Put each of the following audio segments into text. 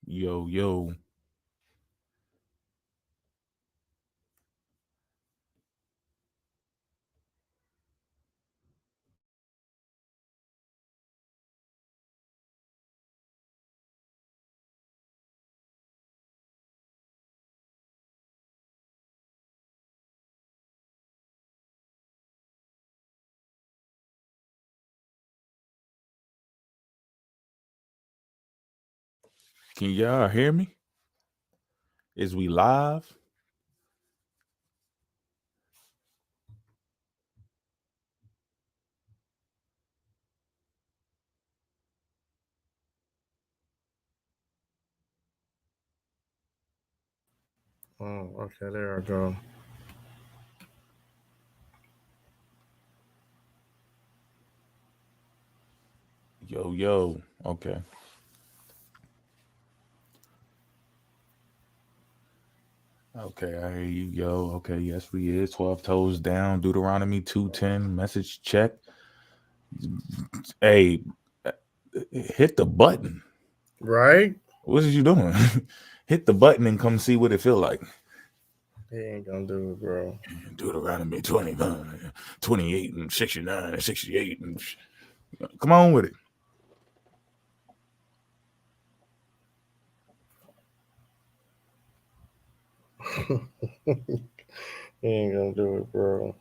Yo, yo. Can y'all hear me? Is we live? Oh, okay, there I go. Yo, yo. Okay. Okay, I hear you. Yo, okay, yes, we is. 12 toes down. Deuteronomy 2:10. Message check. Hey, uh, hit the button. Right? What is you doing? Hit the button and come see what it feel like. He ain't gonna do it, bro. Deuteronomy 29, 28, and 69, and 68. And come on with it. He ain't gonna do it, bro.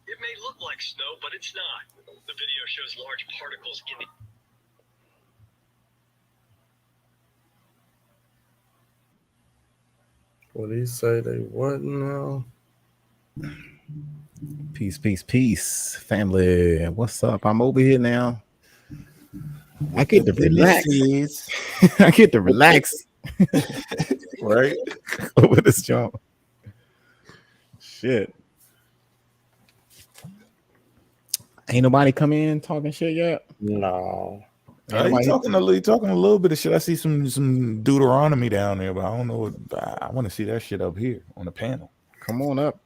It may look like snow, but it's not. The video shows large particles in the What he say? They what now? Peace, family. What's up? I'm over here now. I The get to business relax. is I get to relax right. over this job. Shit. Ain't nobody come in talking shit yet. No. Ain't He nobody. talking a little bit of shit. I see some Deuteronomy down there, but I don't know. I want to see that shit up here on the panel. Come on up.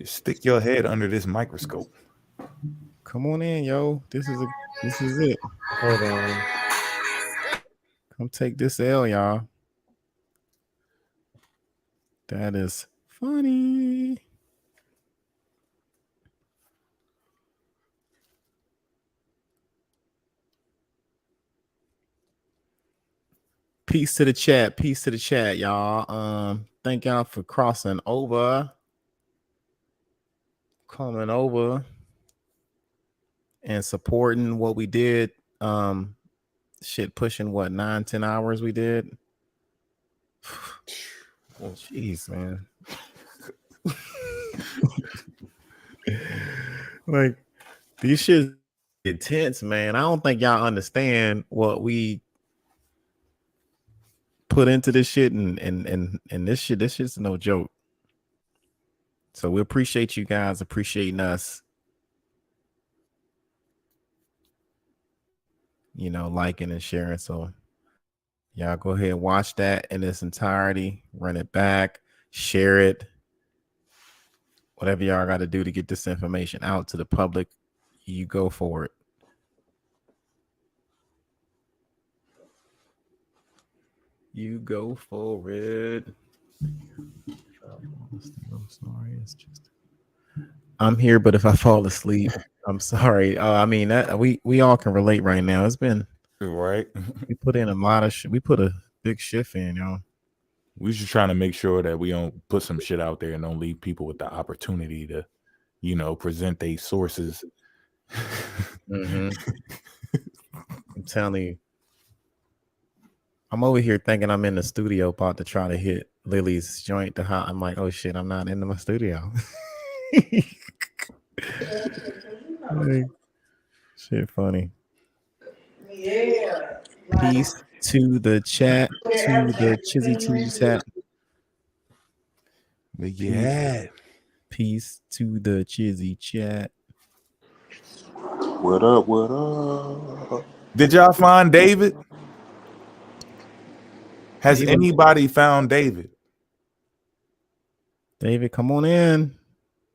Stick your head under this microscope. Come on in, yo. This is it. Hold on. Come take this L, y'all. That is funny. Peace to the chat. Peace to the chat, y'all. Thank y'all for crossing over, coming over, and supporting what we did. Shit, pushing what 9-10 hours we did. Jeez, man. Like these shit intense, man. I don't think y'all understand what we put into this shit, and this shit's no joke. So we appreciate you guys appreciating us. You know, liking and sharing. So y'all go ahead and watch that in its entirety, run it back, share it. Whatever y'all got to do to get this information out to the public, you go for it. You go for it. I'm sorry. It's just I'm here, but if I fall asleep, I'm sorry. I mean that we all can relate right now. It's been Right. we put in a lot of we put a big shift in, y'all. We just trying to make sure that we don't put some shit out there and don't leave people with the opportunity to, present their sources. I'm telling you, I'm over here thinking I'm in the studio about to try to hit Lily's joint. I'm like, oh shit, I'm not in my studio. Like, shit, funny. Yeah. Peace to the chat, to the Chizzy T chat. But yeah. Peace to the Chizzy chat. What up? What up? Did y'all find David? Has David. anybody found David? David, come on in.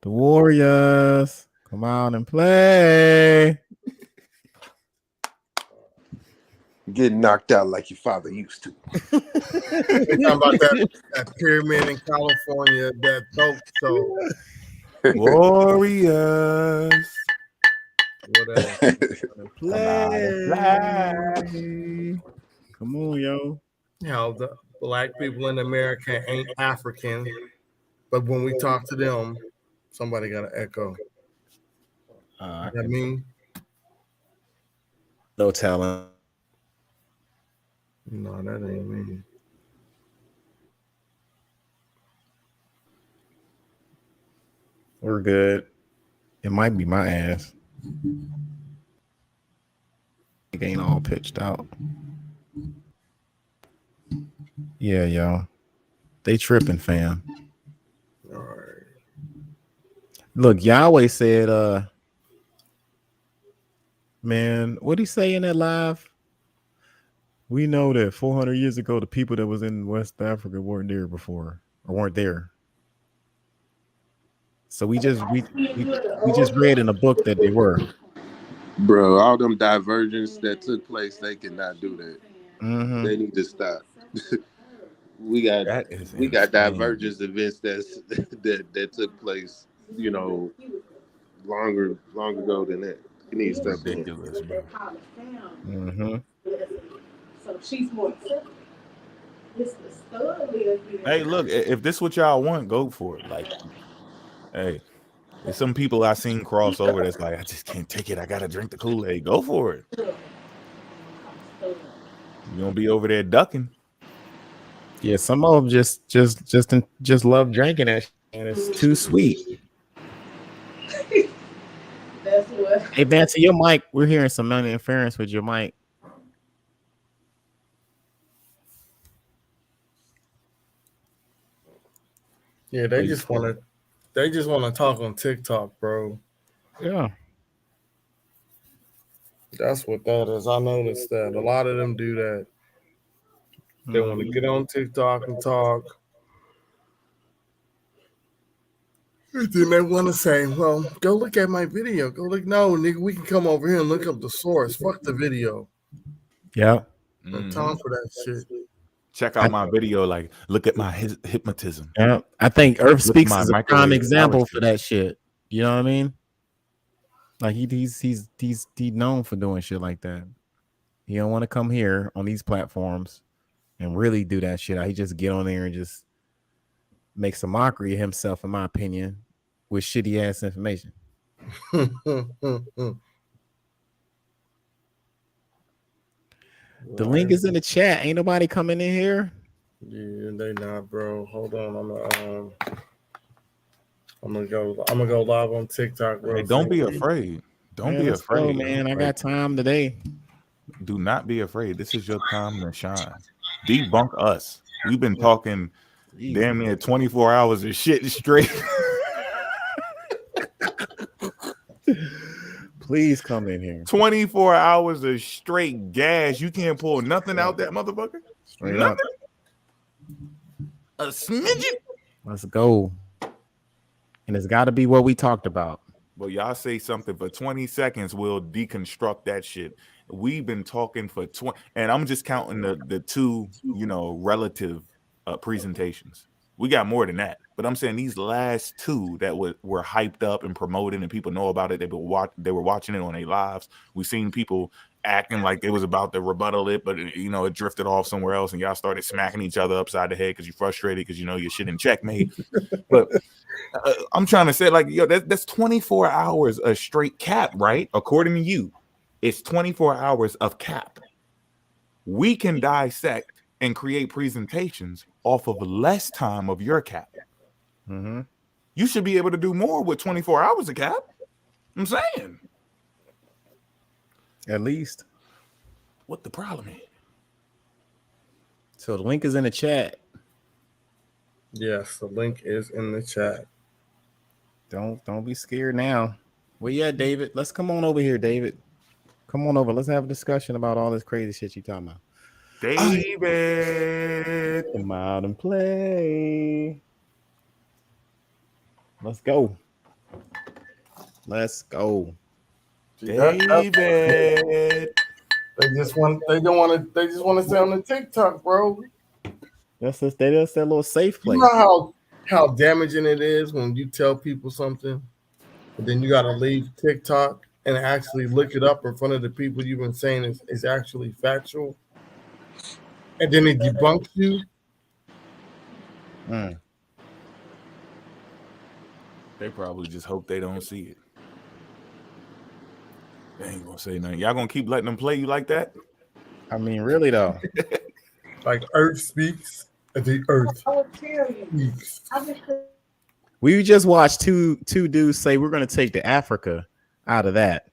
The Warriors, come out and play. Getting knocked out like your father used to. They talking about that pyramid in California, that dope show. Warriors. What else? Play. Come on, yo. You know, the black people in America ain't African, but when we talk to them, somebody got an echo. I I mean, no talent. no, that ain't me. We're good. It might be my ass. It ain't all pitched out. Yeah, y'all. They tripping, fam. All right. Look, Yahweh said, man, what'd he say in that live? We know that 400 years ago, the people that was in West Africa weren't there before or weren't there. So we just read in a book that they were. Bro, all them divergence that took place, they cannot do that. Mm-hmm. They need to stop. we got divergence events that took place, long ago than that. You need to stop doing. Ridiculous, bro. Mm-hmm. So she's more accepted. This the stud lesbian. Hey, look, if this what y'all want, go for it. Like, hey, there's some people I seen cross over that's like, I just can't take it. I gotta drink the Kool-Aid. Go for it. You gonna be over there ducking. Yeah, some of them just love drinking it, and it's too sweet. That's what. Hey, Nancy, your mic. We're hearing some interference with your mic. Yeah, they just want to talk on TikTok, bro. Yeah. That's what that is. I noticed that a lot of them do that. They want to get on TikTok and talk. And then they want to say, well, go look at my video. Go look. No, nigga, we can come over here and look up the source. Fuck the video. Yeah. No time for that shit. Check out my video. Like, look at my hypnotism. Yeah. I think Earth Look Speaks at my is a prime microwave example power for that shit. You know what I mean? Like he's known for doing shit like that. He don't want to come here on these platforms and really do that shit. He just get on there and just makes a mockery of himself, in my opinion, with shitty ass information. The link is in the chat. Ain't nobody coming in here. Yeah, they not, bro. Hold on, I'm gonna go live on TikTok, bro. Hey, don't be afraid. Don't be let's afraid, go, man. I got time today. Do not be afraid. This is your time to shine. Debunk us. We've been talking damn near 24 hours of shit straight. Please come in here. 24 hours of straight gas. You can't pull nothing out that motherfucker. Straight nothing. up. A smidgen. Let's go. And it's got to be what we talked about. Well, y'all say something for 20 seconds, we'll deconstruct that shit. We've been talking for 20, and I'm just counting the two, relative presentations. We got more than that, but I'm saying these last two that were hyped up and promoted, and people know about it. They were watching it on their lives. We've seen people acting like it was about to rebuttal it, but it drifted off somewhere else, and y'all started smacking each other upside the head because you're frustrated because your shit in checkmate. But I'm trying to say, like, that's 24 hours of straight cap, right? According to you, it's 24 hours of cap. We can dissect and create presentations off of less time of your cap. Mm-hmm. You should be able to do more with 24 hours of cap. I'm saying. At least. What the problem is? So the link is in the chat. Yes, the link is in the chat. Don't be scared now. Where you at, David? Let's come on over here, David. Come on over. Let's have a discussion about all this crazy shit you talking about. David, come out and play. Let's go. Let's go. David. They just want to stay on the TikTok, bro. That's their little safe You place. know how damaging it is when you tell people something, but then you got to leave TikTok and actually look it up in front of the people you've been saying is actually factual, and then it debunks you. Mm. They probably just hope they don't see it. They ain't gonna say nothing. Y'all gonna keep letting them play you like that? I mean, really though. Like Earth speaks, and the Earth I will tell you. speaks. I've been We just watched two dudes say we're gonna take the Africa out of that.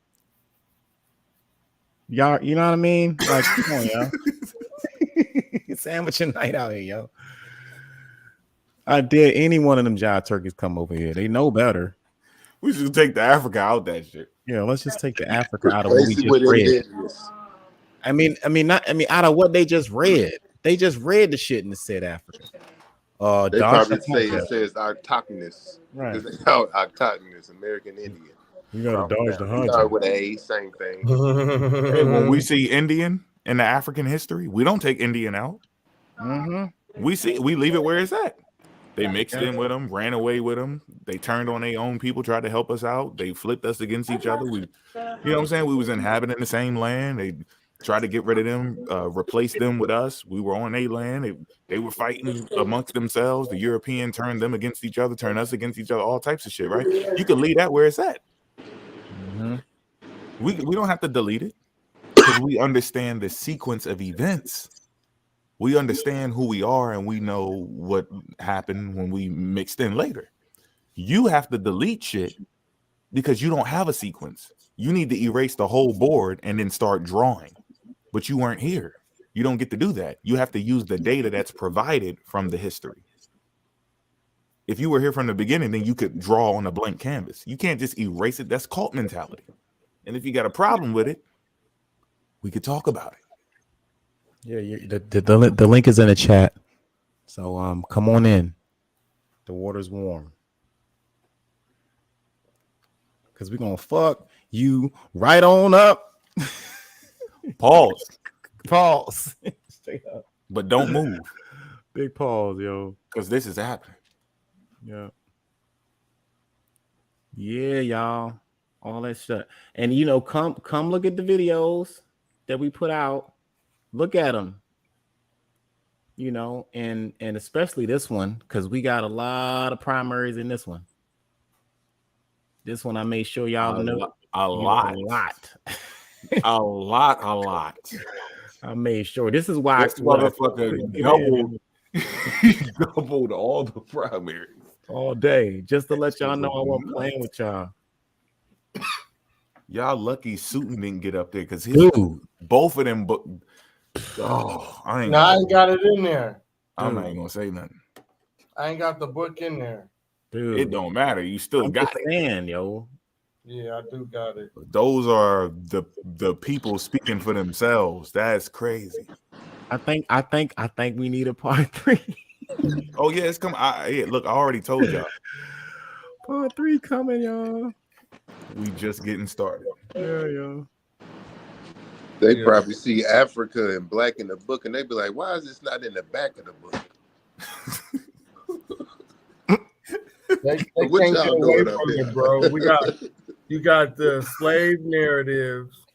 Y'all, you know what I mean? Like, come on, yo. Sandwich night out here, yo. I dare any one of them jive turkeys come over here. They know better. We should take the Africa out that shit. Yeah, let's just take the Africa out of what we Basically, just with read. indigenous. I mean, out of what they just read. They just read the shit and it said Africa. They Dodge probably say the it says autochthonous. right. Because they out autochthonous, American Indian. You gotta dodge the Start hunter. with A, same thing. Hey, when we see Indian in the African history, we don't take Indian out. Mm-hmm. We leave it where it's at. They mixed in with them, ran away with them. They turned on their own people, tried to help us out. They flipped us against each other. You know what I'm saying? We was inhabiting the same land. They tried to get rid of them, replace them with us. We were on their land. They were fighting amongst themselves. The European turned them against each other, turned us against each other, all types of shit, right? You can leave that where it's at. Mm-hmm. We don't have to delete it because we understand the sequence of events. We understand who we are and we know what happened when we mixed in later. You have to delete shit because you don't have a sequence. You need to erase the whole board and then start drawing. But you weren't here. You don't get to do that. You have to use the data that's provided from the history. If you were here from the beginning, then you could draw on a blank canvas. You can't just erase it. That's cult mentality. And if you got a problem with it, we could talk about it. Yeah, the link is in the chat. So come on in. The water's warm. Cause we're gonna fuck you right on up. Pause. Pause. Straight up. But don't move. Big pause, yo. Because this is happening. Yeah. Yeah, y'all. All that shit. And you know, come look at the videos that we put out. Look at them. You know, and especially this one, because we got a lot of primaries in this one. This one I made sure y'all know a lot. A lot. I made sure. This is why this motherfucker doubled all the primaries all day, just to let y'all know I wasn't playing with y'all. Y'all lucky Sutton didn't get up there because both of them. I ain't got it in there. I'm not gonna say nothing. I ain't got the book in there. Dude, it don't matter. You still got it. Saying, yo. Yeah, I do got it. Those are the people speaking for themselves. That's crazy. I think we need a part 3. Oh yeah, it's coming. Look, I already told y'all. Part 3 coming, y'all. We just getting started. Yeah, yo. They probably see Africa and black in the book, and they be like, "Why is this not in the back of the book?" They can't get away from it, bro. You got the slave narratives.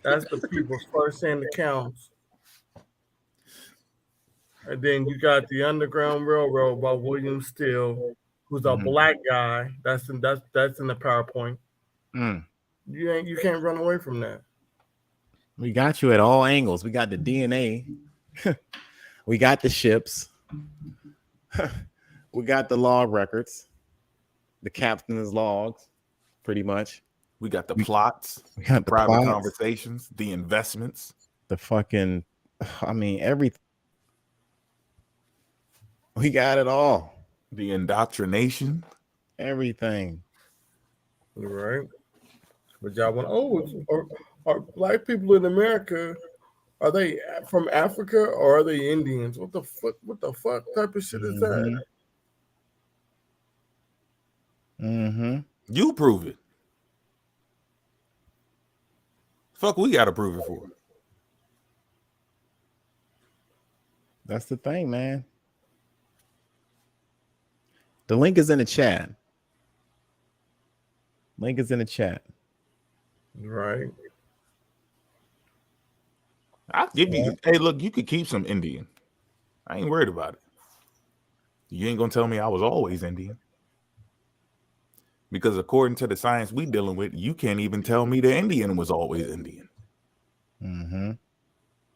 That's the people's first-hand accounts. And then you got the Underground Railroad by William Steele, who's a black guy. That's in the PowerPoint. You can't run away from that. We got you at all angles. We got the DNA. We got the ships. We got the log records. The captain's logs, pretty much. We got the plots. We got the private plots, conversations, the investments. The fucking, everything. We got it all. The indoctrination. Everything. Right. But y'all want, are black people in America, are they from Africa or are they Indians? What the fuck type of shit is that? You prove it. Fuck, we gotta prove it for. That's the thing, man. The link is in the chat. Link is in the chat. Right. I'll give you. Hey, look, you could keep some Indian. I ain't worried about it. You ain't gonna tell me I was always Indian. Because according to the science we dealing with, you can't even tell me the Indian was always Indian. Mm-hmm.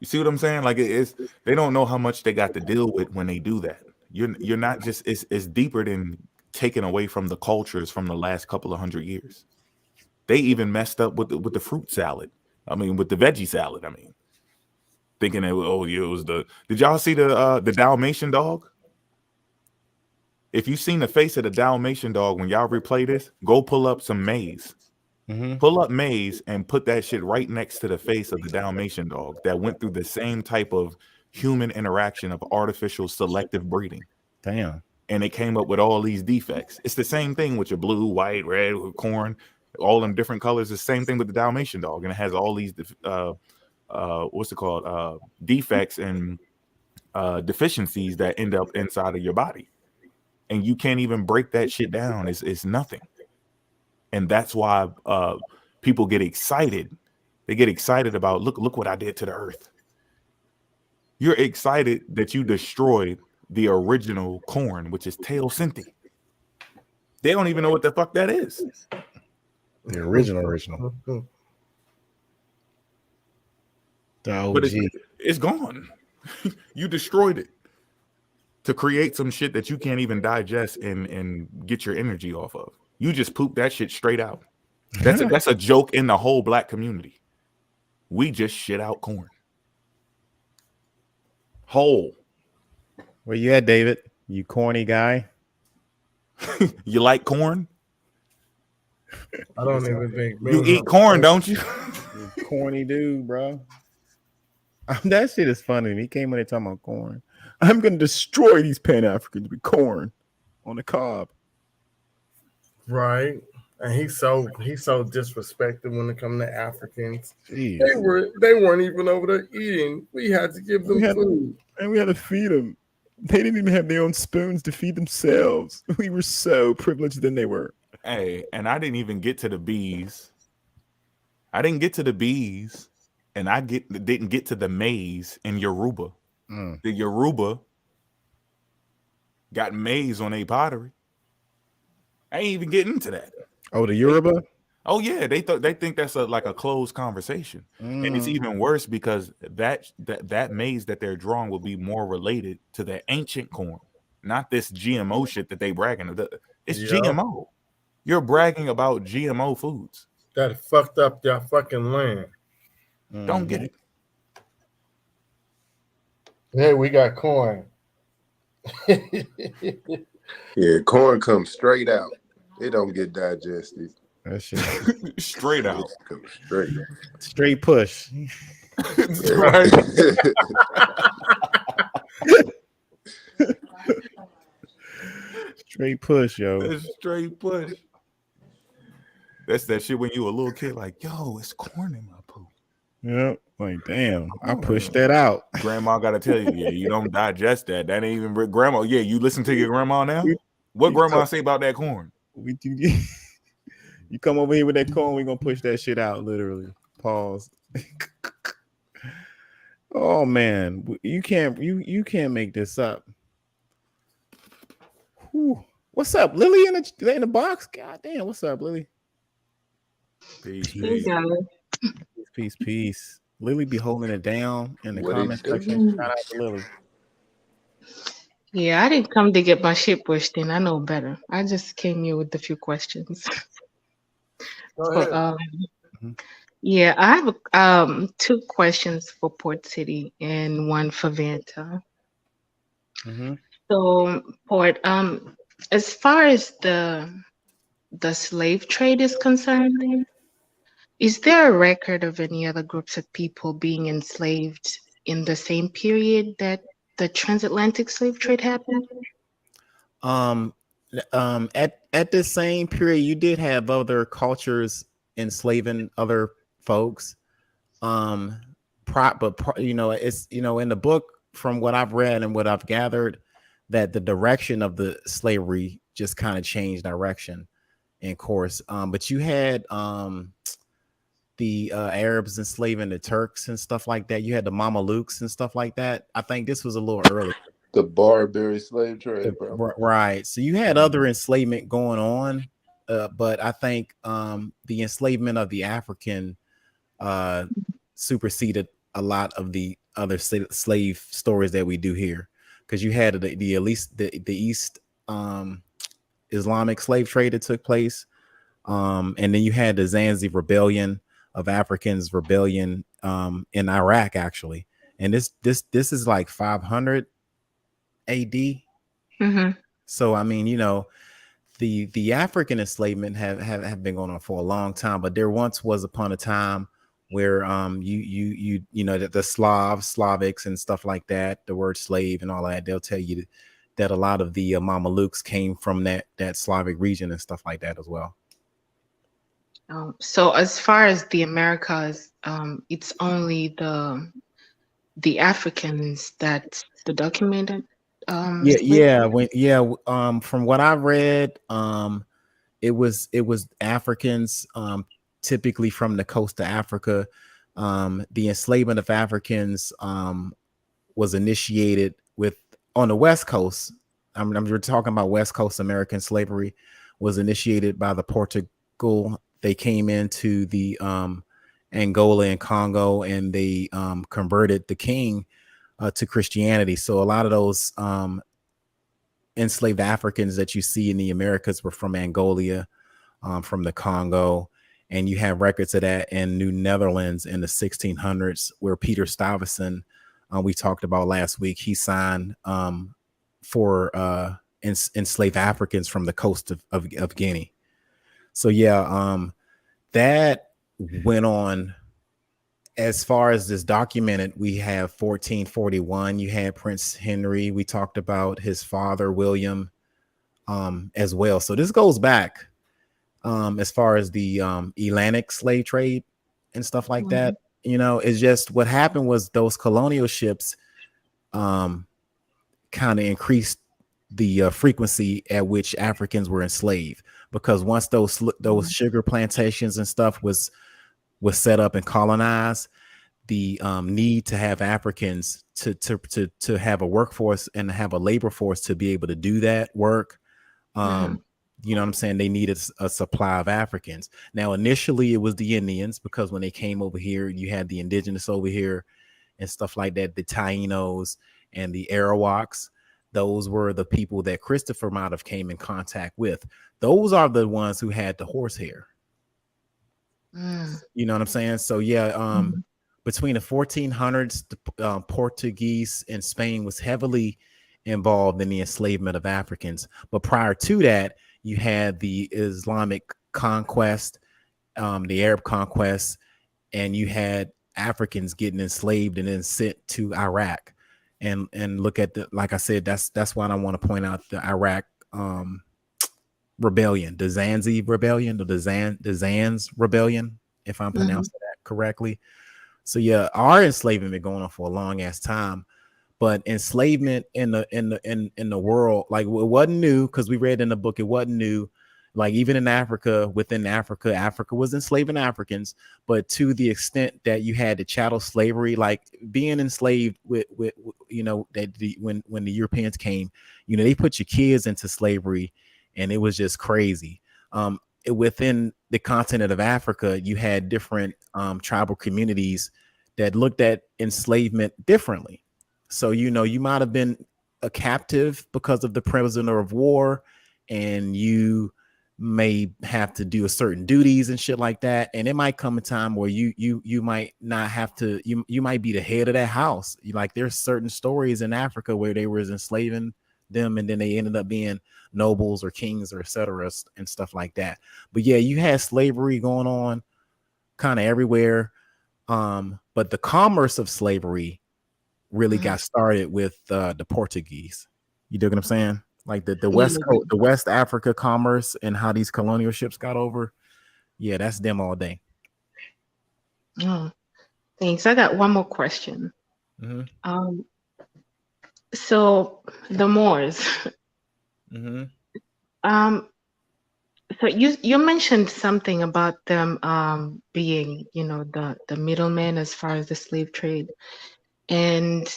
You see what I'm saying? Like it's they don't know how much they got to deal with when they do that. You're not just it's deeper than taking away from the cultures from the last couple of 100 years. They even messed up with the fruit salad. I mean, with the veggie salad. I mean, thinking that it was the. Did y'all see the Dalmatian dog? If you've seen the face of the Dalmatian dog when y'all replay this, go pull up some maize. Mm-hmm. Pull up maize and put that shit right next to the face of the Dalmatian dog that went through the same type of human interaction of artificial selective breeding. Damn. And it came up with all these defects. It's the same thing with your blue, white, red, corn, all them different colors. The same thing with the Dalmatian dog, and it has all these what's it called? Defects and deficiencies that end up inside of your body. And you can't even break that shit down. It's nothing. And that's why people get excited. They get excited about look what I did to the earth. You're excited that you destroyed the original corn, which is Teosinte. They don't even know what the fuck that is. The original. The OG. But it's gone. You destroyed it to create some shit that you can't even digest and get your energy off of. You just poop that shit straight out. That's a joke in the whole black community. We just shit out corn. Whole. Where you at, David? You corny guy? You like corn? I don't even think You eat corn, don't you? You corny dude, bro. That shit is funny. He came in there talking about corn. I'm gonna destroy these Pan-Africans with corn on the cob. Right. And he's so disrespected when it comes to Africans. Jeez. They weren't even over there eating. We had to give them food. And we had to feed them. They didn't even have their own spoons to feed themselves. We were so privileged than they were. Hey, and I didn't even get to the bees. And I didn't get to the maize in Yoruba. The Yoruba got maize on a pottery. I ain't even getting into that. Oh, the Yoruba? Oh yeah, they think that's like a closed conversation, and it's even worse because that maize that they're drawing will be more related to the ancient corn, not this GMO shit that they bragging about. It's GMO. You're bragging about GMO foods that fucked up their fucking land. Don't get it. Hey, we got corn. Yeah, corn comes straight out. It don't get digested. That shit. Straight out. It comes straight. Straight push. Right. Straight push, yo. It's straight push. That's that shit when you a little kid, like, yo, it's corn in my poop. Yep. Like, damn, I pushed that out. Grandma gotta tell you, yeah, you don't digest that. That ain't even grandma. Yeah, you listen to your grandma now. What grandma say about that corn? You come over here with that corn, we gonna push that shit out, literally. Pause. Oh man, you can't make this up. Whew. What's up, Lily in the box? God damn, what's up, Lily? Peace. Lily be holding it down in the comment section. Shout out to Lily. Yeah, I didn't come to get my shit pushed in. I know better. I just came here with a few questions. So, yeah, I have 2 questions for Port City and one for Vanta. Mm-hmm. So, Port, as far as the slave trade is concerned, is there a record of any other groups of people being enslaved in the same period that the transatlantic slave trade happened? At this same period, you did have other cultures enslaving other folks. But it's in the book from what I've read and what I've gathered, that the direction of the slavery just kind of changed direction and course. But you had the Arabs enslaving the Turks and stuff like that. You had the Mamelukes and stuff like that. I think this was a little early. The Barbary slave trade, bro. Right. So you had other enslavement going on, but I think the enslavement of the African superseded a lot of the other slave stories that we do here, because you had the at least the East Islamic slave trade that took place, and then you had the Zanzi rebellion of Africans rebellion in Iraq actually, and this is like 500 AD. Mm-hmm. So I mean, the African enslavement have been going on for a long time, but there once was upon a time where you know that the Slavics and stuff like that, the word slave and all that, they'll tell you that a lot of the Mamelukes came from that Slavic region and stuff like that as well. So as far as the Americas, it's only the Africans that's the documented. From what I read, it was Africans, typically from the coast of Africa. The enslavement of Africans was initiated on the West Coast. We're talking about West Coast American slavery was initiated by the Portugal. They came into the Angola and Congo, and they converted the king to Christianity. So a lot of those enslaved Africans that you see in the Americas were from Angola, from the Congo, and you have records of that in New Netherlands in the 1600s, where Peter Stuyvesant, we talked about last week, he signed for enslaved Africans from the coast of Guinea. So that went on. As far as this documented, we have 1441. You had Prince Henry. We talked about his father, William, as well. So this goes back as far as the Atlantic slave trade and stuff like that. It's just what happened was those colonial ships kind of increased the frequency at which Africans were enslaved, because once those sugar plantations and stuff was set up and colonized, the need to have Africans to have a workforce and have a labor force to be able to do that work. You know what I'm saying? They needed a supply of Africans. Now, initially it was the Indians, because when they came over here, you had the indigenous over here and stuff like that, the Tainos and the Arawaks. Those were the people that Christopher might have came in contact with. Those are the ones who had the horsehair. You know what I'm saying? So between the 1400s, the Portuguese and Spain was heavily involved in the enslavement of Africans. But prior to that, you had the Islamic conquest, the Arab conquest, and you had Africans getting enslaved and then sent to Iraq. And look at like I said, that's why I want to point out the Iraq rebellion, the Zanzi rebellion, the Zanz rebellion, if I'm pronouncing that correctly. So our enslavement been going on for a long ass time, but enslavement in the world, like, it wasn't new, because we read in the book it wasn't new. Like, even in Africa, within Africa was enslaving Africans, but to the extent that you had the chattel slavery, like being enslaved with that when the Europeans came, they put your kids into slavery, and it was just crazy. Within the continent of Africa, you had different tribal communities that looked at enslavement differently. So, you might have been a captive because of the prisoner of war, and you may have to do a certain duties and shit like that. And it might come a time where you might not have to, you might be the head of that house. Like, there's certain stories in Africa where they were enslaving them, and then they ended up being nobles or kings or et cetera and stuff like that. But you had slavery going on kind of everywhere. But the commerce of slavery really got started with the Portuguese. You dig what I'm saying? Like the West Coast, the West Africa commerce, and how these colonial ships got over. Yeah, that's them all day. Oh, thanks. I got one more question. So the Moors. Mm-hmm. Um, so you mentioned something about them being, the middlemen as far as the slave trade. And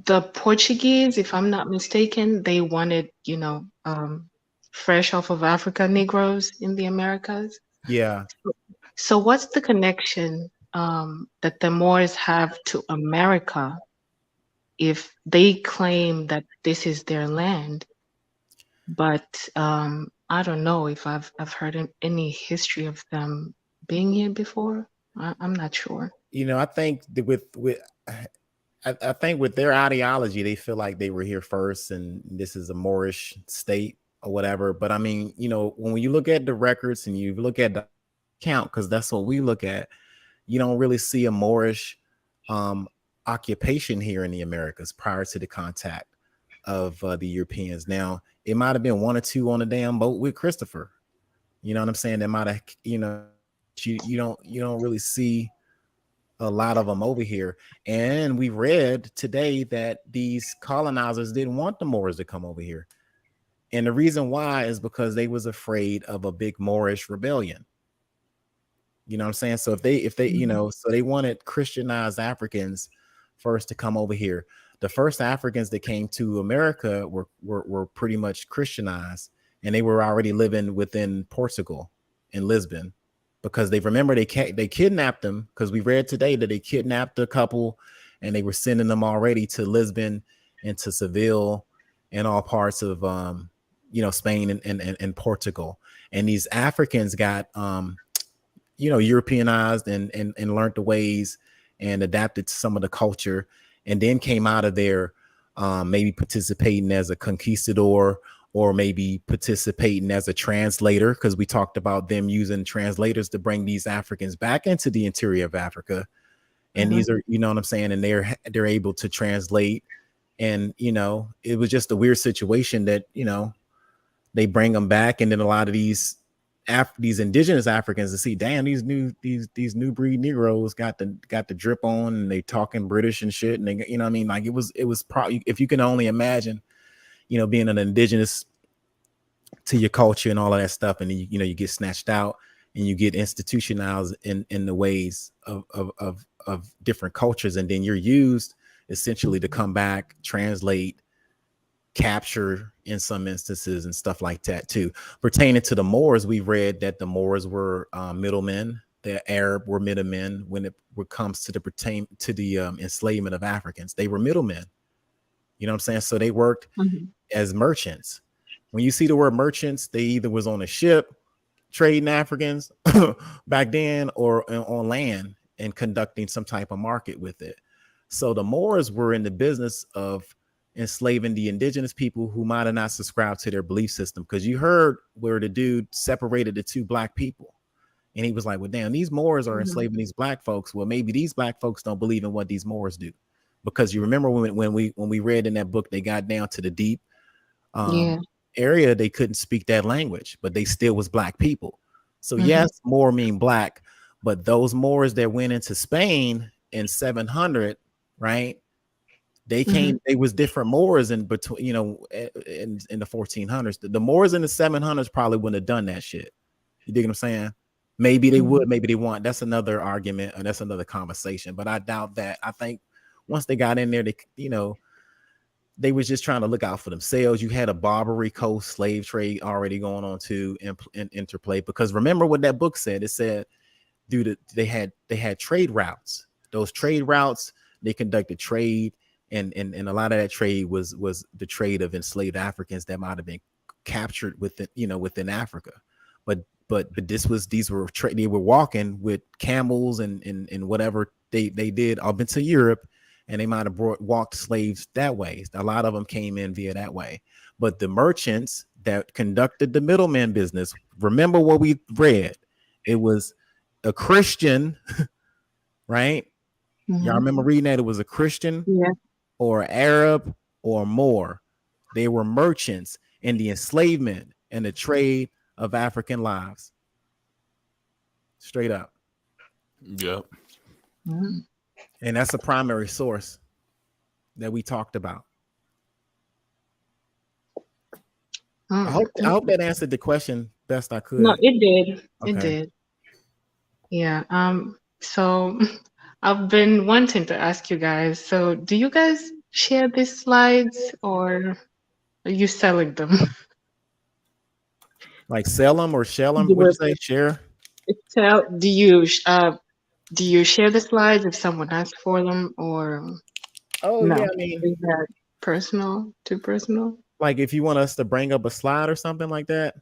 the Portuguese, if I'm not mistaken, they wanted, fresh off of Africa Negroes in the Americas. Yeah. So what's the connection that the Moors have to America if they claim that this is their land? But I don't know if I've heard any history of them being here before. I'm not sure. I think that I think with their ideology, they feel like they were here first, and this is a Moorish state or whatever. But I mean, when you look at the records and you look at the count, because that's what we look at, you don't really see a Moorish occupation here in the Americas prior to the contact of the Europeans. Now, it might have been one or two on the damn boat with Christopher. You know what I'm saying? They might have, you don't really see a lot of them over here. And we read today that these colonizers didn't want the Moors to come over here. And the reason why is because they was afraid of a big Moorish rebellion. You know what I'm saying? So if they, so they wanted Christianized Africans first to come over here. The first Africans that came to America were pretty much Christianized, and they were already living within Portugal in Lisbon, because they kidnapped them, because we read today that they kidnapped a couple and they were sending them already to Lisbon and to Seville and all parts of Spain and Portugal. And these Africans got Europeanized and learned the ways and adapted to some of the culture, and then came out of there maybe participating as a conquistador, or maybe participating as a translator, because we talked about them using translators to bring these Africans back into the interior of Africa. And these are, you know what I'm saying? And they're able to translate. And, it was just a weird situation that, they bring them back. And then a lot of these indigenous Africans to see, damn, these new breed Negroes got the drip on, and they talking British and shit. And they, what I mean? Like it was probably, if you can only imagine, being an indigenous to your culture and all of that stuff, and you get snatched out and you get institutionalized in the ways of different cultures, and then you're used essentially to come back, translate, capture in some instances, and stuff like that too. Pertaining to the Moors, we read that the Moors were middlemen. The Arab were middlemen when it comes to the enslavement of Africans. They were middlemen. You know what I'm saying? So they worked as merchants. When you see the word merchants, they either was on a ship trading Africans back then, or on land and conducting some type of market with it. So the Moors were in the business of enslaving the indigenous people who might have not subscribed to their belief system. Because you heard where the dude separated the two black people. And he was like, well, damn, these Moors are enslaving these black folks. Well, maybe these black folks don't believe in what these Moors do. Because you remember when we read in that book, they got down to the deep area, they couldn't speak that language, but they still was black people. So yes, Moor mean black, but those Moors that went into Spain in 700, right? They came, they was different Moors in between, in the 1400s. The Moors in the 700s probably wouldn't have done that shit. You dig what I'm saying? Maybe they would, maybe they won't. That's another argument, and that's another conversation. But I doubt that. I think once they got in there, they was just trying to look out for themselves. You had a Barbary Coast slave trade already going on too, in interplay. Because remember what that book said? It said, dude, they had trade routes. Those trade routes, they conducted trade, and a lot of that trade was the trade of enslaved Africans that might have been captured within Africa. But they were walking with camels and whatever they did up into Europe. And they might have walked slaves that way. A lot of them came in via that way. But the merchants that conducted the middleman business, remember what we read? It was a Christian, right? Y'all remember reading that? It was a Christian or Arab or Moor. They were merchants in the enslavement and the trade of African lives. Straight up. Yep. And that's a primary source. that we talked about. Hmm. I hope that answered the question best I could. No, it did. It Okay. did. Yeah. So I've been wanting to ask you guys. So do you guys share these slides or are you selling them? Like sell them or shell them? You What'd you would say? Share? do you share the slides if someone asks for them or Oh no? yeah, I mean, Is that personal? Too personal? like if you want us to bring up a slide or something like that.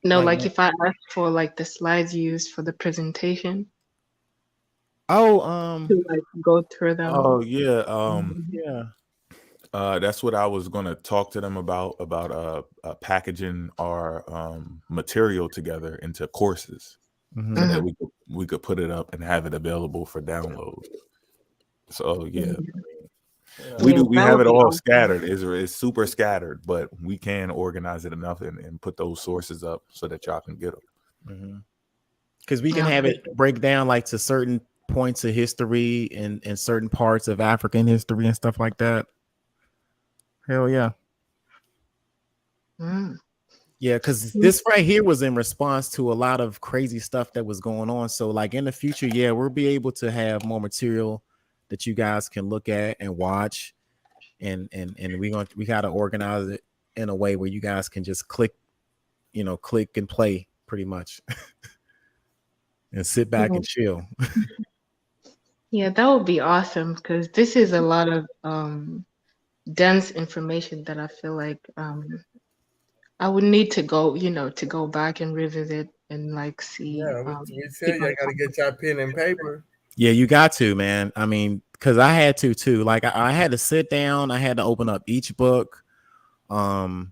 No, Like like what? if I ask for like the slides used for the presentation Oh, to like go through them. Oh yeah. yeah. That's what I was gonna talk to them about packaging our material together into courses Mhm. so that we could put it up and have it available for download. So yeah, we Yeah, that have would it be all awesome. scattered. It's super scattered, but we can organize it enough and put those sources up so that y'all can get them. Because we can Yeah. have it break down like to certain points of history and certain parts of African history and stuff like that. Hell yeah. Mm. Yeah, because this right here was in response to a lot of crazy stuff that was going on. So like in the future, yeah, we'll be able to have more material that you guys can look at and watch. And we gotta organize it in a way where you guys can just click and play pretty much. And sit back and chill. Yeah, that would be awesome because this is a lot of dense information that I feel like I would need to go back and revisit and like see. Yeah, we said y'all got to get y'all pen and paper. Yeah, you got to, man. I mean, because I had to too. Like I had to sit down. I had to open up each book, and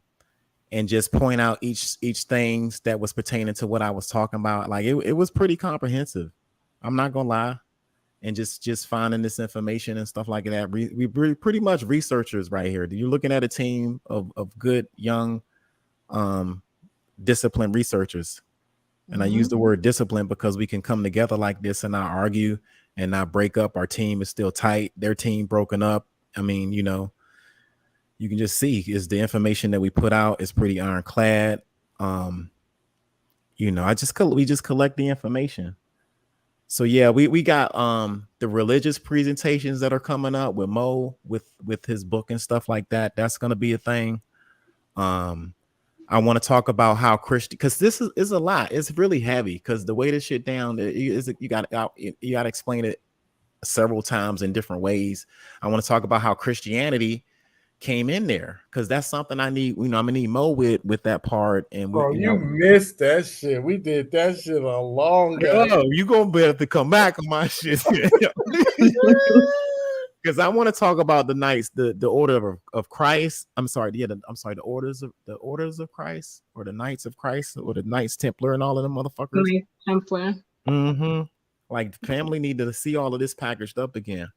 just point out each things that was pertaining to what I was talking about. Like it was pretty comprehensive. I'm not gonna lie. And just finding this information and stuff like that. We pretty much researchers right here. You're looking at a team of good young disciplined researchers. And I use the word discipline because we can come together like this and not argue and not break up. Our team is still tight. Their team broken up. I mean, you can just see is the information that we put out is pretty ironclad. We just collect the information. So yeah, we got the religious presentations that are coming up with Mo with his book and stuff like that. That's gonna be a thing. I want to talk about how Christian, because this is a lot. It's really heavy because the way this shit down is you got to explain it several times in different ways. I want to talk about how Christianity came in there because that's something I need. I'm gonna need Mo with that part. And Bro, you missed that shit. We did that shit a long time. Oh, you gonna be able to come back on my shit because I want to talk about the knights, the order of Christ. I'm sorry, the orders of Christ, or the Knights of Christ, or the Knights Templar, and all of them motherfuckers. Knights Templar. Like the family needed to see all of this packaged up again.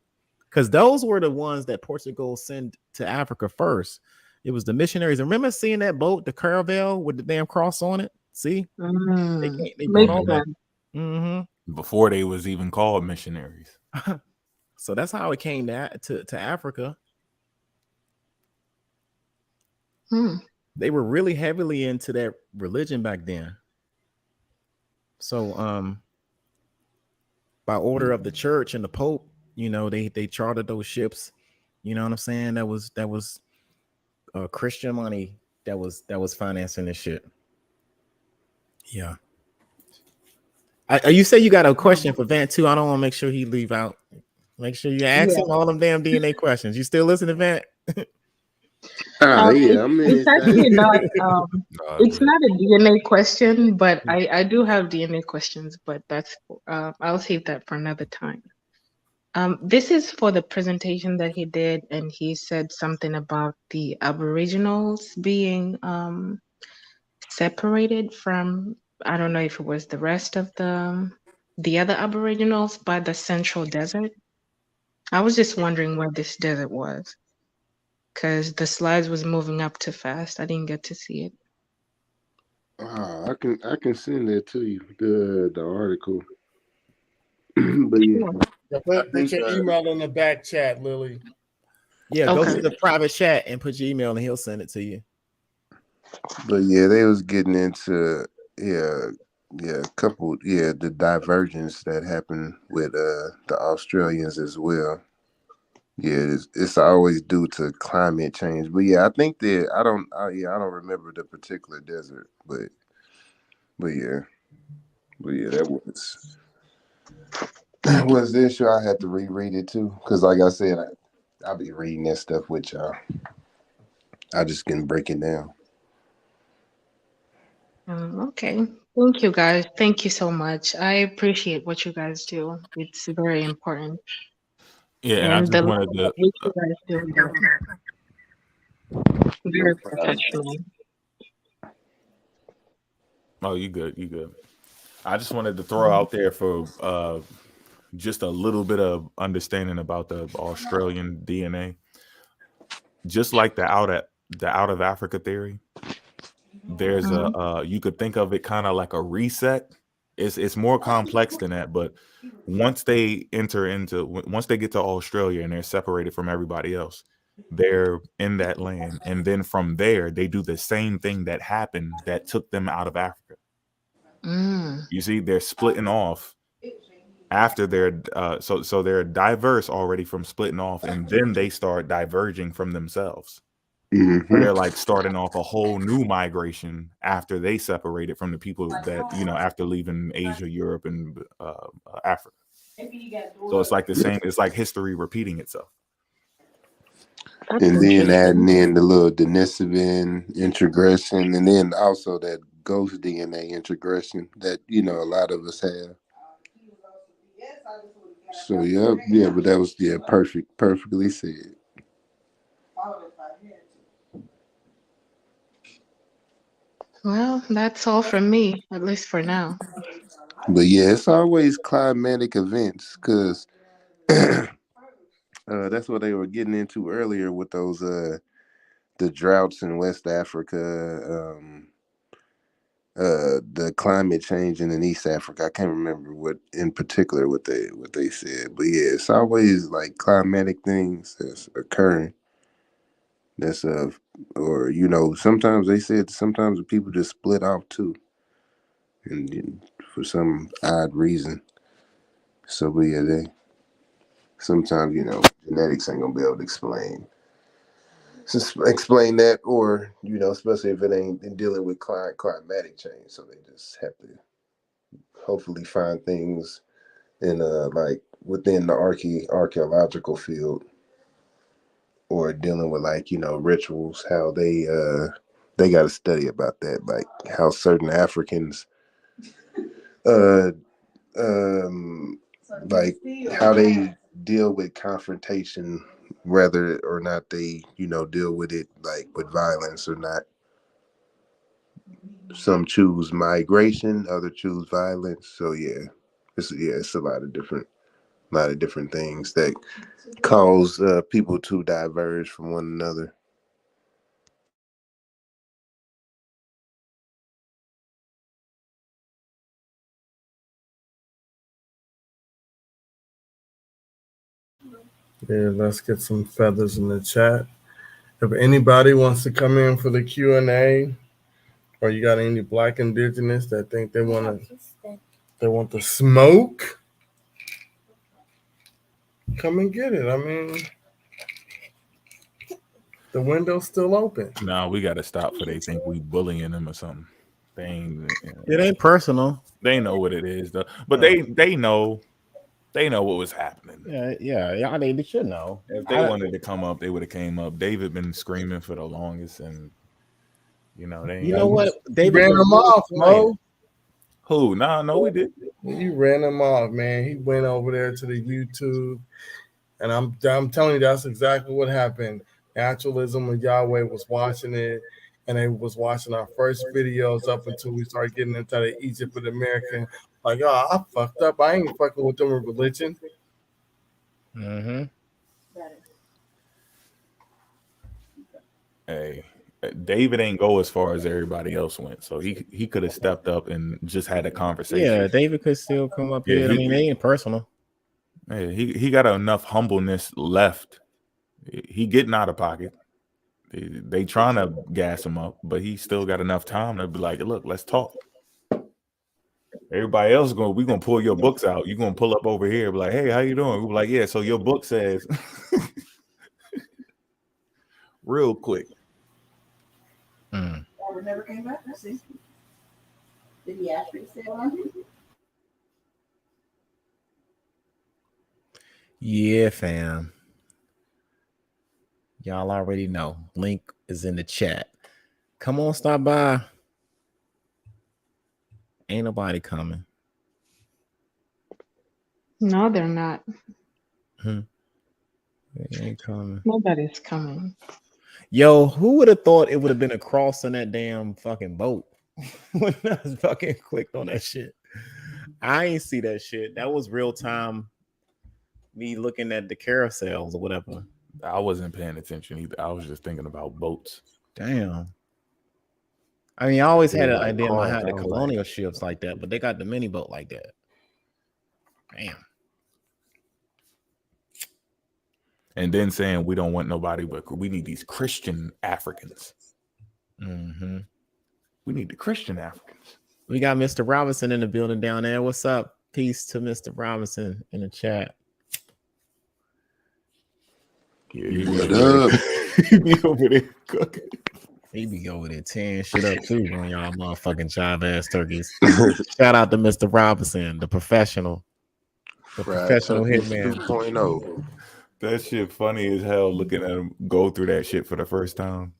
Because those were the ones that Portugal sent to Africa first. It was the missionaries. Remember seeing that boat, the Caravel, with the damn cross on it? See? They brought all that. Before they was even called missionaries. So that's how it came to Africa. They were really heavily into that religion back then. So by order of the church and the Pope, they chartered those ships. You know what I'm saying? That was Christian money that was financing this shit. Yeah. You say you got a question for Vant too. I don't want to make sure he leave out. Make sure you ask him all them damn DNA questions. You still listen to Vant? It's actually not. It's not a DNA question, but I do have DNA questions. But that's I'll save that for another time. This is for the presentation that he did, and he said something about the Aboriginals being separated from, I don't know if it was the rest of the other Aboriginals by the Central Desert. I was just wondering where this desert was, because the slides was moving up too fast. I didn't get to see it. I can send that to you, the article. But yeah. Put your email in the back chat, Lily. Yeah, go Okay. to the private chat and put your email, and he'll send it to you. But yeah, they was getting into a couple the divergence that happened with the Australians as well. Yeah, it's always due to climate change. But yeah, I think that I don't remember the particular desert, but yeah, that was the issue. I had to reread it too, because like I said, I'll be reading that stuff with y'all. I just can break it down. Okay. Thank you, guys. Thank you so much. I appreciate what you guys do. It's very important. Yeah, and I And just the wanted to. what you guys do is very professional. Oh, you good? You good? I just wanted to throw out there for just a little bit of understanding about the Australian DNA. Just like the out of Africa theory, there's a you could think of it kind of like a reset. It's more complex than that, but once they get to Australia and they're separated from everybody else, they're in that land, and then from there they do the same thing that happened that took them out of Africa. You see, they're splitting off after they're so they're diverse already from splitting off, and then they start diverging from themselves. Mm-hmm. They're like starting off a whole new migration after they separated from the people that, after leaving Asia, Europe, and Africa. So it's like the same. It's like history repeating itself. That's And then interesting. adding in the little Denisovan introgression, and then also that ghost DNA introgression that a lot of us have. So yeah, but that was perfectly said. Well, that's all from me, at least for now. But yeah, it's always climatic events, because that's what they were getting into earlier with those the droughts in West Africa, the climate change in East Africa. I can't remember what in particular what they said, but yeah, it's always like climatic things that's occurring. That's or sometimes they said sometimes the people just split off too, and for some odd reason. So but yeah, they sometimes genetics ain't gonna be able to explain that, or especially if it ain't in dealing with climatic change. So they just have to hopefully find things in like within the archaeological field, or dealing with like rituals, how they got to study about that, like how certain Africans like how they deal with confrontation, whether or not they deal with it like with violence or not. Some choose migration, others choose violence. So yeah, it's a lot of different things that cause people to diverge from one another. Yeah, let's get some feathers in the chat. If anybody wants to come in for the Q&A, or you got any Black Indigenous that think they want to smoke, come and get it. I mean, the window's still open. No, we got to stop for they think we bullying them or something. They ain't. It ain't personal. They know what it is though, but they know what was happening. Yeah. They should know. If they wanted to come up, they would have came up. David been screaming for the longest, and they. You know what? David ran him off, Mo. Who? No, we did. You ran him off, man. He went over there to the YouTube, and I'm telling you, that's exactly what happened. Naturalism and Yahweh was watching it, and they was watching our first videos up until we started getting into the Egypt with American. Like, oh, I fucked up. I ain't fucking with them with religion. Mm-hmm. Hey, David ain't go as far as everybody else went, so he could have stepped up and just had a conversation. Yeah, David could still come up here. I mean, they ain't personal. Yeah, he got enough humbleness left, He getting out of pocket. They trying to gas him up, but he still got enough time to be like, look, let's talk. Everybody else we gonna pull your books out. You gonna pull up over here, be like, hey, how you doing? We be like, yeah. So your book says, real quick. Mm. Robert never came back. That's it. Did he actually say on him? Yeah, fam. Y'all already know. Link is in the chat. Come on, stop by. Ain't nobody coming. No, they're not. They ain't coming. Nobody's coming. Yo, who would have thought it would have been a cross on that damn fucking boat when I fucking clicked on that shit? I ain't see that shit. That was real time. Me looking at the carousels or whatever. I wasn't paying attention either. I was just thinking about boats. Damn. I mean, I always had an like idea in my head cars, the I was colonial ships like that, but they got the mini boat like that. Damn. And then saying we don't want nobody, but we need these Christian Africans. Mm-hmm. We need the Christian Africans. We got Mr. Robinson in the building down there. What's up? Peace to Mr. Robinson in the chat. Yeah, he What up? be over there cooking. He be over there tearing shit up too on y'all motherfucking jive ass turkeys. Shout out to Mr. Robinson, the professional. The professional hitman. 2.0. That shit funny as hell looking at him go through that shit for the first time.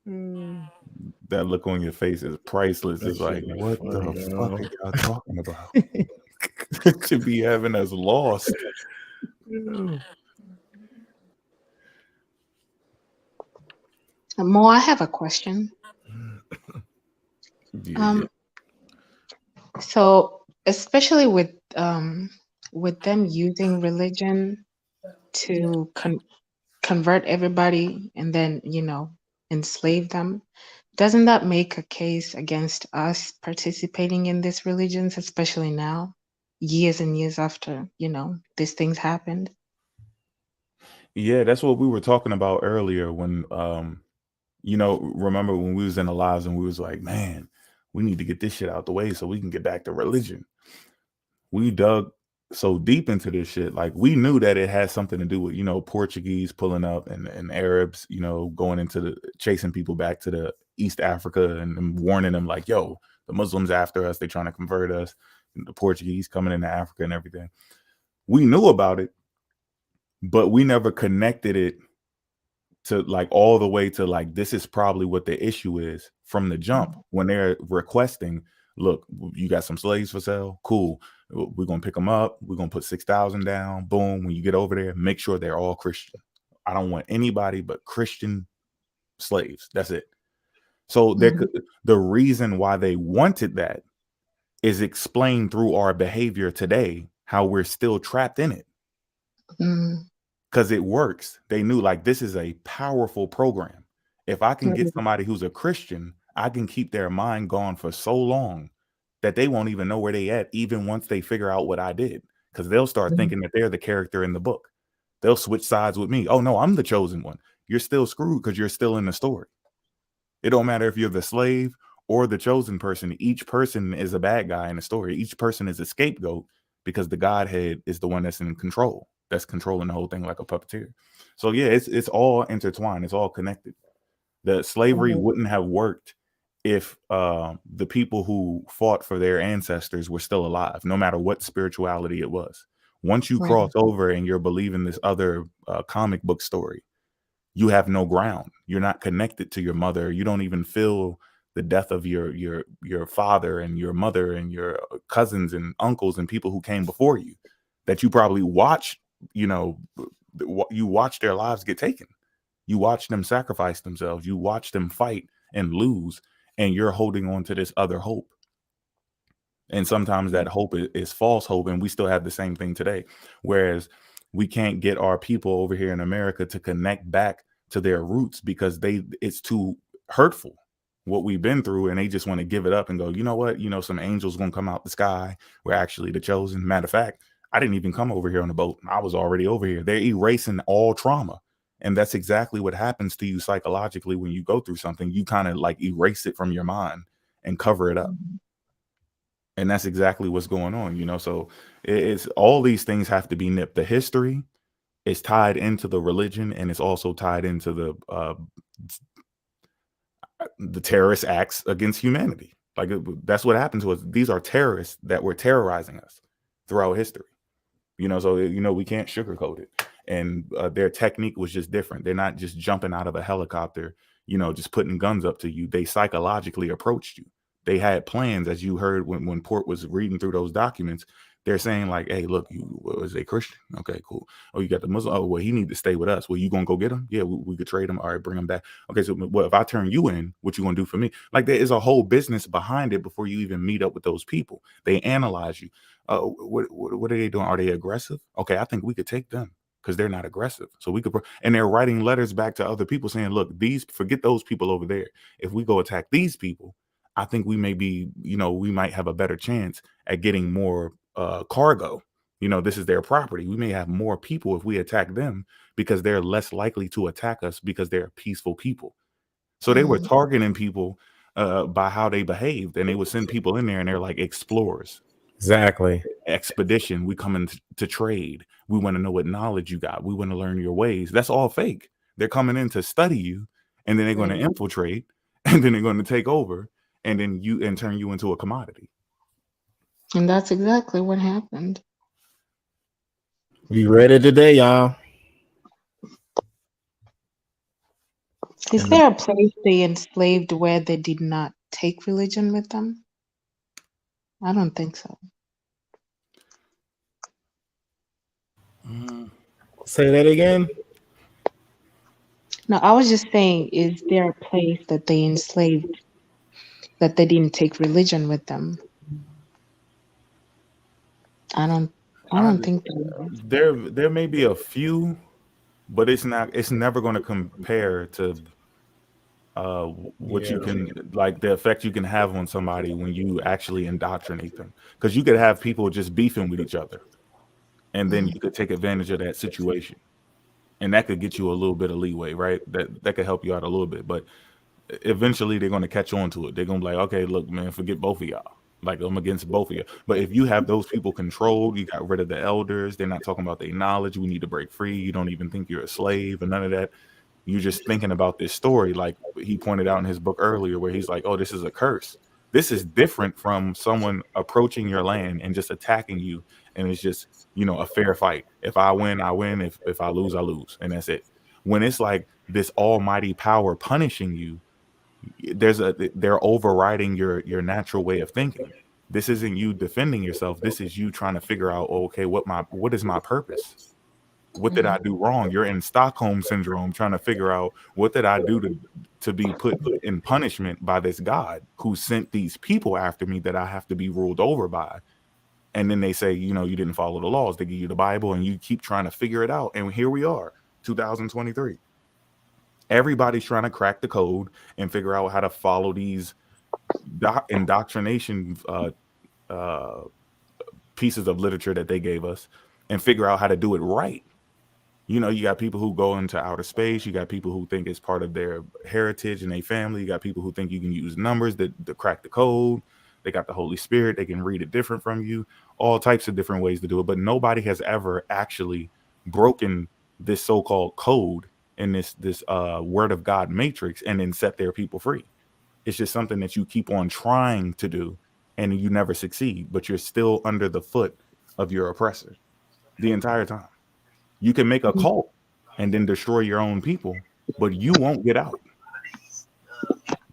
That look on your face is priceless. That It's like, shit what funny, the yo. fuck are y'all talking about? Should be having us lost. Mo, I have a question. Yeah. So especially with them using religion to convert everybody and then enslave them, doesn't that make a case against us participating in these religions, especially now, years and years after these things happened? Yeah, that's what we were talking about earlier when remember when we was in the lives and we was like, man, we need to get this shit out the way so we can get back to religion. We dug so deep into this shit, like we knew that it had something to do with Portuguese pulling up and Arabs going into chasing people back to the East Africa and warning them like, yo, the Muslims after us, they trying to convert us, and the Portuguese coming into Africa and everything. We knew about it, but we never connected it to like all the way to like, this is probably what the issue is from the jump when they're requesting, look, you got some slaves for sale? Cool. We're going to pick them up. We're going to put 6,000 down. Boom. When you get over there, make sure they're all Christian. I don't want anybody but Christian slaves. That's it. So the reason why they wanted that is explained through our behavior today, how we're still trapped in it. Because it works. They knew like this is a powerful program. If I can get somebody who's a Christian, I can keep their mind gone for so long that they won't even know where they at, even once they figure out what I did. Because they'll start thinking that they're the character in the book. They'll switch sides with me. Oh no, I'm the chosen one. You're still screwed because you're still in the story. It don't matter if you're the slave or the chosen person. Each person is a bad guy in the story. Each person is a scapegoat because the Godhead is the one that's in control. That's controlling the whole thing like a puppeteer. So yeah, it's all intertwined. It's all connected. The slavery wouldn't have worked if the people who fought for their ancestors were still alive, no matter what spirituality it was. Once you cross over and you're believing this other comic book story, you have no ground. You're not connected to your mother. You don't even feel the death of your father and your mother and your cousins and uncles and people who came before you that you probably watched. You watch their lives get taken. You watch them sacrifice themselves. You watch them fight and lose, and you're holding on to this other hope. And sometimes that hope is false hope, and we still have the same thing today. Whereas we can't get our people over here in America to connect back to their roots because it's too hurtful what we've been through, and they just want to give it up and go, you know what? Some angels gonna come out the sky. We're actually the chosen. Matter of fact, I didn't even come over here on the boat. I was already over here. They're erasing all trauma And that's exactly what happens to you psychologically when you go through something. You kind of like erase it from your mind and cover it up. And that's exactly what's going on, you know. So it's all these things have to be nipped. The history is tied into the religion, and it's also tied into the terrorist acts against humanity. Like that's what happened to us. These are terrorists that were terrorizing us throughout history. You know, so you know we can't sugarcoat it. And their technique was just different. They're not just jumping out of a helicopter, you know, just putting guns up to you. They psychologically approached you. They had plans, as you heard when Port was reading through those documents. They're saying like, hey, look, you was a Christian. Okay, cool. Oh, you got the Muslim. Oh, well, he need to stay with us. Well, you gonna go get him? Yeah, we could trade him. All right, bring him back. Okay, so well, if I turn you in, what you gonna do for me? Like there is a whole business behind it before you even meet up with those people. They analyze you. What are they doing? Are they aggressive? Okay, I think we could take them because they're not aggressive. So we could, and they're writing letters back to other people saying, look, forget those people over there. If we go attack these people, I think we may be, you know, we might have a better chance at getting more cargo. You know, this is their property. We may have more people if we attack them because they're less likely to attack us because they're peaceful people. So they were targeting people by how they behaved, and they would send people in there and they're like explorers. Exactly. Expedition. We come in to trade. We want to know what knowledge you got. We want to learn your ways. That's all fake. They're coming in to study you, and then they're going to infiltrate, and then they're going to take over, and then turn you into a commodity. And that's exactly what happened. We read it today, y'all. Is there a place they enslaved where they did not take religion with them? I don't think so. Say that again. No, I was just saying, is there a place that they enslaved that they didn't take religion with them? I don't think so. There may be a few, but it's never going to compare to what you can, like the effect you can have on somebody when you actually indoctrinate them. Because you could have people just beefing with each other, and then you could take advantage of that situation, and that could get you a little bit of leeway, right? That could help you out a little bit, but eventually they're going to catch on to it. They're going to be like, okay, look, man, forget both of y'all. Like, I'm against both of you. But if you have those people controlled, you got rid of the elders, they're not talking about their knowledge, we need to break free, you don't even think you're a slave and none of that. You're just thinking about this story, like he pointed out in his book earlier, where he's like, oh, this is a curse. This is different from someone approaching your land and just attacking you. And it's just, you know, a fair fight. If I win, I win. If I lose, I lose. And that's it. When it's like this almighty power punishing you, they're overriding your natural way of thinking. This isn't you defending yourself. This is you trying to figure out, okay, what is my purpose? What did I do wrong? You're in Stockholm syndrome, trying to figure out what did I do to be put in punishment by this God who sent these people after me that I have to be ruled over by. And then they say, you know, you didn't follow the laws. They give you the Bible and you keep trying to figure it out. And here we are, 2023. Everybody's trying to crack the code and figure out how to follow these indoctrination pieces of literature that they gave us and figure out how to do it right. You know, you got people who go into outer space. You got people who think it's part of their heritage and their family. You got people who think you can use numbers to crack the code. They got the Holy Spirit. They can read it different from you. All types of different ways to do it. But nobody has ever actually broken this so-called code in this word of God matrix and then set their people free. It's just something that you keep on trying to do and you never succeed, but you're still under the foot of your oppressor the entire time. You can make a cult and then destroy your own people, but you won't get out.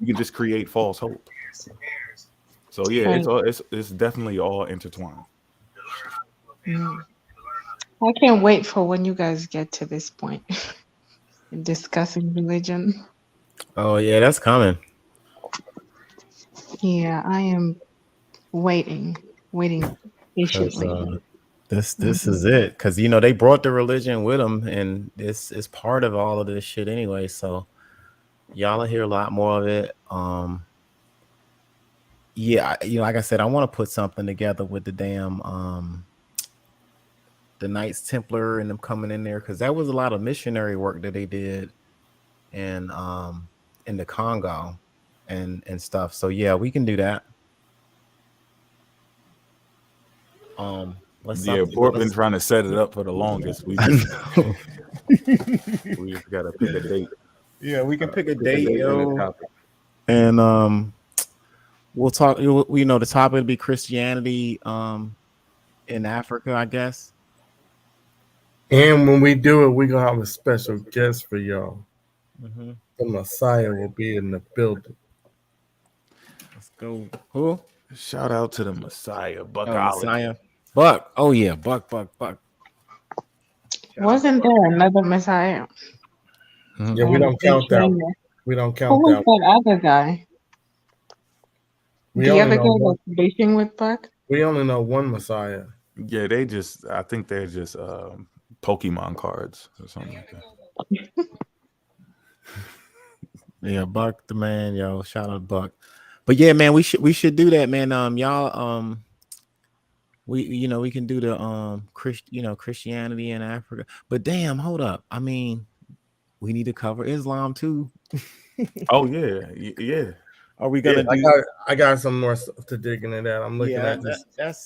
You can just create false hope. So yeah, it's definitely all intertwined. I can't wait for when you guys get to this point in discussing religion. Oh yeah, that's coming. Yeah, I am waiting patiently. This is it, because you know they brought the religion with them, and this is part of all of this shit anyway. So y'all will hear a lot more of it. Yeah, you know, like I said, I want to put something together with the damn the Knights Templar and them coming in there, because that was a lot of missionary work that they did in the Congo and stuff. So yeah, we can do that. Yeah, Port been trying to set it up for the longest. We I just, know. we just gotta pick a date. Yeah, we can pick a Pick date, and a yo, topic. and we'll talk. You know, the topic will be Christianity in Africa, I guess. And when we do it, we're gonna have a special guest for y'all. Mm-hmm. The Messiah will be in the building. Let's go. Who? Shout out to the Messiah, Oh, Buckology. Messiah. Buck. Oh yeah, Buck. Wasn't there another Messiah? Yeah, we don't count that. We don't Who count was that. that other guy? We The only other know guy one, that's beefing with Buck? we only know one Messiah. Yeah, I think they're just Pokemon cards or something like that. Yeah, Buck the man, yo. Shout out Buck. But yeah, man, we should do that, man. Y'all, we can do the Christianity in Africa. But damn, hold up. I mean, we need to cover Islam too. Oh yeah. Are we gonna I got some more stuff to dig into that. I'm looking at this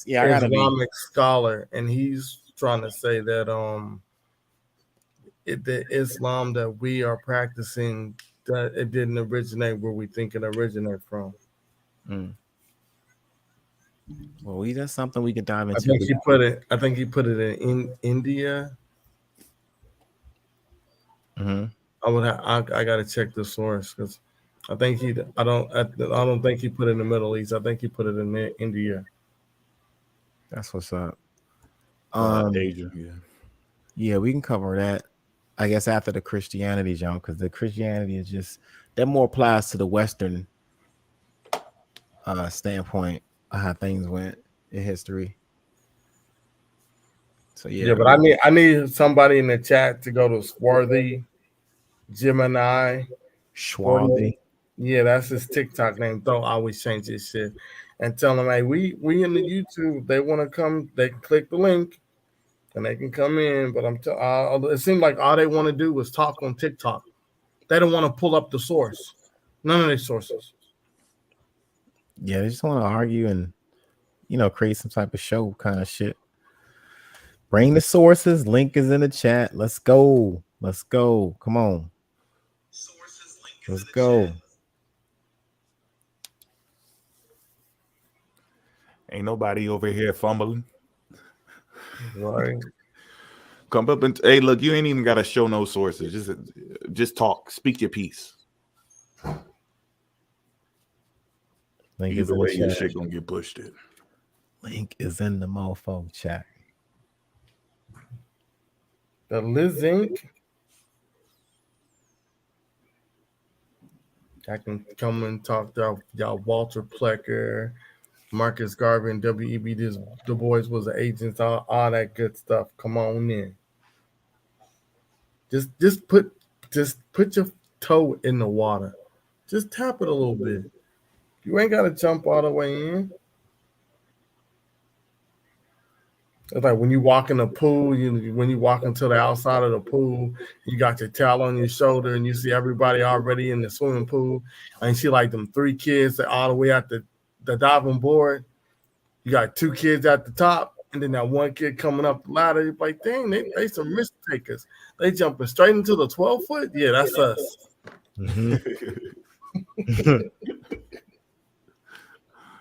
I gotta be. Islamic scholar, and he's trying to say that the Islam that we are practicing, that it didn't originate where we think it originated from. Well, that's something we can dive into. I think he put it in India. Mm-hmm. I gotta check the source because I think I don't think he put it in the Middle East. I think he put it in India. That's what's up. Asia, yeah. Yeah, we can cover that. I guess after the Christianity jump, because the Christianity is just that more applies to the Western standpoint of how things went in history. So Yeah, but I need somebody in the chat to go to Swarthy Gemini. Schwarthy. Yeah, that's his TikTok name. Don't always change his shit. And tell them, hey, we in the YouTube. They want to come. They can click the link, and they can come in. But it seems like all they want to do is talk on TikTok. They don't want to pull up the source. None of their sources. Yeah, they just want to argue and create some type of show kind of shit. Bring the sources. Link is in the chat. Let's go. Come on. Let's go. Ain't nobody over here fumbling. Right. Come up and hey, look, you ain't even got to show no sources. Just talk. Speak your piece. Link Either way, your shit gonna get pushed in. Link is in the mofo chat. The Liz Inc. I can come and talk to y'all Walter Plecker, Marcus Garvey, and W.E.B. Du Bois was the agents, all that good stuff. Come on in. Just put your toe in the water. Just tap it a little bit. You ain't got to jump all the way in. It's like when you walk in the pool, when you walk into the outside of the pool, you got your towel on your shoulder and you see everybody already in the swimming pool. And you see like them 3 kids that all the way at the diving board. You got 2 kids at the top, and then that 1 kid coming up the ladder. You're like, dang, they some risk takers. They jumping straight into the 12-foot. Yeah, that's us. Mm-hmm.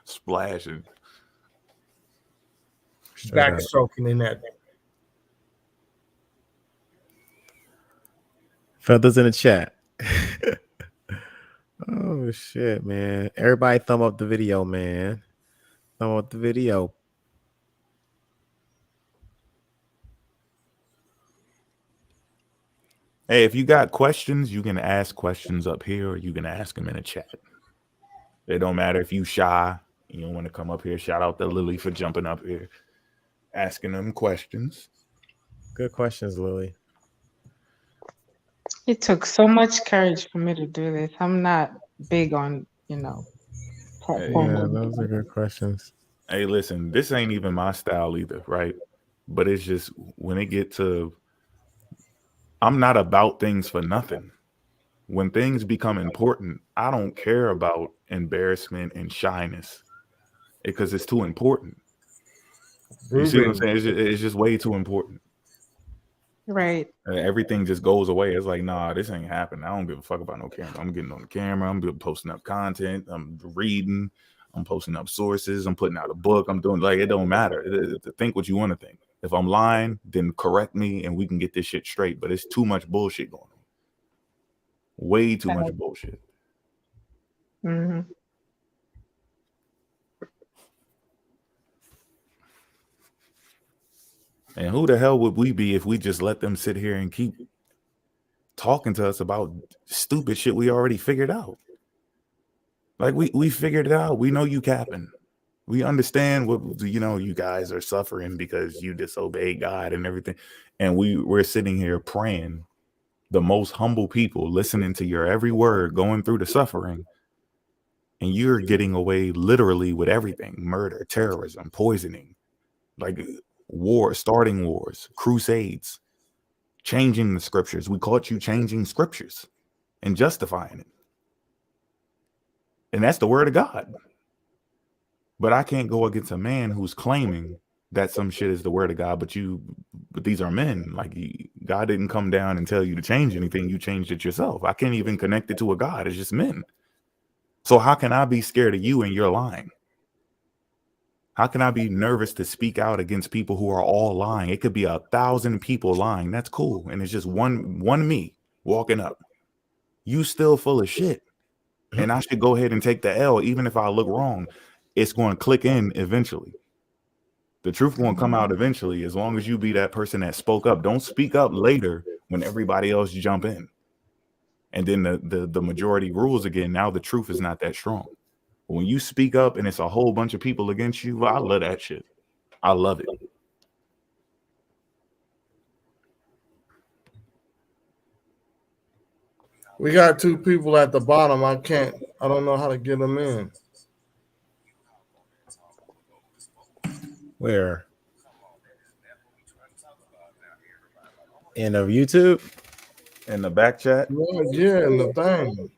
Splashing. Backstroking in that. Feathers in the chat. Oh shit, man. Everybody thumb up the video, man. Thumb up the video. Hey, if you got questions, you can ask questions up here or you can ask them in the chat. It don't matter if you shy, you don't want to come up here. Shout out to Lily for jumping up here, asking them questions. Good questions, Lily. It took so much courage for me to do this. I'm not big on, platform. Yeah, those are good questions. Hey, listen, this ain't even my style either, right? But it's just when it get to, I'm not about things for nothing. When things become important, I don't care about embarrassment and shyness because it's too important. You see what I'm saying? It's just way too important. Right. Everything just goes away. It's like, nah, this ain't happening. I don't give a fuck about no camera. I'm getting on the camera. I'm posting up content. I'm reading. I'm posting up sources. I'm putting out a book. I'm doing, like, it don't matter. Think what you want to think. If I'm lying, then correct me and we can get this shit straight. But it's too much bullshit going on. Way too much bullshit. Mm-hmm. And who the hell would we be if we just let them sit here and keep talking to us about stupid shit we already figured out? Like we figured it out. We know you capping. We understand what you guys are suffering because you disobey God and everything. And we're sitting here praying, the most humble people, listening to your every word, going through the suffering. And you're getting away literally with everything: murder, terrorism, poisoning, like war, starting wars, crusades, changing the scriptures. We caught you changing scriptures and justifying it. And that's the word of God. But I can't go against a man who's claiming that some shit is the word of God, but these are men. Like, God didn't come down and tell you to change anything. You changed it yourself. I can't even connect it to a God. It's just men. So how can I be scared of you and you're lying? How can I be nervous to speak out against people who are all lying? It could be 1,000 people lying. That's cool. And it's just one me walking up. You still full of shit. And I should go ahead and take the L, even if I look wrong. It's going to click in eventually. The truth won't come out eventually, as long as you be that person that spoke up. Don't speak up later when everybody else jump in. And then the majority rules again. Now the truth is not that strong. When you speak up and it's a whole bunch of people against you, I love that shit. I love it. We got 2 people at the bottom. I don't know how to get them in. Where? In of YouTube? In the back chat? Yeah, in the thing.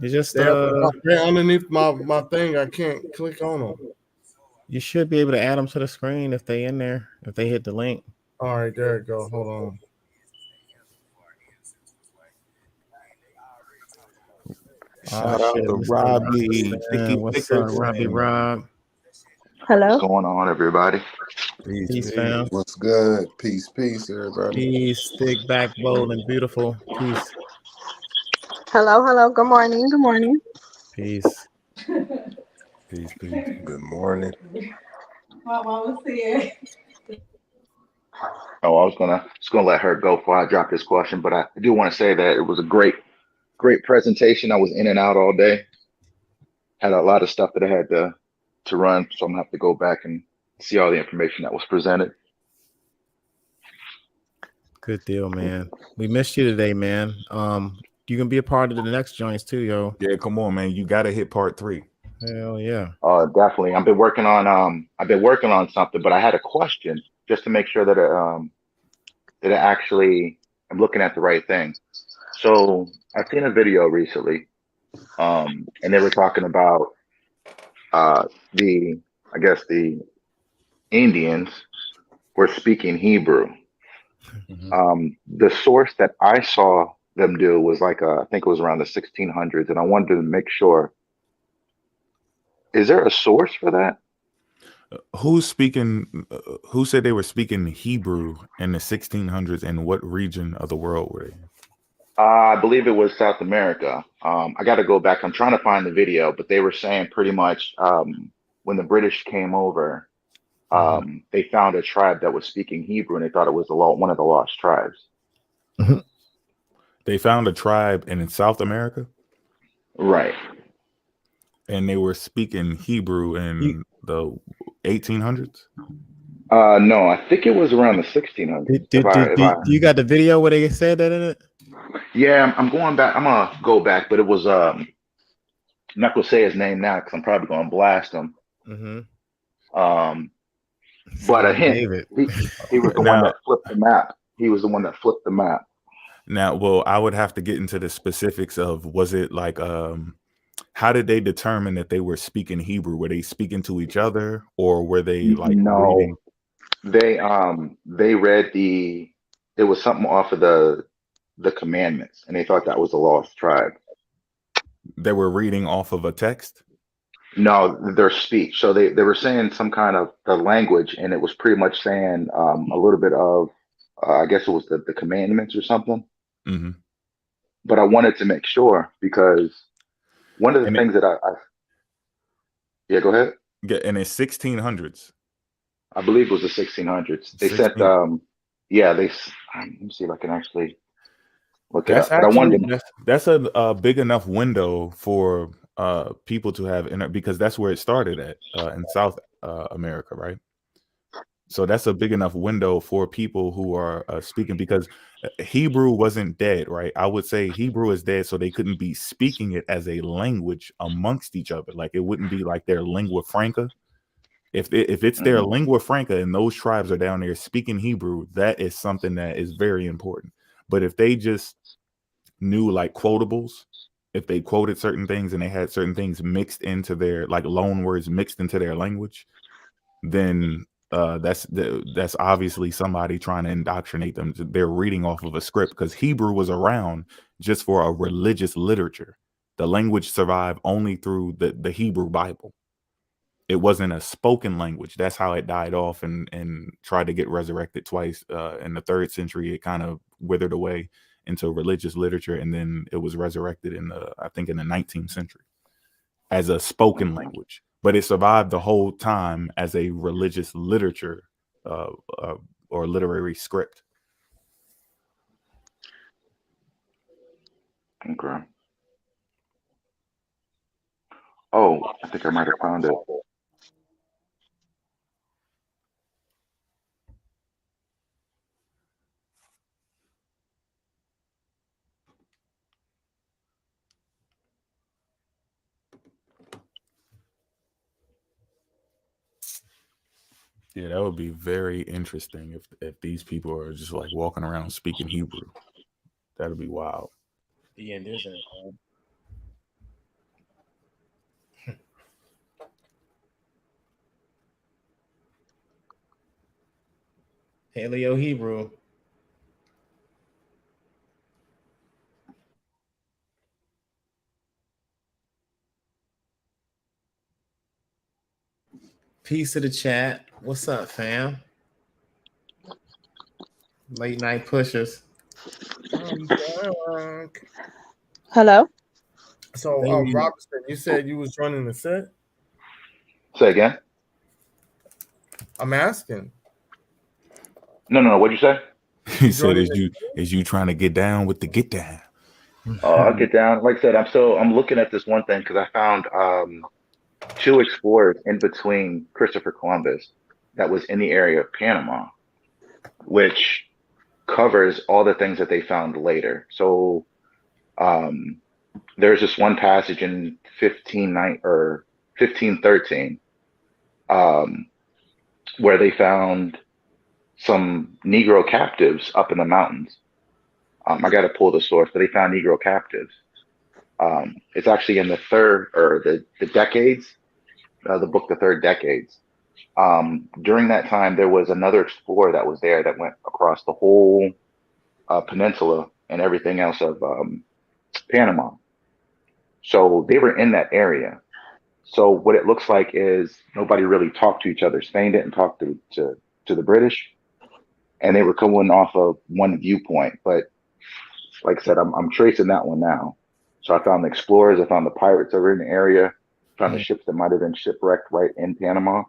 You just they're underneath my thing. I can't click on them. You should be able to add them to the screen if they in there, if they hit the link. All right, there it go. Hold on. Shout out to Robbie. What's up, Robbie Rob? Hello. What's going on, everybody? Peace, fam. What's good? Peace, everybody. Peace, thick, back, bold, and beautiful. Peace. Hello. Good morning. Peace. Peace. Good morning. My mama said. Oh, I was gonna let her go before I drop this question, but I do want to say that it was a great presentation. I was in and out all day. Had a lot of stuff that I had to run, so I'm gonna have to go back and see all the information that was presented. Good deal, man. We missed you today, man. You can be a part of the next joints too, yo. Yeah, come on, man. You gotta hit part 3. Hell yeah. Definitely. I've been working on something, but I had a question just to make sure that it actually I'm looking at the right thing. So I've seen a video recently, and they were talking about the Indians were speaking Hebrew. Mm-hmm. The source that I saw them do was I think it was around the 1600s, and I wanted to make sure. Is there a source for that? Who's speaking? Who said they were speaking Hebrew in the 1600s? And what region of the world were they? I believe it was South America. I got to go back. I'm trying to find the video, but they were saying pretty much when the British came over, they found a tribe that was speaking Hebrew, and they thought it was one of the lost tribes. They found a tribe in South America, right? And they were speaking Hebrew in the 1800s. No, I think it was around the 1600s. You got the video where they said that in it? Yeah, I'm going back. I'm gonna go back, but it was I'm not gonna say his name now because I'm probably gonna blast him. But a Son of hint, David. he was the one Now, that flipped the map. He was the one that flipped the map. well, I would have to get into the specifics of, was it like how did they determine that they were speaking Hebrew? Were they speaking to each other, or were they like reading? No, they read it was something off of the commandments, and they thought that was the lost tribe. They were reading off of a text? No, their speech. So they were saying some kind of the language, and it was pretty much saying a little bit of I guess it was the commandments or something. Mm-hmm. But I wanted to make sure, because one of the And things that I yeah, go ahead. and it's 1600s. I believe it was the 1600s. They 16. sent yeah, let me see if I can actually look it That's up. But I wanted actually to, that's a big enough window for people to have because that's where it started at in South America, right? So that's a big enough window for people who are speaking, because Hebrew wasn't dead, right? I would say Hebrew is dead, so they couldn't be speaking it as a language amongst each other. Like, it wouldn't be like their lingua franca. If it's their lingua franca and those tribes are down there speaking Hebrew, that is something that is very important. But if they just knew like quotables, if they quoted certain things and they had certain things mixed into their, like, loan words mixed into their language, then that's obviously somebody trying to indoctrinate them. They're reading off of a script, because Hebrew was around just for a religious literature. The language survived only through the Hebrew Bible. It wasn't a spoken language. That's how it died off and tried to get resurrected twice. In the 3rd century, it kind of withered away into religious literature, and then it was resurrected I think in the 19th century as a spoken language. But it survived the whole time as a religious literature or literary script. okay. Oh, I think I might have found it. Yeah, that would be very interesting if these people are just like walking around speaking Hebrew. That'd be wild. Yeah, there's a Paleo Hebrew. Peace to the chat. What's up, fam? Late night pushers. Hello. So, Robinson, you said you was running the set. Say again. I'm asking. No. What'd you say? He said, "Is you trying to get down with the get down?" I'll get down. Like I said, I'm looking at this one thing because I found 2 explorers in between Christopher Columbus that was in the area of Panama, which covers all the things that they found later. So there's this one passage in 1513 where they found some Negro captives up in the mountains. I got to pull the source, but they found Negro captives. It's actually in the third, or the decades, the book, The Third Decades. During that time, there was another explorer that was there that went across the whole peninsula and everything else of Panama. So they were in that area. So what it looks like is nobody really talked to each other. Spain didn't talk to the British, and they were coming off of one viewpoint. But like I said, I'm tracing that one now. So I found the explorers, I found the pirates that were in the area, found the ships that might have been shipwrecked right in Panama.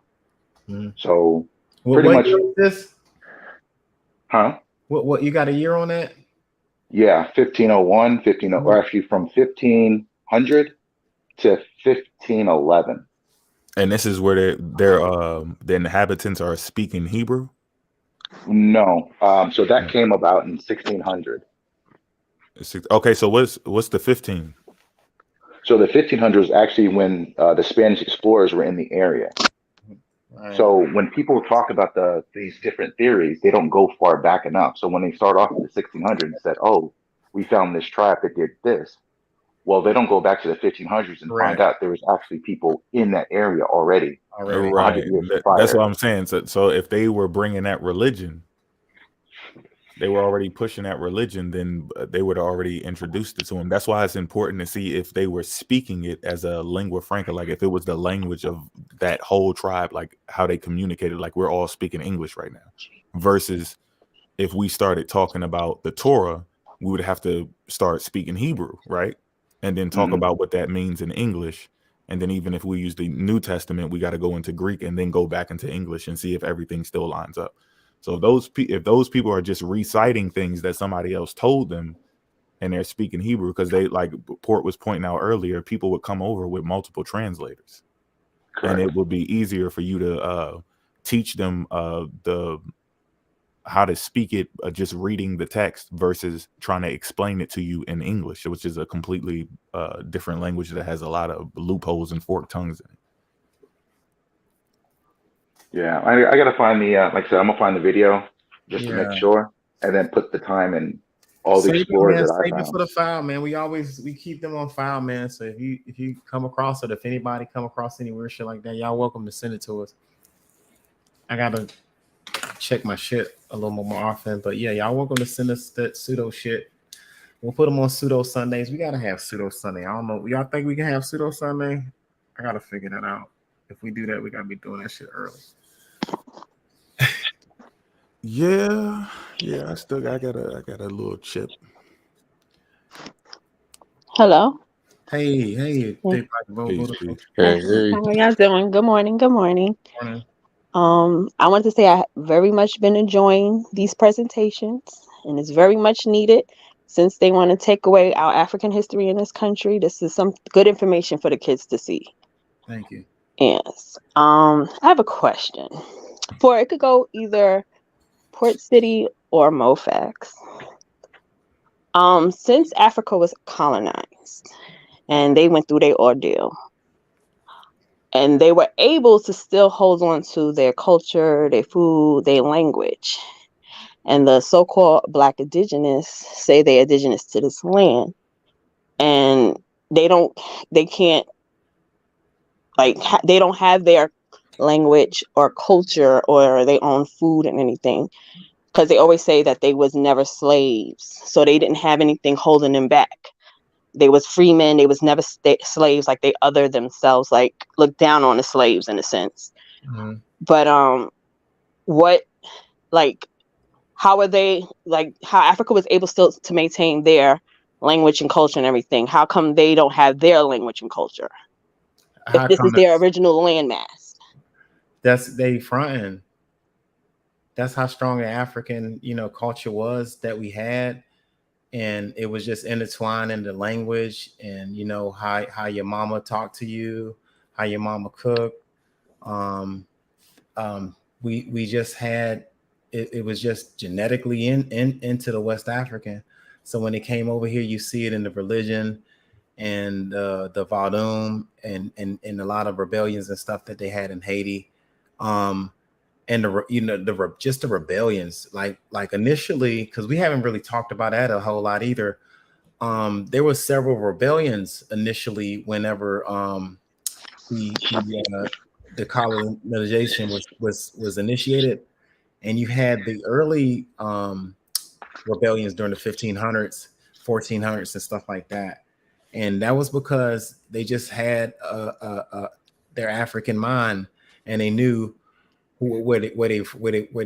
So pretty much. Year is this? Huh? What you got a year on that? Yeah, 1501, or actually from 1500 to 1511. And this is where the inhabitants are speaking Hebrew? No. So that came about in 1600. Okay, so what's the 15? So the 1500s actually when the Spanish explorers were in the area. right. So when people talk about these different theories, they don't go far back enough. So when they start off in the 1600s and said, "Oh, we found this tribe that did this," well, they don't go back to the 1500s and find Correct. out there was actually people in that area already Already. 100 years That's prior. what I'm saying. So if they were bringing that religion, they were already pushing that religion, then they would have already introduced it to them. That's why it's important to see if they were speaking it as a lingua franca, like if it was the language of that whole tribe, like how they communicated, like we're all speaking English right now, versus if we started talking about the Torah, we would have to start speaking Hebrew, right? And then talk Mhm. about what that means in English. And then even if we use the New Testament, we got to go into Greek and then go back into English and see if everything still lines up. So if those people are just reciting things that somebody else told them and they're speaking Hebrew, because they, like Port was pointing out earlier, people would come over with multiple translators. Correct. And it would be easier for you to teach them how to speak it, just reading the text versus trying to explain it to you in English, which is a completely different language that has a lot of loopholes and forked tongues in it. Yeah, I gotta find the like I said, I'm gonna find the video just to make Yeah. sure, and then put the time and all the Save it, explorers man. that I Save it for found. the file, man. We keep them on file, man. So if you come across it, if anybody come across any weird shit like that, y'all welcome to send it to us. I gotta check my shit a little more often, but yeah, y'all welcome to send us that pseudo shit. We'll put them on pseudo Sundays. We gotta have pseudo Sunday. I don't know. Y'all think we can have pseudo Sunday? I gotta figure that out. If we do that, we gotta be doing that shit early. Yeah, I got a little chip. Hello. Hey, Hey. Big Mike, Bo, Peace, Bo, peace. Hey, hey. How are y'all doing? Good morning. Good morning. morning. I want to say I very much been enjoying these presentations, and it's very much needed since they want to take away our African history in this country. This is some good information for the kids to see. Thank you. Yes. I have a question. It could go either Port City or Mofax. Since Africa was colonized and they went through their ordeal, and they were able to still hold on to their culture, their food, their language. And the so-called Black indigenous say they're indigenous to this land, and they don't have their language or culture or their own food and anything, because they always say that they was never slaves, so they didn't have anything holding them back. They was free men. They was never slaves, like they other themselves, like look down on the slaves in a sense. Mm-hmm. But how are they, like how Africa was able still to maintain their language and culture and everything? How come they don't have their language and culture? If this is their original landmass. That's they fronting. That's how strong an African, culture was that we had. And it was just intertwined in the language and, how your mama talked to you, how your mama cooked. We just had, it was just genetically into the West African. So when it came over here, you see it in the religion and the Vodun and a lot of rebellions and stuff that they had in Haiti. And the rebellions, like initially, because we haven't really talked about that a whole lot either. There was several rebellions initially whenever the colonization was initiated, and you had the early rebellions during the 1500s, 1400s, and stuff like that. And that was because they just had their African mind, and they knew where they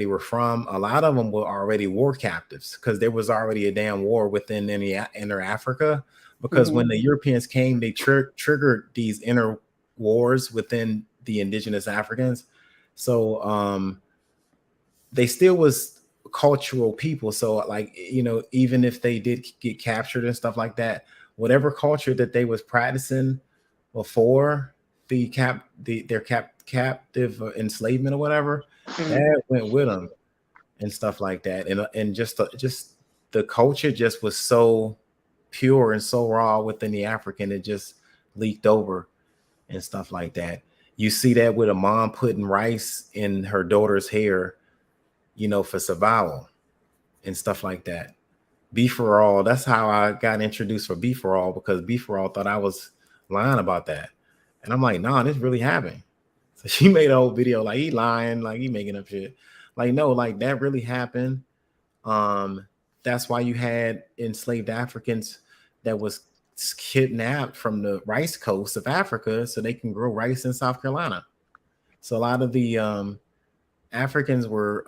were from. A lot of them were already war captives because there was already a damn war within inner Africa. Because when the Europeans came, they triggered these inner wars within the indigenous Africans. So they still was cultural people. So even if they did get captured and stuff like that, whatever culture that they was practicing before their captive enslavement or whatever, that went with them and stuff like that. And just the culture just was so pure and so raw within the African, it just leaked over and stuff like that. You see that with a mom putting rice in her daughter's hair, you know, for survival and stuff like that. Beef for all. That's how I got introduced for Beef for All, because Beef for All thought I was lying about that. And I'm like, nah, this really happened. So she made a whole video like he lying, like he making up shit. Like, no, like that really happened. That's why you had enslaved Africans that was kidnapped from the rice coast of Africa so they can grow rice in South Carolina. So a lot of the Africans were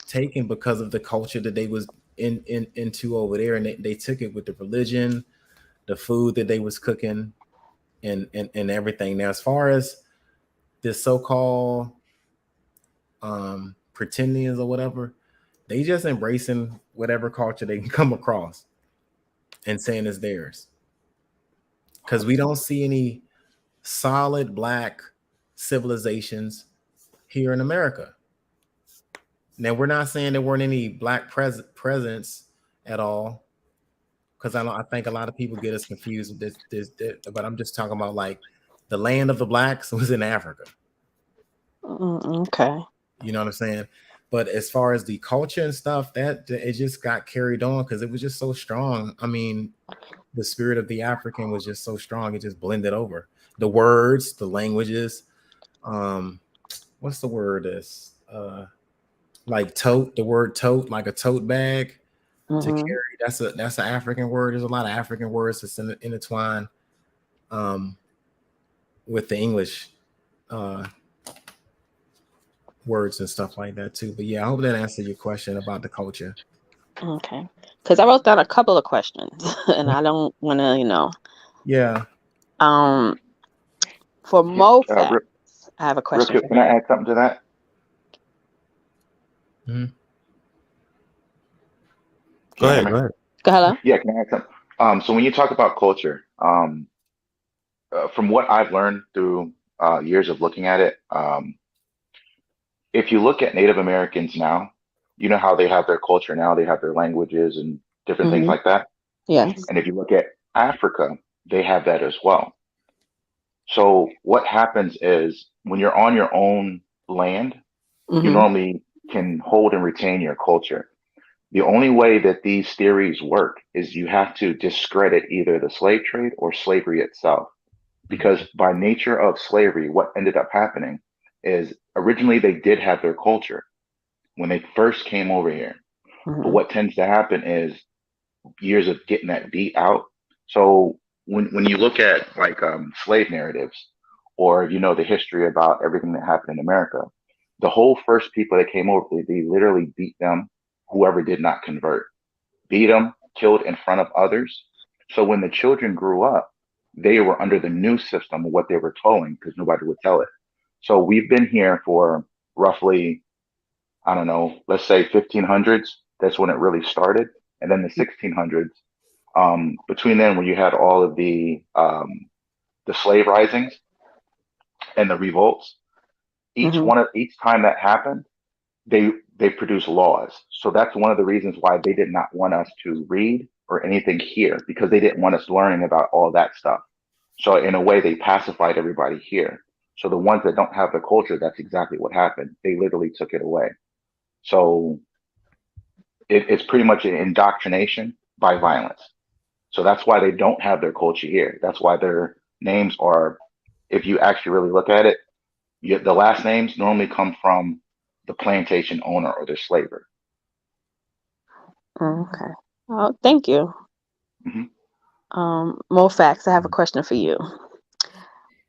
taken because of the culture that they was into over there, and they took it with the religion, the food that they was cooking, and everything. Now, as far as this so-called pretendians or whatever, they just embracing whatever culture they can come across and saying it's theirs. Because we don't see any solid black civilizations here in America. Now, we're not saying there weren't any black presence at all, because I think a lot of people get us confused with this, but I'm just talking about like the land of the blacks was in Africa. Okay. You know what I'm saying? But as far as the culture and stuff, that it just got carried on because it was just so strong. I mean, the spirit of the African was just so strong. It just blended over the words, the languages. What's the word? Is like tote, the word tote, like a tote bag to carry. That's an African word. There's a lot of African words that's intertwined with the English words and stuff like that too. But yeah, I hope that answered your question about the culture. Okay. Because I wrote down a couple of questions and I don't want to, you know. Yeah. For MoFax, I have a question. Can I add something to that? Mm-hmm. Go ahead. Hello? Yeah, can I add something? So when you talk about culture, from what I've learned through years of looking at it, if you look at Native Americans now, you know how they have their culture now, they have their languages and different things like that. Yes. And if you look at Africa, they have that as well. So what happens is when you're on your own land, you normally can hold and retain your culture. The only way that these theories work is you have to discredit either the slave trade or slavery itself. Because by nature of slavery, what ended up happening is originally they did have their culture when they first came over here. But what tends to happen is years of getting that beat out. So when you look at like slave narratives, or you know the history about everything that happened in America, the whole first people that came over, they literally beat them, whoever did not convert, beat them, killed in front of others. So when the children grew up, they were under the new system of what they were told because nobody would tell it. So we've been here for roughly, I don't know, let's say 1500s. That's when it really started. And then the 1600s, between then when you had all of the slave risings and the revolts, each time that happened, they produced laws. So that's one of the reasons why they did not want us to read or anything here, because they didn't want us learning about all that stuff. So in a way, they pacified everybody here. So the ones that don't have the culture, that's exactly what happened. They literally took it away. So it's pretty much an indoctrination by violence. So that's why they don't have their culture here. That's why their names are, if you actually really look at it, the last names normally come from the plantation owner or the slaver. Okay. Oh, thank you. MoFax, I have a question for you.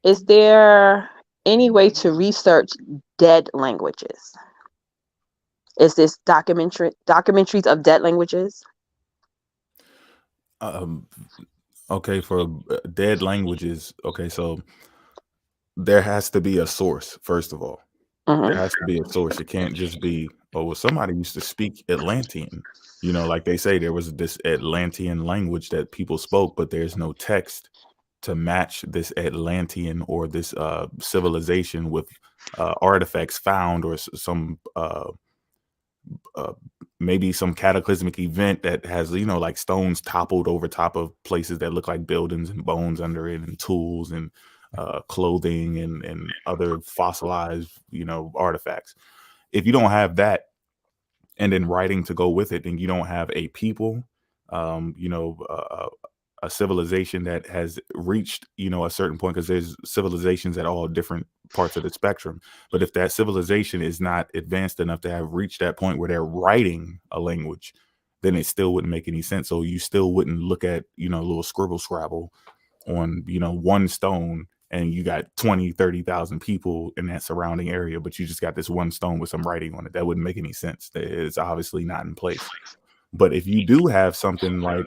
Is there any way to research dead languages? Is this documentaries of dead languages? Okay, for dead languages. Okay, so there has to be a source, first of all. There has to be a source. It can't just be, oh, well, somebody used to speak Atlantean. You know, like they say, there was this Atlantean language that people spoke, but there's no text to match this Atlantean or this civilization with artifacts found or some maybe some cataclysmic event that has, you know, like stones toppled over top of places that look like buildings and bones under it and tools and clothing and other fossilized, artifacts. If you don't have that, and then writing to go with it, then you don't have a people, um, you know, uh, a civilization that has reached, a certain point, because there's civilizations at all different parts of the spectrum. But if that civilization is not advanced enough to have reached that point where they're writing a language, then it still wouldn't make any sense. So you still wouldn't look at, a little scribble scrabble on, one stone, and you got 20, 30,000 people in that surrounding area, but you just got this one stone with some writing on it. That wouldn't make any sense. It's obviously not in place. But if you do have something like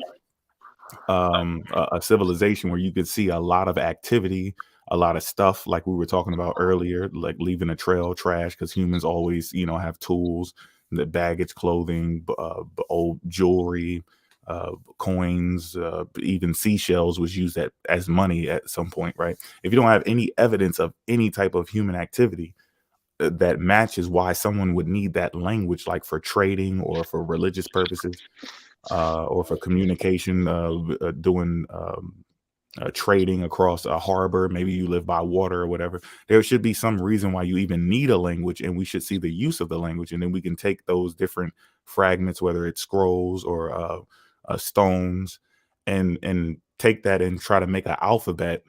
a civilization where you could see a lot of activity, a lot of stuff, like we were talking about earlier, like leaving a trail, trash, because humans always, have tools, the baggage, clothing, old jewelry, coins, even seashells was used as money at some point, right? If you don't have any evidence of any type of human activity that matches why someone would need that language, like for trading or for religious purposes, or for communication, doing trading across a harbor, maybe you live by water or whatever, there should be some reason why you even need a language, and we should see the use of the language, and then we can take those different fragments, whether it's scrolls or stones, and take that and try to make an alphabet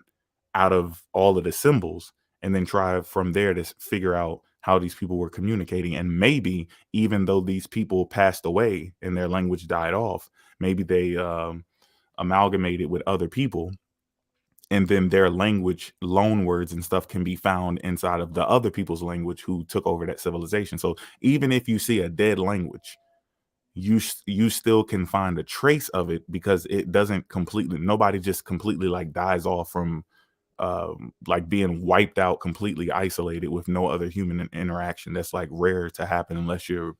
out of all of the symbols, and then try from there to figure out how these people were communicating. And maybe even though these people passed away and their language died off, maybe they amalgamated with other people, and then their language, loan words and stuff, can be found inside of the other people's language who took over that civilization. So even if you see a dead language, you still can find a trace of it, because it doesn't completely, nobody just completely like dies off from like being wiped out, completely isolated with no other human interaction. That's like rare to happen unless you're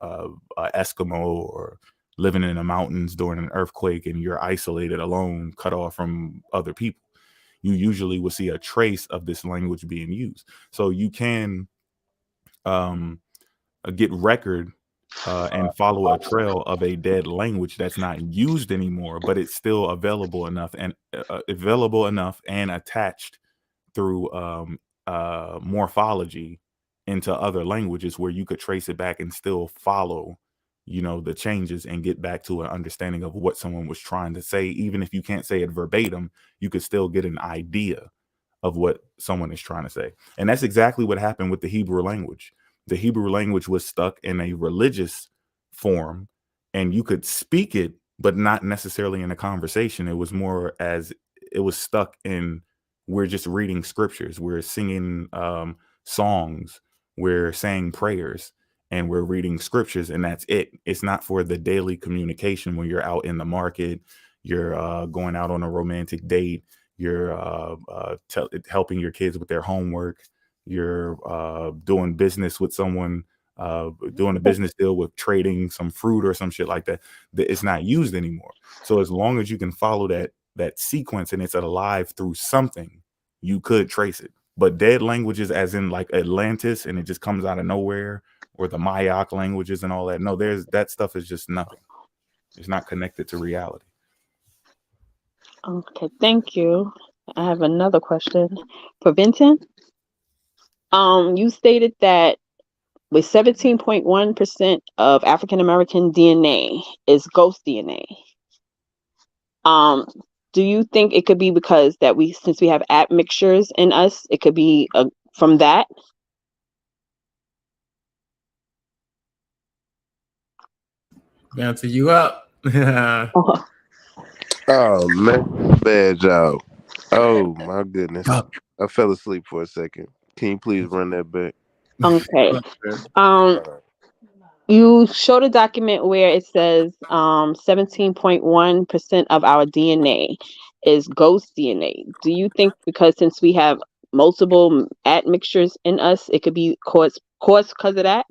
a Eskimo or living in the mountains during an earthquake and you're isolated, alone, cut off from other people. You usually will see a trace of this language being used. So you can get record and follow a trail of a dead language that's not used anymore, but it's still available enough and attached through morphology into other languages, where you could trace it back and still follow, the changes, and get back to an understanding of what someone was trying to say. Even if you can't say it verbatim, you could still get an idea of what someone is trying to say. And that's exactly what happened with the Hebrew language. The Hebrew language was stuck in a religious form, and you could speak it, but not necessarily in a conversation. It was more as it was stuck in, we're just reading scriptures, we're singing songs, we're saying prayers, and we're reading scriptures, and that's it. It's not for the daily communication when you're out in the market, you're going out on a romantic date, you're helping your kids with their homework, you're doing business with someone, doing a business deal with trading some fruit or some shit like that. It's not used anymore. So as long as you can follow that sequence and it's alive through something, you could trace it. But dead languages, as in like Atlantis, and it just comes out of nowhere, or the Mayak languages and all that, no, that stuff is just nothing. It's not connected to reality. Okay, thank you. I have another question for Vincent. You stated that with 17.1% of African American DNA is ghost DNA. Do you think it could be because that since we have admixtures in us, it could be from that? Bounce you up. Oh man, bad job. Oh my goodness, I fell asleep for a second. Can you please run that back? Okay. You showed a document where it says 17.1% of our DNA is ghost DNA. Do you think since we have multiple admixtures in us, it could be caused because of that?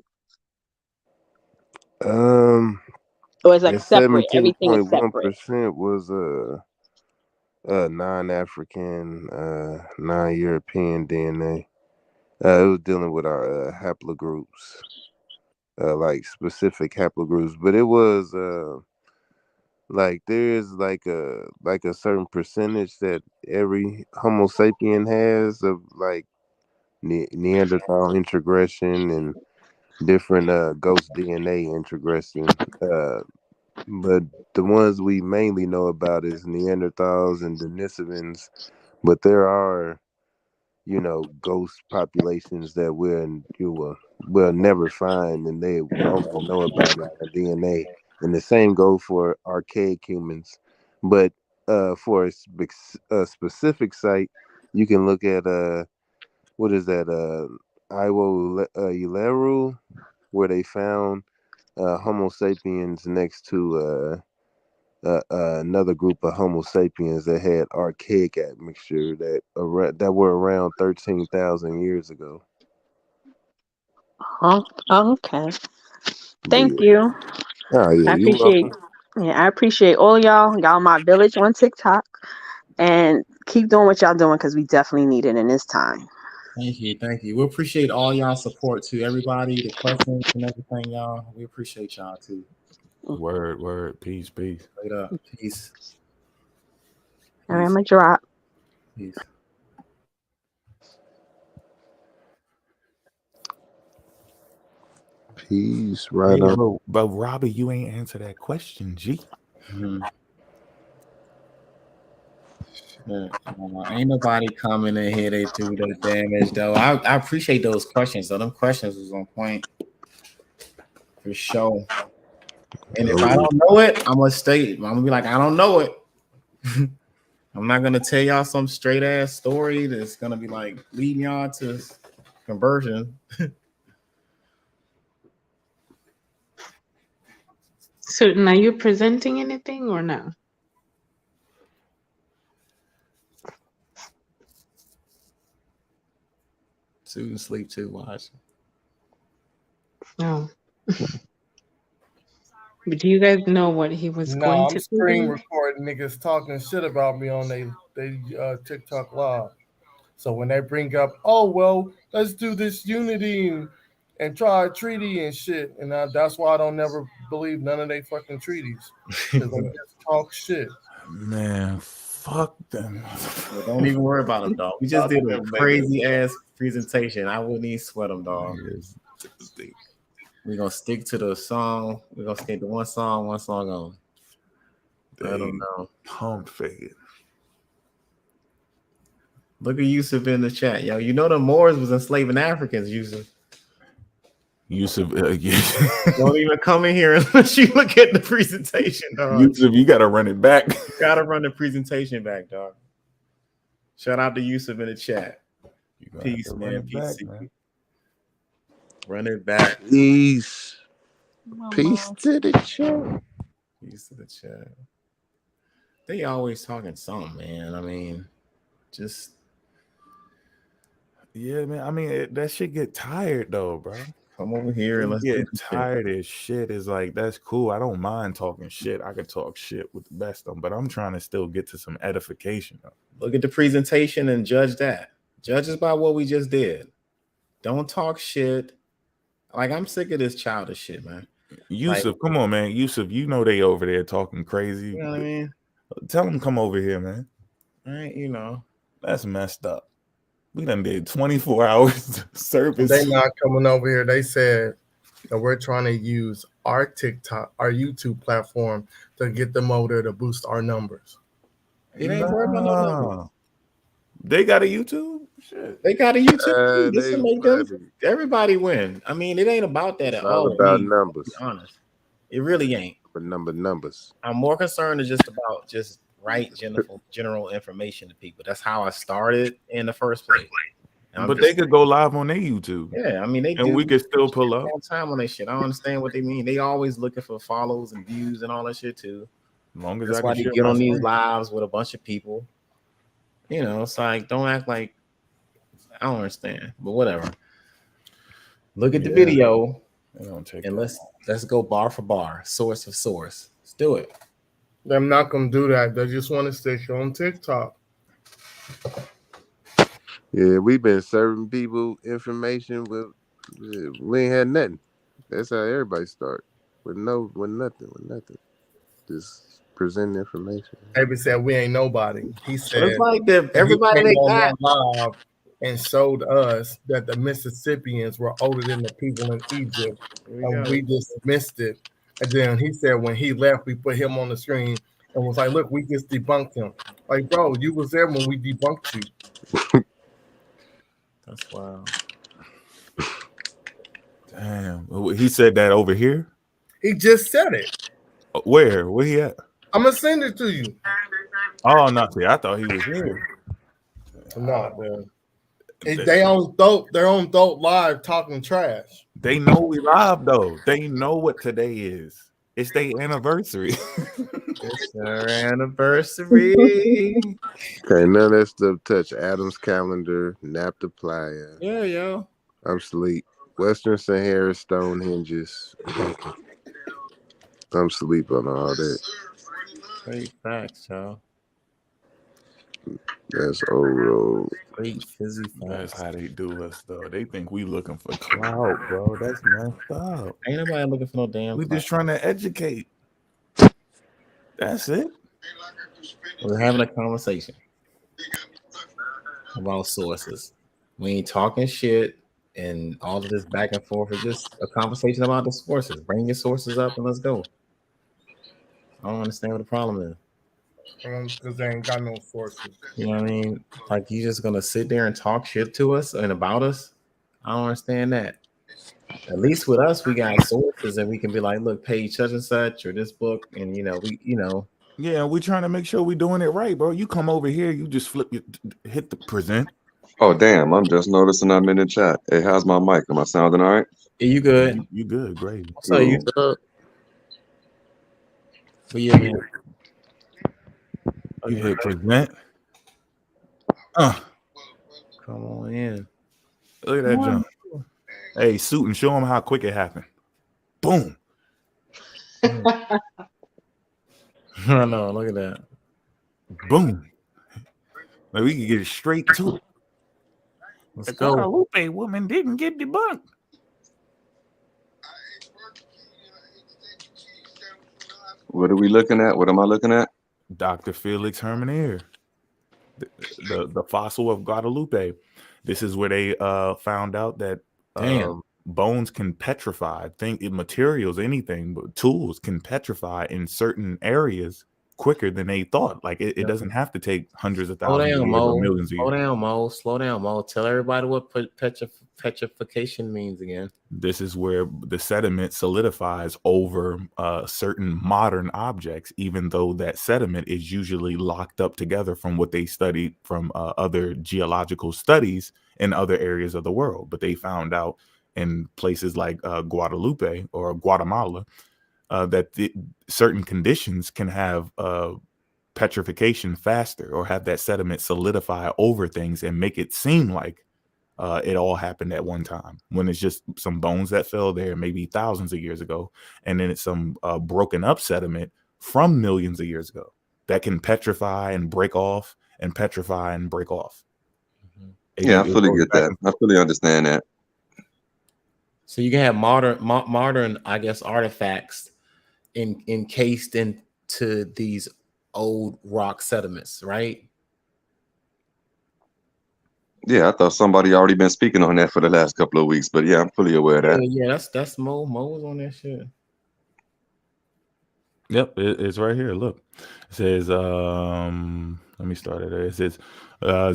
Or it's like separate, everything is separate. 17.1% was non-African, non-European DNA. It was dealing with our haplogroups, like specific haplogroups, but it was like there is like a certain percentage that every Homo sapien has of like Neanderthal introgression and different ghost DNA introgression. But the ones we mainly know about is Neanderthals and Denisovans. But there are, ghost populations that will never find, and they only know about in their DNA. And the same go for archaic humans. But for a specific site, you can look at what is that Iwo Eleru, where they found Homo sapiens next to another group of Homo sapiens that had archaic admixture that were around 13,000 years ago. Okay. But Thank yeah. you. Oh yeah, I you're appreciate. welcome. Yeah, I appreciate all y'all. Y'all my village on TikTok, and keep doing what y'all doing because we definitely need it in this time. Thank you. We appreciate all y'all support too. Everybody, the questions and everything, y'all. We appreciate y'all too. Word. Peace. Straight up. Peace. All right, I'm gonna drop. Peace. Peace. Right Hey, on. but Robbie, you ain't answer that question, G. Ain't nobody coming in here. They do the damage though. I appreciate those questions. So them questions was on point for sure. And if I don't know it, I'm gonna be like, I don't know it. I'm not gonna tell y'all some straight ass story that's gonna be like leading y'all to conversion. So, are you presenting anything or no? Susan sleep too. Watch. No. But do you guys know what he was No, going I'm to screen do? recording niggas talking shit about me on they TikTok live. So when they bring up, oh well, let's do this unity and try a treaty and shit, and that's why I don't never believe none of they fucking treaties because they just talk shit. Man, fuck them. Yeah, don't even worry about them, dog. We just did a crazy ass presentation. I wouldn't even sweat them, dog. We're gonna stick to the song. We're gonna stick to one song on. I don't know. Pump fake. Look at Yusuf in the chat, yo. You know the Moors was enslaving Africans, Yusuf. Don't even come in here unless you look at the presentation, dog. Yusuf, you gotta run it back. Gotta run the presentation back, dog. Shout out to Yusuf in the chat. Peace, man. Peace. Man. Run it back. Peace. Peace to the chat. Peace to the chat. They always talking something, man. I mean, just yeah, man. I mean, that shit get tired though, bro. Come over here and let's get tired as shit. Is like that's cool. I don't mind talking shit. I can talk shit with the best of them, but I'm trying to still get to some edification. Though. Look at the presentation and judge that. Judge us by what we just did. Don't talk shit. Like I'm sick of this childish shit, man. Yusuf, come on, man. Yusuf, you know they over there talking crazy. You know what I mean? Tell them come over here, man. All right, you know. That's messed up. We done did 24 hours service. They not coming over here. They said that we're trying to use our TikTok, our YouTube platform to get them over there to boost our numbers. It ain't worth no numbers. They got a YouTube? Shit. They got a YouTube. This will make them everybody win. I mean, it ain't about that at all. It's all about numbers. To be honest. It really ain't. For numbers. I'm more concerned just about right general information to people. That's how I started in the first place. But they could go live on their YouTube. Yeah, I mean they and we could still pull up all time on their shit. I don't understand what they mean. They always looking for follows and views and all that shit too. As long as that's why they get on these lives with a bunch of people. You know, it's like don't act like I don't understand, but whatever. Look at the video and let's go bar for bar, source for source. Let's do it. They're not gonna do that. They just want to stick on TikTok. Yeah, we've been serving people information with we ain't had nothing. That's how everybody start with nothing. Just presenting information. David said we ain't nobody. He But said it's like the, he everybody came they on got. live and showed us that the Mississippians were older than the people in Egypt, Here we and go. we dismissed it. And then he said when he left, we put him on the screen and was like, "Look, we just debunked him." Like, bro, you was there when we debunked you. That's wild. Damn. He said that over here? He just said it. Where? Where he at? I'm gonna send it to you. Oh, no. See, I thought he was here. No, man. They on Dope Live talking trash. They know we live, though. They know what today is. It's their anniversary. It's our anniversary. Okay, none of that stuff touch Adam's calendar, Napta Playa. Yeah, yo. I'm sleep. Western Sahara Stonehenges. I'm sleep on all that. Great facts, y'all. That's old road. Great fizzy That's facts. how they do us, though. They think we looking for clout, bro. That's messed up. Ain't nobody looking for no damn. We just trying to educate. That's it. We're having a conversation about sources. We ain't talking shit and all of this back and forth. It's just a conversation about the sources. Bring your sources up and let's go. I don't understand what the problem is. Because they ain't got no sources. You know what I mean? Like you just gonna sit there and talk shit to us and about us? I don't understand that. At least with us, we got sources and we can be like, look, page such and such or this book, and Yeah, we trying to make sure we doing it right, bro. You come over here, you just hit the present. Oh, damn. I'm just noticing I'm in the chat. Hey, how's my mic? Am I sounding all right? Yeah, you good? You good? Great. So you good? But yeah, man. You hit present. Come on in. Look at that jump. Hey, suit and show him how quick it happened. Boom. I know. Look at that. Boom. Like we can get it straight to it. Let's the go. Guadalupe woman didn't get debunked. What are we looking at? What am I looking at? Dr. Felix Hermanier, the fossil of Guadalupe. This is where they found out that bones can petrify. Materials, anything, but tools can petrify in certain areas quicker than they thought. Like it doesn't have to take hundreds of thousands of years or millions of years. Slow down, Mo. Tell everybody what petrification means again. This is where the sediment solidifies over certain modern objects, even though that sediment is usually locked up together from what they studied from other geological studies in other areas of the world. But they found out in places like Guadalupe or Guatemala that certain conditions can have petrification faster or have that sediment solidify over things and make it seem like it all happened at one time, when it's just some bones that fell there maybe thousands of years ago, and then it's some broken up sediment from millions of years ago that can petrify and break off and petrify and break off. Yeah, I fully get that. I fully understand that. So you can have modern, I guess, artifacts encased into these old rock sediments, right? Yeah, I thought somebody already been speaking on that for the last couple of weeks, but yeah, I'm fully aware of that. Yeah, that's Mo. Mo was on that shit. Yep, it's right here. Look, it says, let me start it. It says,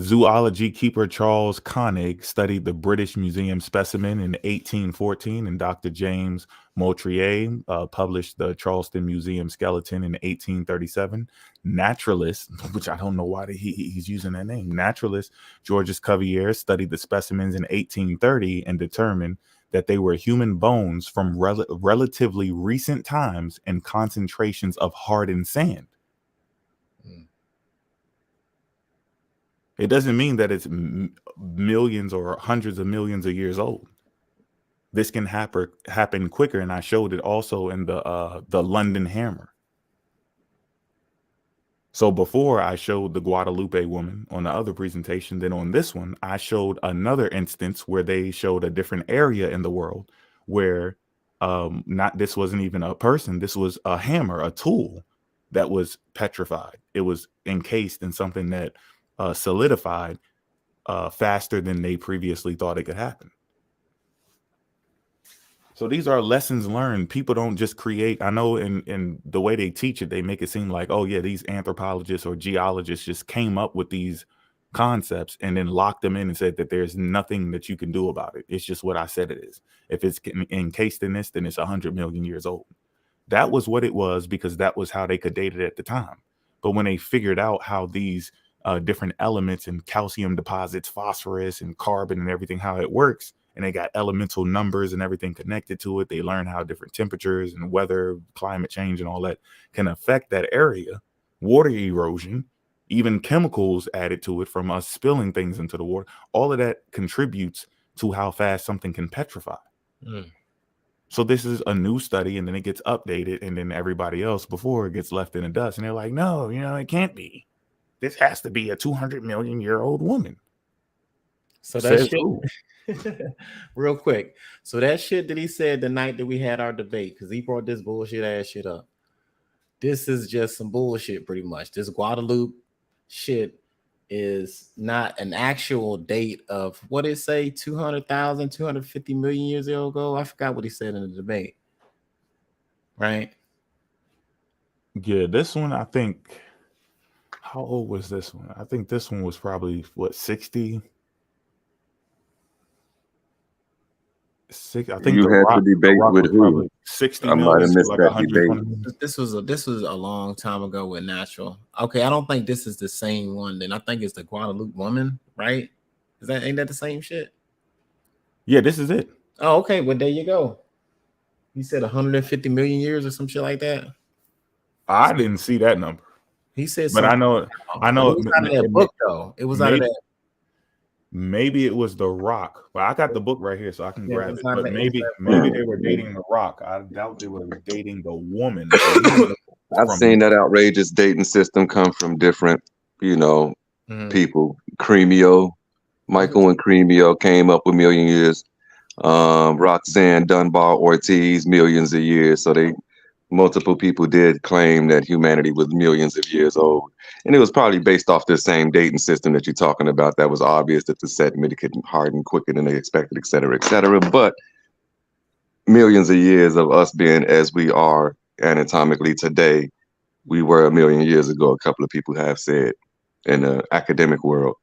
zoology keeper Charles Koenig studied the British Museum specimen in 1814, and Dr. James Moultrie published the Charleston Museum skeleton in 1837. Naturalist, which I don't know why he's using that name, naturalist Georges Cuvier studied the specimens in 1830 and determined that they were human bones from relatively recent times and concentrations of hardened sand. It doesn't mean that it's millions or hundreds of millions of years old. This can happen quicker, and I showed it also in the London Hammer. So before I showed the Guadalupe woman on the other presentation, then on this one, I showed another instance where they showed a different area in the world where this wasn't even a person. This was a hammer, a tool that was petrified. It was encased in something that solidified faster than they previously thought it could happen. So these are lessons learned. People don't just create. I know in the way they teach it, they make it seem like, oh yeah, these anthropologists or geologists just came up with these concepts and then locked them in and said that there's nothing that you can do about it. It's just what I said it is. If it's encased in this, then it's 100 million years old. That was what it was, because that was how they could date it at the time. But when they figured out how these different elements and calcium deposits, phosphorus and carbon and everything, how it works, and they got elemental numbers and everything connected to it, they learn how different temperatures and weather, climate change and all that can affect that area, water erosion, even chemicals added to it from us spilling things into the water. All of that contributes to how fast something can petrify. So this is a new study, and then it gets updated, and then everybody else before it gets left in the dust, and they're like, no, it can't be. This has to be a 200 million year old woman. So that shit, real quick. So that shit that he said the night that we had our debate, because he brought this bullshit ass shit up. This is just some bullshit, pretty much. This Guadalupe shit is not an actual date of, what did it say, 200,000, 250 million years ago? I forgot what he said in the debate. Right? Yeah, this one, I think, how old was this one? I think this one was probably, 60? I think you had to debate with who? 60 I might have million, missed like that 120 debate. This was a long time ago with Natural. Okay, I don't think this is the same one. Then I think it's the Guadalupe woman, right? Ain't that the same shit? Yeah, this is it. Oh, okay. Well, there you go. He said 150 million years or some shit like that. I didn't see that number. He said, but I know. It was out of that book, though. It was out of that. Maybe it was The Rock. But I got the book right here, so I can grab it. But maybe they were dating The Rock. I doubt they were dating the woman. I've seen that outrageous dating system come from different, people. Cremio, Michael and Cremio came up with million years. Roxanne Dunbar Ortiz, millions of years. So multiple people did claim that humanity was millions of years old. And it was probably based off the same dating system that you're talking about. That was obvious that the sediment could harden quicker than they expected, et cetera, et cetera. But millions of years of us being as we are anatomically today, we were a million years ago, a couple of people have said in the academic world.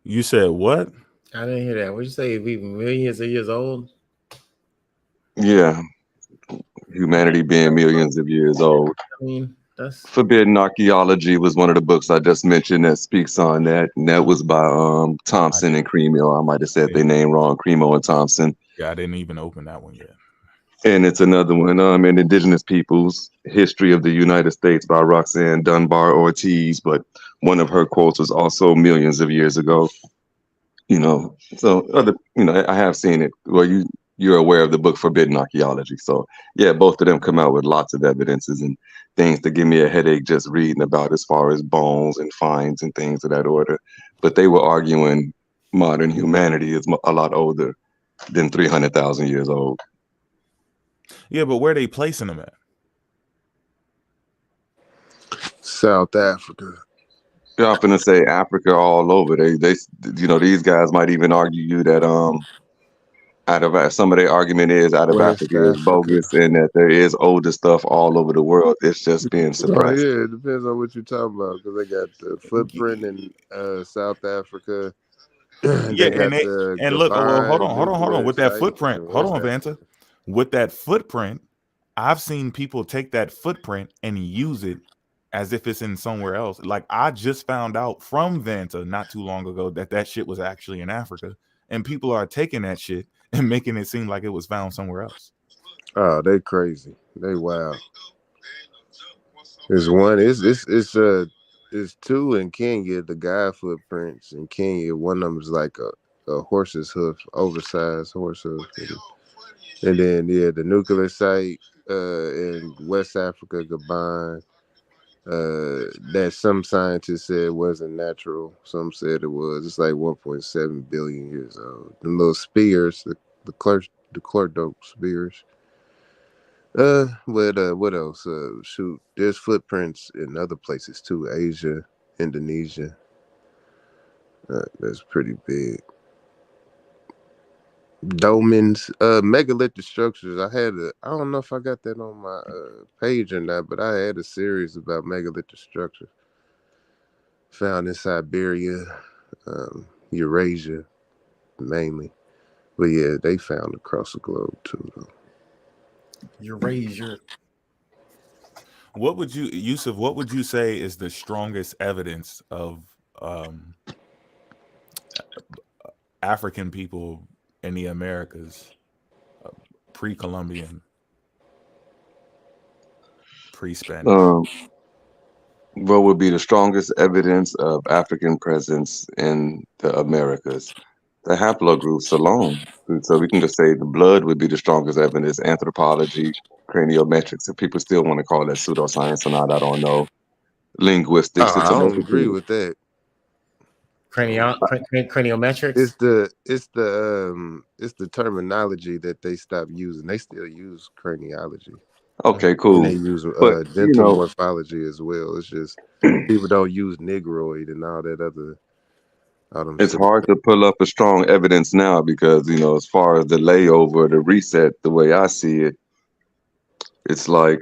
You said what? I didn't hear that. What'd you say? We millions of years old? Yeah. Humanity being millions of years old. I mean, that's Forbidden Archaeology was one of the books I just mentioned that speaks on that. And that was by Thompson and Cremio. I might have said their name wrong, Cremo and Thompson. Yeah, I didn't even open that one yet. And it's another one, Indigenous Peoples, History of the United States by Roxanne Dunbar Ortiz. But one of her quotes was also millions of years ago. So I have seen it. Well, you're aware of the book Forbidden Archaeology. So yeah, both of them come out with lots of evidences and things to give me a headache just reading about, as far as bones and finds and things of that order. But they were arguing modern humanity is a lot older than 300,000 years old. Yeah, but where are they placing them at? South Africa. Yeah, I'm gonna say Africa all over. They these guys might even argue you that some of their argument is out of West Africa is Africa. bogus, and that there is older stuff all over the world. It's just being Oh, suppressed. yeah, it depends on what you're talking about, because they got the footprint in South Africa. Yeah, and look, well, hold on. With that site footprint, in hold on, West Vanta. With that footprint, I've seen people take that footprint and use it as if it's in somewhere else. Like, I just found out from Vanta not too long ago that shit was actually in Africa, and people are taking that shit and making it seem like it was found somewhere else. Oh, they crazy. They wild. There's one. It's two in Kenya. The guy footprints in Kenya. One of them is like a horse's hoof, oversized horse hoof. And then the nuclear site in West Africa, Gabon. That some scientists said wasn't natural. Some said it was. It's like 1.7 billion years old. The little spears, the the Clordos beers. What else? Shoot, there's footprints in other places too. Asia, Indonesia. That's pretty big. Dolmens, megalithic structures. I don't know if I got that on my page or not, but I had a series about megalithic structures found in Siberia, Eurasia mainly. But yeah, they found across the globe too, though. Eurasia. What would you, Yusuf? What would you say is the strongest evidence of African people in the Americas, pre-Columbian, pre-Spanish? What would be the strongest evidence of African presence in the Americas? The haplogroups alone. So we can just say the blood would be the strongest evidence. Anthropology, craniometrics. If people still want to call that pseudoscience or not, I don't know. Linguistics. I don't agree with that. Craniometrics. It's the terminology that they stopped using. They still use craniology. Okay, cool. And they use But, dental morphology as well. It's just people don't use negroid and all that other. It's hard to pull up a strong evidence now because, as far as the layover, the reset, the way I see it, it's like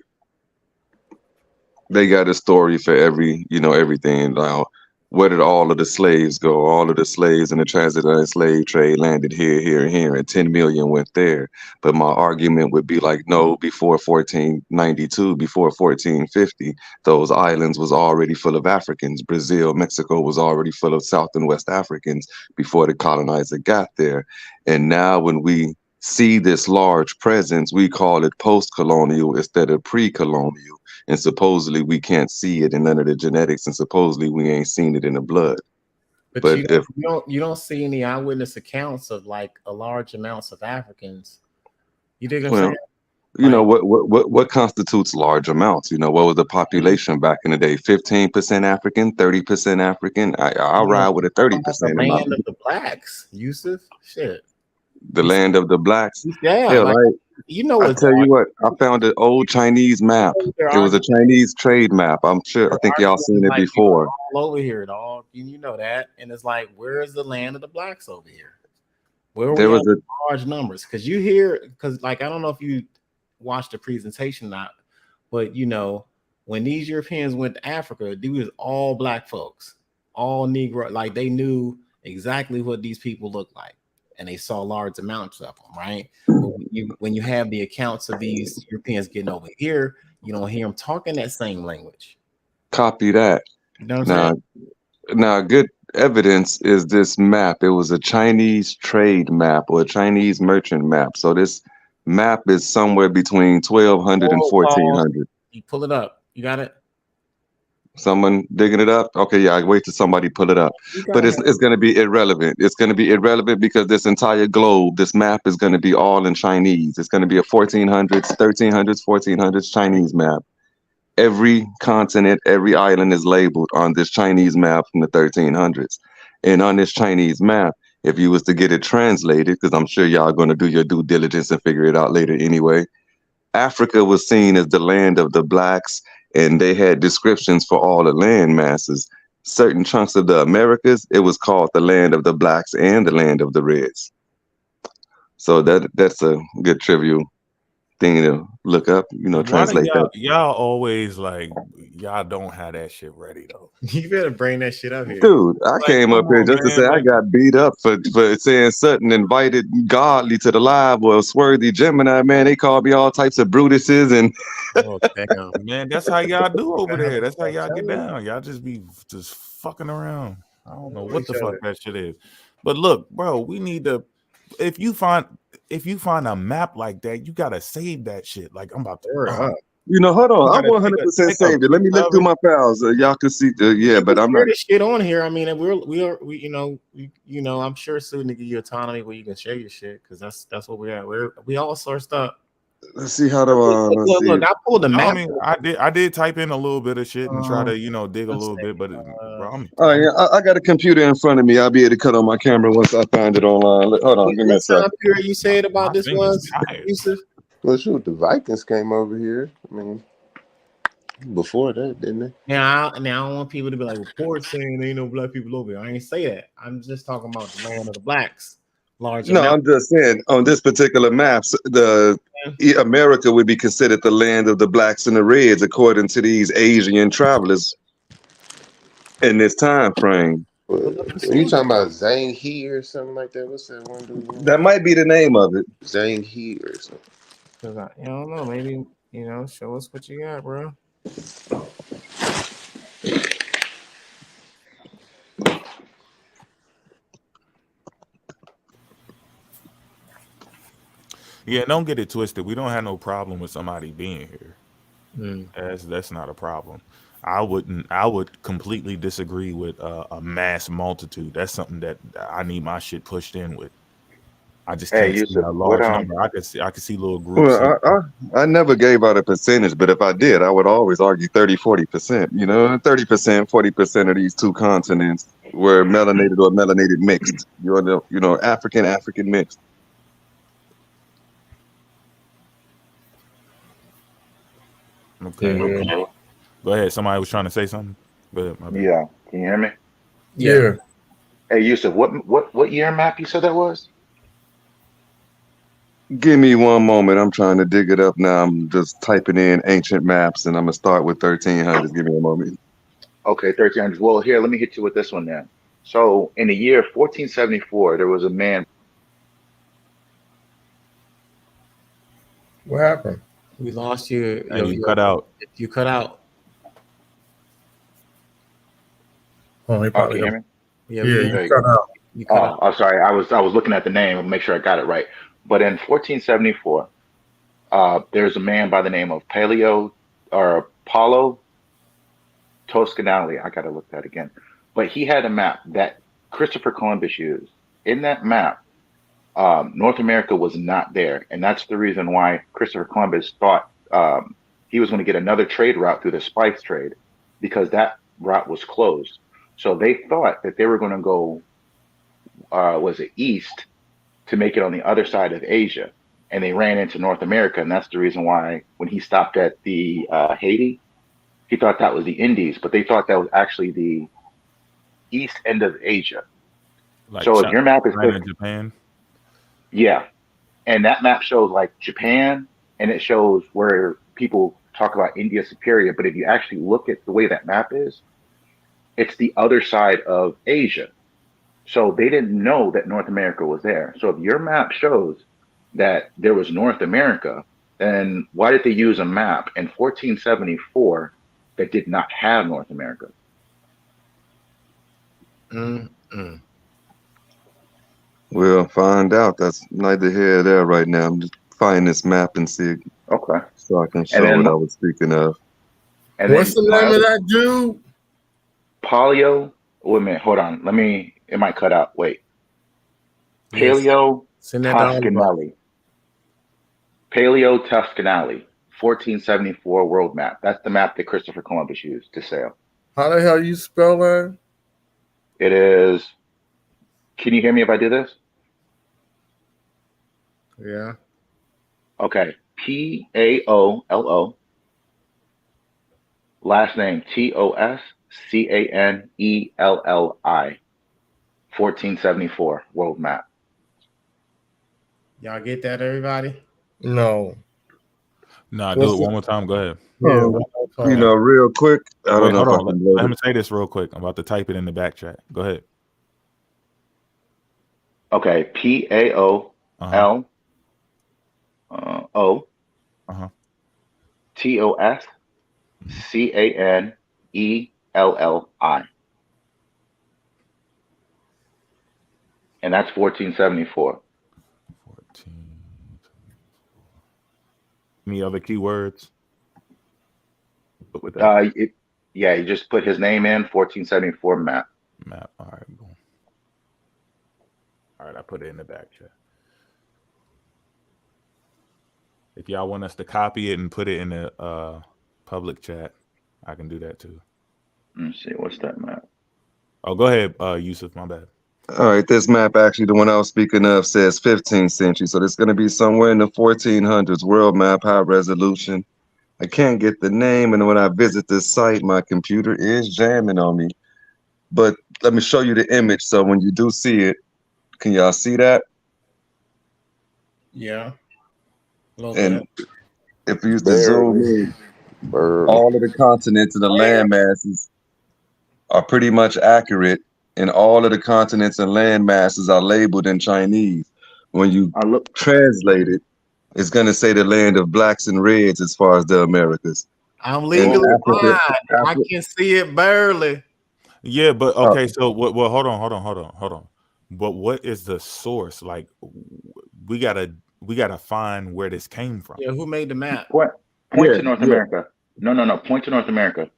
they got a story for everything. Now, where did all of the slaves go? All of the slaves in the transatlantic slave trade landed here, here, and here, and 10 million went there. But my argument would be like, no, before 1492, before 1450, those islands was already full of Africans. Brazil, Mexico was already full of South and West Africans before the colonizer got there. And now when we see this large presence, we call it post-colonial instead of pre-colonial. And supposedly we can't see it in none of the genetics, and supposedly we ain't seen it in the blood. But you don't see any eyewitness accounts of like a large amounts of Africans. You dig what I'm saying? What constitutes large amounts? What was the population back in the day? 15% African, 30% African. I'll ride with a 30%. The land of the blacks, Yusuf. Shit. The land of the blacks. Yeah. Hell, I tell you what, I found an old Chinese map. It was a Chinese trade map. I think y'all seen it before. All over here, dog. You know that. And it's like, where is the land of the blacks over here? Where there was large numbers? Because I don't know if you watched the presentation or not, but when these Europeans went to Africa, they was all black folks, all Negro. Like they knew exactly what these people looked like. And they saw large amounts of them, right? When you have the accounts of these Europeans getting over here, you don't hear them talking that same language. Copy that. You know what I'm saying? Now, good evidence is this map. It was a Chinese trade map or a Chinese merchant map. So this map is somewhere between 1200 and 1400. You pull it up. You got it? Someone digging it up? Okay, yeah, I wait till somebody pull it up. But it's going to be irrelevant. It's going to be irrelevant because this entire globe, this map is going to be all in Chinese. It's going to be a 1400s, 1300s, 1400s Chinese map. Every continent, every island is labeled on this Chinese map from the 1300s. And on this Chinese map, if you was to get it translated, because I'm sure y'all going to do your due diligence and figure it out later anyway, Africa was seen as the land of the blacks, and they had descriptions for all the land masses. Certain chunks of the Americas, it was called the land of the blacks and the land of the reds. So that's a good trivial thing to look up, translate that. Y'all always like, y'all don't have that shit ready though. You better bring that shit up here. Dude, I came up here just to say I got beat up for saying Sutton invited Godly to the live or Swarthy Gemini, man. They called me all types of Brutuses and man, that's how y'all do over there. That's how y'all get down. Y'all just be just fucking around. I don't know what the fuck that shit is. But look, bro, we need to if you find a map like that, you gotta save that shit. Like I'm about to hold on. I'm 100% saved it. Let me look through my files. Y'all can see but I'm not this shit on here. I mean, we I'm sure soon to give you autonomy where you can share your shit because that's what we are. We all sourced up. let's see how to let's Look, see. look, I pulled the I map. mean, I did type in a little bit of shit and try to dig a let's little see, bit, but bro, Oh yeah, I got a computer in front of me. I'll be able to cut on my camera once I find it online. Hold on, give me a What second. time period you said my about this fingers was, tired. Yusuf? Well, shoot, the Vikings came over here. I mean, before that, didn't they? Now I don't want people to be like, reports saying there ain't no black people over here. I ain't say that. I'm just talking about the land of the blacks. Large No, amount. I'm just saying on this particular maps, America would be considered the land of the blacks and the reds, according to these Asian travelers in this time frame. Well, are you talking about Zhang He or something like that? What's that one dude? That might be the name of it. Zhang He or something. Cause I don't know, maybe show us what you got, bro. Yeah, don't get it twisted. We don't have no problem with somebody being here. That's not a problem. I would completely disagree with a mass multitude. That's something that I need my shit pushed in with. I just Hey, can't see Yusuf, a what large number. I could see little groups. Well, I never gave out a percentage, but if I did, I would always argue 30-40%. 30%, 40% of these two continents were melanated or melanated mixed. African mixed. Okay. Go ahead. Somebody was trying to say something. Go ahead. My bad. Yeah, can you hear me? Yeah. Hey, Yusuf, what year map you said that was? Give me one moment. I'm trying to dig it up now. I'm just typing in ancient maps, and I'm gonna start with 1300s. Give me a moment. Okay, 1300s. Well, here, let me hit you with this one then. So, in the year 1474, there was a man. What happened? We lost you. You cut out. You cut out. Oh, he Oh, probably can you hear me? Yeah, you cut out. You cut out. I'm sorry. I was looking at the name and make sure I got it right. But in 1474, there's a man by the name of Paulo Toscanelli. I gotta look that again. But he had a map that Christopher Columbus used. In that map, North America was not there, and that's the reason why Christopher Columbus thought he was going to get another trade route through the spice trade, because that route was closed. So they thought that they were going to go, east to make it on the other side of Asia, and they ran into North America, and that's the reason why when he stopped at the Haiti, he thought that was the Indies, but they thought that was actually the east end of Asia. Like so if your map is China, Japan. Yeah. And that map shows like Japan, and it shows where people talk about India Superior. But if you actually look at the way that map is, it's the other side of Asia. So they didn't know that North America was there. So if your map shows that there was North America, then why did they use a map in 1474 that did not have North America? We'll find out. That's neither here nor there right now. I'm just finding this map and see. Okay. So I can show what I was speaking of. And what's the name of that dude? Paleo. Wait a minute. Hold on. It might cut out. Wait. Paleo Toscanelli. Paleo Toscanelli. 1474 world map. That's the map that Christopher Columbus used to sail. How the hell you spell that? It is. Can you hear me if I do this? Yeah. Okay. Paolo. Last name Toscanelli. 1474 world map. Y'all get that, everybody? No. Nah, do it one more time. Go ahead. Yeah. Real quick. I don't know if I can load Let me it. say this real quick. I'm about to type it in the back chat. Go ahead. Okay. Paolo. Toscanelli. And that's 1474. Any other keywords? With that? You just put his name in, 1474 map. Map. All right, boom. All right, I put it in the back chat. If y'all want us to copy it and put it in the public chat, I can do that too. Let me see. What's that map? Oh, go ahead, Yusuf. My bad. All right, this map, actually, the one I was speaking of, says 15th century. So this is going to be somewhere in the 1400s. World map, high resolution. I can't get the name, and when I visit this site, my computer is jamming on me. But let me show you the image. So when you do see it, can y'all see that? Yeah. And if you use the zoom in, all of the continents and the land masses are pretty much accurate, and all of the continents and land masses are labeled in Chinese. When you translate it, it's going to say the land of blacks and reds as far as the Americas. I'm legally blind. I Africa, can see it barely. Yeah, but okay. So well, hold on. But what is the source? Like, we gotta find where this came from. Yeah, who made the map? Point to North America. No. Point to North America.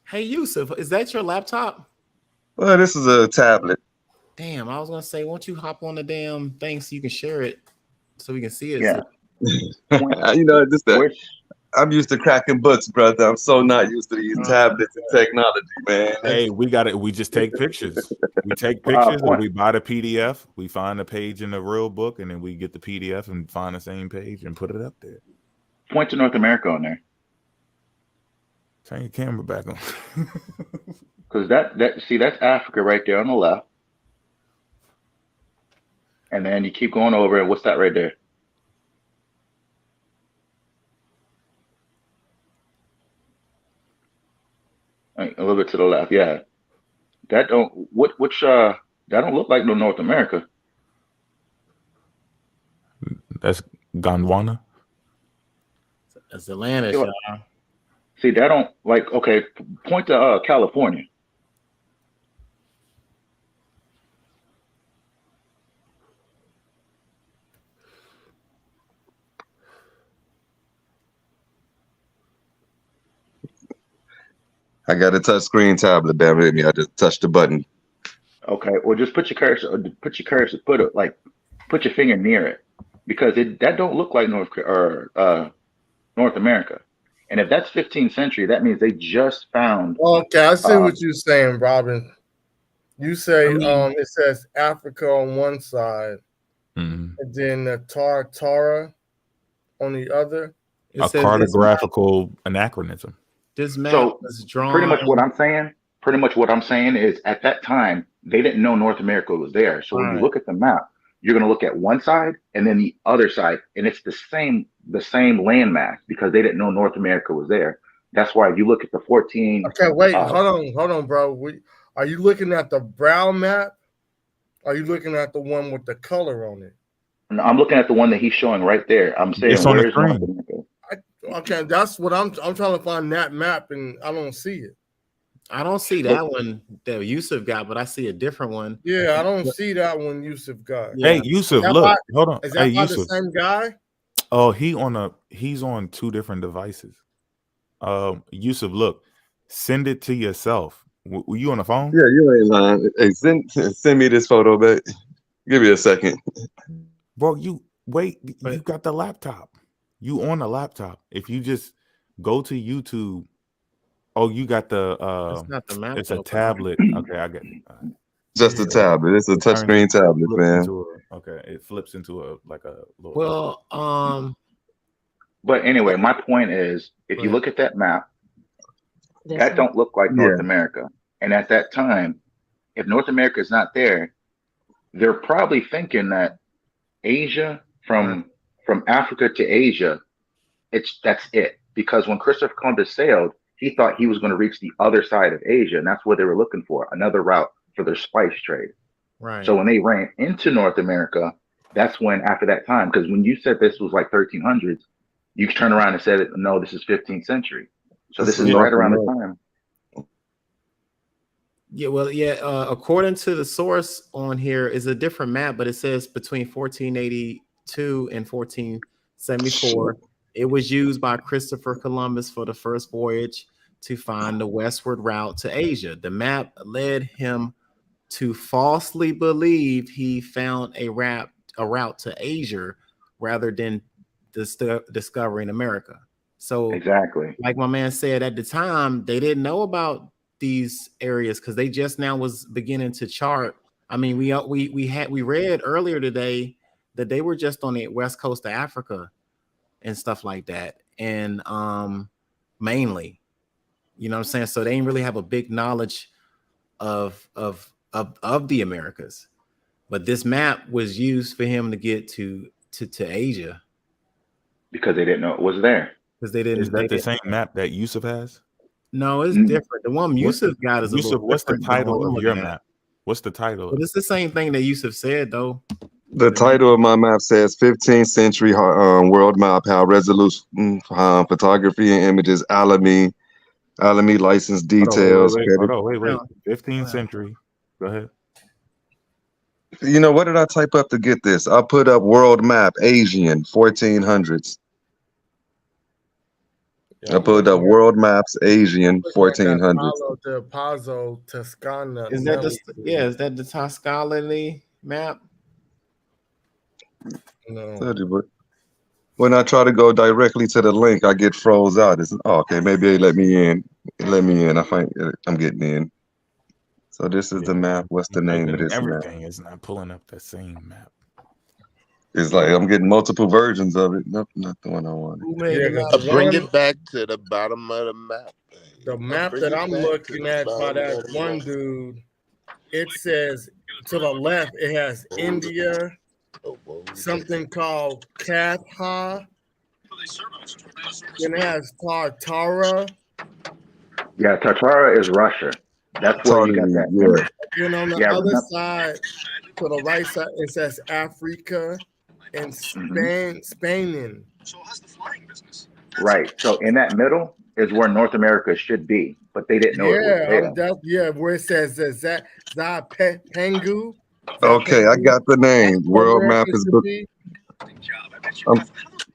Hey, Yusuf, is that your laptop? Well, this is a tablet. Damn, I was gonna say, won't you hop on the damn thing so you can share it, so we can see it? Yeah. You know, I'm used to cracking books, brother. I'm so not used to these tablets and technology, man. Hey, we just take pictures. We take pictures and we buy the PDF. We find a page in the real book, and then we get the PDF and find the same page and put it up there. Point to North America on there. Turn your camera back on. Because that's Africa right there on the left. And then you keep going over, and what's that right there? A little bit to the left, yeah. That don't that don't look like no North America. That's Gondwana. That's Atlanta, y'all. See, that don't like. Okay, point to California. I got a touch screen tablet, damn it. I just touched the button. Okay, well, just put your cursor, put your finger near it, because that don't look like North America. And if that's 15th century, that means they just found. Okay, I see what you're saying, Robin. You say it says Africa on one side, and then the Tara on the other. A cartographical anachronism. This map was drawn. Pretty much what I'm saying is, at that time they didn't know North America was there. So when you look at the map, you're going to look at one side and then the other side, and it's the same landmass, because they didn't know North America was there. That's why if you look at the 14. Okay, wait, hold on, bro. Are you looking at the brown map? Or are you looking at the one with the color on it? No, I'm looking at the one that he's showing right there. I'm saying, it's on the where's North screen. America? Okay, that's what I'm trying to find, that map, and I don't see it. I don't see that one that Yusuf got, but I see a different one. Yeah, I don't see that one Yusuf got. Hey, Yusuf, look, hold on. Is that Hey, the same guy? Oh, he's on two different devices. Yusuf, look, send it to yourself. Were you on the phone? Yeah, you ain't lying. Hey, send me this photo, but give me a second. Bro, you got the laptop. You on the laptop. If you just go to YouTube. Oh, you got the it's not the map. It's a tablet. Okay, I get it. Just a tablet. It's a touchscreen tablet, man. Okay, it flips into a little. Well, but anyway, my point is, if you look at that map, that don't look like North America. And at that time, if North America is not there, they're probably thinking that Asia, from Africa to Asia, that's it. Because when Christopher Columbus sailed, he thought he was going to reach the other side of Asia, and that's what they were looking for, another route for their spice trade. Right. So when they ran into North America, that's when, after that time, because when you said this was like 1300s, you turned around and said, no, this is 15th century. So this is right around the time. Yeah, well, according to the source on here is a different map, but it says between 1482 and 1474. It was used by Christopher Columbus for the first voyage to find the westward route to Asia. The map led him to falsely believe he found a route to Asia, rather than discovering America. So Exactly. like my man said, at the time they didn't know about these areas because they just now was beginning to chart. I mean, we read earlier today that they were just on the west coast of Africa and stuff like that, and mainly, you know what I'm saying. So they didn't really have a big knowledge of the Americas, but this map was used for him to get to Asia Because they didn't know it was there. because they didn't. Is that the same map that Yusuf has? No, it's Mm. different. The one Yusuf got is a little What's the different than title what I'm of your looking at. map? What's the title? But it's the same thing that Yusuf said, though. The title of my map says 15th century world map, how resolution photography and images, Alamy license details. Hold on, wait. 15th century. Go ahead. You know, what did I type up to get this? I put up world map, Asian, 1400s. I put up world maps, Asian, 1400s. The Pazzo Toscana. Is that is that the Toscana map? No. When I try to go directly to the link, I get froze out. Okay, maybe they let me in. I find I'm getting in. So this is the map. What's the name of this map? Everything is not pulling up the same map. It's like I'm getting multiple versions of it. Nope, not the one I wanted. Bring it back to the bottom of the map. The map that I'm looking at by that one dude, it says to the left, it has India, something called Katha, then it has Tartara. Yeah, Tartara is Russia. That's where you got that. Yeah. Then on the other side, to the right side, it says Africa and Spain. Right. So in that middle is where North America should be, but they didn't know it was there. Where it says Pengu. Okay, I got the name. World map is.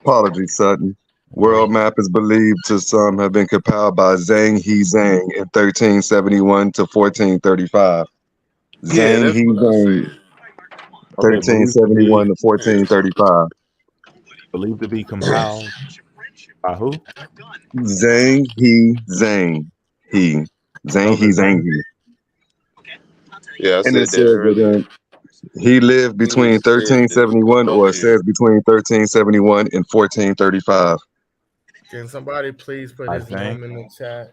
Apologies, Sutton. World map is believed to some have been compiled by Zhang He Zhang in 1371 to 1435. Zhang He Zhang, 1371 to 1435. Believed to be compiled by who? Zhang He Zhang. Zhang He Zhang. Yeah, I and said it that says earlier. that he lived between 1371, or it says between 1371 and 1435. Can somebody please put his name in the chat?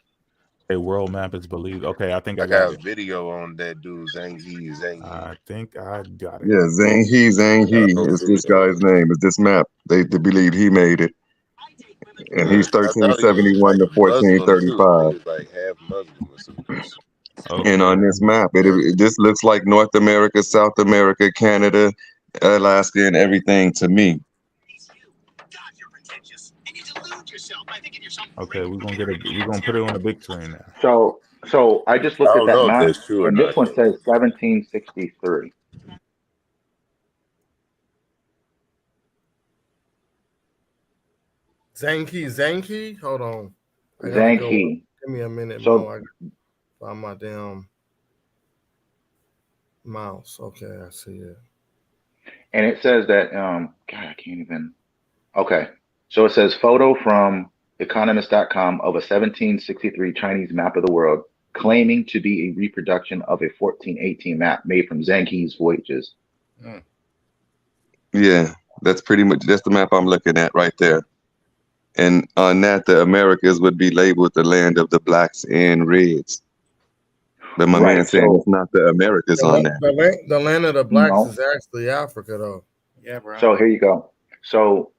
A world map is believed. Okay, I think I I got got a it. video on that dude, Zhang He. I think I got it. Yeah, Zhang He is this guy's name. Is this map? They believe he made it. And he's 1371 to 1435. Like half Muslim or something. And on this map, this looks like North America, South America, Canada, Alaska, and everything to me. Okay, we're gonna put it on the big screen now. So I just looked I at don't that know if map, that's true or and not. this one says 1763. Zanki? Hold on. Zanki. Give me a minute, So- Mo. I find my damn mouse. Okay, I see it. And it says that, God, I can't even. Okay. So it says photo from economist.com of a 1763 Chinese map of the world, claiming to be a reproduction of a 1418 map made from Zhang He's voyages. Yeah, that's the map I'm looking at right there. And on that, the Americas would be labeled the land of the blacks and reds. But my man saying it's not the Americas on that. The land of the blacks is actually Africa, though. Yeah, bro. So here you go. So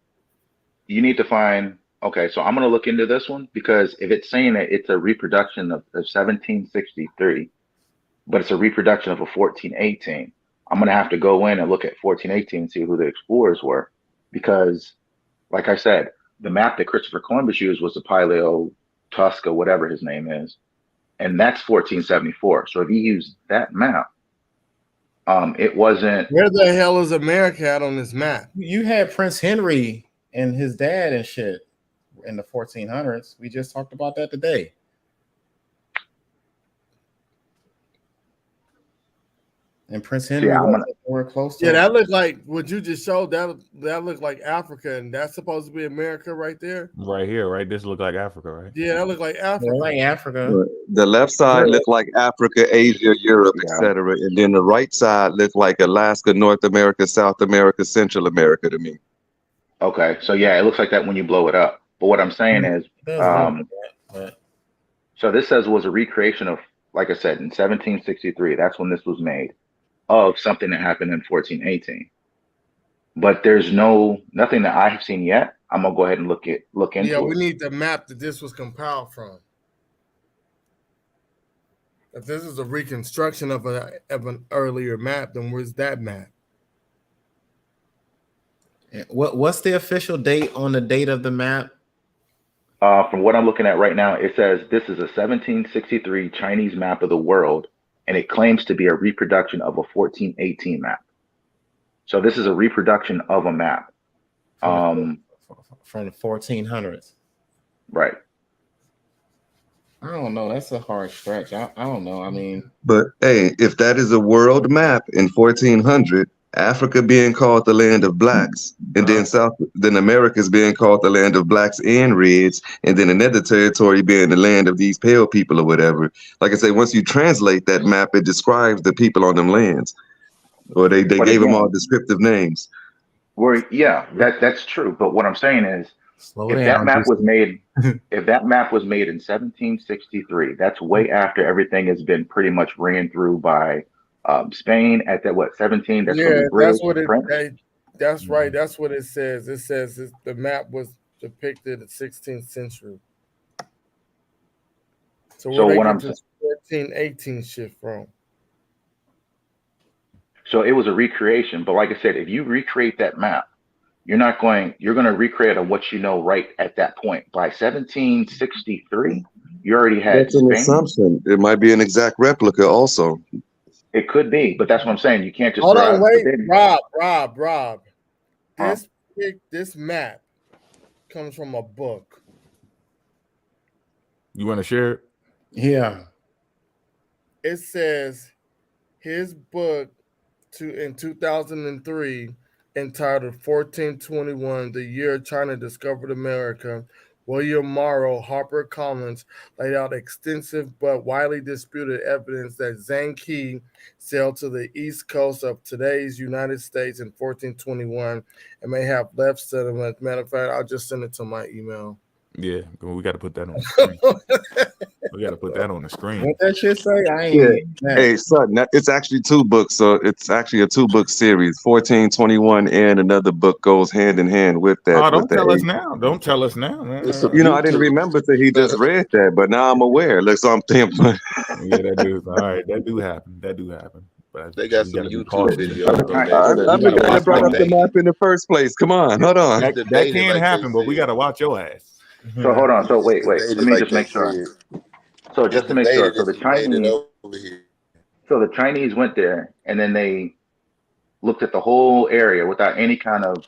you need to find, okay, so I'm going to look into this one, because if it's saying that it's a reproduction of 1763, but it's a reproduction of a 1418, I'm going to have to go in and look at 1418 and see who the explorers were. Because, like I said, the map that Christopher Columbus used was the Paleo Tusca, whatever his name is. And that's 1474. So if you use that map, it wasn't. Where the hell is America at on this map? You had Prince Henry and his dad and shit in the 1400s. We just talked about that today. And Prince So, Henry yeah, I'm was gonna. somewhere close to Yeah, him. that looked like what you just showed. That looked like Africa, and that's supposed to be America right there. Right here, right? This look like Africa, right? Yeah, that looked like Yeah, Africa. like Africa. The left side looked like Africa, Asia, Europe, Yeah. etc., and then the right side looked like Alaska, North America, South America, Central America to me. Okay, so yeah, it looks like that when you blow it up. But what I'm saying is, It does look like that, so this says was a recreation of, like I said, in 1763. That's when this was made, of something that happened in 1418. But there's nothing that I have seen yet. I'm gonna go ahead and look into Yeah, we it. need the map that this was compiled from. If this is a reconstruction of an earlier map, then where's that map? but what's the official date on the date of the map? From what I'm looking at right now, it says this is a 1763 Chinese map of the world, and it claims to be a reproduction of a 1418 map. So this is a reproduction of a map. From the 1400s. Right. I don't know. That's a hard stretch. I don't know. I mean, But hey, if that is a world map in 1400, Africa being called the land of blacks, and then America is being called the land of blacks and reds, and then another territory being the land of these pale people or whatever. Like I say, once you translate that map, it describes the people on them lands, or they But gave them again, all descriptive names. yeah, that's true. But what I'm saying is, slow if down. that map was made, if that map was made in 1763, that's way after everything has been pretty much ran through by Spain at that 17. That's Yeah, British, that's what French. that's right. That's what it says. It says the map was depicted in the 16th century. So So where what they I'm get this 1418 shit from? So it was a recreation. But like I said, if you recreate that map, you're going to recreate on what you know right at that point. By 1763, you already had That's an Spain. assumption. It might be an exact replica also. It could be, but that's what I'm saying. You can't just Hold throw on, out- wait, but then- Rob. Huh? This map comes from a book. You want to share it? Yeah. It says his book in 2003 entitled 1421, The Year China Discovered America. William Morrow HarperCollins laid out extensive but widely disputed evidence that Zhang He sailed to the east coast of today's United States in 1421 and may have left settlement. Matter of fact, I'll just send it to my email. Yeah, we got to put that on the screen. We got to put that on the screen. What that shit say? I ain't. Yeah. Hey, son, it's actually 2 books. So it's actually a 2-book series. 1421 and another book goes hand in hand with that. Oh, don't with the tell us 8. now. Don't tell us now, man. You know, I didn't remember till he just read that, but now I'm aware. Look, so I'm thinking. Yeah, that do. All right, that do happen. That do happen. But They got we some gotta be YouTube cautious. videos on there. I'm the guy that brought up the map in the first place. Come on, hold on. That Debated can like happen, they but we got to watch your ass. So hold on. So wait. Debated Let me like just they make sure. said. So just to make sure. So the Debated if you made it Chinese. over here. So the Chinese went there and then they looked at the whole area without any kind of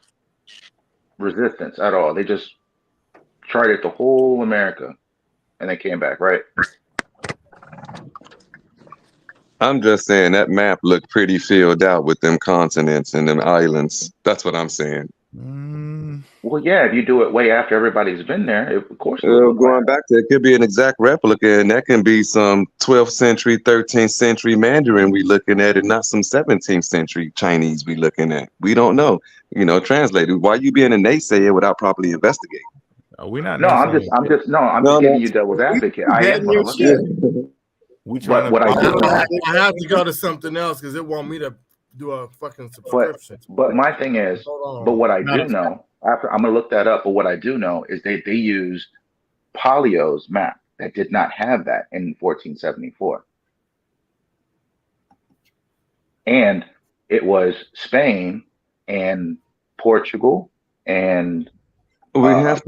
resistance at all. They just charted the whole America and they came back, right? I'm just saying that map looked pretty filled out with them continents and them islands. That's what I'm saying. Well, yeah, if you do it way after everybody's been there, of course. it would look Going like back to it could be an exact replica, and that can be some 12th century, 13th century Mandarin we looking at, and not some 17th century Chinese we looking at. We don't know. You know, translated. Why you being a naysayer without properly investigating? We're not. No, I'm just giving you devil's advocate. I am gonna look at it. We But what I do know, I have to go to something else because it want me to do a fucking subscription. but my thing is, Hold on. but what I do know, after I'm gonna look that up, but what I do know is they used Palio's map that did not have that in 1474. And it was Spain and Portugal and We have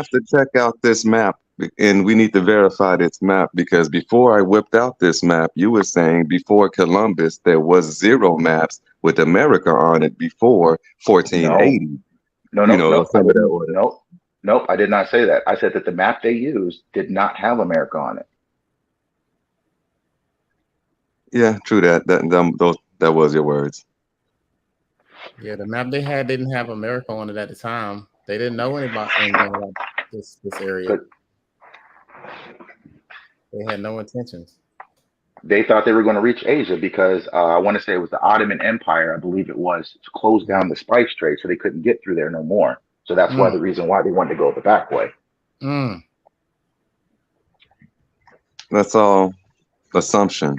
to check out this map, and we need to verify this map, because before I whipped out this map, you were saying before Columbus there was 0 maps with America on it before 1480. Nope, I did not say that. I said that the map they used did not have America on it. Yeah, true that. That was your words. Yeah, the map they had didn't have America on it at the time. They didn't know anything about this area. But They had no intentions. they thought they were going to reach Asia because I want to say it was the Ottoman Empire, I believe it was, to close down the spice trade, so they couldn't get through there no more. So that's why the reason why they wanted to go the back way. That's all assumption.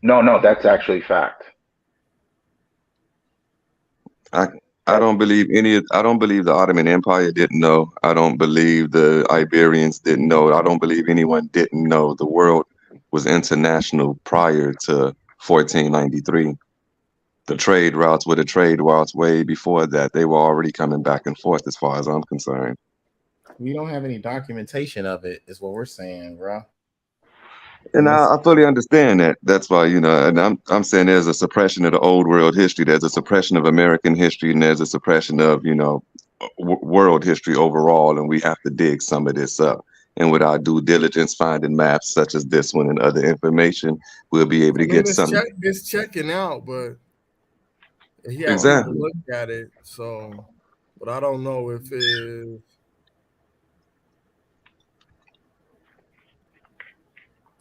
No, that's actually fact. I don't believe I don't believe the Ottoman Empire didn't know. I don't believe the Iberians didn't know. I don't believe anyone didn't know. The world was international prior to 1493. The trade routes were the trade routes way before that. They were already coming back and forth as far as I'm concerned. We don't have any documentation of it, is what we're saying, bro. And I fully understand that. That's why, you know, and I'm saying there's a suppression of the old world history. There's a suppression of American history, and there's a suppression of, you know, world history overall. And we have to dig some of this up. And with our due diligence, finding maps such as this one and other information, we'll be able to get something. It's checking out, but he has Exactly. to look at it. So, but I don't know if it.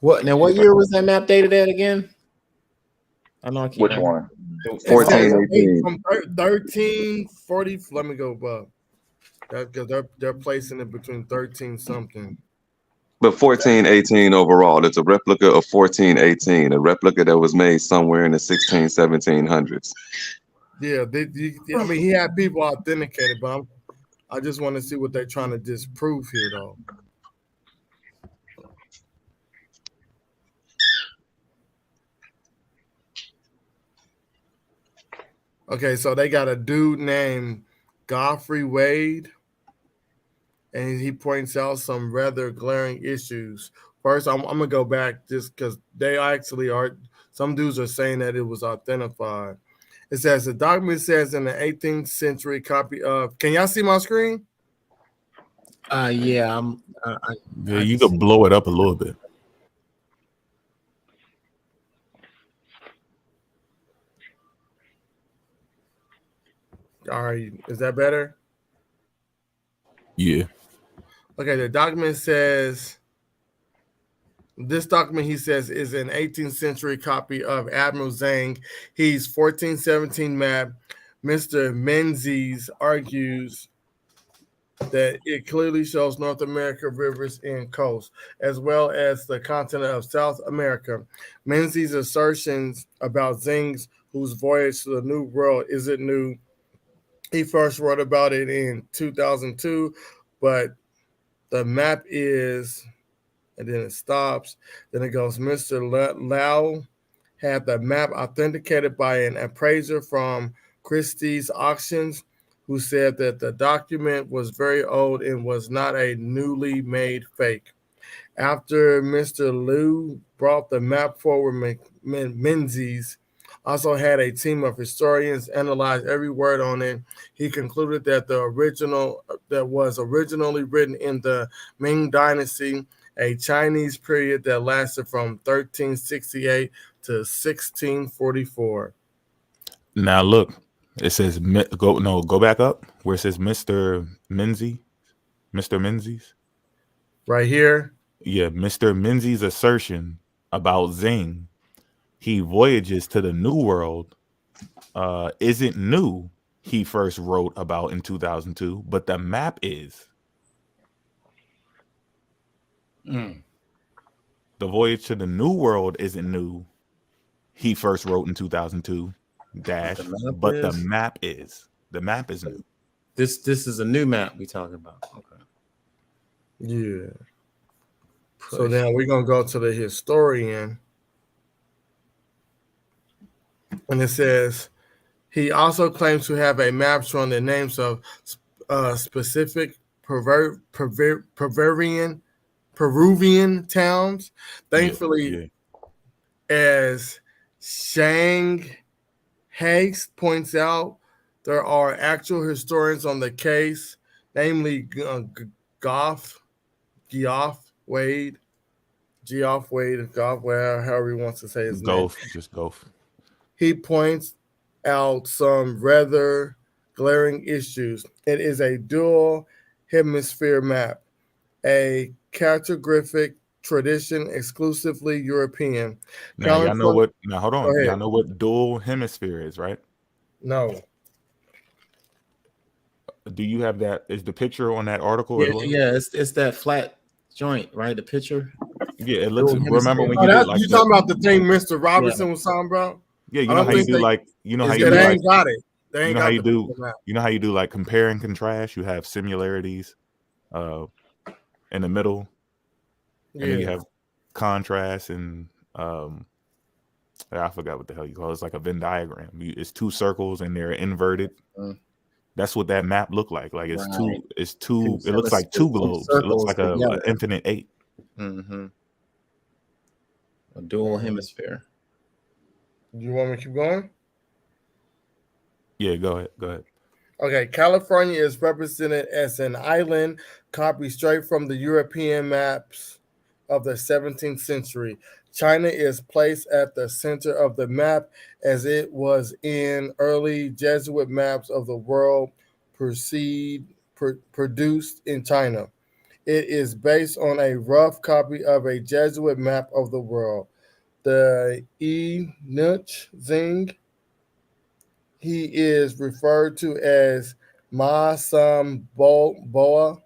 What year was that map dated at again? I know I keep Which one? 1418. From 1340. Let me go above. Because they're placing it between 13 something. But 1418 overall, it's a replica of 1418, a replica that was made somewhere in the 1700s. Yeah, I mean, he had people authenticated, but I just want to see what they're trying to disprove here, though. Okay, so they got a dude named Godfrey Wade, and he points out some rather glaring issues. First, I'm gonna go back just because they actually are. Some dudes are saying that it was identified. It says the document says in the 18th century copy of. Can y'all see my screen? Yeah, you could blow it up a little bit. All right, is that better? Yeah. Okay, the document says, this document, he says, is an 18th century copy of Admiral Zhang. He's 1417 map. Mr. Menzies argues that it clearly shows North America rivers and coast, as well as the continent of South America. Menzies' assertions about Zhang's, whose voyage to the New World isn't new. He first wrote about it in 2002, but the map is, and then it stops. Then it goes, Mr. Lau had the map authenticated by an appraiser from Christie's Auctions, who said that the document was very old and was not a newly made fake. After Mr. Liu brought the map forward, Menzies also had a team of historians analyze every word on it. He concluded that the original that was originally written in the Ming Dynasty, a Chinese period that lasted from 1368 to 1644. Now look, it says go back up where it says Mr. Menzies. Right here. Yeah, Mr. Menzies' assertion about Zing, he voyages to the New World, isn't new. He first wrote about in 2002, but the map is. The voyage to the New World isn't new. He first wrote in 2002 but the map is. The map is new. This is a new map we talking about. Okay. Yeah. So then we're gonna go to the historian. And it says, he also claims to have a map showing the names of specific Peruvian towns. Thankfully, as Shang Hayes points out, there are actual historians on the case, namely Geoff Wade, however he wants to say his name. Just Goff. he points out some rather glaring issues. It is a dual hemisphere map, a cartographic tradition exclusively European. Now y'all know what. Now hold Go on. ahead. Y'all know what dual hemisphere is, right? No. Do you have that? Is the picture on that article? Yeah, as well? yeah, it's that flat joint, right? The picture. Yeah, it looks. Dual Remember when Oh, you did that's like you talking about the thing Mr. Robinson was talking about? Yeah, you I know don't how you think do they- like you know how is you that do they like ain't got it. They you ain't know got how you the do picture map. you know how you do like compare and contrast. You have similarities, in the middle, and then you Yeah. have contrast and I forgot what the hell you call it. It's like a Venn diagram. It's two circles and they're inverted. That's what that map looked like. Like it's Right. two. It looks like two globes. It looks like a infinite 8. Mm-hmm. A dual hemisphere. You want me to keep going? Yeah, go ahead. Go ahead. Okay, California is represented as an island copied straight from the European maps of the 17th century. China is placed at the center of the map as it was in early Jesuit maps of the world produced in China. It is based on a rough copy of a Jesuit map of the world. The Inuch Zing, he is referred to as Ma Sam Boa.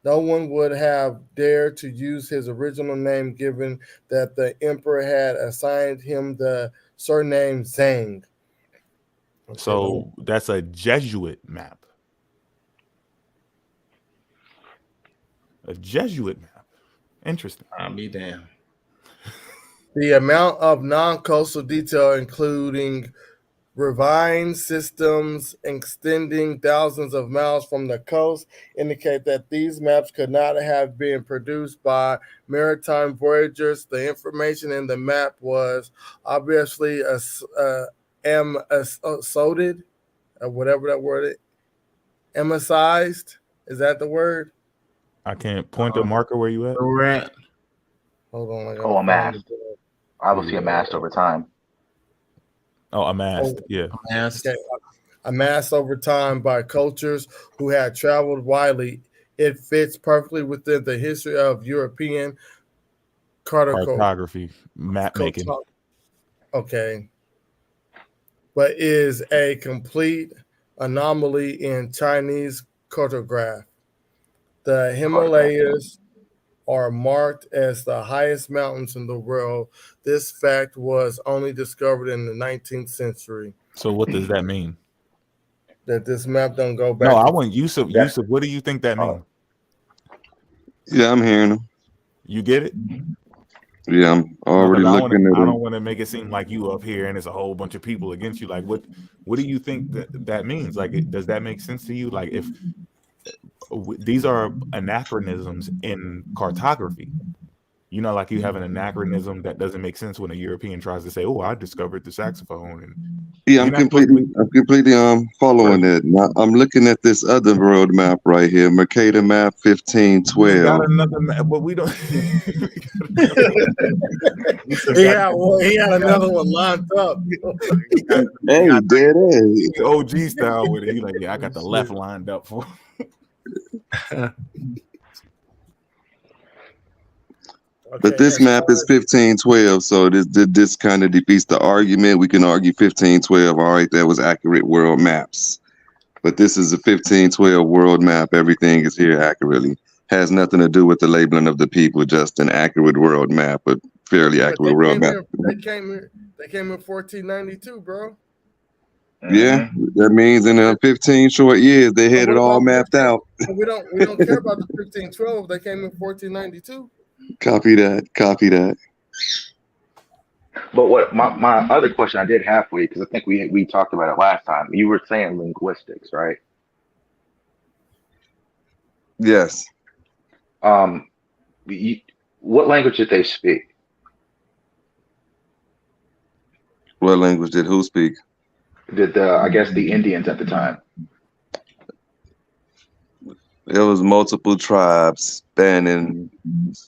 No one would have dared to use his original name given that the emperor had assigned him the surname Zhang. So that's a Jesuit map. A Jesuit map. Interesting. I'll be damned. The amount of non-coastal detail, including ravine systems extending thousands of miles from the coast, indicate that these maps could not have been produced by maritime voyagers. The information in the map was obviously assaulted, whatever that word is, emphasized. Is that the word? I can't point the marker where you at. Correct. Hold on. I gotta Oh, find amassed. it. Obviously amassed over time. Oh, amassed. Yeah. Amassed. Okay. Amassed over time by cultures who had traveled widely. It fits perfectly within the history of European Cartography, map making. Okay. But is a complete anomaly in Chinese cartograph. The Himalayas are marked as the highest mountains in the world. This fact was only discovered in the 19th century. So what does that mean? That this map don't go back. No, I want Yusuf. Yusuf, what do you think that means? Yeah, I'm hearing them. You get it? Yeah, I'm already No, 'cause looking at I them. don't want to make it seem like you up here and it's a whole bunch of people against you. Like, what do you think that means? Like, does that make sense to you? Like, if these are anachronisms in cartography, you know, like you have an anachronism that doesn't make sense when a European tries to say, "Oh, I discovered the saxophone." And Yeah, I'm completely following that. Now, I'm looking at this other road map right here, Mercator map We 1512. got another map, but we don't. He had another one lined up. Hey, dead ass. OG style with it. He like, yeah, I got the left lined up for. But this map is 1512, so this kind of defeats the argument. We can argue 1512, all right, that was accurate world maps. But this is a 1512 world map. Everything is here accurately. Has nothing to do with the labeling of the people, just an accurate world map, but fairly accurate world map. They came in 1492, bro. Yeah, that means in 15 short years they had it all mapped out. We don't care about the 1512. They came in 1492. Copy that. But what my other question I did have for you, because I think we talked about it last time. You were saying linguistics, right? Yes. What language did they speak? What language did who speak? Did I guess the Indians at the time? There was multiple tribes spanning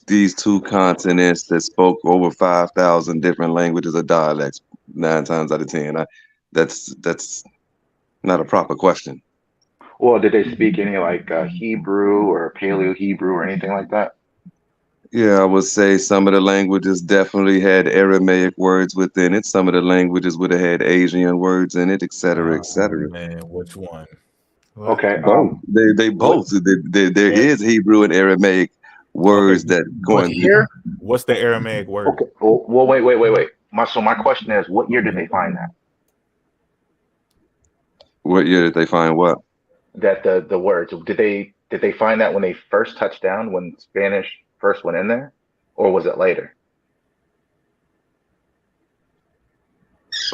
these two continents that spoke over 5,000 different languages or dialects. 9 times out of 10. That's not a proper question. Well, did they speak any like Hebrew or Paleo Hebrew or anything like that? Yeah, I would say some of the languages definitely had Aramaic words within it. Some of the languages would have had Asian words in it, et cetera, et cetera. Man, which one? Okay. Both. They both. There is Hebrew and Aramaic words that go in here. What's the Aramaic word? Okay. Well, wait. My question is, what year did they find that? What year did they find what? That the words. Did they find that when they first touched down, when Spanish first went in there, or was it later?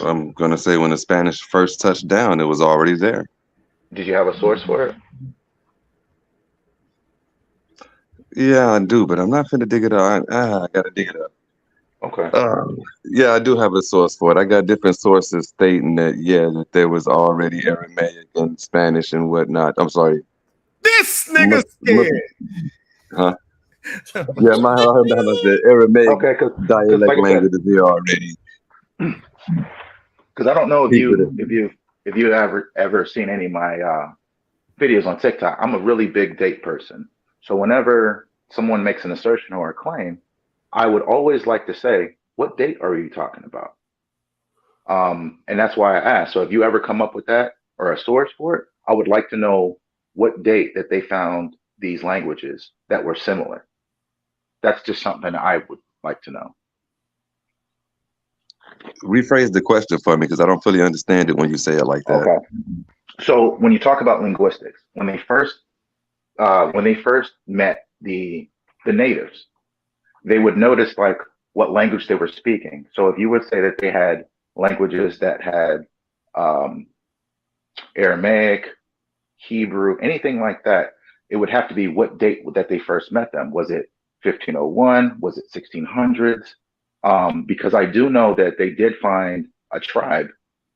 I'm gonna say when the Spanish first touched down, it was already there. Did you have a source for it? Yeah, I do, but I'm not finna dig it up. I gotta dig it up. Okay. Yeah, I do have a source for it. I got different sources stating that that there was already Aramaic and Spanish and whatnot. I'm sorry. This nigga scared. Huh? Yeah, the Aramaic dialect like language is here already. Because I don't know if you ever seen any of my videos on TikTok. I'm a really big date person, so whenever someone makes an assertion or a claim, I would always like to say, "What date are you talking about?" And that's why I asked. So if you ever come up with that or a source for it, I would like to know what date that they found these languages that were similar. That's just something I would like to know. Rephrase the question for me because I don't fully understand it when you say it like that. Okay. So when you talk about linguistics, when they first met the natives, they would notice like what language they were speaking. So if you would say that they had languages that had Aramaic, Hebrew, anything like that, it would have to be what date that they first met them. Was it 1501? Was it 1600s? Because I do know that they did find a tribe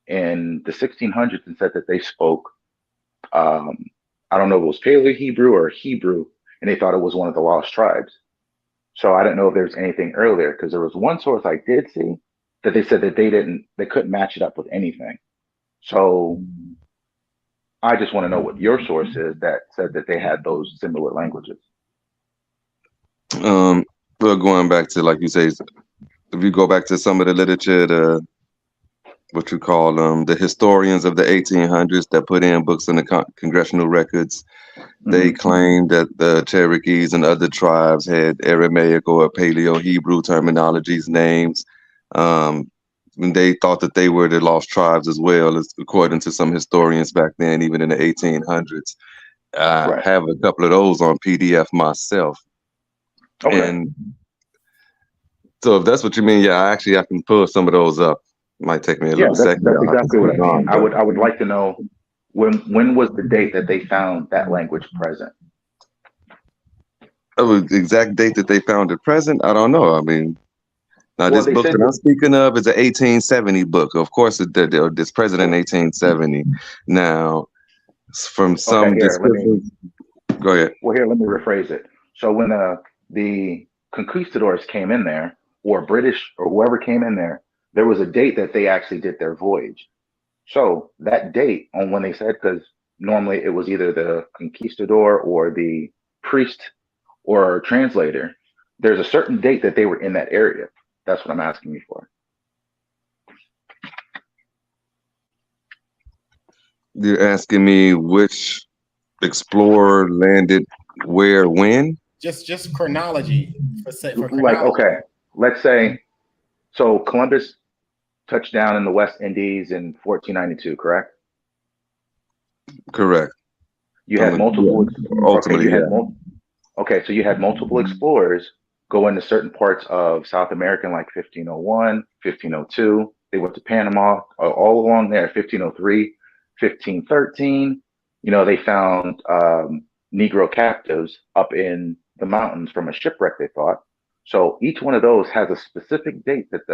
in the 1600s and said that they spoke, I don't know if it was Paleo Hebrew or Hebrew, and they thought it was one of the lost tribes. So I don't know if there's anything earlier, because there was one source I did see that they said that they couldn't match it up with anything. So I just want to know what your source is that said that they had those similar languages. Well, going back to, like you say, if you go back to some of the literature, what you call the historians of the 1800s that put in books in the congressional records, they claimed that the Cherokees and other tribes had Aramaic or Paleo Hebrew terminologies, names. And they thought that they were the lost tribes as well, as according to some historians back then, even in the 1800s. I have a couple of those on PDF myself. Okay. And so if that's what you mean, I can pull some of those up. It might take me a little second. That's exactly what I mean. I would like to know when was the date that they found that language present? The exact date that they found it present, I don't know. I mean, now this book that I'm speaking of is an 1870 book. Of course, it's present in 1870. Now, from some descriptions, go ahead. Well, here, let me rephrase it. So when the conquistadors came in there, or British or whoever came in there, there was a date that they actually did their voyage. So that date on when they said, because normally it was either the conquistador or the priest or translator, there's a certain date that they were in that area. That's what I'm asking you for. You're asking me which explorer landed where, when? Just chronology. Like, okay, let's say, so Columbus touched down in the West Indies in 1492, correct? Correct. You had multiple. Ultimately, Okay, so you had multiple explorers go into certain parts of South America in like 1501, 1502. They went to Panama, all along there, 1503, 1513. You know, they found Negro captives up in the mountains from a shipwreck, they thought. So each one of those has a specific date that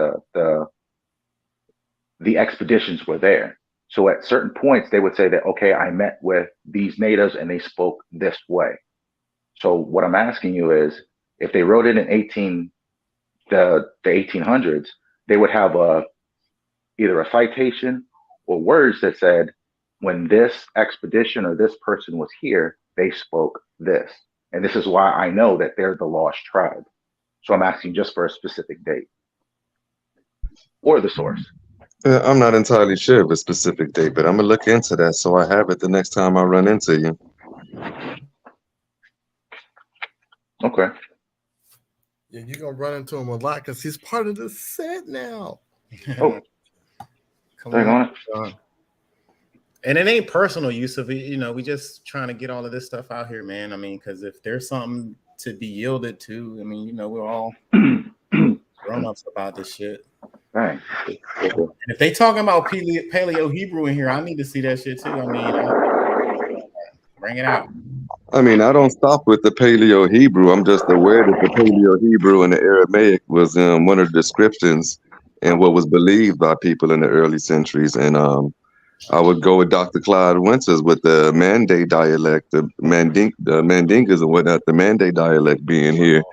the expeditions were there. So at certain points, they would say that, okay, I met with these natives and they spoke this way. So what I'm asking you is, if they wrote it in the 1800s, they would have a either a citation or words that said, when this expedition or this person was here, they spoke this. And this is why I know that they're the lost tribe. So I'm asking just for a specific date or the source. I'm not entirely sure of a specific date, but I'm gonna look into that so I have it the next time I run into you. Okay. Yeah, you're gonna run into him a lot because he's part of the set now. Oh, Come dang on. on it. And it ain't personal, Yusuf. We just trying to get all of this stuff out here, man. I mean, because if there's something to be yielded to, I mean, we're all grown-ups about this shit. Dang. And if they talking about Paleo Hebrew in here, I need to see that shit too. I mean, bring it out. I mean, I don't stop with the Paleo Hebrew. I'm just aware that the Paleo Hebrew and the Aramaic was one of the descriptions and what was believed by people in the early centuries. And I would go with Dr. Clyde Winters with the Mande dialect, the Mandinkas and whatnot, the Mande dialect being here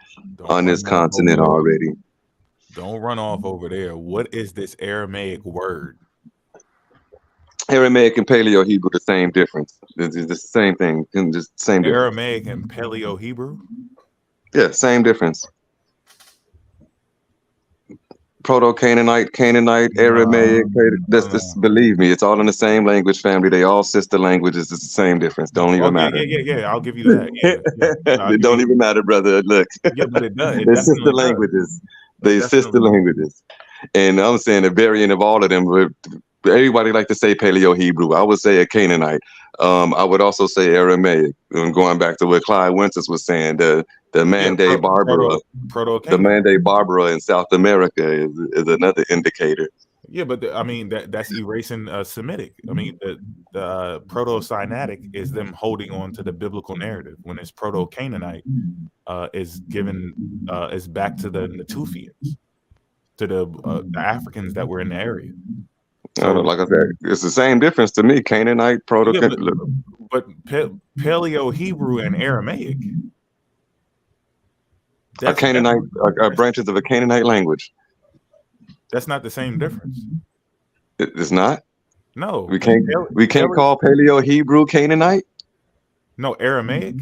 on this continent already. Don't run off over there. What is this Aramaic word? Aramaic and Paleo Hebrew, the same difference. It's the same thing. Just same difference. Aramaic and Paleo Hebrew? Yeah, same difference. Proto-Canaanite, Canaanite, Aramaic. Just believe me, it's all in the same language family. They all sister languages. It's the same difference. Don't even matter. Yeah. I'll give you that. Yeah. It don't even matter, brother. Look, yeah, but it does. They're sister languages. They sister languages, and I'm saying a variant of all of them. Everybody like to say Paleo Hebrew. I would say a Canaanite. I would also say Aramaic. Going back to what Clyde Winters was saying, the Mande Barbara, the Mande Barbara in South America is another indicator. Yeah, but I mean that's erasing Semitic. I mean the Proto-Sinaitic is them holding on to the biblical narrative, when it's Proto-Canaanite is given is back to the Natufians, to the Africans that were in the area. So, like I said, it's the same difference to me. Canaanite, Proto. Yeah, but Paleo Hebrew and Aramaic. A Canaanite are branches of a Canaanite language. That's not the same difference. It's not. No, we can't call Paleo Hebrew Canaanite. No, Aramaic.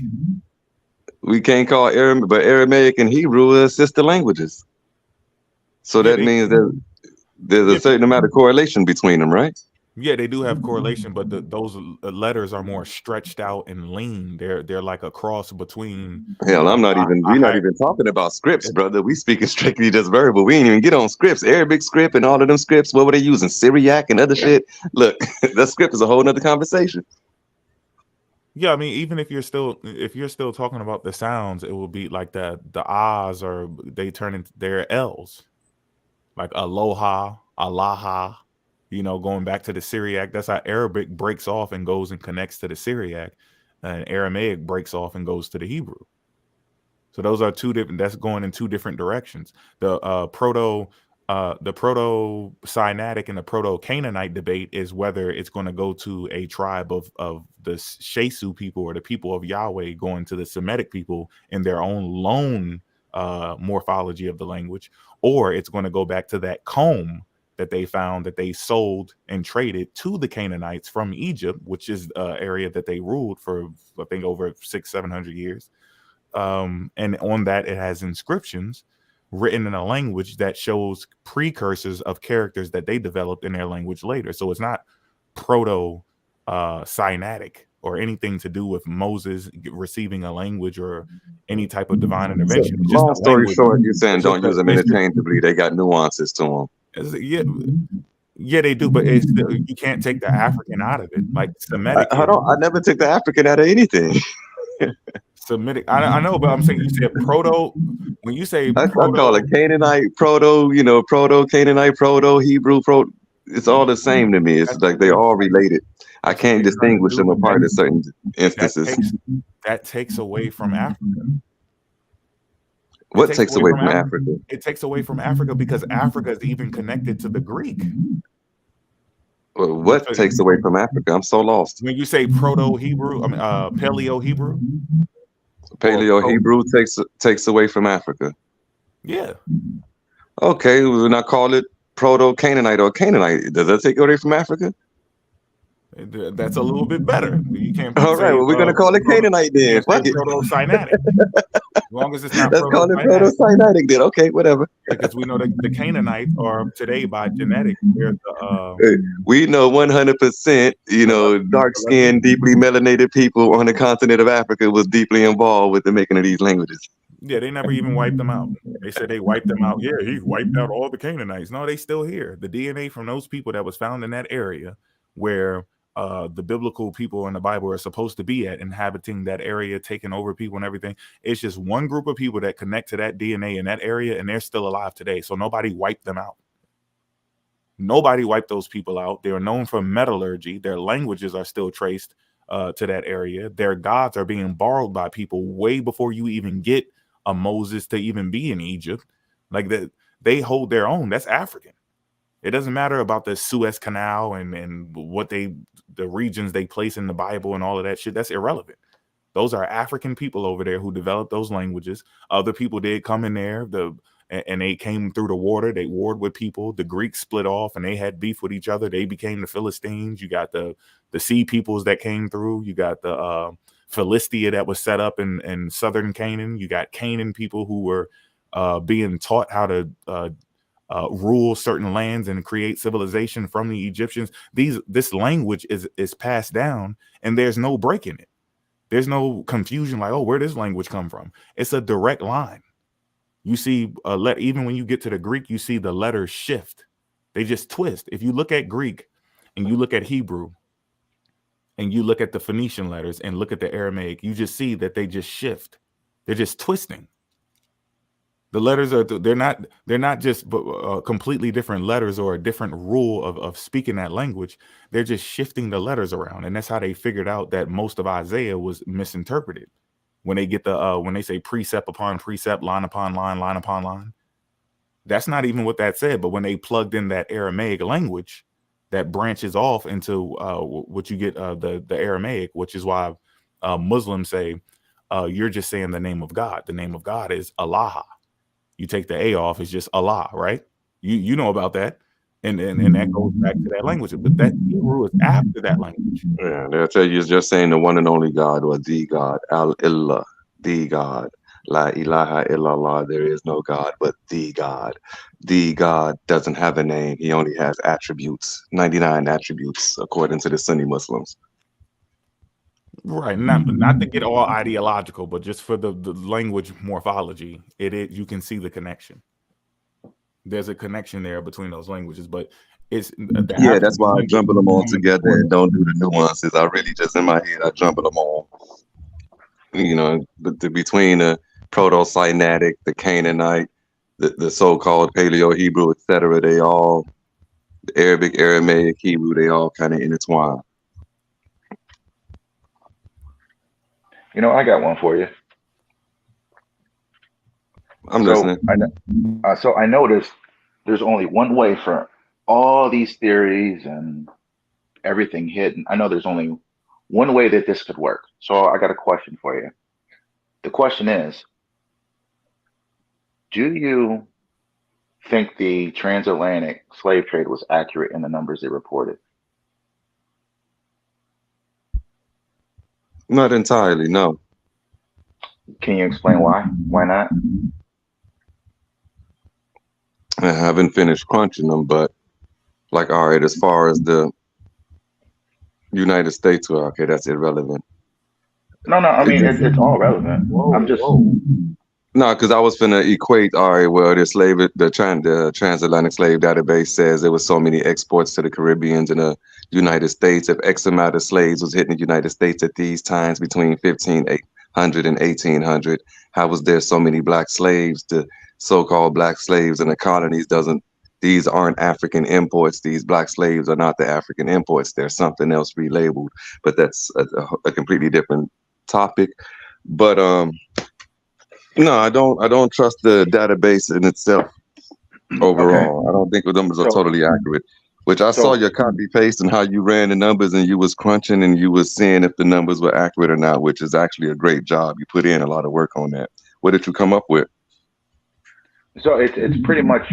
We can't call Aramaic, but Aramaic and Hebrew are sister languages. So that means that there's a certain amount of correlation between them, right? Yeah, they do have correlation, but those letters are more stretched out and lean. They're like a cross between. Hell, we're not even talking about scripts, brother. We speaking strictly just verbal. We ain't even get on scripts. Arabic script and all of them scripts. What were they using? Syriac and other shit. Look, that script is a whole nother conversation. Yeah, I mean, even if you're still talking about the sounds, it will be like the ahs, or they turn into their L's, like aloha, alaha. Going back to the Syriac, that's how Arabic breaks off and goes and connects to the Syriac, and Aramaic breaks off and goes to the Hebrew. So those are two different. That's going in two different directions. The Proto-Sinaitic and the Proto-Canaanite debate is whether it's going to go to a tribe of the Shesu people, or the people of Yahweh, going to the Semitic people in their own lone morphology of the language, or it's going to go back to that comb that they found, that they sold and traded to the Canaanites from Egypt, which is an area that they ruled for, I think, over 600-700 years. And on that, it has inscriptions written in a language that shows precursors of characters that they developed in their language later. So it's not Proto-Sinaitic or anything to do with Moses receiving a language or any type of divine intervention. So, long story short, you're saying don't use them interchangeably. They got nuances to them. Yeah, they do, but you can't take the African out of it. Like Semitic. I never took the African out of anything. Semitic. I know, but I'm saying, you said proto. When you say I call it Canaanite, proto. Proto-Canaanite, proto-Hebrew, proto. It's all the same to me. It's like they're all related. I can't distinguish them apart in certain instances. That takes away from Africa. What takes away from Africa? It takes away from Africa because Africa is even connected to the Greek. Well, what takes away from Africa? I'm so lost. When you say Proto-Hebrew, I mean Paleo-Hebrew. Paleo-Hebrew takes away from Africa. Yeah. Okay, we'll not call it Proto-Canaanite or Canaanite. Does that take away from Africa? That's a little bit better. You can't All right, say well, we're gonna call it Canaanite then. Fuck it. Proto-Sinaitic. As long as it's not Let's call it Proto-Sinaitic. Proto-Sinaitic then. Okay, whatever. Because we know that the Canaanites are today by genetics. They're the We know 100%, you know, dark-skinned, deeply melanated people on the continent of Africa was deeply involved with the making of these languages. yeah, they never even wiped them out. They said they wiped them out. Yeah, he wiped out all the Canaanites. No, they still here. The DNA from those people that was found in that area where the biblical people in the Bible are supposed to be at, inhabiting that area, taking over people and everything. It's just one group of people that connect to that DNA in that area, and they're still alive today. So nobody wiped them out. Nobody wiped those people out. They are known for metallurgy. Their languages are still traced to that area. Their gods are being borrowed by people way before you even get a Moses to even be in Egypt. Like that, they hold their own. That's African. It doesn't matter about the Suez Canal and what the regions they place in the Bible and all of that shit. That's irrelevant. Those are African people over there who developed those languages. Other people did come in there, and they came through the water. They warred with people. The Greeks split off and they had beef with each other. They became the Philistines. You got the sea peoples that came through. You got the Philistia that was set up in southern Canaan. You got Canaan people who were being taught how to rule certain lands and create civilization from the Egyptians. This language is passed down, and there's no break in it. There's no confusion like, oh, where does language come from? It's a direct line. You see, even when you get to the Greek, you see the letters shift. They just twist. If you look at Greek and you look at Hebrew and you look at the Phoenician letters and look at the Aramaic, you just see that they just shift. They're just twisting. The letters they're not just completely different letters or a different rule of speaking that language. They're just shifting the letters around, and that's how they figured out that most of Isaiah was misinterpreted. When they get when they say precept upon precept, line upon line, line upon line, that's not even what that said. But when they plugged in that Aramaic language, that branches off into what you get the Aramaic, which is why Muslims say you're just saying the name of God. The name of God is Allah. You take the A off, it's just Allah, right? You know about that. And that goes back to that language. But that Hebrew is after that language. Yeah, they'll tell you it's just saying the one and only God or the God, Al-Illah, the God. La ilaha illallah, there is no God but the God. The God doesn't have a name. He only has attributes, 99 attributes, according to the Sunni Muslims. Right, not to get all ideological, but just for the language morphology, you can see the connection. There's a connection there between those languages, but it's that's why I jumble them all together and don't do the nuances. I really just in my head I jumble them all. You know, between the Proto-Sinaitic, the Canaanite, the so-called Paleo-Hebrew, etc. They all, the Arabic, Aramaic, Hebrew, they all kind of intertwine. You know, I got one for you. I'm listening. So I noticed there's only one way for all these theories and everything hidden. I know there's only one way that this could work. So I got a question for you. The question is, do you think the transatlantic slave trade was accurate in the numbers they reported? Not entirely, no. Can you explain why? Why not? I haven't finished crunching them, but like, all right, as far as the United States, well, okay, that's irrelevant. No, I mean, it's all relevant. I'm just... No, because I was finna equate, all right, well, the transatlantic slave database says there was so many exports to the Caribbeans and the United States. If X amount of slaves was hitting the United States at these times between 1500 and 1800, how was there so many black slaves? The so-called black slaves in the colonies these aren't African imports. These black slaves are not the African imports. They're something else relabeled, but that's a completely different topic. But no, I don't trust the database in itself overall. Okay. I don't think the numbers are totally accurate. Which I saw your copy paste and how you ran the numbers and you was crunching and you was seeing if the numbers were accurate or not, which is actually a great job. You put in a lot of work on that. What did you come up with? So it's pretty much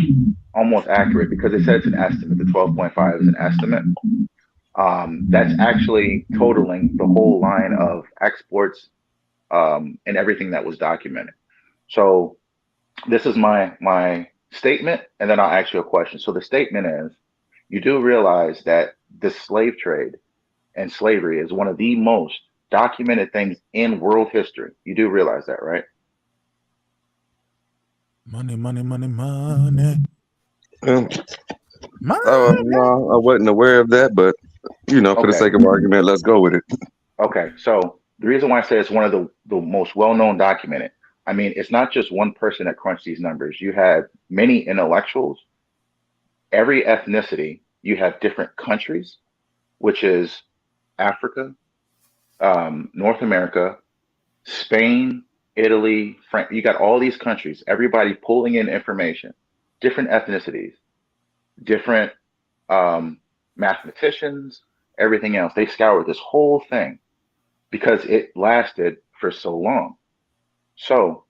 almost accurate because it says it's an estimate. The 12.5 is an estimate. That's actually totaling the whole line of exports and everything that was documented. So this is my statement, and then I'll ask you a question. So the statement is, you do realize that the slave trade and slavery is one of the most documented things in world history. You do realize that, right? Money, money, money, money. No, I wasn't aware of that, but for the Okay. sake of argument, let's go with it. Okay. So the reason why I say it's one of the most well-known documented, I mean, it's not just one person that crunched these numbers. You had many intellectuals, every ethnicity. You have different countries, which is Africa, North America, Spain, Italy, France. You got all these countries, everybody pulling in information, different ethnicities, different mathematicians, everything else. They scoured this whole thing because it lasted for so long. So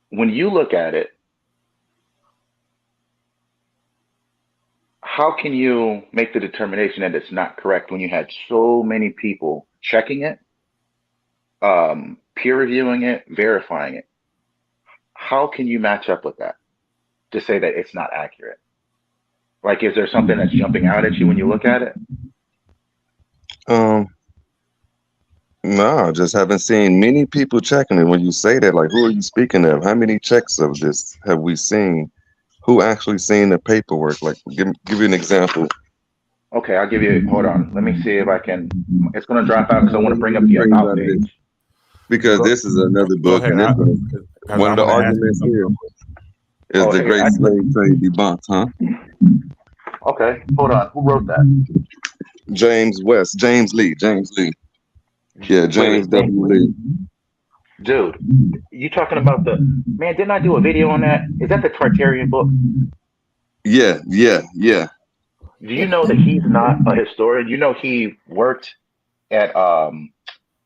when you look at it, how can you make the determination that it's not correct when you had so many people checking it, peer reviewing it, verifying it? How can you match up with that to say that it's not accurate? Like, is there something that's jumping out at you when you look at it? No, I just haven't seen many people checking it. When you say that, like, who are you speaking of? How many checks of this have we seen? Who actually seen the paperwork? Like, give you an example. Okay, I'll give you. Hold on. Let me see if I can. It's going to drop out because I want to bring up the about page. Because this is another book, and one of the arguments here is the Great Slave Trade Debunked, huh? Okay, hold on. Who wrote that? James Lee. Yeah, James W. Lee. Dude, you talking about man, didn't I do a video on that? Is that the Criterion book? Yeah. Do you know that he's not a historian? You know he worked at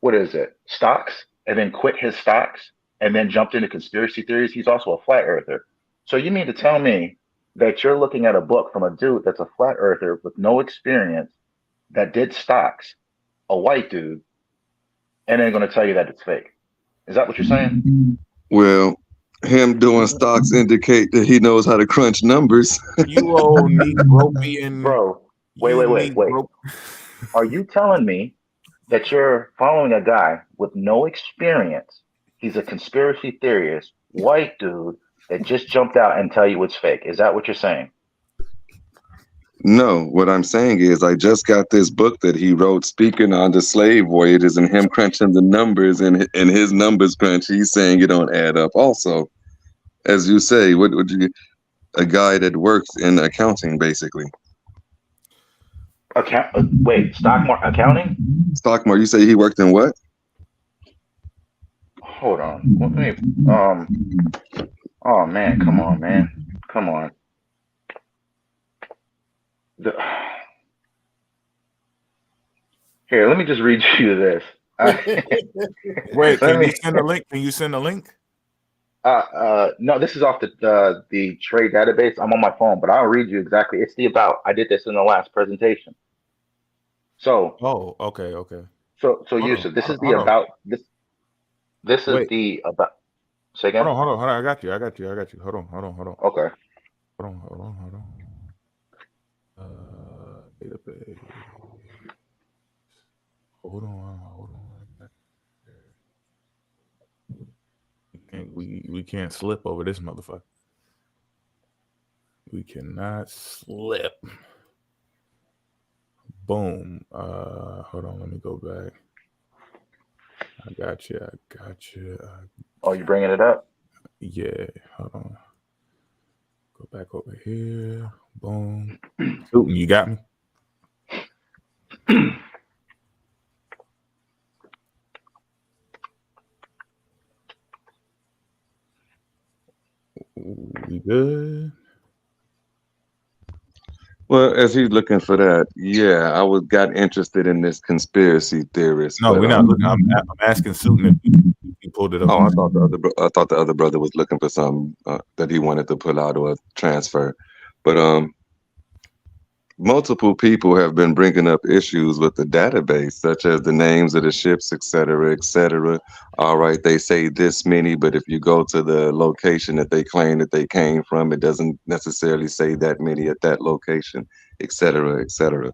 what is it, stocks, and then quit his stocks and then jumped into conspiracy theories. He's also a flat earther. So you mean to tell me that you're looking at a book from a dude that's a flat earther with no experience that did stocks, a white dude, and then going to tell you that it's fake? Is that what you're saying? Well, him doing stocks indicate that he knows how to crunch numbers. You old Negropian. Bro, wait. Are you telling me that you're following a guy with no experience? He's a conspiracy theorist, white dude that just jumped out and tell you it's fake. Is that what you're saying? No, what I'm saying is I just got this book that he wrote speaking on the slave voyages and him crunching the numbers and his numbers crunch. He's saying it don't add up. Also, as you say, what would you, a guy that works in accounting, basically. Wait, stock market accounting? Stock market. You say he worked in what? Hold on. Let me, oh man, come on, man. Come on. Here, let me just read you this. Wait, can you send a link? Can you send a link? No, this is off the trade database. I'm on my phone, but I'll read you exactly. It's the about. I did this in the last presentation. So. Oh, okay. So Yusuf, this is the about. This is the about. Say again. Hold on. I got you. Hold on. Okay. Hold on. Database. Hold on. We can't slip over this motherfucker. We cannot slip. Boom. Hold on. Let me go back. I got you. Oh, you bringing it up? Yeah. Hold on. Go back over here. Boom. Shooting, you got me? We good? Well, as he's looking for that, yeah, I got interested in this conspiracy theorist. No, we're not looking. I'm asking Susan if you pull pulled it up. Oh, I thought the other brother was looking for something that he wanted to pull out or transfer, but multiple people have been bringing up issues with the database, such as the names of the ships, et cetera, et cetera. All right, they say this many, but if you go to the location that they claim that they came from, it doesn't necessarily say that many at that location, et cetera, et cetera.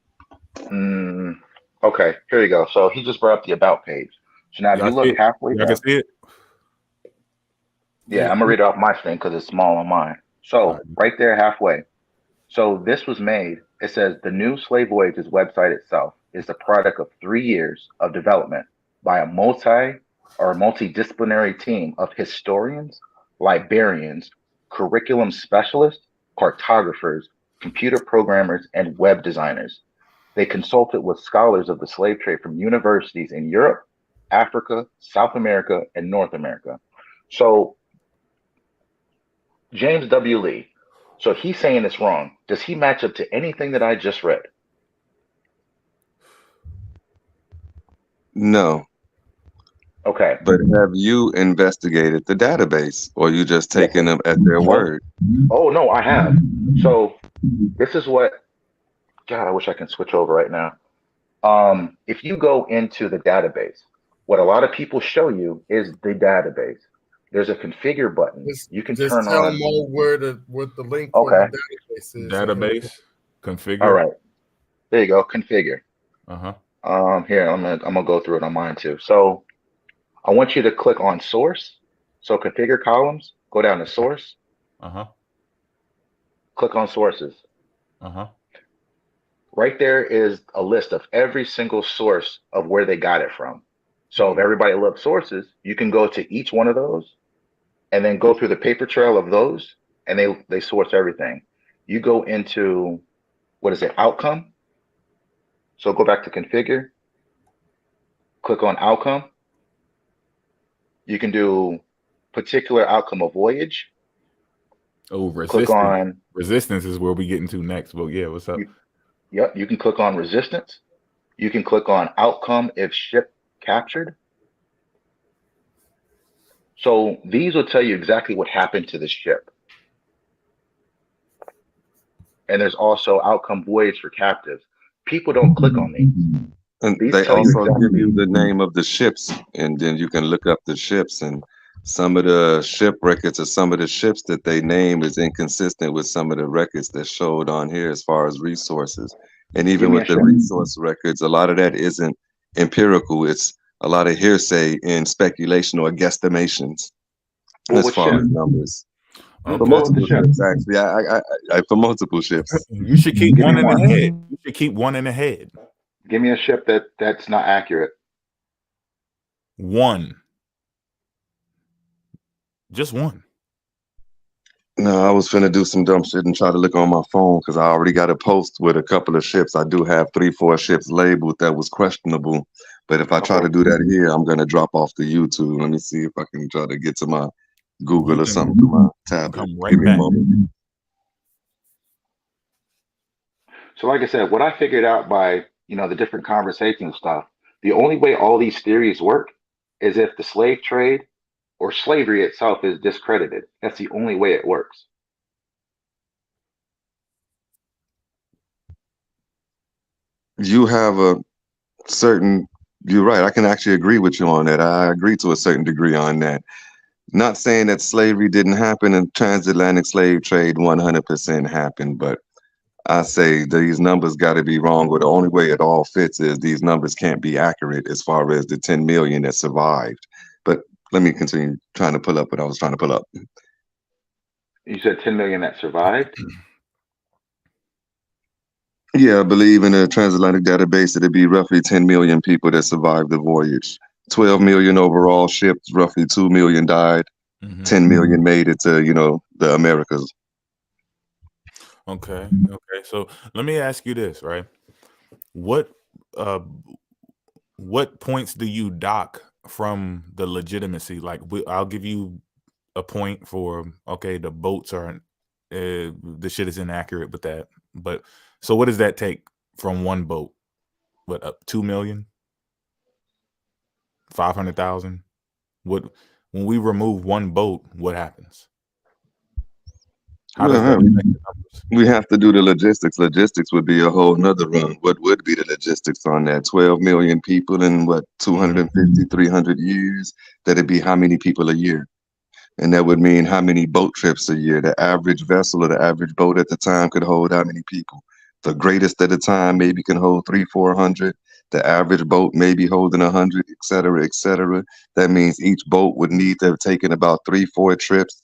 Okay, here you go. So he just brought up the about page. So now if you look halfway Y'all down, can see it? yeah, I'm gonna read it off my thing because it's small on mine. So right there, halfway. So this was made. It says the new Slave Voyages website itself is the product of 3 years of development by a multidisciplinary team of historians, librarians, curriculum specialists, cartographers, computer programmers, and web designers. They consulted with scholars of the slave trade from universities in Europe, Africa, South America, and North America. So James W. Lee, so he's saying it's wrong. Does he match up to anything that I just read? No. Okay. But have you investigated the database, or you just taking them at their word? Oh, no, I have. So this is what, God, I wish I can switch over right now. If you go into the database, what a lot of people show you is the database. There's a configure button. You can Just turn tell on. them all what the link Okay. for the database is. Database, configure. All right. There you go. Configure. Uh-huh. Here, I'm gonna go through it on mine too. So I want you to click on source. So configure columns, go down to source. Uh-huh. Click on sources. Uh-huh. Right there is a list of every single source of where they got it from. So if everybody loves sources, you can go to each one of those and then go through the paper trail of those, and they source everything. You go into, what is it, outcome? So go back to configure, click on outcome. You can do particular outcome of voyage. Oh, resistance. Click on resistance is where we get into next. Well, yeah, what's up? Yep, you can click on resistance. You can click on outcome if ship captured. So these will tell you exactly what happened to the ship. And there's also outcome voyage for captives. People don't click on these. And These they tell you also exactly. give you the name of the ships, and then you can look up the ships, and some of the ship records or some of the ships that they name is inconsistent with some of the records that showed on here as far as resources. And even with the resource records, a lot of that isn't empirical. It's a lot of hearsay and speculation or guesstimations as far as numbers. For multiple ships, actually, I for multiple ships. You should keep one in the head. You should keep one in the head. Give me a ship that's not accurate. One. Just one. No, I was finna do some dumb shit and try to look on my phone because I already got a post with a couple of ships. I do have 3-4 ships labeled that was questionable. But if I try to do that here, I'm gonna drop off the YouTube. Let me see if I can try to get to my Google or something through my tablet. Come right Give me a back. moment. So like I said, what I figured out by, the different conversation stuff, the only way all these theories work is if the slave trade or slavery itself is discredited. That's the only way it works. You have a certain, you're right. I can actually agree with you on that. I agree to a certain degree on that. Not saying that slavery didn't happen and transatlantic slave trade 100% happened, but I say these numbers got to be wrong, or the only way it all fits is these numbers can't be accurate as far as the 10 million that survived. But let me continue trying to pull up what I was trying to pull up. You said 10 million that survived? Yeah, I believe in the transatlantic database it'd be roughly 10 million people that survived the voyage. 12 million overall ships, roughly 2 million died. 10 million made it to, the Americas. Okay. So let me ask you this, right? What points do you dock from the legitimacy? Like, I'll give you a point for, okay, the boats aren't, the shit is inaccurate with that. But so what does that take from one boat? What, up 2 million? 500,000? What when we remove one boat, what happens? How does that affect the numbers? We have to do the logistics. Logistics would be a whole nother run. What would be the logistics on that? 12 million people in what, 250, 300 years? That'd be how many people a year? And that would mean how many boat trips a year? The average vessel or the average boat at the time could hold how many people? The greatest at the time maybe can hold 300-400. The average boat may be holding 100, et cetera, et cetera. That means each boat would need to have taken about 3-4 trips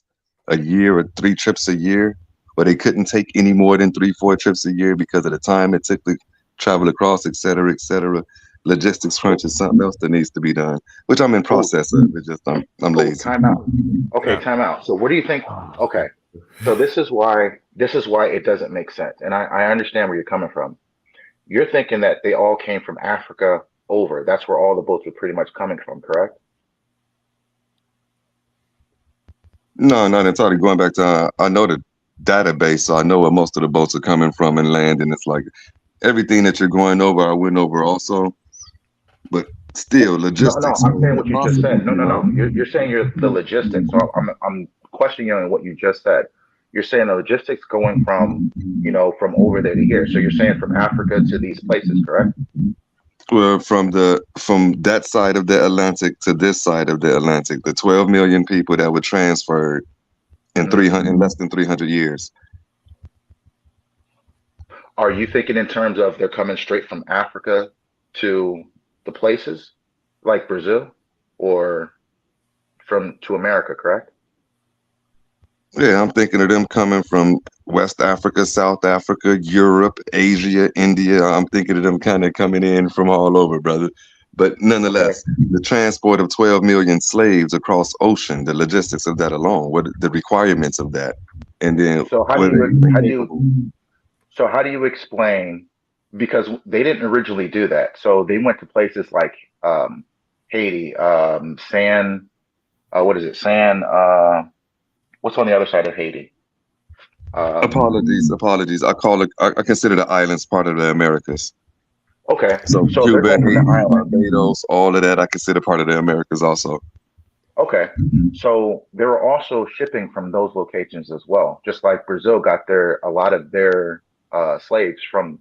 a year or 3 trips a year, but they couldn't take any more than 3-4 trips a year because of the time it took to travel across, et cetera, et cetera. Logistics crunch is something else that needs to be done, which I'm in process of. It's just I'm lazy. Time out. Okay, time out. So what do you think? Okay, so this is why it doesn't make sense, and I understand where you're coming from. You're thinking that they all came from Africa over. That's where all the boats were pretty much coming from, correct? No, not entirely. Going back to I know the database, so I know where most of the boats are coming from and land, and it's like everything that you're going over, I went over also. But still, logistics. No, I'm saying what you just said. No. You're saying you're the logistics. So I'm questioning you on what you just said. You're saying the logistics going from, from over there to here. So you're saying from Africa to these places, correct? Well, from that side of the Atlantic to this side of the Atlantic, the 12 million people that were transferred in less than 300 years. Are you thinking in terms of they're coming straight from Africa to the places like Brazil, or to America, correct? Yeah, I'm thinking of them coming from West Africa, South Africa, Europe, Asia, India. I'm thinking of them kind of coming in from all over, brother. But nonetheless, the transport of 12 million slaves across ocean, the logistics of that alone, what the requirements of that, and then so how do you explain? Because they didn't originally do that, so they went to places like Haiti, what's on the other side of Haiti? Apologies. I consider the islands part of the Americas. Okay. So Cuba, Haiti, Barbados, all of that I consider part of the Americas also. Okay. So they were also shipping from those locations as well. Just like Brazil got a lot of their slaves from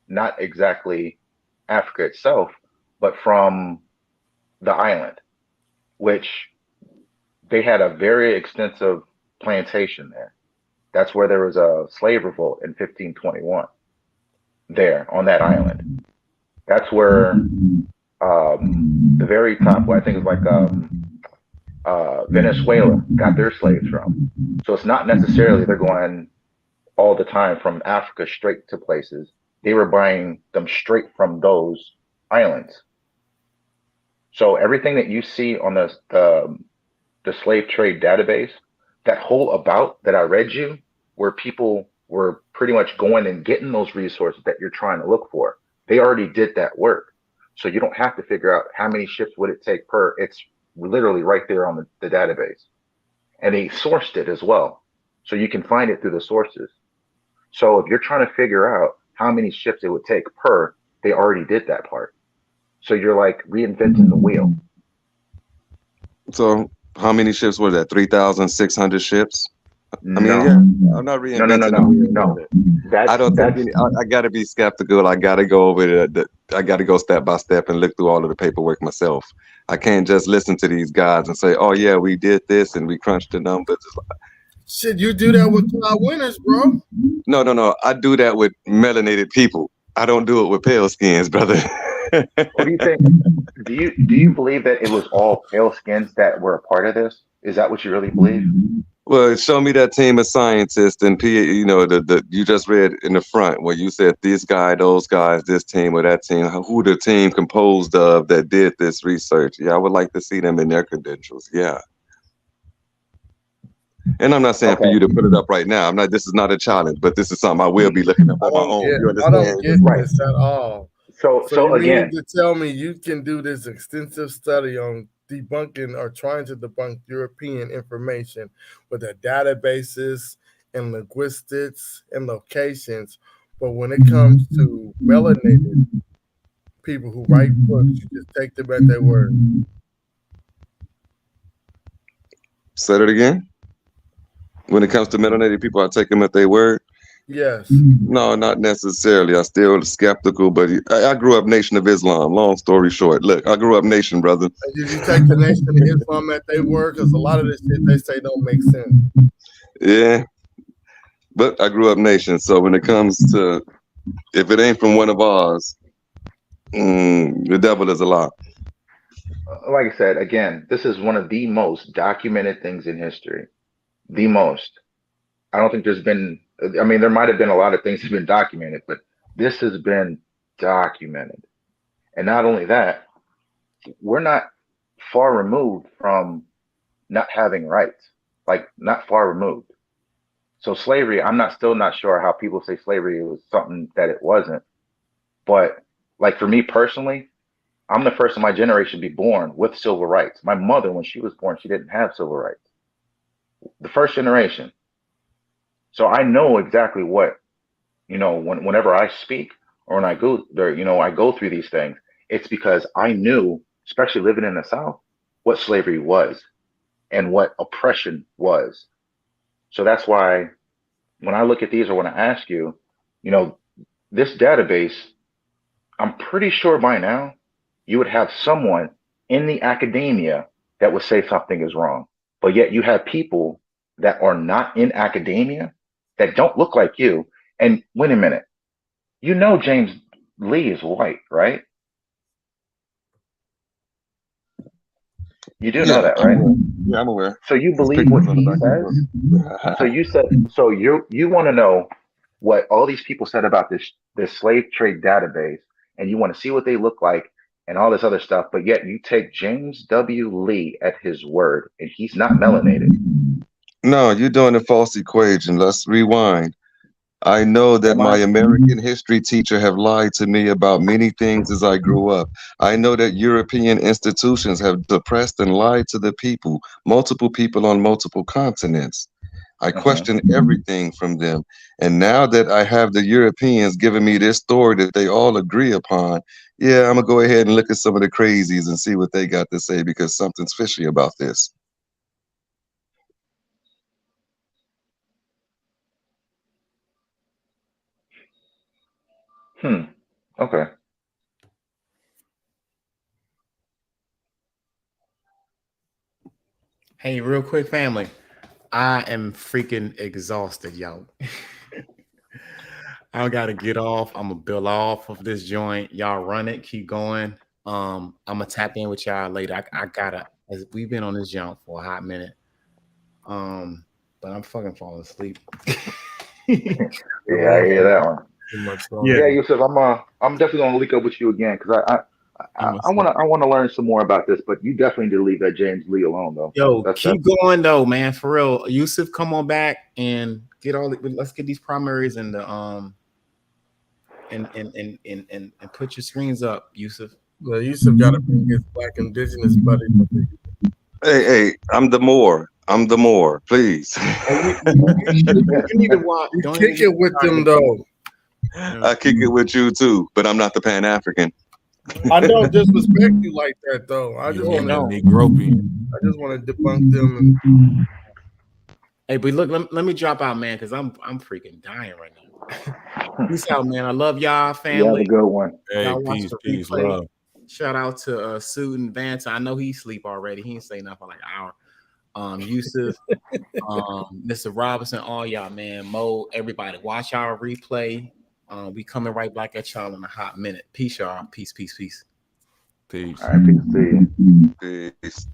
not exactly Africa itself, but from the island, which they had a very extensive plantation there. That's where there was a slave revolt in 1521 there on that island. That's where the very top, I think it's like Venezuela got their slaves from. So it's not necessarily they're going all the time from Africa straight to places. They were buying them straight from those islands. So everything that you see on the slave trade database, that whole about that I read you, where people were pretty much going and getting those resources that you're trying to look for, they already did that work. So you don't have to figure out how many ships would it take per. It's literally right there on the database. And they sourced it as well. So you can find it through the sources. So if you're trying to figure out how many ships it would take per, they already did that part. So you're like reinventing the wheel. So how many ships were that? 3,600 ships? No. I mean, yeah, I'm not reinventing the wheel. No. I don't think I got to be skeptical. I got to go over I got to go step by step and look through all of the paperwork myself. I can't just listen to these guys and say, "Oh yeah, we did this and we crunched the numbers." Shit, you do that with Clyde Winters, bro. No. I do that with melanated people. I don't do it with pale skins, brother. What do you think? Do you believe that it was all pale skins that were a part of this? Is that what you really believe? Well, show me that team of scientists and the you just read in the front where you said this guy, those guys, this team or that team, who the team composed of that did this research. Yeah, I would like to see them in their credentials. Yeah. And I'm not saying for you to put it up right now. This is not a challenge, but this is something I will be looking up on my own. You understand? I don't get this at all. So you again, mean to tell me you can do this extensive study on debunking or trying to debunk European information with the databases and linguistics and locations, but when it comes to melanated people who write books, you just take them at their word? Said it again. When it comes to melanated people, I take them at their word. Yes. No, not necessarily. I still skeptical, but I grew up Nation of Islam. Long story short, look, I grew up Nation, brother. And did you take the Nation of Islam at their word? Because a lot of the shit they say don't make sense. Yeah, but I grew up Nation. So when it comes to, if it ain't from one of ours, the devil is a lie. Like I said, again, this is one of the most documented things in history. The most. I don't think there's been, I mean, there might have been a lot of things that have been documented, but this has been documented. And not only that, we're not far removed from not having rights, like not far removed. So slavery, still not sure how people say slavery was something that it wasn't. But like for me personally, I'm the first in my generation to be born with civil rights. My mother, when she was born, she didn't have civil rights. The first generation. So I know exactly what, whenever I speak or when I go there, I go through these things, it's because I knew, especially living in the South, what slavery was and what oppression was. So that's why when I look at these or when I ask you, this database, I'm pretty sure by now you would have someone in the academia that would say something is wrong. But yet you have people that are not in academia that don't look like you. And wait a minute, James Lee is white, right? You do know that, right? Yeah, I'm aware. So you believe what he says? So you said, so you want to know what all these people said about this slave trade database, and you want to see what they look like and all this other stuff, but yet you take James W. Lee at his word, and he's not melanated. No, you're doing a false equation. Let's rewind. I know that my American history teacher have lied to me about many things as I grew up. I know that European institutions have suppressed and lied to the people, multiple people on multiple continents. I question everything from them. And now that I have the Europeans giving me this story that they all agree upon, yeah, I'm gonna go ahead and look at some of the crazies and see what they got to say, because something's fishy about this. Okay. Hey, real quick, family. I am freaking exhausted, y'all. I gotta get off. I'm gonna bill off of this joint. Y'all run it, keep going. I'm gonna tap in with y'all later. I gotta, we've been on this jump for a hot minute. But I'm fucking falling asleep. Yeah, I hear that one. Yeah, Yusuf, I'm definitely gonna link up with you again, because I want to learn some more about this. But you definitely need to leave that James Lee alone, though. Yo, keep going though, man. For real, Yusuf, come on back and let's get these primaries and the and put your screens up, Yusuf. Well, Yusuf got to bring his Black Indigenous buddy. Hey, I'm the Moor, please. You need to watch. You kick it with them though. I kick it with you too, but I'm not the Pan-African. I don't disrespect you like that though. I just want to debunk them. Hey, but look, let me drop out, man, because I'm freaking dying right now. Peace out, man. I love y'all, family. You have a good one. Hey, peace, love. Shout out to Suden Vance. I know he sleep already. He ain't say nothing for like an hour. Yusuf, Mr. Robinson, all y'all, man. Mo, everybody, watch our replay. We coming right back at y'all in a hot minute. Peace, y'all. Peace. Peace. All right, peace to you. Peace.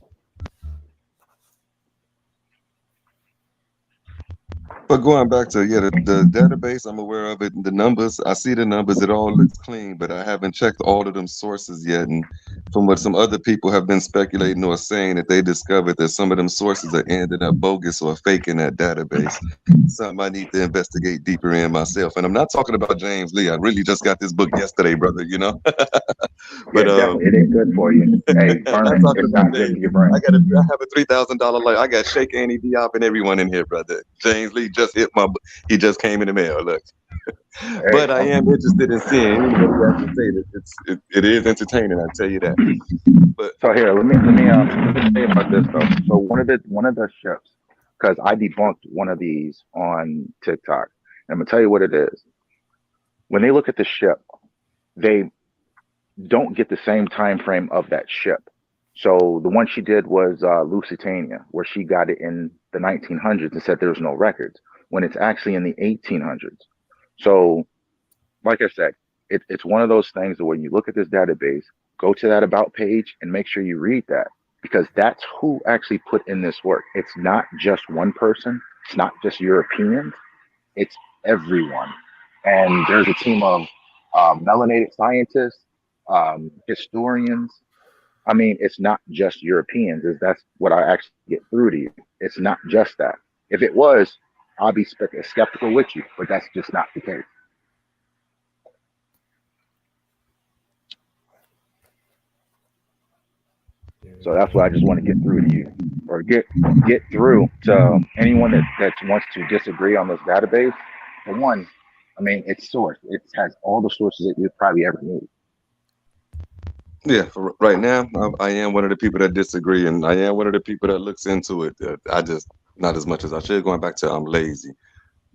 But going back to the database, I'm aware of it. The numbers, I see the numbers. It all looks clean, but I haven't checked all of them sources yet. And from what some other people have been speculating or saying, that they discovered that some of them sources are ending up bogus or fake in that database. Something I need to investigate deeper in myself. And I'm not talking about James Lee. I really just got this book yesterday, brother. But definitely, it ain't good for you. Hey, burning, it's not good for your brain. I have a $3,000 life. I got Sheikh Annie Diop and everyone in here, brother. James Lee just hit he just came in the mail. Look. But I am interested in seeing what you have to say. It is entertaining, I tell you that. But So here, let me say about this though. So one of the ships, because I debunked one of these on TikTok, and I'm gonna tell you what it is. When they look at the ship, they don't get the same time frame of that ship. So the one she did was Lusitania, where she got it in the 1900s and said there's no records, when it's actually in the 1800s. So, like I said, it's one of those things that when you look at this database, go to that about page and make sure you read that, because that's who actually put in this work. It's not just one person. It's not just Europeans. It's everyone. And there's a team of melanated scientists, historians. I mean, it's not just Europeans. That's what I actually get through to you. It's not just that. If it was, I'll be skeptical with you, but that's just not the case. So that's what I just want to get through to you, or get through to anyone that wants to disagree on this database. For one, I mean, it's sourced. It has all the sources that you'd probably ever need. yeah, for right now, I am one of the people that disagree, and I am one of the people that looks into it. I just not as much as I should. Going back to I'm lazy,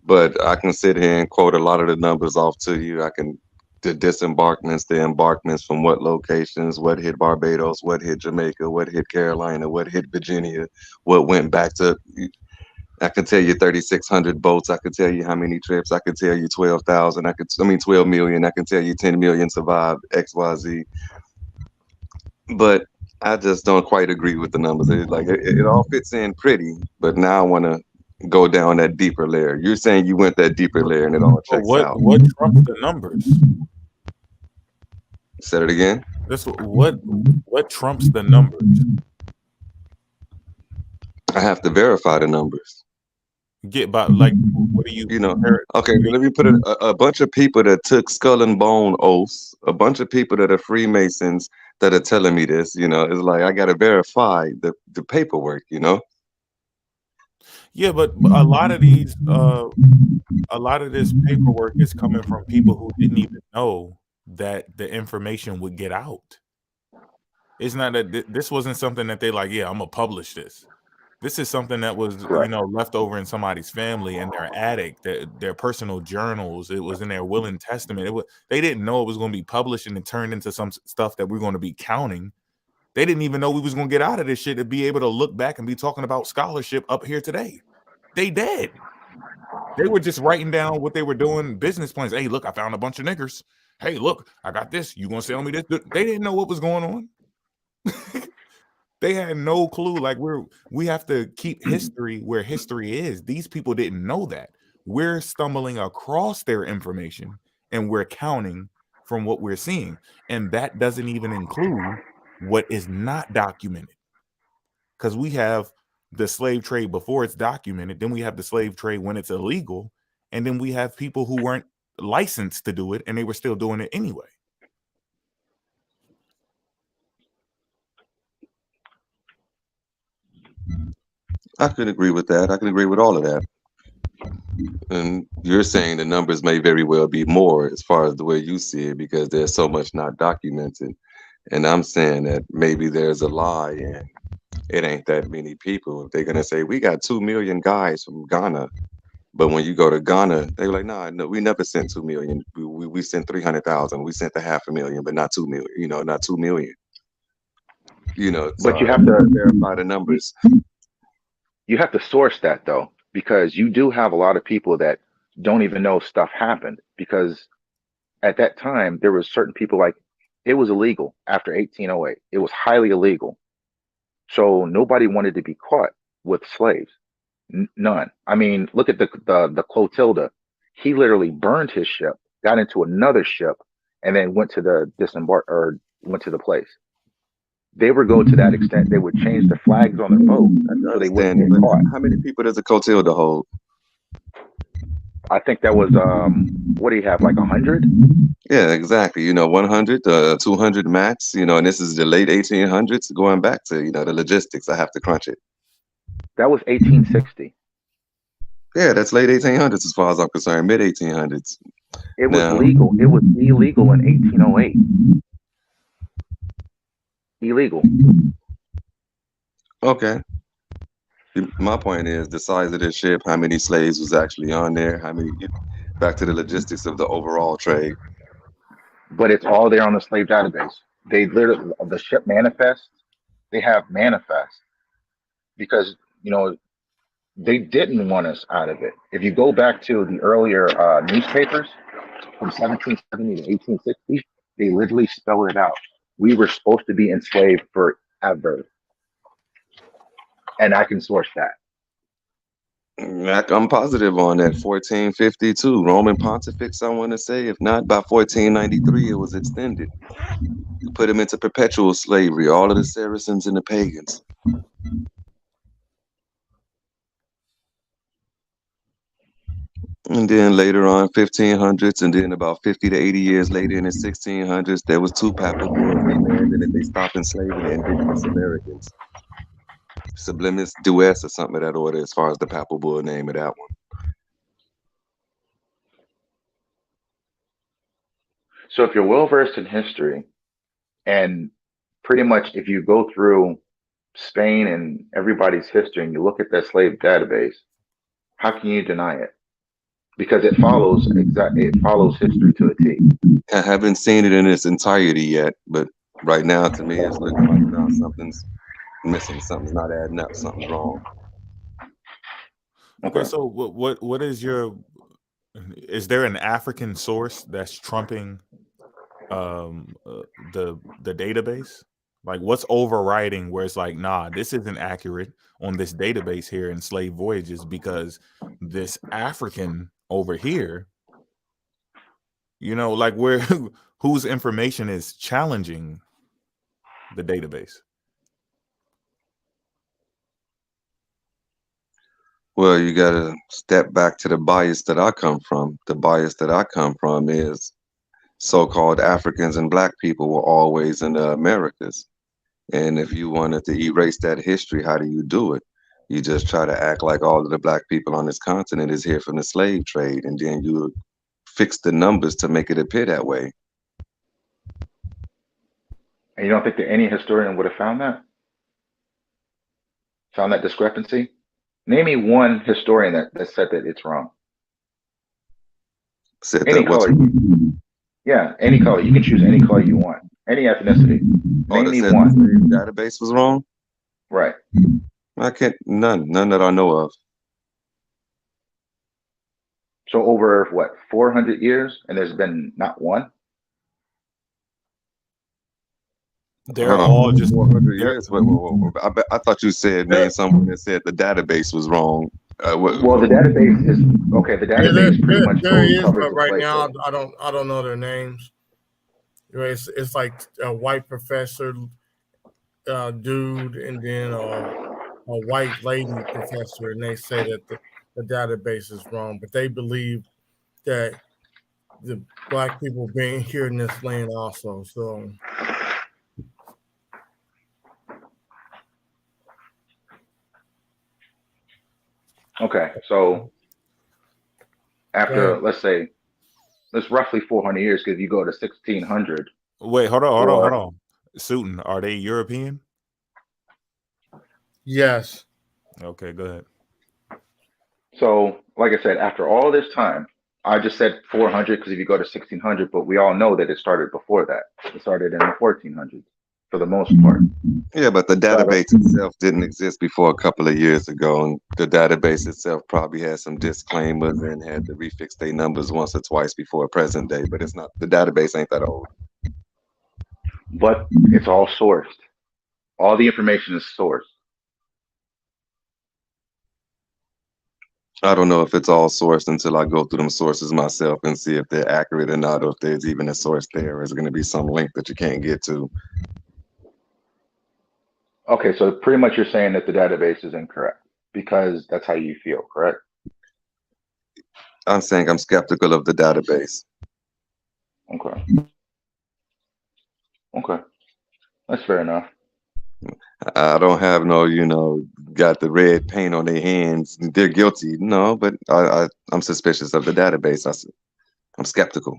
but I can sit here and quote a lot of the numbers off to you. I can the disembarkments, the embarkments from what locations, what hit Barbados, what hit Jamaica, what hit Carolina, what hit Virginia, what went back to. I can tell you 3,600 boats. I could tell you how many trips. I could tell you 12,000. 12 million. I can tell you 10 million survived XYZ. But I just don't quite agree with the numbers. It all fits in pretty, but now I want to go down that deeper layer. You're saying you went that deeper layer and it all checks out. What trumps the numbers? Say it again. That's what trumps the numbers. I have to verify the numbers. Get by like what do you okay, let me put it a bunch of people that took skull and bone oaths, a bunch of people that are Freemasons that are telling me this, it's like I gotta verify the paperwork, Yeah, but a lot of these a lot of this paperwork is coming from people who didn't even know that the information would get out. It's not that this wasn't something that they like, yeah, I'm gonna publish this. This is something that was, left over in somebody's family in their attic, their personal journals. It was in their will and testament. They didn't know it was going to be published and it turned into some stuff that we're going to be counting. They didn't even know we was going to get out of this shit to be able to look back and be talking about scholarship up here today. They did. They were just writing down what they were doing, business plans. Hey, look, I found a bunch of niggers. Hey, look, I got this. You going to sell me this? They didn't know what was going on. They had no clue. Like we have to keep history where history is. These people didn't know that. We're stumbling across their information and we're counting from what we're seeing. And that doesn't even include what is not documented. Because we have the slave trade before it's documented. Then we have the slave trade when it's illegal. And then we have people who weren't licensed to do it and they were still doing it anyway. I could agree with that. I can agree with all of that. And you're saying the numbers may very well be more as far as the way you see it, because there's so much not documented. And I'm saying that maybe there's a lie and it ain't that many people. They're going to say, we got 2 million guys from Ghana. But when you go to Ghana, they're like, no, we never sent 2 million. We sent 300,000. We sent 500,000, but not 2 million, not 2 million. But you have to verify the numbers. You have to source that though, because you do have a lot of people that don't even know stuff happened, because at that time there was certain people, like, it was illegal after 1808. It was highly illegal. So nobody wanted to be caught with slaves. None. I mean, look at the Clotilda. He literally burned his ship, got into another ship, and then went to the went to the place. They would go to that extent. They would change the flags on their boat so they wouldn't get caught. How many people does a Clotilda hold? I think that was what do you have, like 100? Yeah, exactly. 100, 200 max. And this is the late 1800s, going back to the logistics. I have to crunch it. That was 1860. Yeah, that's late 1800s as far as I'm concerned. Mid 1800s. It was Now, legal. It was illegal in 1808. Illegal. okay. My point is the size of this ship, how many slaves was actually on there, how many, back to the logistics of the overall trade. But it's all there on the slave database. They literally, the ship manifest, they have manifest because, they didn't want us out of it. If you go back to the earlier newspapers from 1770 to 1860, they literally spell it out. We were supposed to be enslaved forever. And I can source that. I'm positive on that. 1452 Roman Pontifex, I want to say. If not, by 1493 it was extended. Put them into perpetual slavery, all of the Saracens and the pagans. And then later on, 1500s, and then about 50 to 80 years later in the 1600s, there was 2 papal bulls. They landed and they stopped enslaving the indigenous Americans. Sublimis Dues or something of that order, as far as the papal bull name of that one. So if you're well versed in history, and pretty much if you go through Spain and everybody's history and you look at that slave database, how can you deny it? Because it follows history to a T. I haven't seen it in its entirety yet, but right now to me it's looking like now something's missing, something's not adding up, something's wrong. Okay, so what is is there an African source that's trumping the database? Like, what's overriding where it's like, nah, this isn't accurate on this database here in slave voyages because this African over here, like where whose information is challenging the database? Well, you got to step back to the bias that I come from. The bias that I come from is so-called Africans and Black people were always in the Americas. And if you wanted to erase that history, how do you do it? You just try to act like all of the Black people on this continent is here from the slave trade, and then you fix the numbers to make it appear that way. And you don't think that any historian would have found that? Found that discrepancy? Name me one historian that said that it's wrong. Said Any that what's color. Yeah, any color. You can choose any color you want. Any ethnicity. Name me one. The database was wrong? Right. I can't, none that I know of. So over what, 400 years, and there's been not one? They're all just 400 years. I thought you said, man, someone that said the database was wrong. Well, the database is okay. The database pretty much there is, covers but the right slave now trade. I don't know their names. It's like a white professor dude, and then a white lady professor, and they say that the database is wrong, but they believe that the Black people being here in this land also. So. Okay, so after let's roughly 400 years, because you go to 1600. Wait, hold on. Suiton, are they European? Yes. Okay, go ahead. So, like I said, after all this time, I just said 400 because if you go to 1600, but we all know that it started before that. It started in the 1400s for the most part. Yeah, but the database itself didn't exist before a couple of years ago, and the database itself probably had some disclaimers and had to refix their numbers once or twice before present day. But it's not, the database ain't that old. But it's all sourced. All the information is sourced. I don't know if it's all sourced until I go through them sources myself and see if they're accurate or not, or if there's even a source there, or is it going to be some link that you can't get to. Okay, so pretty much you're saying that the database is incorrect because that's how you feel, correct? I'm saying I'm skeptical of the database. Okay. Okay. That's fair enough. I don't have no, got the red paint on their hands. They're guilty. No, but I'm suspicious of the database. I'm skeptical.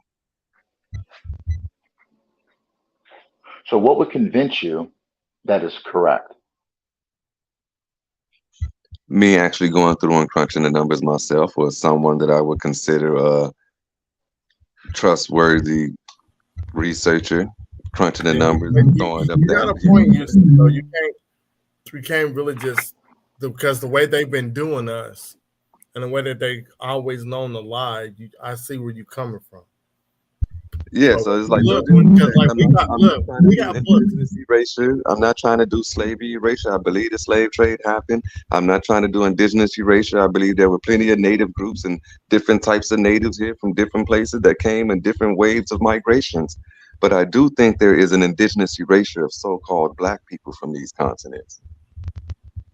So what would convince you that is correct? Me actually going through and crunching the numbers myself, or someone that I would consider a trustworthy researcher, crunching the numbers and throwing them You got down. a point. You can't really just, because the way they've been doing us and the way that they always known to lie. I see where you're coming from. Yeah, so it's like, look, I'm not trying to do slavery erasure. I believe the slave trade happened. I'm not trying to do indigenous erasure. I believe there were plenty of native groups and different types of natives here from different places that came in different waves of migrations. But I do think there is an indigenous erasure of so-called Black people from these continents.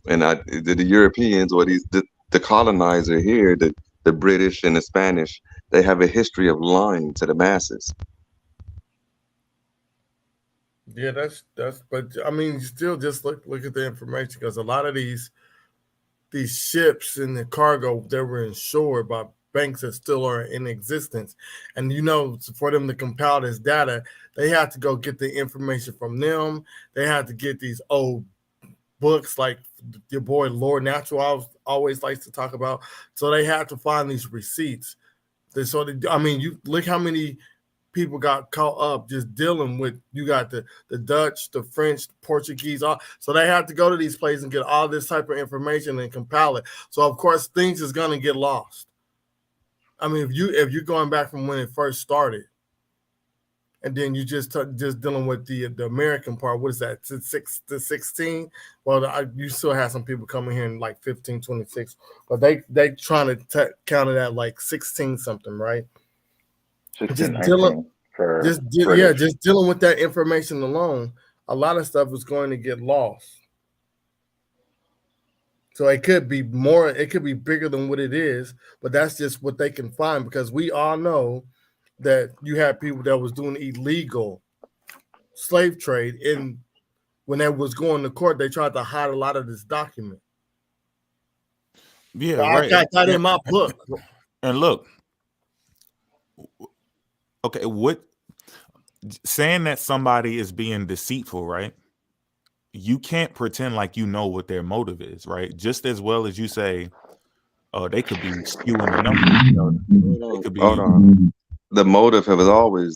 And the Europeans, or the colonizer here, the British and the Spanish, they have a history of lying to the masses. Yeah, that's. But I mean, you still just look at the information, because a lot of these ships and the cargo, they were insured by banks that still are in existence, and for them to compile this data, they had to go get the information from them. They had to get these old books, like your boy Lord Natural always likes to talk about. So they had to find these receipts. You look how many people got caught up just dealing with, you got the Dutch, the French, the Portuguese, so they have to go to these places and get all this type of information and compile it. So of course things is gonna get lost. I mean, if you're going back from when it first started, and then you just dealing with the American part, what is that, to 16? Well, you still have some people coming here in like 15, 26, but they trying to count it at like 16 something, right? 16, Just dealing with that information alone, a lot of stuff is going to get lost. So it could be more, it could be bigger than what it is, but that's just what they can find, because we all know that you had people that was doing illegal slave trade, and when they was going to court, they tried to hide a lot of this document. Yeah, so right. I got that in my book. And look, okay, saying that somebody is being deceitful, right? You can't pretend like you know what their motive is, right? Just as well as you say, they could be skewing the numbers. They could be. Hold on. The motive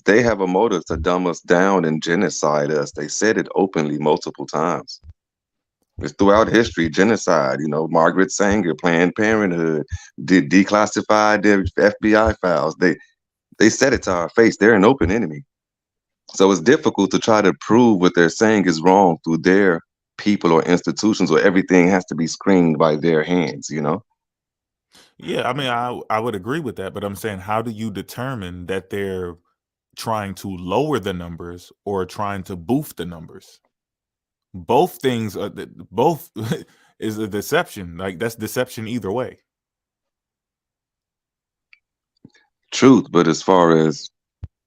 they have a motive to dumb us down and genocide us. They said it openly multiple times. It's throughout history, genocide. Margaret Sanger, Planned Parenthood, did declassify their FBI files. They said it to our face. They're an open enemy. So it's difficult to try to prove what they're saying is wrong through their people or institutions, where everything has to be screened by their hands, Yeah, I mean, I would agree with that, but I'm saying, how do you determine that they're trying to lower the numbers or trying to boost the numbers? Both things are both is a deception. Like, that's deception either way. Truth, but as far as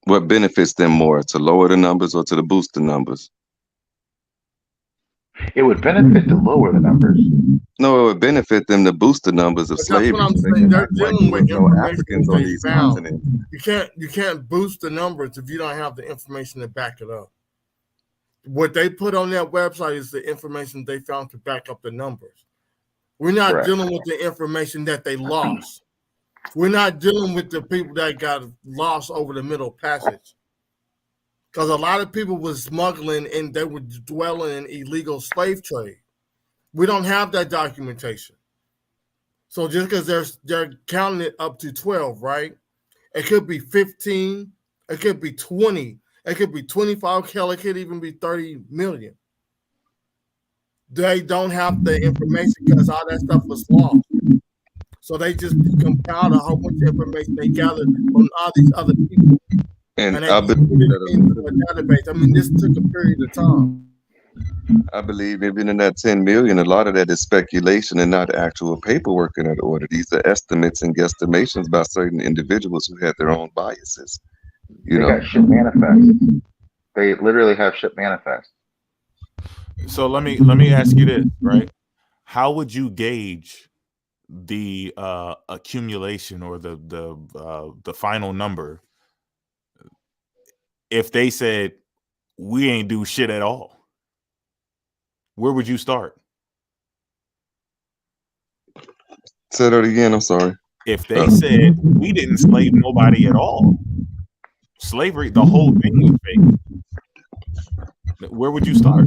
what benefits them more, to lower the numbers or to boost the numbers? It would benefit to lower the numbers. No, it would benefit them to boost the numbers of slavery. That's what I'm saying. They're dealing with information Africans on these continents. You can't boost the numbers if you don't have the information to back it up. What they put on that website is the information they found to back up the numbers. We're not dealing with the information that they lost. We're not dealing with the people that got lost over the Middle Passage. Because a lot of people were smuggling and they were dwelling in illegal slave trade. We don't have that documentation. So just because they're counting it up to 12, right? It could be 15, it could be 20, it could be 25, hell, it could even be 30 million. They don't have the information because all that stuff was lost. So they just compiled a whole bunch of information they gathered from all these other people. And they put it into a database. I mean, this took a period of time. I believe even in that 10 million, a lot of that is speculation and not actual paperwork in that order. These are estimates and guesstimations by certain individuals who had their own biases. They got shit manifest. They literally have shit manifest. So let me ask you this, right? How would you gauge the accumulation or the final number if they said we ain't do shit at all, where would you start? Say that again. I'm sorry. If they said we didn't slave nobody at all, slavery, the whole thing was fake, where would you start?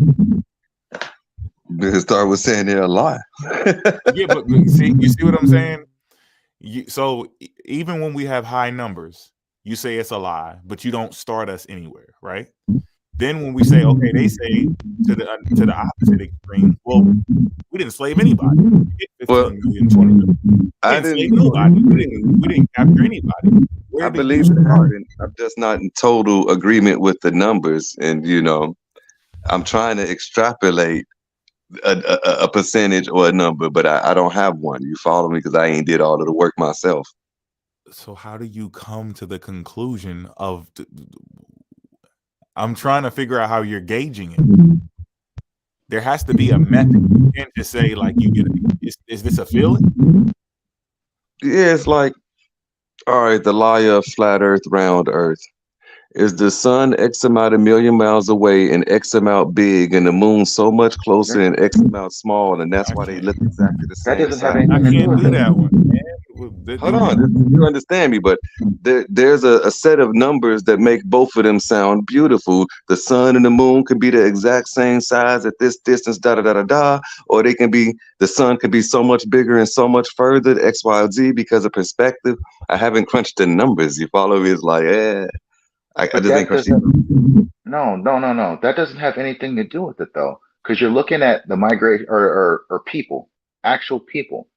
Start with saying they're a lie. Yeah, but you see what I'm saying? So even when we have high numbers, you say it's a lie, but you don't start us anywhere, right? Then when we say, okay, they say to the opposite extreme, well, we didn't slave anybody. Well, I didn't slave nobody. We didn't capture anybody. I believe it happened. I'm just not in total agreement with the numbers, and I'm trying to extrapolate a percentage or a number, but I don't have one. You follow me? Because I ain't did all of the work myself. So how do you come to the conclusion of? I'm trying to figure out how you're gauging it. There has to be a method. You can't just say like you get it. Is this a feeling? Yeah, it's like, all right, the lie of flat Earth, round Earth. Is the sun X amount of million miles away and X amount big, and the moon so much closer and X amount small, and that's why they look exactly the same? That doesn't have size? anything to do with it. That one, man. Hold on, you understand me, but there's a set of numbers that make both of them sound beautiful. The sun and the moon can be the exact same size at this distance, or they can be, the sun can be so much bigger and so much further, X, Y, Z, because of perspective. I haven't crunched the numbers. You follow me? It's like, I just think no. That doesn't have anything to do with it though, because you're looking at the migration or people, actual people.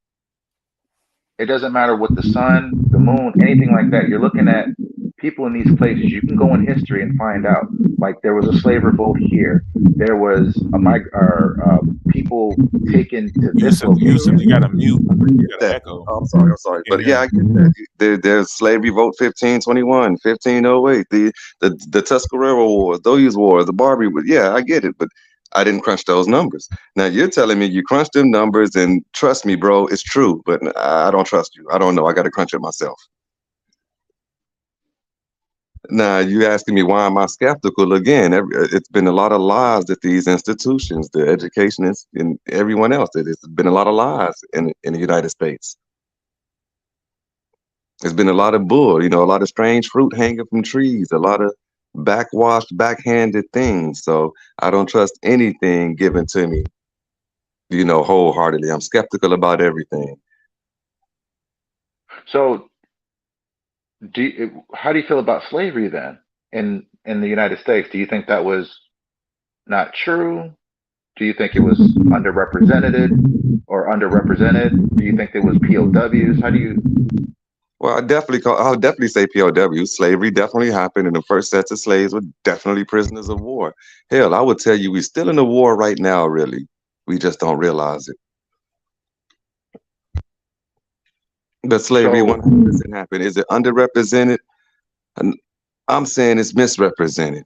It doesn't matter what the sun, the moon, anything like that. You're looking at people in these places. You can go in history and find out. Like there was a slave revolt here. There was people taken to this location. You got to mute. You got to echo. I'm sorry. But yeah, I get that. There's slavery vote 1521, 1508, the Tuscarora Wars, those wars, the Barbary Wars. Yeah, I get it, but I didn't crunch those numbers. Now you're telling me you crunched them numbers, and trust me, bro, it's true. But I don't trust you. I don't know. I got to crunch it myself. Now you asking me why am I skeptical again? It's been a lot of lies that these institutions, the educationists, and everyone else. It's been a lot of lies in the United States. There's been a lot of bull, a lot of strange fruit hanging from trees, a lot of backwashed, backhanded things. So I don't trust anything given to me, wholeheartedly. I'm skeptical about everything. So how do you feel about slavery then in the United States? Do you think that was not true? Do you think it was underrepresented? Do you think there was POWs? How do you? Well, I'll definitely say POW. Slavery definitely happened, and the first sets of slaves were definitely prisoners of war. Hell, I would tell you we're still in a war right now, really. We just don't realize it. But slavery 100% happened. Is it underrepresented? I'm saying it's misrepresented.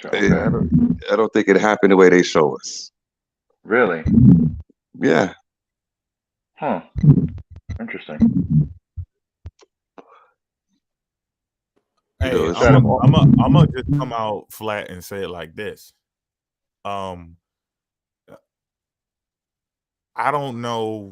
Okay. I don't think it happened the way they show us. Really? Yeah. Huh. Interesting. Hey, I'm gonna just come out flat and say it like this. I don't know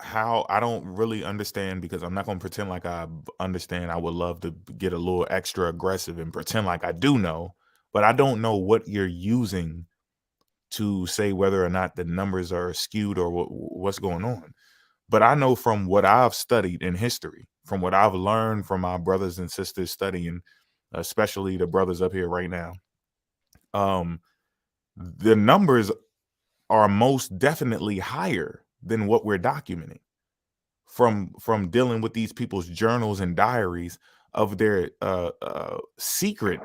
how. I don't really understand, because I'm not gonna pretend like I understand. I would love to get a little extra aggressive and pretend like I do know, but I don't know what you're using to say whether or not the numbers are skewed or what's going on. But I know from what I've studied in history, from what I've learned from my brothers and sisters studying, especially the brothers up here right now, the numbers are most definitely higher than what we're documenting from dealing with these people's journals and diaries of their secret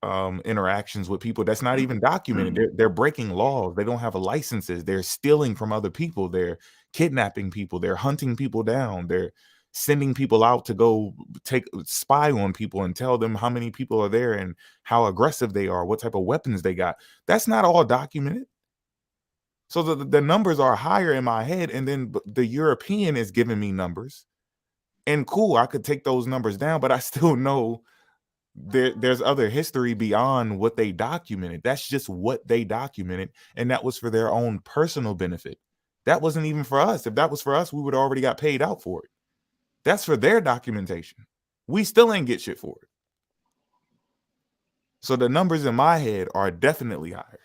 interactions with people that's not even documented. They're breaking laws. They don't have licenses. They're stealing from other people. They're kidnapping people. They're hunting people down. They're sending people out to go spy on people and tell them how many people are there and how aggressive they are, what type of weapons they got. That's not all documented. So the numbers are higher in my head, and then the European is giving me numbers, and cool, I could take those numbers down, but I still know there's other history beyond what they documented. That's just what they documented, and that was for their own personal benefit. That wasn't even for us. If that was for us, we would have already got paid out for it. That's for their documentation. We still ain't get shit for it. So the numbers in my head are definitely higher.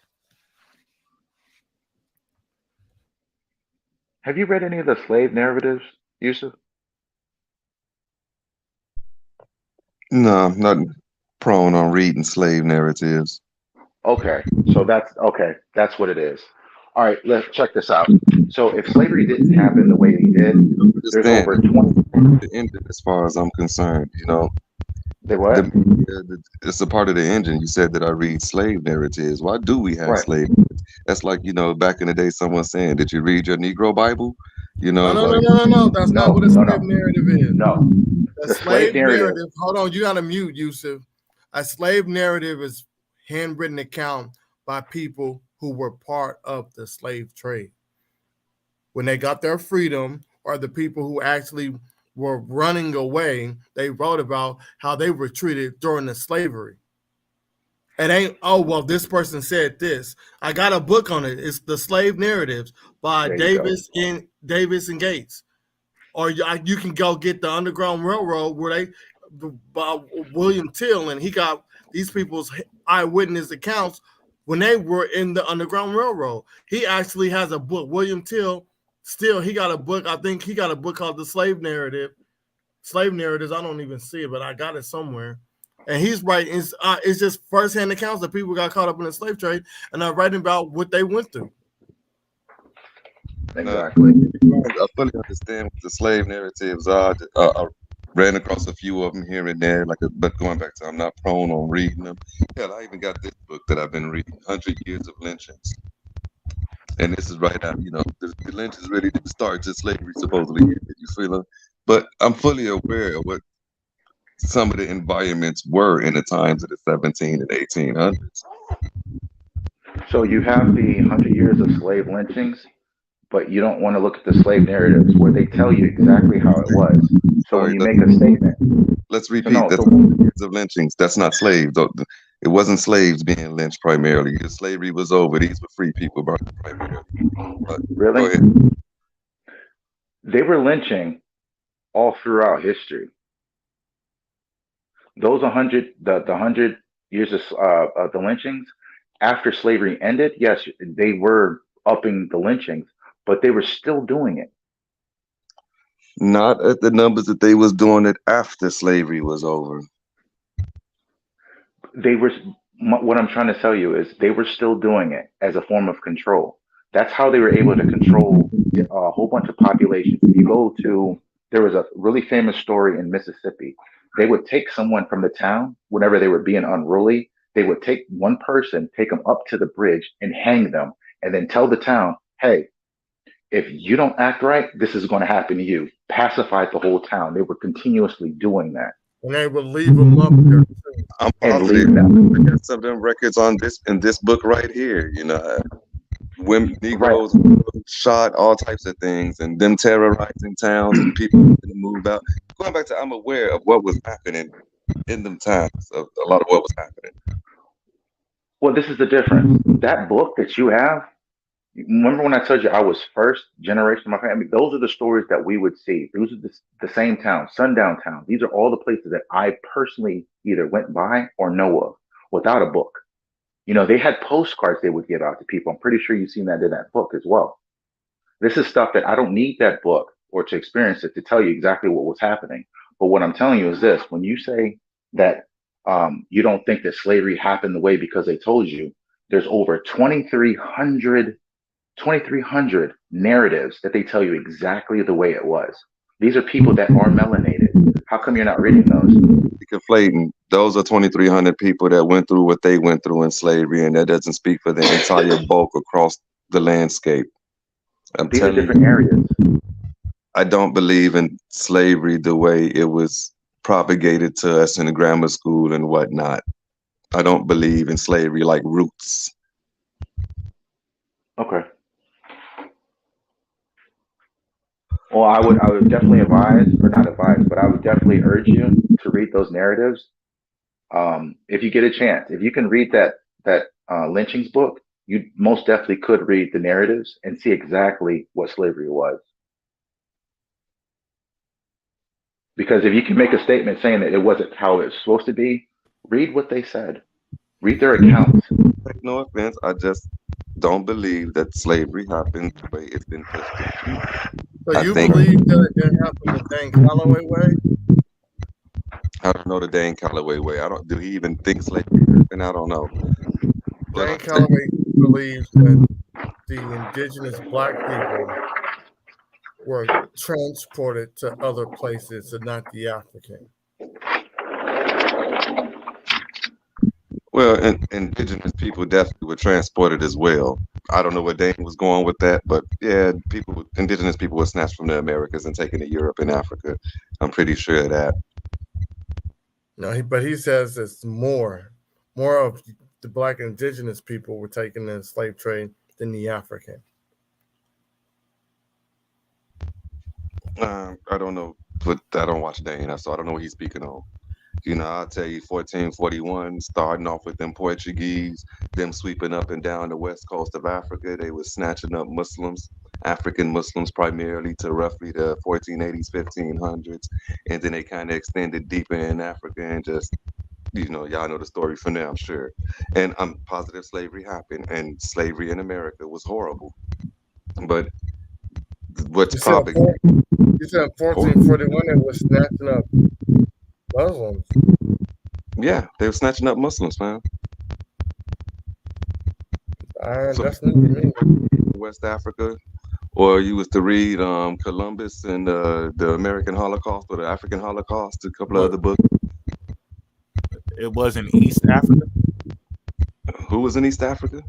Have you read any of the slave narratives, Yusuf? No, I'm not prone on reading slave narratives. Okay, so that's what it is. All right, let's check this out. So if slavery didn't happen the way it did, there's over 20. The engine, as far as I'm concerned, you know. They what? It's a part of the engine. You said that I read slave narratives. Why do we have slave narratives? That's like, you know, back in the day, someone saying, "Did you read your Negro Bible?" You know, No. That's not what a slave narrative is. No, the slave narrative. Hold on, you gotta mute, Yusuf. A slave narrative is handwritten account by people who were part of the slave trade when they got their freedom, or the people who actually were running away. They wrote about how they were treated during the slavery. It ain't, oh, well, this person said this. I got a book on it. It's The Slave Narratives by Davis and Gates. Or you can go get the Underground Railroad where by William Till, and he got these people's eyewitness accounts when they were in the Underground Railroad. He actually has a book. William Till, he got a book. I think he got a book called The Slave Narrative. Slave Narratives. I don't even see it, but I got it somewhere. And he's writing, it's just firsthand accounts that people got caught up in the slave trade and are writing about what they went through. Exactly. I fully understand what the slave narratives are. I ran across a few of them here and there, but going back to, I'm not prone on reading them. Hell, I even got this book that I've been reading, 100 Years of Lynchings. And this is right out, you know, the lynchings really didn't start till slavery supposedly ended, you feel it? But I'm fully aware of what some of the environments were in the times of the 17 and 1800s. So you have the 100 years of slave lynchings, but you don't want to look at the slave narratives where they tell you exactly how it was. So when you make a statement, let's repeat that. Years of lynchings. That's not slaves. It wasn't slaves being lynched primarily. Because slavery was over. These were free people primarily. Really? They were lynching all throughout history. Those 100 years of the lynchings after slavery ended, yes, they were upping the lynchings, but they were still doing it. Not at the numbers that they was doing it after slavery was over. They were. What I'm trying to tell you is they were still doing it as a form of control. That's how they were able to control a whole bunch of populations. If you go to, there was a really famous story in Mississippi. They would take someone from the town whenever they were being unruly. They would take one person, take them up to the bridge and hang them, and then tell the town, hey, if you don't act right, this is going to happen to you. Pacified the whole town. They were continuously doing that. And they would leave them up there. I'm positive. I got some of them records on this book right here. You know, women, Negroes shot, all types of things, and them terrorizing towns and people to move out. Going back to, I'm aware of what was happening in them times. Of a lot of what was happening. Well, this is the difference. That book that you have. Remember when I told you I was first generation of my family? Those are the stories that we would see. Those are the same towns, sundown towns. These are all the places that I personally either went by or know of without a book. You know, they had postcards they would give out to people. I'm pretty sure you've seen that in that book as well. This is stuff that I don't need that book or to experience it to tell you exactly what was happening. But what I'm telling you is this. When you say that you don't think that slavery happened the way because they told you, there's over 2,300 narratives that they tell you exactly the way it was. These are people that are melanated. How come you're not reading those? You're conflating. Those are 2,300 people that went through what they went through in slavery, and that doesn't speak for the entire bulk across the landscape. These are different areas. I don't believe in slavery the way it was propagated to us in the grammar school and whatnot. I don't believe in slavery like roots. Okay. Well, I would definitely advise, or not advise, but I would definitely urge you to read those narratives If you get a chance, if you can read that lynchings book, you most definitely could read the narratives and see exactly what slavery was. Because if you can make a statement saying that it wasn't how it was supposed to be, read what they said. Read their accounts. Take no offense. I just don't believe that slavery happened the way it's been perceived. So you believe that it didn't happen the Dane Calloway way? I don't know the Dane Calloway way. Do he even think slavery happened? I don't know. Dane Calloway believes that the indigenous black people were transported to other places and not the African. Well, indigenous people definitely were transported as well. I don't know where Dane was going with that, but yeah, indigenous people were snatched from the Americas and taken to Europe and Africa. I'm pretty sure of that. No, but he says it's more of the black indigenous people were taken in the slave trade than the African. I don't know, but I don't watch Dane, so I don't know what he's speaking on. You know, I'll tell you 1441, starting off with them Portuguese, them sweeping up and down the west coast of Africa. They were snatching up Muslims, African Muslims primarily, to roughly the 1480s, 1500s. And then they kind of extended deeper in Africa and just, y'all know the story from there, I'm sure. And I'm positive slavery happened, and slavery in America was horrible. But what's probably... You said 1441 it was snatching up Muslims. Yeah, they were snatching up Muslims, man. That's new to me. West Africa, or you was to read Columbus and the American Holocaust or the African Holocaust, a couple of other books. It was in East Africa. Who was in East Africa?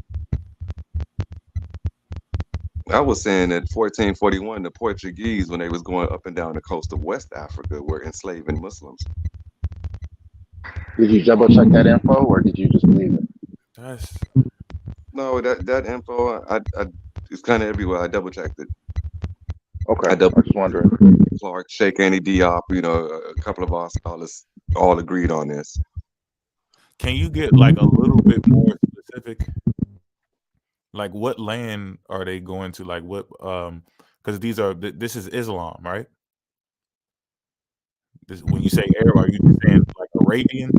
I was saying that 1441, the Portuguese, when they was going up and down the coast of West Africa, were enslaving Muslims. Did you double check that info, or did you just believe it? No, that info, it's kind of everywhere. I double checked it. Okay, I was wondering. Clark, Sheikh Annie Diop, a couple of our scholars all agreed on this. Can you get like a little bit more specific? Like what land are they going to? Like what? Because this is Islam, right? When you say Arab, are you saying like Arabians?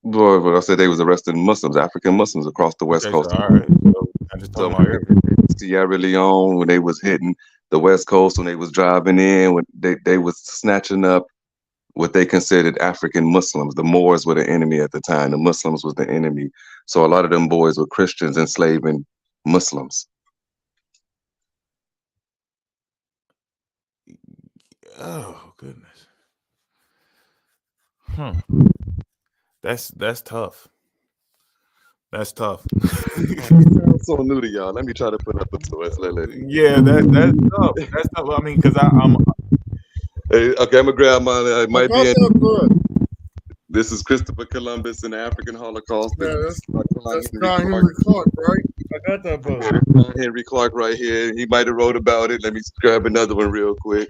Boy, but I said they was arresting Muslims, African Muslims across the west coast. All right. So I just talking about Sierra Leone, when they was hitting the west coast, when they was driving in, when they was snatching up what they considered African Muslims. The Moors were the enemy at the time. The Muslims was the enemy. So a lot of them boys were Christians enslaving Muslims. Oh goodness. That's tough. That's tough. Sounds so new to y'all. Let me try to put up a twist. Yeah, that's tough. That's tough. I mean, because I'm. Hey, okay, I'm gonna grab mine. It might be. This is Christopher Columbus and the African Holocaust. Yeah, that's John Henry Clark, right? I got that book. John Henry Clark right here. He might have wrote about it. Let me grab another one real quick.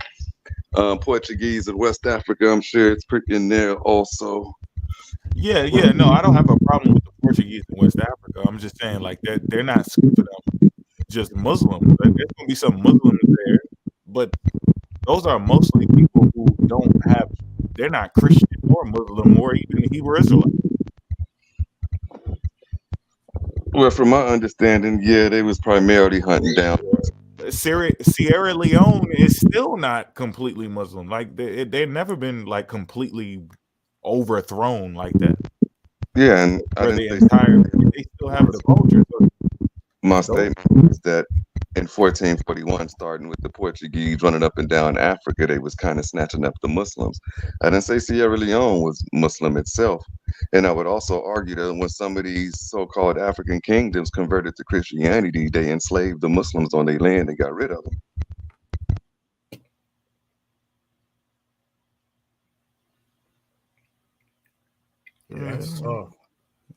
Portuguese in West Africa. I'm sure it's pretty in there also. Yeah. No, I don't have a problem with the Portuguese in West Africa. I'm just saying, like, they're not scooping up just Muslims. Like, there's gonna be some Muslims there, but those are mostly people who they're not Christian or Muslim or even Hebrew Israelite. Well, from my understanding, yeah, they was primarily hunting down. Sierra Leone is still not completely Muslim. Like they've never been like completely overthrown like that. Yeah, and they still have the culture. So my statement is that in 1441, starting with the Portuguese running up and down Africa, they was kind of snatching up the Muslims. I didn't say Sierra Leone was Muslim itself. And I would also argue that when some of these so-called African kingdoms converted to Christianity, they enslaved the Muslims on their land and got rid of them. That's tough.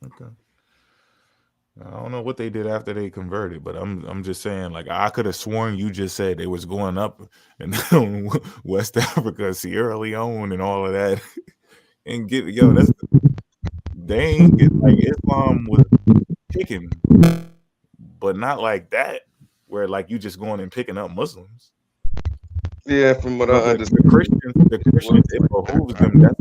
Okay. I don't know what they did after they converted, but I'm just saying, like, I could have sworn you just said they was going up in West Africa, Sierra Leone, and all of that, and get that's they ain't get like Islam was picking, but not like that, where like you just going and picking up Muslims. Yeah, from what I The understand, Christians, it behooves them. That's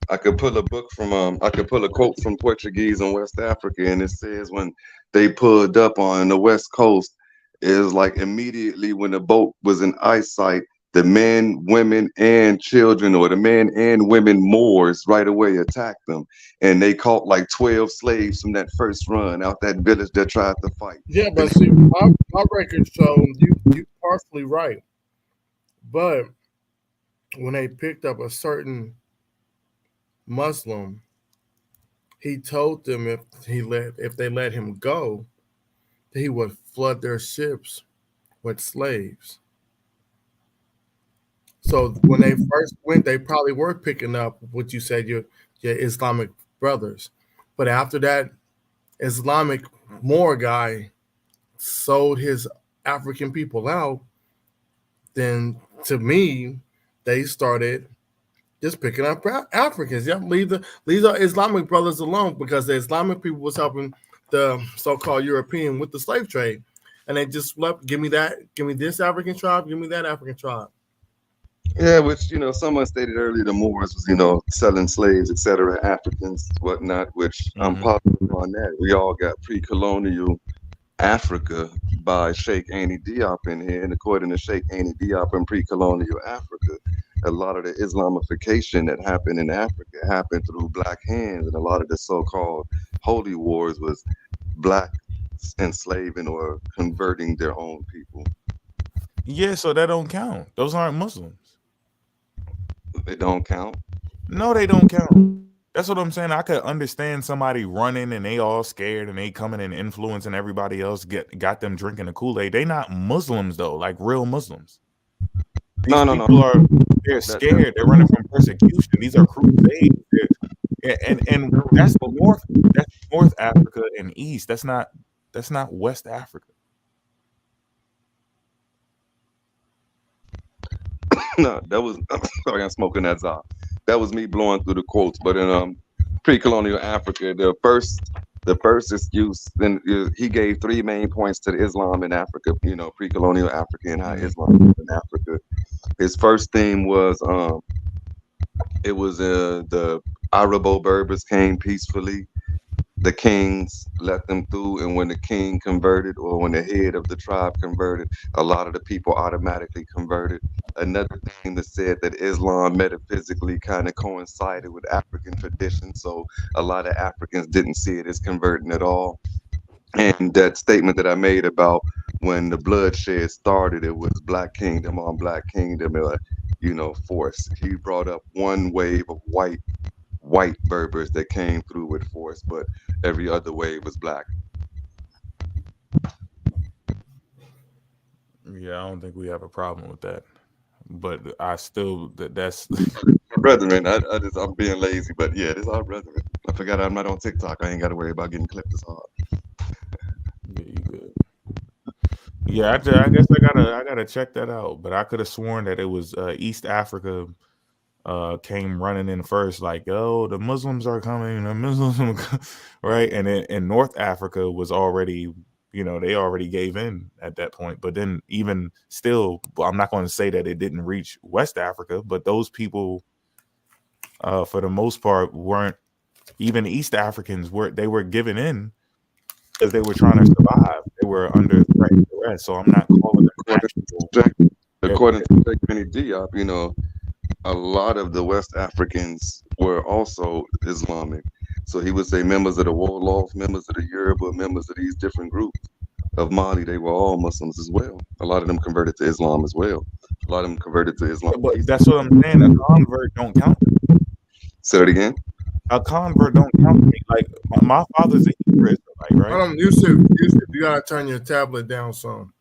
I could pull a book from I could pull a quote from Portuguese in West Africa, and it says when they pulled up on the west coast, it was like immediately when the boat was in eyesight, the men, women, and children, or the men and women Moors, right away attacked them, and they caught like 12 slaves from that first run out that village that tried to fight. Yeah, but see, my records show you partially right, but when they picked up a certain Muslim, he told them if they let him go, that he would flood their ships with slaves. So when they first went, they probably were picking up what you said, your Islamic brothers. But after that, Islamic Moor guy sold his African people out, then to me, they started just picking up Africans. Yeah, leave our Islamic brothers alone, because the Islamic people was helping the so-called European with the slave trade, and they just left. Give me this African tribe, give me that African tribe. Yeah, which someone stated earlier, the Moors was selling slaves, etc., Africans, whatnot. Which I'm positive on that. We all got pre-colonial Africa by Sheikh Anta Diop in here, and according to Sheikh Anta Diop in pre-colonial Africa, a lot of the Islamification that happened in Africa happened through black hands, and a lot of the so-called holy wars was black enslaving or converting their own people. Yeah, so that don't count. Those aren't Muslims. They don't count? No, they don't count. That's what I'm saying. I could understand somebody running and they all scared and they coming and influencing everybody else, got them drinking the Kool-Aid. They not Muslims though, like real Muslims. These people they're scared. They're running from persecution. These are crusades. And that's the North. That's North Africa and East. That's not West Africa. No, that was sorry, I'm smoking that Zah. That was me blowing through the quotes. But in pre-colonial Africa, the first excuse, then he gave 3 main points to the Islam in Africa. Pre-colonial Africa and how Islam in Africa. His first theme was it was the Arabo-Berbers came peacefully. The kings let them through, and when the king converted, or when the head of the tribe converted, a lot of the people automatically converted. Another thing that said that Islam metaphysically kind of coincided with African tradition, so a lot of Africans didn't see it as converting at all. And that statement that I made about when the bloodshed started, it was black kingdom on black kingdom, force. He brought up one wave of white Berbers that came through with force, but every other wave was black. Yeah, I don't think we have a problem with that. But I still that's brethren. I'm being lazy, but yeah, this our brethren. I forgot I'm not on TikTok. I ain't got to worry about getting clipped as hard. Yeah, you good. Yeah, I guess I gotta check that out. But I could have sworn that it was East Africa came running in first, like, oh, the Muslims are coming, the Muslims, right? And then in North Africa was already, they already gave in at that point. But then even still, I'm not going to say that it didn't reach West Africa, but those people, for the most part, weren't even East Africans. They were given in because they were trying to survive. They were under threat and duress. So I'm not calling them according to Sheikh Anta Diop, a lot of the West Africans were also Islamic. So he would say members of the Wolof, members of the Yoruba, members of these different groups of Mali, they were all Muslims as well. A lot of them converted to Islam as well. A lot of them converted to Islam. But that's what I'm saying. A convert don't count. Say it again. A convert don't count to me. Like my father's a Hebrew Israelite, right? Yusuf, you gotta turn your tablet down some.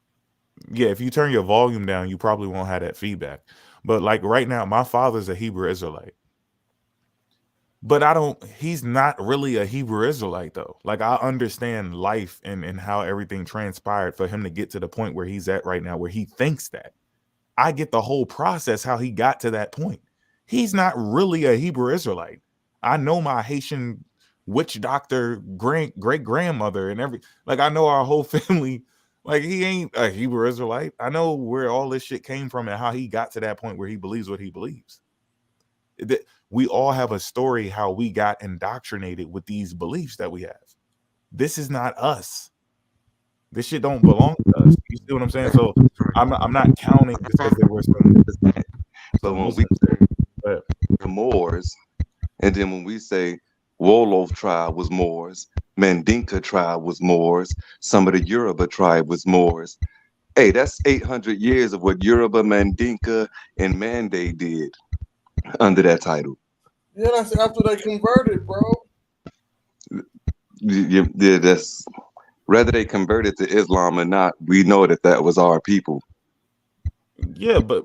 Yeah, if you turn your volume down, you probably won't have that feedback. But like right now, my father's a Hebrew Israelite. But he's not really a Hebrew Israelite though. Like I understand life and how everything transpired for him to get to the point where he's at right now, where he thinks that. I get the whole process, how he got to that point. He's not really a Hebrew Israelite. I know my Haitian witch doctor great grandmother and I know our whole family. Like, he ain't a Hebrew Israelite. I know where all this shit came from and how he got to that point where he believes what he believes. We all have a story how we got indoctrinated with these beliefs that we have. This is not us. This shit don't belong to us. You see what I'm saying? So I'm not counting because there were some. So when we say the Moors, and then when we say Wolof tribe was Moors, Mandinka tribe was Moors, some of the Yoruba tribe was Moors. Hey, that's 800 years of what Yoruba, Mandinka, and Mande did under that title. Yeah, that's after they converted, bro. Yeah, that's whether they converted to Islam or not, we know that was our people. Yeah, but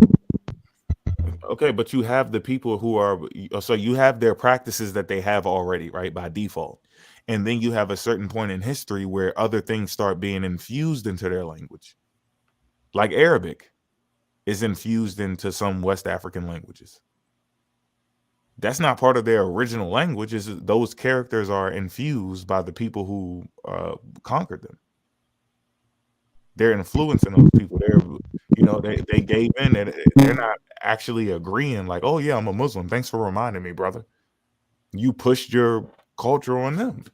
okay, but you have the people who are, so you have their practices that they have already, right, by default. And then you have a certain point in history where other things start being infused into their language. Like Arabic is infused into some West African languages. That's not part of their original language. Those characters are infused by the people who conquered them. They're influencing those people. They gave in, and they're not actually agreeing. Like, oh yeah, I'm a Muslim. Thanks for reminding me, brother. You pushed your culture on them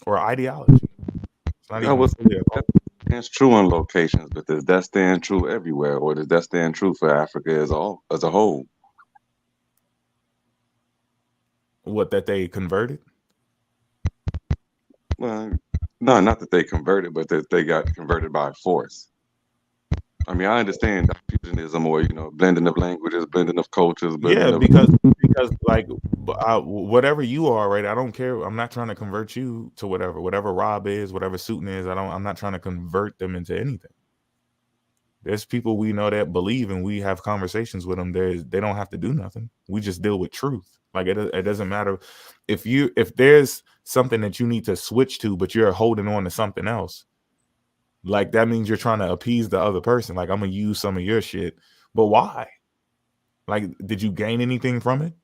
or ideology. It's not even That's true on locations, but does that stand true everywhere, or does that stand true for Africa as a whole? What, that they converted? Well, no, not that they converted, but that they got converted by force. I mean, I understand fusionism or blending of languages, blending of cultures. Because like whatever you are, right? I don't care. I'm not trying to convert you to whatever Rob is, whatever Sutin is. I'm not trying to convert them into anything. There's people we know that believe, and we have conversations with them. They don't have to do nothing. We just deal with truth. Like it doesn't matter if there's something that you need to switch to, but you're holding on to something else. Like, that means you're trying to appease the other person. Like, I'm gonna use some of your shit, but why? Like, did you gain anything from it?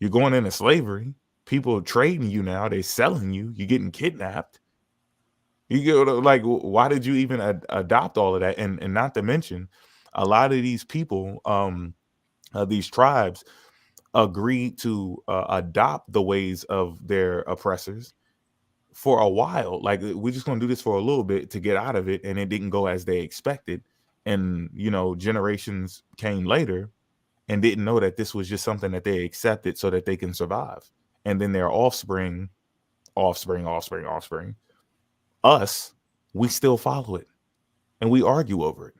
You're going into slavery. People are trading you now. They're selling you. You're getting kidnapped. You go like, why did you even adopt all of that? And not to mention, a lot of these people, these tribes, agreed to adopt the ways of their oppressors for a while. Like, we're just going to do this for a little bit to get out of it, and it didn't go as they expected. And generations came later and didn't know that this was just something that they accepted so that they can survive. And then their offspring, us, we still follow it and we argue over it.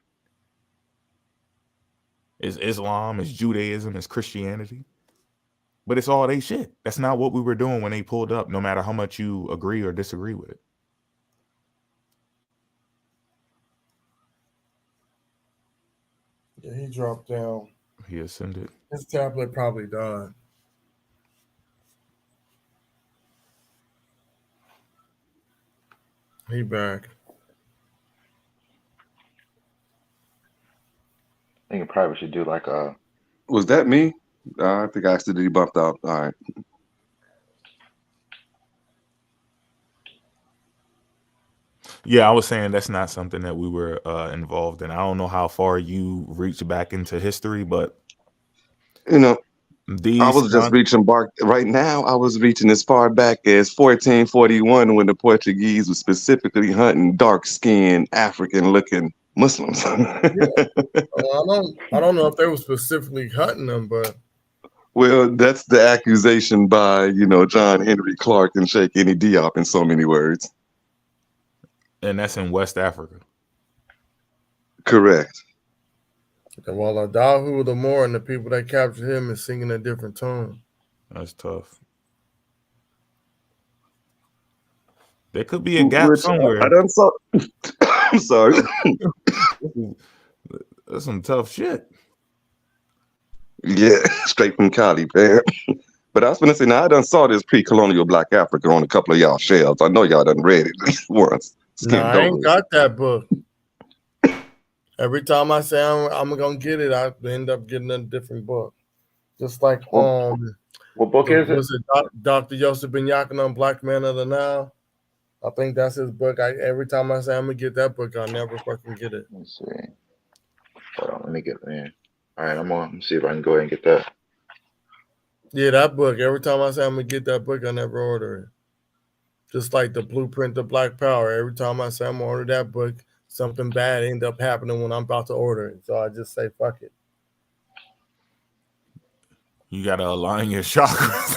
It's Islam, it's Judaism, it's Christianity. But it's all they shit. That's not what we were doing when they pulled up, no matter how much you agree or disagree with it. Yeah, he dropped down. He ascended. His tablet probably died. He back. I think it probably should do like a. Was that me? I think I accidentally bumped out. All right. Yeah, I was saying that's not something that we were involved in. I don't know how far you reach back into history, but I was just reaching right now. I was reaching as far back as 1441 when the Portuguese was specifically hunting dark-skinned, African-looking Muslims. I don't know if they were specifically hunting them, but well, that's the accusation by John Henry Clark and Sheikh Eni Diop in so many words. And that's in West Africa. Correct. Well, Adahu the Moor and the people that captured him is singing a different tone. That's tough. There could be a gap somewhere. I done saw. I'm sorry. That's some tough shit. Yeah, straight from Cali, man. But I was gonna say, now I done saw this pre-colonial Black Africa on a couple of y'all shelves. I know y'all done read it at least once. No, I ain't got that book. Every time I say I'm gonna get it, I end up getting a different book. Just like What book is it? was it Dr. Yosef Ben Yakin on Black Man of the Nile? I think that's his book. Every time I say I'm gonna get that book, I never fucking get it. Let's see. Hold on, let me get in. All right, I'm gonna see if I can go ahead and get that. Yeah, that book. Every time I say I'm gonna get that book, I never order it. Just like the Blueprint of Black Power. Every time I say I'm gonna order that book, something bad end up happening when I'm about to order it. So I just say fuck it. You gotta align your chakras.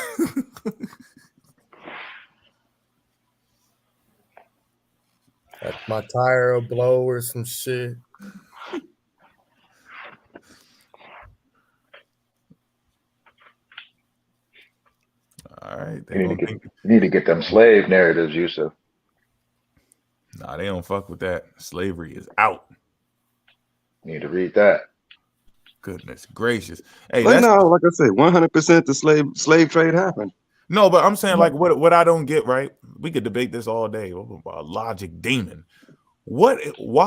Like my tire will blow or some shit. All right, You need to get them slave narratives, Yusuf. Nah, they don't fuck with that. Slavery is out. You need to read that. Goodness gracious. Hey, But no, like I say, 100% the slave trade happened. No, but I'm saying like what I don't get, right? We could debate this all day. About logic demon. Why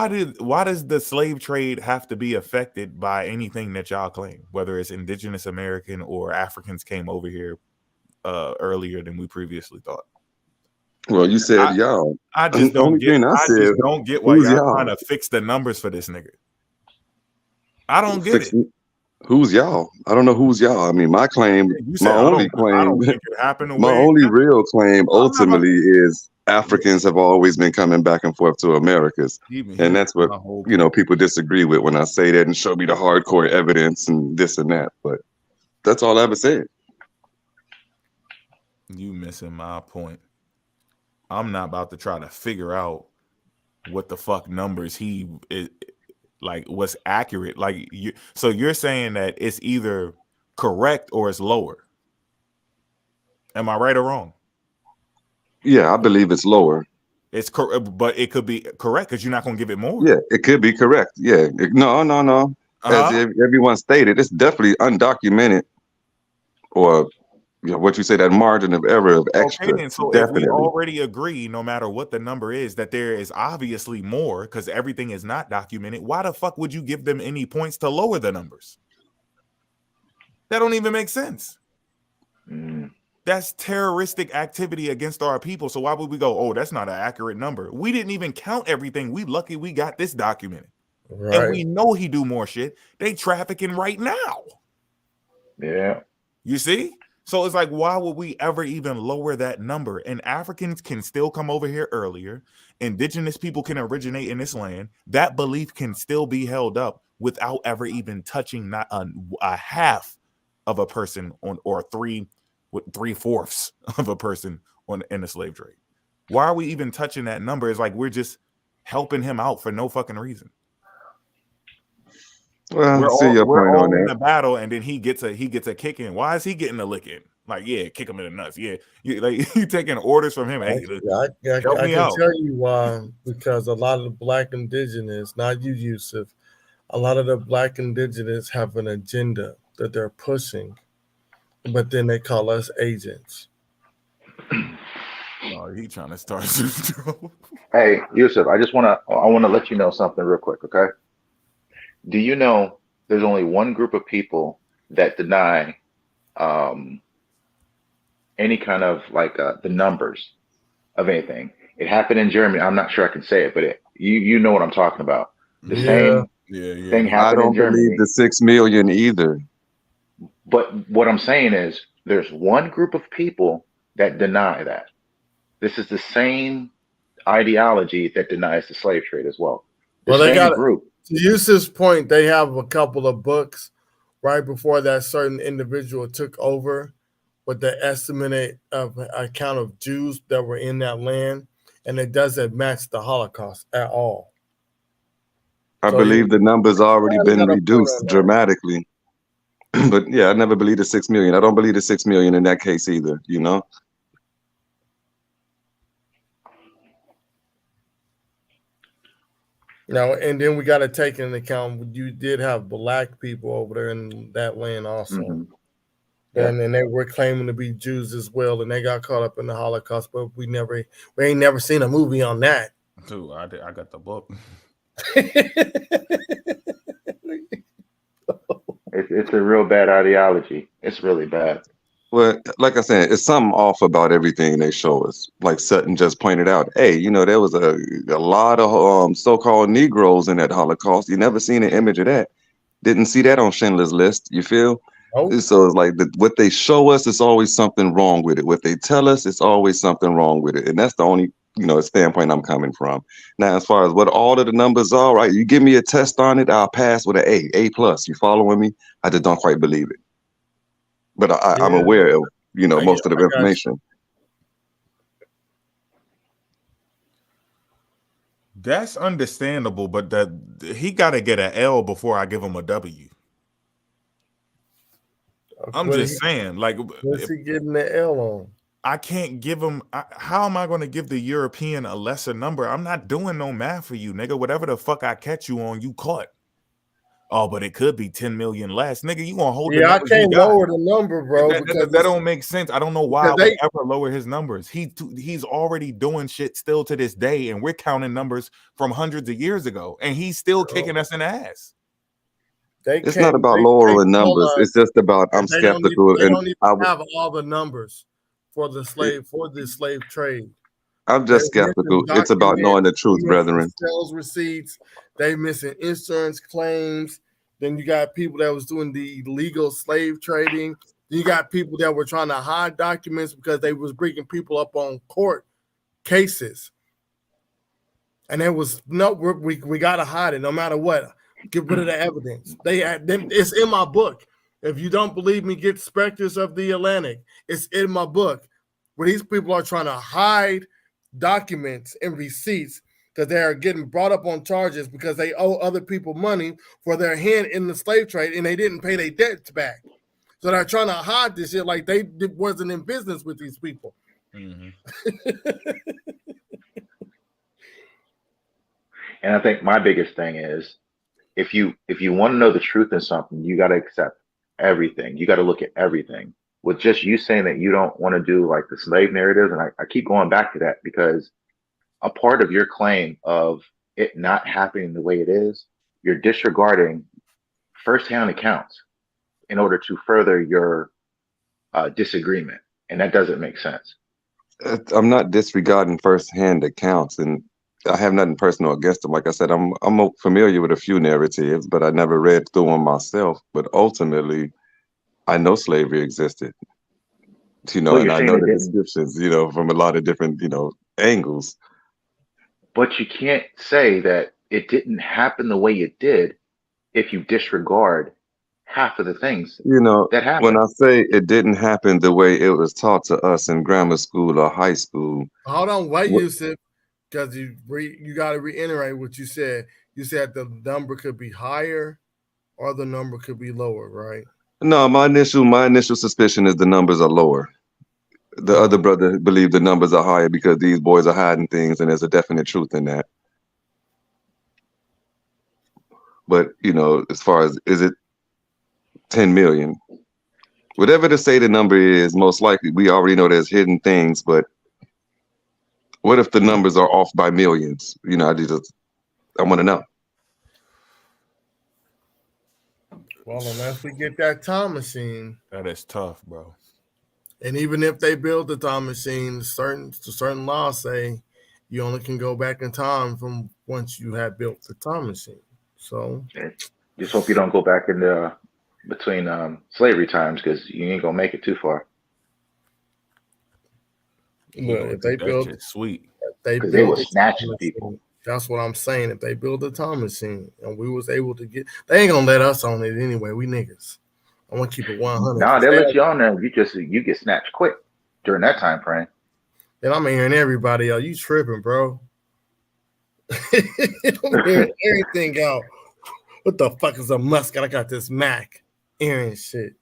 does the slave trade have to be affected by anything that y'all claim, whether it's indigenous American or Africans came over here earlier than we previously thought? Well, you said y'all. I just don't get. I just don't get why y'all trying to fix the numbers for this nigga. I don't get it. Who's y'all? I don't know who's y'all. I mean, my claim, my only claim, my only real claim ultimately is Africans have always been coming back and forth to Americas. And that's what, people disagree with when I say that and show me the hardcore evidence and this and that. But that's all I ever said. You missing my point. I'm not about to try to figure out what the fuck numbers like what's accurate. Like so you're saying that it's either correct or it's lower. Am I right or wrong? Yeah, I believe it's lower. It's correct, but it could be correct because you're not going to give it more. Yeah, it could be correct. Yeah, no. As everyone stated, it's definitely undocumented, or what you say, that margin of error of extra. Okay, then, so definitely. If we already agree, no matter what the number is, that there is obviously more because everything is not documented, why the fuck would you give them any points to lower the numbers? That don't even make sense. That's terroristic activity against our people. So why would we go, oh, that's not an accurate number? We didn't even count everything. We lucky we got this documented. Right. And we know he do more shit. They trafficking right now. Yeah. You see? So it's like, why would we ever even lower that number? And Africans can still come over here earlier. Indigenous people can originate in this land. That belief can still be held up without ever even touching not a half of a person on or 3/4 of a person in the slave trade. Why are we even touching that number? It's like we're just helping him out for no fucking reason. Well, we're all in the battle, and then he gets a kick in. Why is he getting a lick in? Like, yeah, kick him in the nuts. Yeah, you taking orders from him. Hey, I can tell you why. Because a lot of the Black indigenous, not you, Yusuf, a lot of the Black indigenous have an agenda that they're pushing, but then they call us agents. Oh, he trying to start some trouble. Hey, Yusuf, I want to let you know something real quick, okay? Do you know there's only one group of people that deny any kind of like the numbers of anything? It happened in Germany. I'm not sure I can say it, but you know what I'm talking about. The same thing happened in Germany. I don't believe the 6 million either. But what I'm saying is there's one group of people that deny that. This is the same ideology that denies the slave trade as well. Well, they got a group. To Yusuf's point, they have a couple of books right before that certain individual took over with the estimated account of Jews that were in that land, and it doesn't match the Holocaust at all. I believe the number's already been reduced dramatically. But yeah, I never believed the 6 million. I don't believe the 6 million in that case either, Now, and then we got to take into account you did have Black people over there in that land also. Mm-hmm. And then they were claiming to be Jews as well, and they got caught up in the Holocaust, but we ain't never seen a movie on that. Dude, I got the book. It's a real bad ideology. It's really bad. Well, like I said, it's something off about everything they show us. Like Sutton just pointed out, hey, there was a lot of so-called Negroes in that Holocaust. You never seen an image of that. Didn't see that on Schindler's List. You feel? Nope. So it's like what they show us is always something wrong with it. What they tell us is always something wrong with it, and that's the only standpoint I'm coming from. Now, as far as what all of the numbers are, right? You give me a test on it, I'll pass with an A plus. You following me? I just don't quite believe it. But I'm aware of, most of the information. That's understandable, but he got to get an L before I give him a W. I'm just saying, like, what's he getting the L on? I can't give him. How am I going to give the European a lesser number? I'm not doing no math for you, nigga. Whatever the fuck I catch you on, you caught. Oh, but it could be 10 million less, nigga. You gonna hold? Yeah, I can't lower the number, bro. That don't make sense. I don't know why I would ever lower his numbers. He's already doing shit still to this day, and we're counting numbers from hundreds of years ago, and he's still kicking us in the ass. It's not about lowering numbers. It's just about I'm skeptical. They don't even have all the numbers for the slave trade. I'm just skeptical. It's about knowing the truth, brethren. Sales receipts. They missing insurance claims. Then you got people that was doing the illegal slave trading. You got people that were trying to hide documents because they was bringing people up on court cases. And it was we gotta hide it no matter what. Get rid of the evidence. It's in my book. If you don't believe me, get Spectres of the Atlantic. It's in my book where these people are trying to hide documents and receipts because they are getting brought up on charges because they owe other people money for their hand in the slave trade and they didn't pay their debts back. So they're trying to hide this shit like they wasn't in business with these people. Mm-hmm. And I think my biggest thing is if you want to know the truth in something, you got to accept everything. You got to look at everything. With just you saying that you don't want to do like the slave narrative, and I keep going back to that because a part of your claim of it not happening the way it is, you're disregarding firsthand accounts in order to further your disagreement, and that doesn't make sense. I'm not disregarding firsthand accounts, and I have nothing personal against them. Like I said, I'm familiar with a few narratives, but I never read through them myself. But ultimately, I know slavery existed, and I know the descriptions, from a lot of different, angles. But you can't say that it didn't happen the way it did if you disregard half of the things that happened. When I say it didn't happen the way it was taught to us in grammar school or high school. Hold on, wait, Yusuf, because you got to reiterate what you said. You said the number could be higher or the number could be lower, right? No, my initial suspicion is the numbers are lower. The other brother believed the numbers are higher because these boys are hiding things, and there's a definite truth in that. But as far as is it 10 million, whatever to say the number is, most likely we already know there's hidden things. But what if the numbers are off by millions? I want to know. Well, unless we get that time machine, that is tough, bro. And even if they build the time machine, certain laws say you only can go back in time from once you have built the time machine. So just hope you don't go back in the between slavery times because you ain't gonna make it too far. But if they build sweet, they were snatching people. That's what I'm saying. If they build a time machine and we was able to get, they ain't gonna let us on it anyway. We niggas. I want to keep it 100. Nah, they'll let you on there. You get snatched quick during that time frame. And I'm hearing everybody out. You tripping, bro? I'm hearing everything out. What the fuck is a musket? I got this Mac. Hearing shit.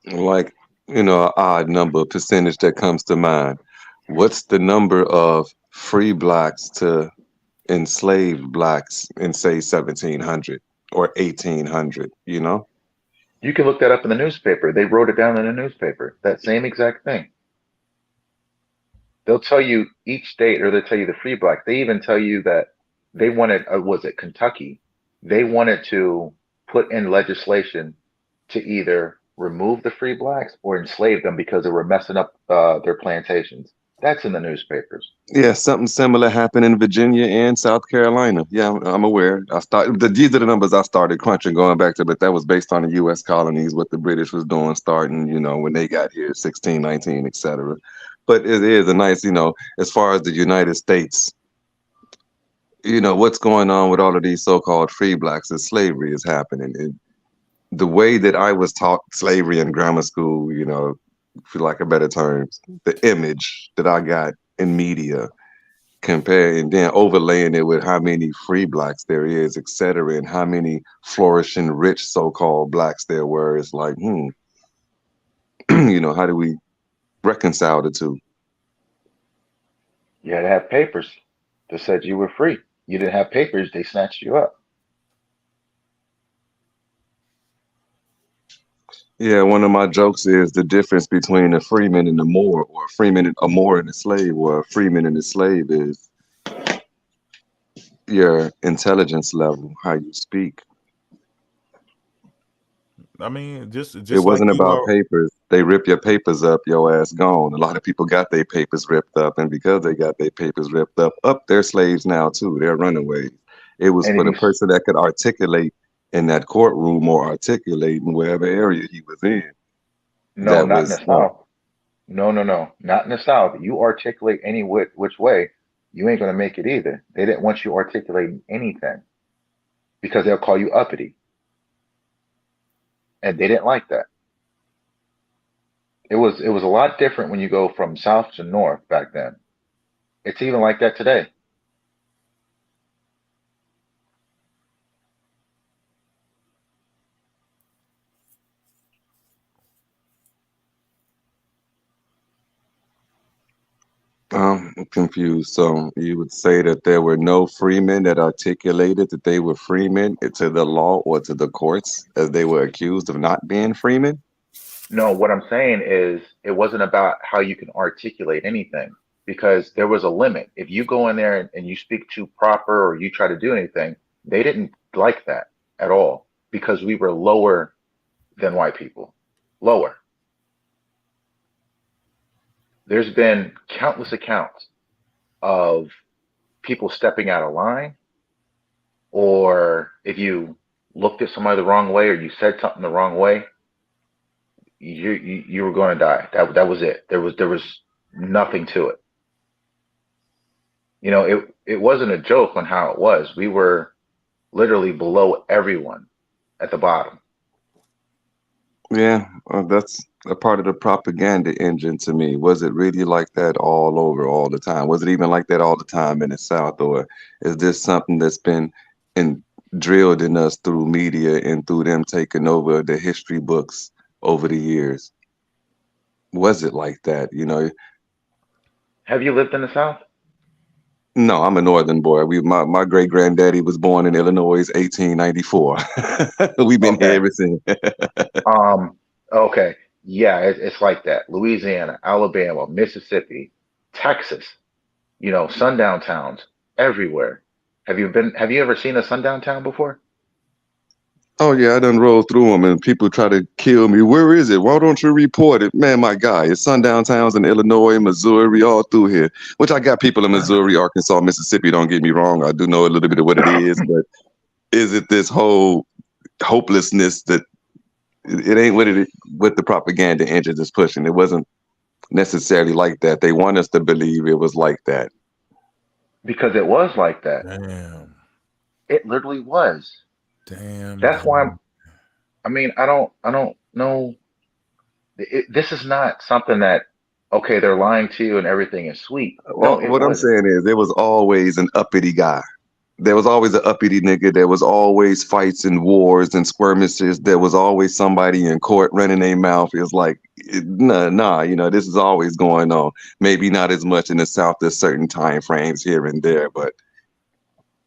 Like an odd number percentage that comes to mind. What's the number of free blacks to enslaved blacks in say 1700? Or 1800, You can look that up in the newspaper. They wrote it down in the newspaper. That same exact thing. They'll tell you each state, or they'll tell you the free black. They even tell you that they wanted, was it Kentucky? they wanted to put in legislation to either remove the free blacks or enslave them because they were messing up their plantations. That's in the newspapers. Yeah, something similar happened in Virginia and South Carolina. Yeah, I'm aware. These are the numbers I started crunching going back to, but that was based on the U.S. colonies, what the British was doing, starting, when they got here, 1619, etc. But it is a nice, as far as the United States, what's going on with all of these so-called free blacks is slavery is happening. And the way that I was taught slavery in grammar school, for lack of better terms, the image that I got in media, and then overlaying it with how many free blacks there is, etc., and how many flourishing, rich so-called blacks there were, it's like, how do we reconcile the two? You had to have papers that said you were free. You didn't have papers, they snatched you up. Yeah, one of my jokes is the difference between a freeman and a Moor, or a freeman, a Moor and a slave, or a freeman and a slave is your intelligence level, how you speak. I mean, just it wasn't like you about are, papers. They rip your papers up, your ass gone. A lot of people got their papers ripped up, and because they got their papers ripped up, they're slaves now too. They're runaways. It was And for if the you person that could articulate in that courtroom or articulate in wherever area he was in. No, That not in was the South. No, not in the South. You articulate any which way, you ain't gonna make it either. They didn't want you articulating anything because they'll call you uppity, and they didn't like that. It was a lot different when you go from South to North back then. It's even like that today. I'm confused. So you would say that there were no freemen that articulated that they were freemen to the law or to the courts as they were accused of not being freemen? No, what I'm saying is it wasn't about how you can articulate anything because there was a limit. If you go in there and you speak too proper or you try to do anything, they didn't like that at all because we were lower than white people. Lower. There's been countless accounts of people stepping out of line, or if you looked at somebody the wrong way or you said something the wrong way, you were going to die. That was it. There was nothing to it. It wasn't a joke on how it was. We were literally below everyone at the bottom. Yeah, that's a part of the propaganda engine to me. Was it really like that all over all the time? Was it even like that all the time in the South, or is this something that's been drilled in us through media and through them taking over the history books over the years? Was it like that? Have you lived in the South? No, I'm a Northern boy. My great granddaddy was born in Illinois, 1894. We've been here Okay. ever since. Okay. Yeah, it's like that. Louisiana, Alabama, Mississippi, Texas, sundown towns everywhere. Have you ever seen a sundown town before? Oh yeah, I done rolled through them, and people try to kill me. Where is it? Why don't you report it? Man, my guy, it's sundown towns in Illinois, Missouri, all through here. Which I got people in Missouri, Arkansas, Mississippi. Don't get me wrong. I do know a little bit of what it is, but is it this whole hopelessness that it ain't what the propaganda engine is pushing? It wasn't necessarily like that. They want us to believe it was like that. Because it was like that. damn, It literally was. damn. That's why I don't know. This is not something that, okay, they're lying to you and everything is sweet. No, it What I'm wasn't. saying is there was always an uppity guy. There was always an uppity nigga. There was always fights and wars and skirmishes. There was always somebody in court running their mouth. It's like, nah, this is always going on. Maybe not as much in the South. There's certain time frames here and there, but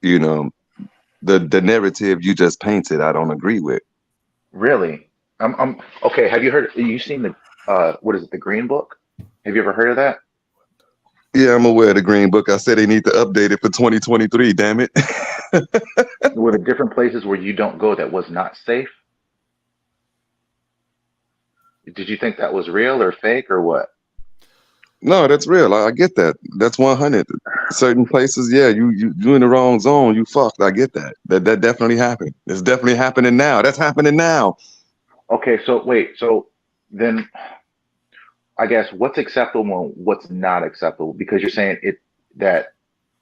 the narrative you just painted, I don't agree with. Really. I'm okay. Have you seen the what is it, the Green Book? Have you ever heard of that? Yeah, I'm aware of the Green Book. I said they need to update it for 2023. Damn it. Were there different places where you don't go that was not safe? Did you think that was real or fake or what? No, that's real. I get that. That's 100. Certain places, yeah, you in the wrong zone. You fucked. I get that. That definitely happened. It's definitely happening now. That's happening now. Okay, so wait, so then I guess what's acceptable and what's not acceptable? Because you're saying it that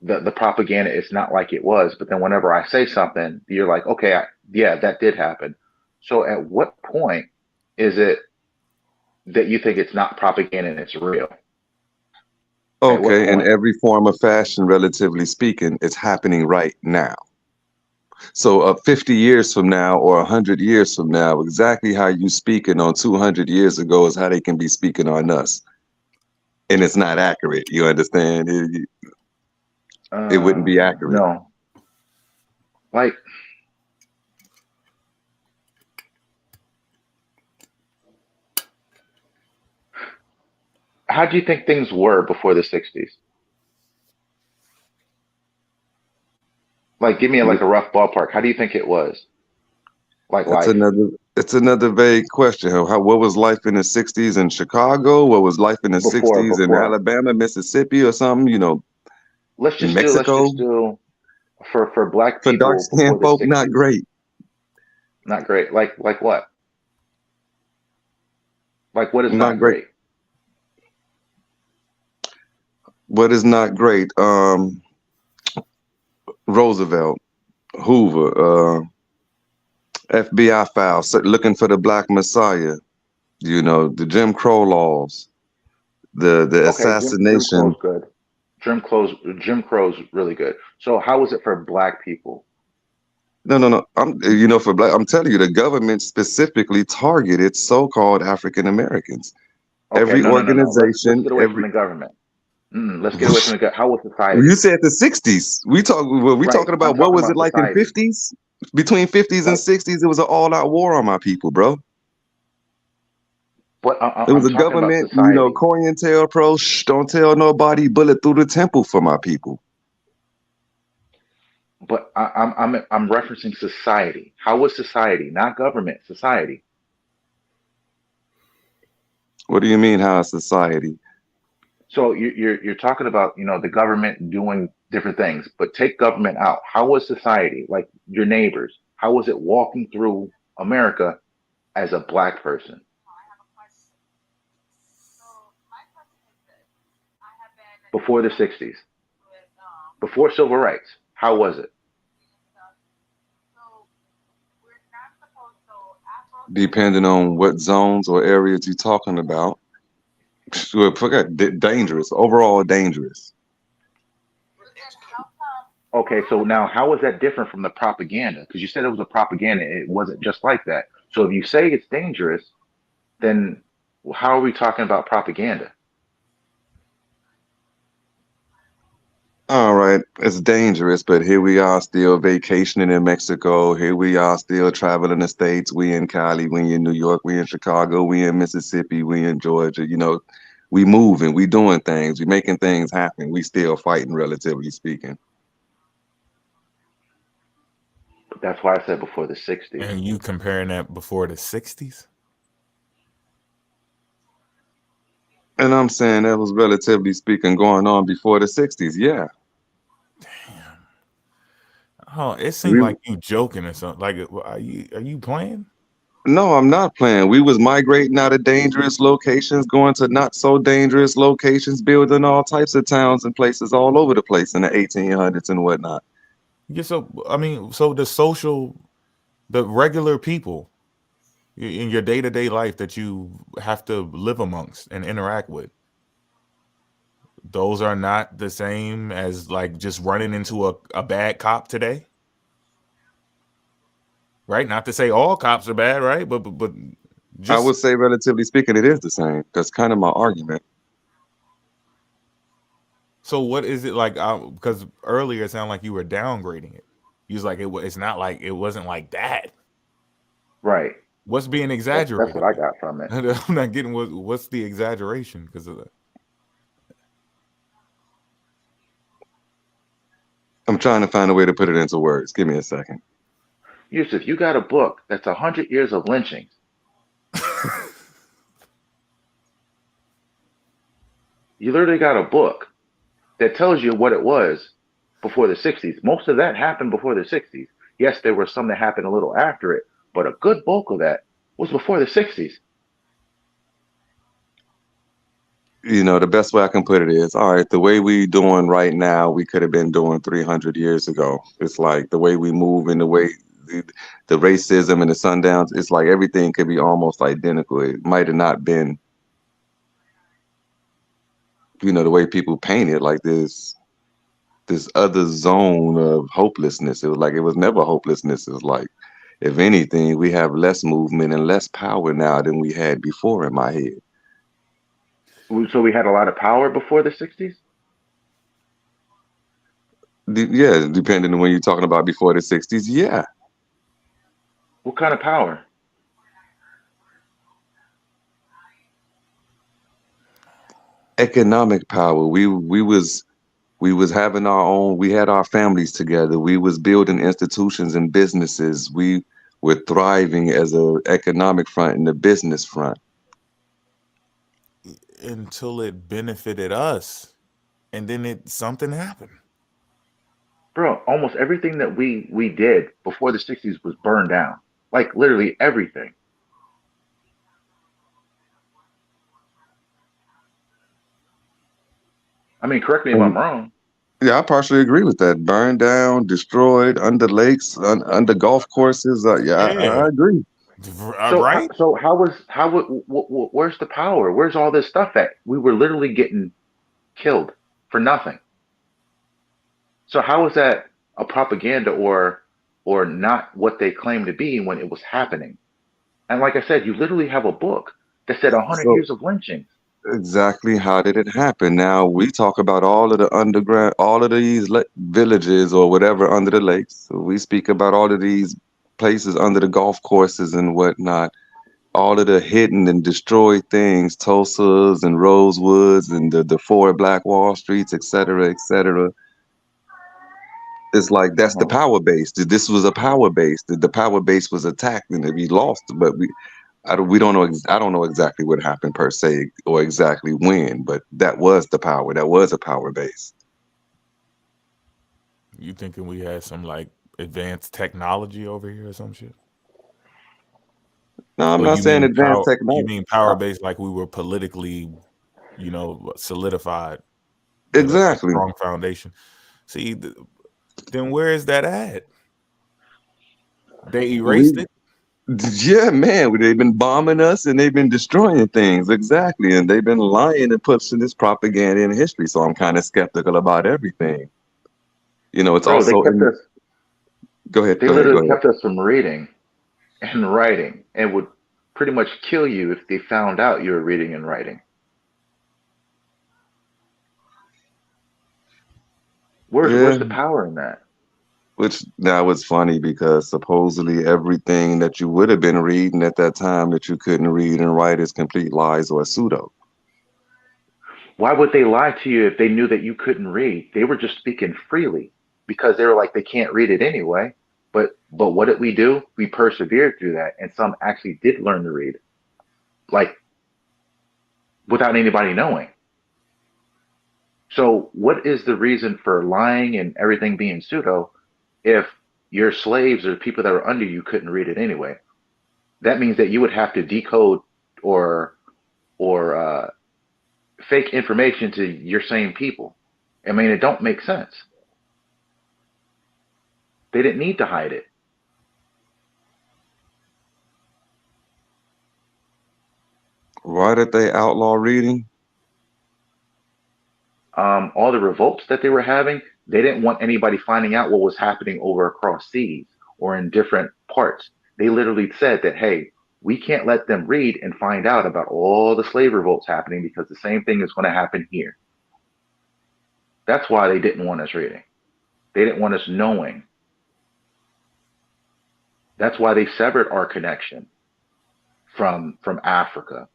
the propaganda is not like it was, but then whenever I say something, you're like, okay, yeah, that did happen. So at what point is it that you think it's not propaganda and it's real? At what Okay, in point? every form of fashion, relatively speaking, it's happening right now. So 50 years from now or 100 years from now, exactly how you speaking on 200 years ago is how they can be speaking on us. And it's not accurate. You understand? It wouldn't be accurate. No. Like, how do you think things were before the 60s? Like, give me like a rough ballpark. How do you think it was? Like life. It's another vague question. What was life in the 60s in Chicago? What was life in the 60s in Alabama, Mississippi, or something? You know, let's just Mexico? do for black For people dark skinned folk, not great. Not great. Like what? Like what is not great? What is not great? Roosevelt, Hoover, FBI files looking for the Black Messiah. You know, the Jim Crow laws, the assassination. Jim Crow's really good. So how was it for black people? No. For black, I'm telling you, the government specifically targeted so-called African Americans. Okay, every organization, let's get away from the government. Let's get away from the government. How was society? You said the 60s. We talking about what was it like society. In 50s? Between 50s and 60s, it was an all-out war on my people, bro. But it was a government, COINTELPRO, don't tell nobody, bullet through the temple for my people. But I'm referencing society. How was society? Not government, society. What do you mean, how is society? So you're talking about, the government doing different things, but take government out. How was society, like your neighbors? How was it walking through America as a black person? Before the 60s, before civil rights, how was it? Depending on what zones or areas you're talking about. Forget dangerous, overall dangerous. Okay, so now how is that different from the propaganda? Because you said it was a propaganda, it wasn't just like that. So if you say it's dangerous, then how are we talking about propaganda? All right, it's dangerous, but here we are still vacationing in Mexico. Here we are still traveling the states. We in Cali, we in New York, we in Chicago, we in Mississippi, we in Georgia. We moving, we doing things, we making things happen. We still fighting, relatively speaking. But that's why I said before the 60s. And you comparing that before the 60s? And I'm saying that was relatively speaking going on before the 60s, yeah. Damn. Oh, it seemed like you joking or something. Like, are you playing? No, I'm not playing. We was migrating out of dangerous locations, going to not so dangerous locations, building all types of towns and places all over the place in the 1800s and whatnot. Yeah, so the regular people in your day-to-day life that you have to live amongst and interact with, those are not the same as like just running into a bad cop today, right? Not to say all cops are bad, right? But just, I would say, relatively speaking, it is the same. That's kind of my argument. So what is it like? Because earlier it sounded like you were downgrading it. You was like, it's not like, it wasn't like that. Right. What's being exaggerated? That's what I got from it. I'm not getting what's the exaggeration because of that. I'm trying to find a way to put it into words. Give me a second. Yusuf, you got a book that's 100 years of lynchings. You literally got a book that tells you what it was before the 60s. Most of that happened before the 60s. Yes, there were some that happened a little after it, but a good bulk of that was before the 60s. You know, the best way I can put it is, all right, the way we doing right now, we could have been doing 300 years ago. It's like the way we move and the way the racism and the sundowns, it's like everything could be almost identical. It might have not been, you know, the way people paint it, like this other zone of hopelessness. It was like, it was never hopelessness. It was like, if anything, we have less movement and less power now than we had before, in my head. So we had a lot of power before the 60s? Yeah, depending on when you're talking about before the 60s, yeah. What kind of power? Economic power. We was having our own, we had our families together. We was building institutions and businesses. We were thriving as a economic front and the business front. Until it benefited us, and then something happened. Bro, almost everything that we did before the 60s was burned down. Like literally everything. I mean, correct me if I'm wrong. Yeah, I partially agree with that. Burned down, destroyed, under lakes, under golf courses. I agree. Right? Where's the power? Where's all this stuff at? We were literally getting killed for nothing. So how is that a propaganda or not what they claim to be when it was happening? And like I said, you literally have a book that said 100 years of lynching. Exactly. How did it happen? Now we talk about all of the underground, all of these villages or whatever under the lakes. So we speak about all of these places under the golf courses and whatnot. All of the hidden and destroyed things, Tulsa's and Rosewoods and the 4 Black Wall Streets, et cetera, et cetera. It's like that's the power base. This was a power base. The power base was attacked and we lost, but we don't know. I don't know exactly what happened per se or exactly when, but that was the power. That was a power base. You thinking we had some like advanced technology over here or some shit? No, I'm not saying advanced technology. You mean power base like we were politically, solidified. Exactly. Strong foundation. See, then where is that at? They erased it? Yeah, man. They've been bombing us and they've been destroying things. Exactly. And they've been lying and pushing this propaganda in history. So I'm kind of skeptical about everything. It's also... Go ahead. They literally kept us from reading and writing and would pretty much kill you if they found out you were reading and writing. Where's the power in that? Which that was funny because supposedly everything that you would have been reading at that time that you couldn't read and write is complete lies or pseudo. Why would they lie to you if they knew that you couldn't read? They were just speaking freely because they were like, they can't read it anyway. But what did we do? We persevered through that. And some actually did learn to read, like without anybody knowing. So what is the reason for lying and everything being pseudo if your slaves or people that were under you couldn't read it anyway? That means that you would have to decode or fake information to your same people. I mean, it don't make sense. They didn't need to hide it. Why did they outlaw reading? All the revolts that they were having, they didn't want anybody finding out what was happening over across seas or in different parts. They literally said that, hey, we can't let them read and find out about all the slave revolts happening because the same thing is going to happen here. That's why they didn't want us reading. They didn't want us knowing. That's why they severed our connection from Africa,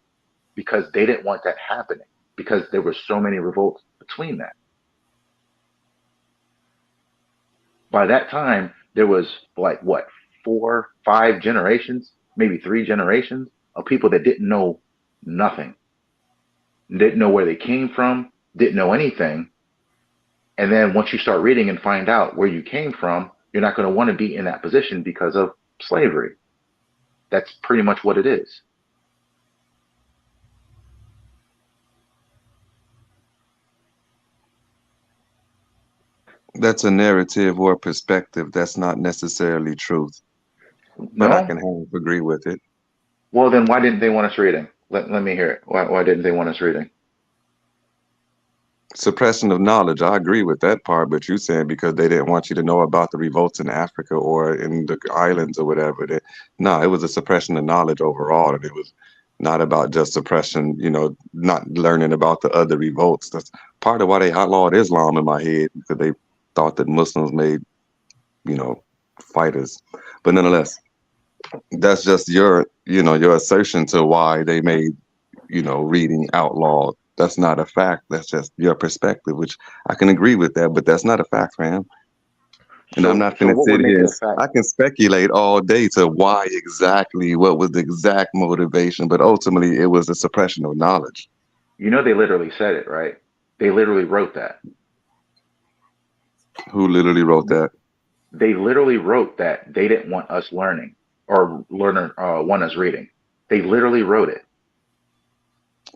because they didn't want that happening, because there were so many revolts between that. By that time, there was like what, 4, 5 generations, maybe 3 generations of people that didn't know nothing, didn't know where they came from, didn't know anything. And then once you start reading and find out where you came from, you're not going to want to be in that position because of slavery. That's pretty much what it is. That's a narrative or perspective. That's not necessarily truth, but I No? can half agree with it. Well, then why didn't they want us reading? Let me hear it. Why didn't they want us reading? Suppression of knowledge, I agree with that part, but you saying because they didn't want you to know about the revolts in Africa or in the islands or whatever. No, it was a suppression of knowledge overall, and it was not about just suppression, not learning about the other revolts. That's part of why they outlawed Islam in my head, because they thought that Muslims made, fighters. But nonetheless, that's just your assertion to why they made, reading outlawed. That's not a fact. That's just your perspective, which I can agree with that, but that's not a fact, fam. And I'm not going to sit here. I can speculate all day to why exactly, what was the exact motivation, but ultimately it was the suppression of knowledge. They literally said it, right? They literally wrote that. Who literally wrote that? They literally wrote that they didn't want us learning or want us reading. They literally wrote it.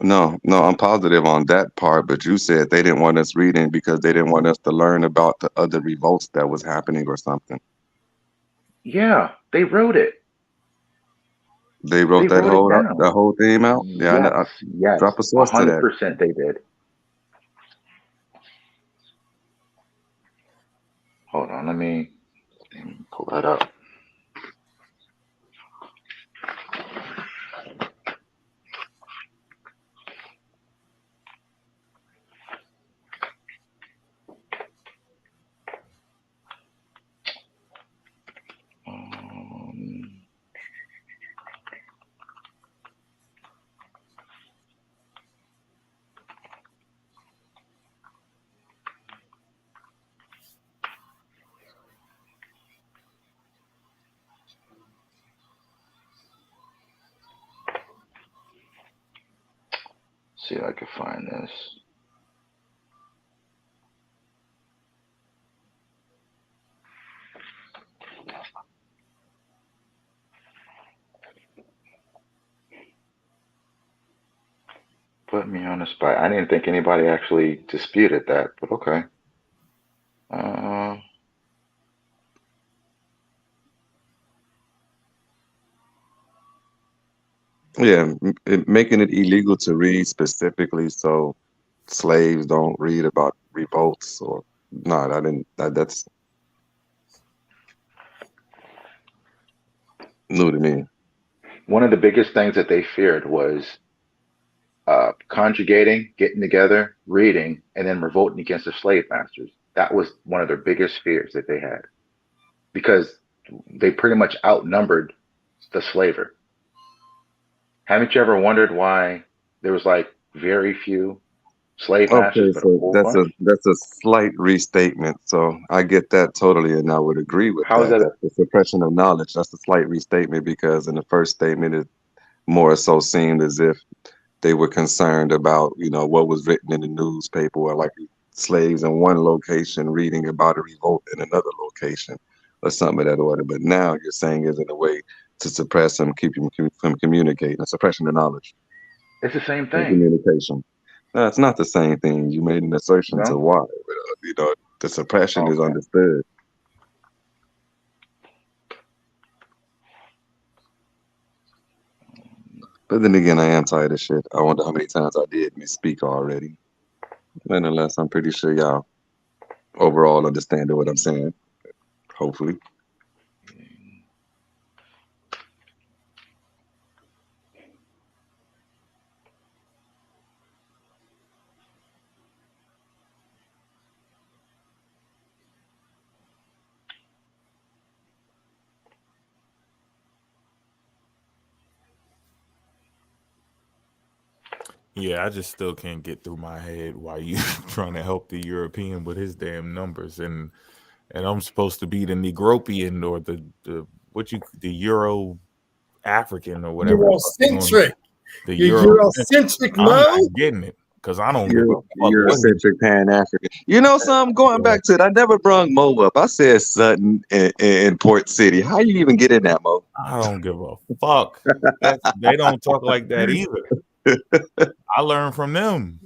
No, I'm positive on that part, but you said they didn't want us reading because they didn't want us to learn about the other revolts that was happening or something. Yeah, they wrote it. They wrote that whole thing out? Yeah, yes, drop a source to that. 100% they did. Hold on, let me pull that up. See if I can find this. Put me on the spot. I didn't think anybody actually disputed that, but okay. Yeah, making it illegal to read specifically so slaves don't read about revolts or not. I didn't. That's new to me. One of the biggest things that they feared was conjugating, getting together, reading, and then revolting against the slave masters. That was one of their biggest fears that they had, because they pretty much outnumbered the slaver. Haven't you ever wondered why there was like very few slave masters? Okay, so that's a slight restatement. So I get that totally, and I would agree with How is that? That's the suppression of knowledge. That's a slight restatement because in the first statement it more so seemed as if they were concerned about, what was written in the newspaper, or like slaves in one location reading about a revolt in another location or something of that order. But now you're saying is in a way to suppress them, keep them from communicating, a suppression of knowledge. It's the same thing. Communication. No, it's not the same thing. You made an assertion to why. The suppression is understood. But then again, I am tired of shit. I wonder how many times I did misspeak already. Nonetheless, I'm pretty sure y'all overall understand what I'm saying. Hopefully. Yeah, I just still can't get through my head why you trying to help the European with his damn numbers. And and I'm supposed to be the Negropian or the Euro African or whatever. Eurocentric. The You're Eurocentric, I'm no? not getting it because I don't give a fuck what Eurocentric Pan African. You know something? Going back to it, I never brung Mo up. I said Sutton and Port City. How you even get in that, Mo? I don't give a fuck. They don't talk like that either. I learned from them.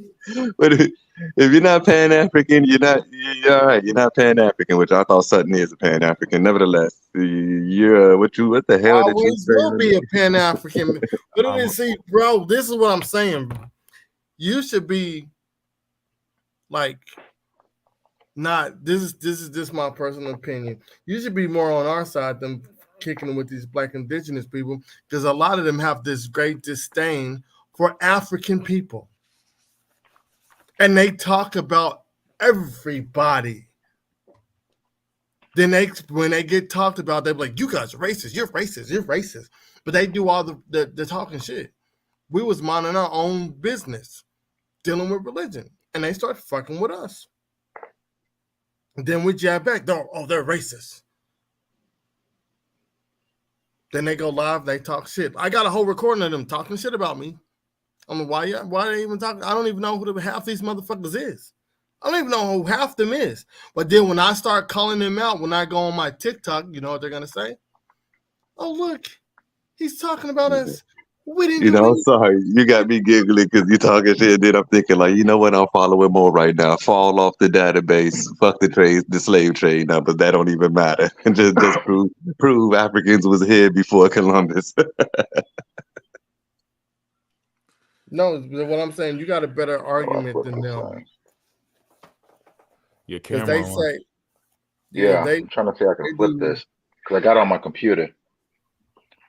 But if you're not Pan African, you're all right. You're not Pan African, which I thought Sutton is a Pan African. Nevertheless, you're what the hell I did you always say? will be a Pan African. But then see, bro, this is what I'm saying. You should be like not this is just my personal opinion. You should be more on our side than kicking it with these black indigenous people, because a lot of them have this great disdain for African people. And they talk about everybody. Then when they get talked about, they're like, you guys are racist, you're racist, you're racist. But they do all the talking shit. We was minding our own business, dealing with religion. And they start fucking with us. And then we jab back, they're racist. Then they go live, they talk shit. I got a whole recording of them talking shit about me. I don't know why they even talking. I don't even know who half these motherfuckers is. I don't even know who half them is. But then when I start calling them out, when I go on my TikTok, you know what they're gonna say? Oh, look, he's talking about us. We didn't do anything. Sorry, you got me giggling because you talking shit. Then I'm thinking, like, you know what? I'm following more right now. Fall off the database. Fuck the slave trade numbers. That don't even matter. just prove Africans was here before Columbus. No, what I'm saying, you got a better argument than them. Your camera they on. say, yeah, I'm trying to see if I can flip this because I got it on my computer.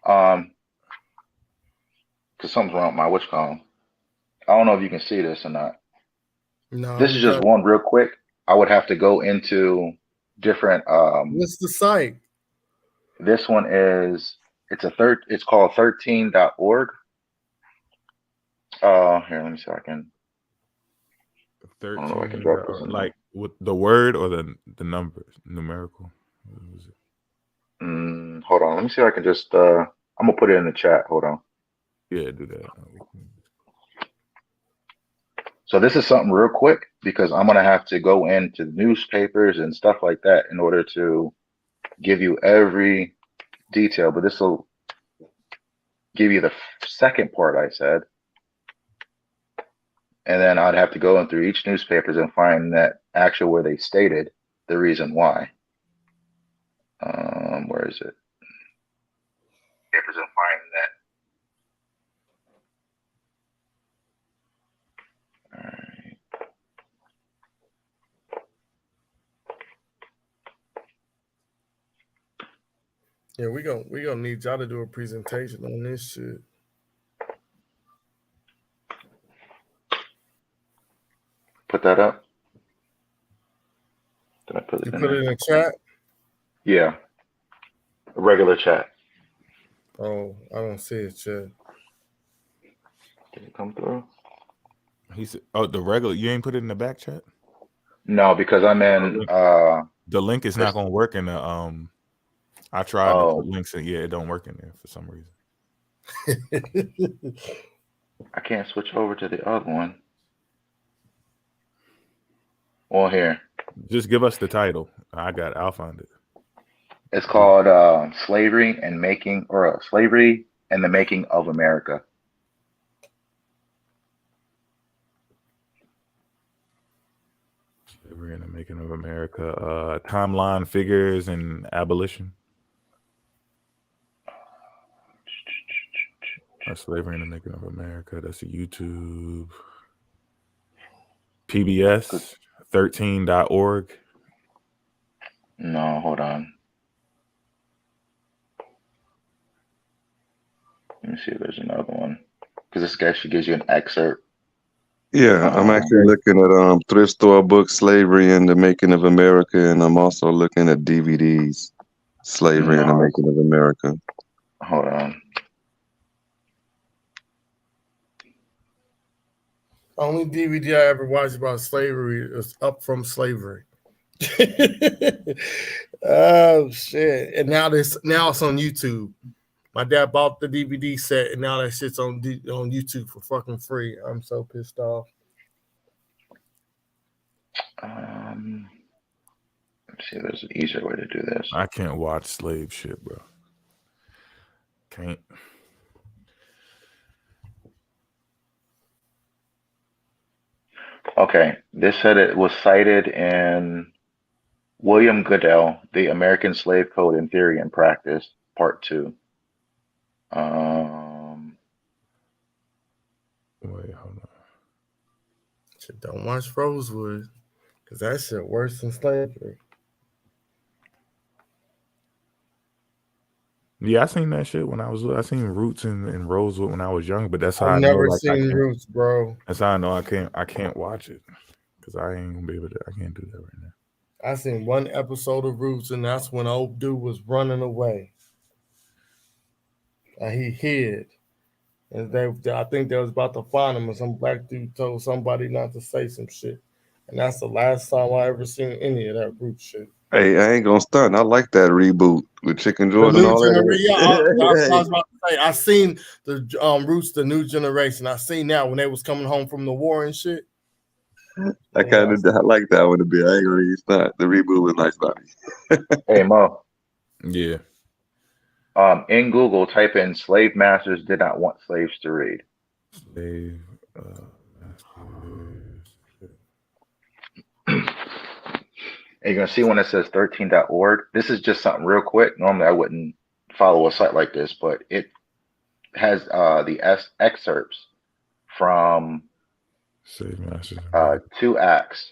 Because something's wrong with my what's called. I don't know if you can see this or not. No, this is just one real quick. I would have to go into different. What's the site? This one is it's called 13.org. Here, let me see if I can. 13. I don't know if I can drop this in like with the word or the numbers, numerical. Hold on, let me see if I can just. I'm gonna put it in the chat. Hold on. Yeah, do that. So this is something real quick because I'm gonna have to go into newspapers and stuff like that in order to give you every detail. But this will give you the second part I said. And then I'd have to go in through each newspapers and find that actual where they stated the reason why. Where is it? Papers and find that. All right. Yeah, we gonna need y'all to do a presentation on this shit. Put that up. Did I put it in the chat? Yeah. A regular chat. Oh, I don't see it yet. Did it come through? He said, "Oh, the regular. You ain't put it in the back chat." No, because I'm in. The link is not gonna work in the. I tried to put links in. Yeah, it don't work in there for some reason. I can't switch over to the other one. Well, here. Just give us the title. I'll find it. It's called Slavery and the Making of America. Slavery and the Making of America. Timeline, figures, and abolition. Slavery and the Making of America. That's a YouTube. PBS 13.org. No, hold on. Let me see if there's another one. Because this actually gives you an excerpt. Yeah, I'm actually looking at thrift store books, Slavery and the Making of America, and I'm also looking at DVDs, Slavery and the Making of America. Hold on. Only DVD I ever watched about slavery is Up From Slavery. Oh shit! And now it's on YouTube. My dad bought the DVD set, and now that shit's on YouTube for fucking free. I'm so pissed off. Let's see if there's an easier way to do this. I can't watch slave shit, bro. Can't. Okay, this said it was cited in William Goodell, The American Slave Code in Theory and Practice, Part 2. Wait, hold on. Shit, don't watch Rosewood, because that shit worse than slavery. Yeah, I seen that shit when I seen Roots and Rosewood when I was young, but that's how I've I know. never Like, seen Roots, bro. That's how I know I can't watch it because I ain't gonna be able to. I can't do that right now. I seen one episode of Roots, and that's when old dude was running away. And he hid. And I think they was about to find him, and some black dude told somebody not to say some shit. And that's the last time I ever seen any of that Roots shit. Hey, I ain't gonna stunt. I like that reboot with Chicken Jordan and all that. Yeah, I was about to say, I seen the Roots, the New Generation. I seen that when they was coming home from the war and shit. I like that one a bit. I ain't gonna really stunt. The reboot was nice about me. Hey, Mo. Yeah. In Google, type in slave masters did not want slaves to read. Slave. And you're going to see when it says 13.org. This is just something real quick. Normally, I wouldn't follow a site like this, but it has the excerpts from Slave Masters. 2 acts.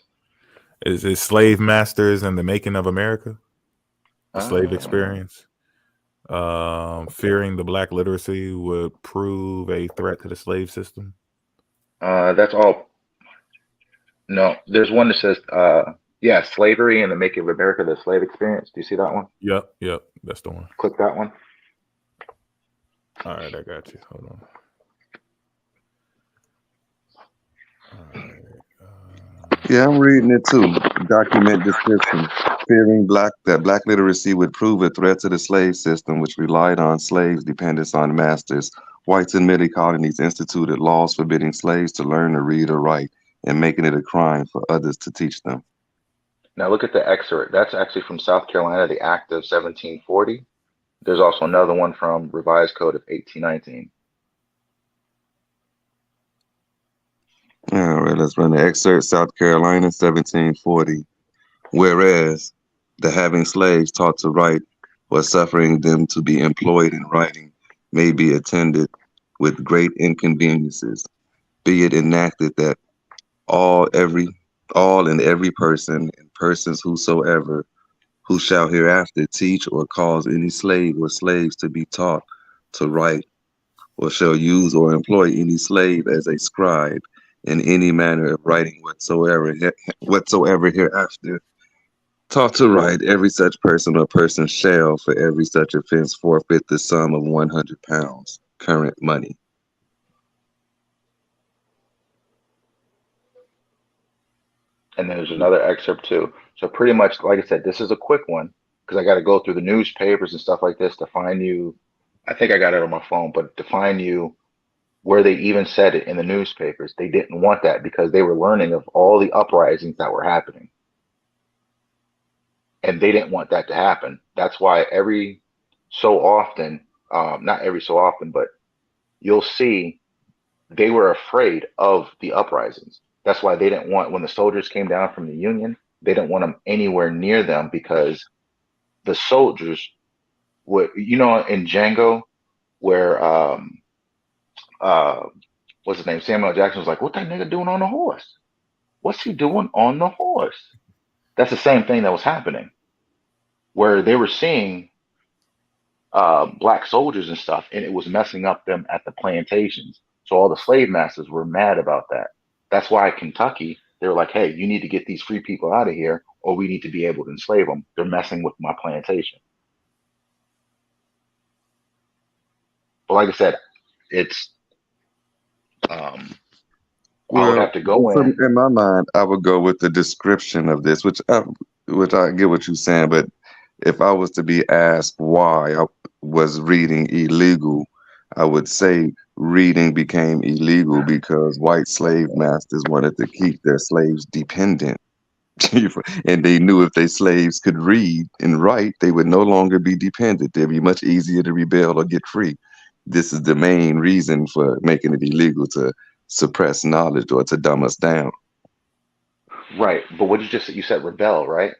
Is it Slave Masters and the Making of America? The slave experience. Fearing the black literacy would prove a threat to the slave system. That's all. No, there's one that says, Slavery and the Making of America, the Slave Experience. Do you see that one? Yep, that's the one. Click that one. All right, I got you. Hold on. All right. Yeah, I'm reading it too. Document description. Fearing that black literacy would prove a threat to the slave system, which relied on slaves' dependence on masters. Whites in many colonies instituted laws forbidding slaves to learn to read or write and making it a crime for others to teach them. Now look at the excerpt. That's actually from South Carolina, the Act of 1740. There's also another one from Revised Code of 1819. All right, let's run the excerpt. South Carolina, 1740. Whereas the having slaves taught to write or suffering them to be employed in writing may be attended with great inconveniences, be it enacted that all and every person and persons whosoever who shall hereafter teach or cause any slave or slaves to be taught to write, or shall use or employ any slave as a scribe in any manner of writing whatsoever hereafter taught to write, every such person or person shall for every such offense forfeit the sum of 100 pounds current money. And there's another excerpt too. So pretty much, like I said, this is a quick one because I got to go through the newspapers and stuff like this to find you. I think I got it on my phone, but to find you where they even said it in the newspapers, they didn't want that because they were learning of all the uprisings that were happening. And they didn't want that to happen. That's why every so often, not every so often, but you'll see they were afraid of the uprisings. That's why they didn't want, when the soldiers came down from the Union, they didn't want them anywhere near them because the soldiers would, in Django, where, what's his name? Samuel Jackson was like, what that nigga doing on the horse? What's he doing on the horse? That's the same thing that was happening, where they were seeing black soldiers and stuff, and it was messing up them at the plantations. So all the slave masters were mad about that. That's why Kentucky, they were like, hey, you need to get these free people out of here, or we need to be able to enslave them. They're messing with my plantation. But like I said, it's I would have to go in. In my mind, I would go with the description of this, which which I get what you're saying, but if I was to be asked why I was reading illegal, I would say reading became illegal because white slave masters wanted to keep their slaves dependent. And they knew if their slaves could read and write, they would no longer be dependent. They'd be much easier to rebel or get free. This is the main reason for making it illegal, to suppress knowledge or to dumb us down. Right. But what you said rebel, right?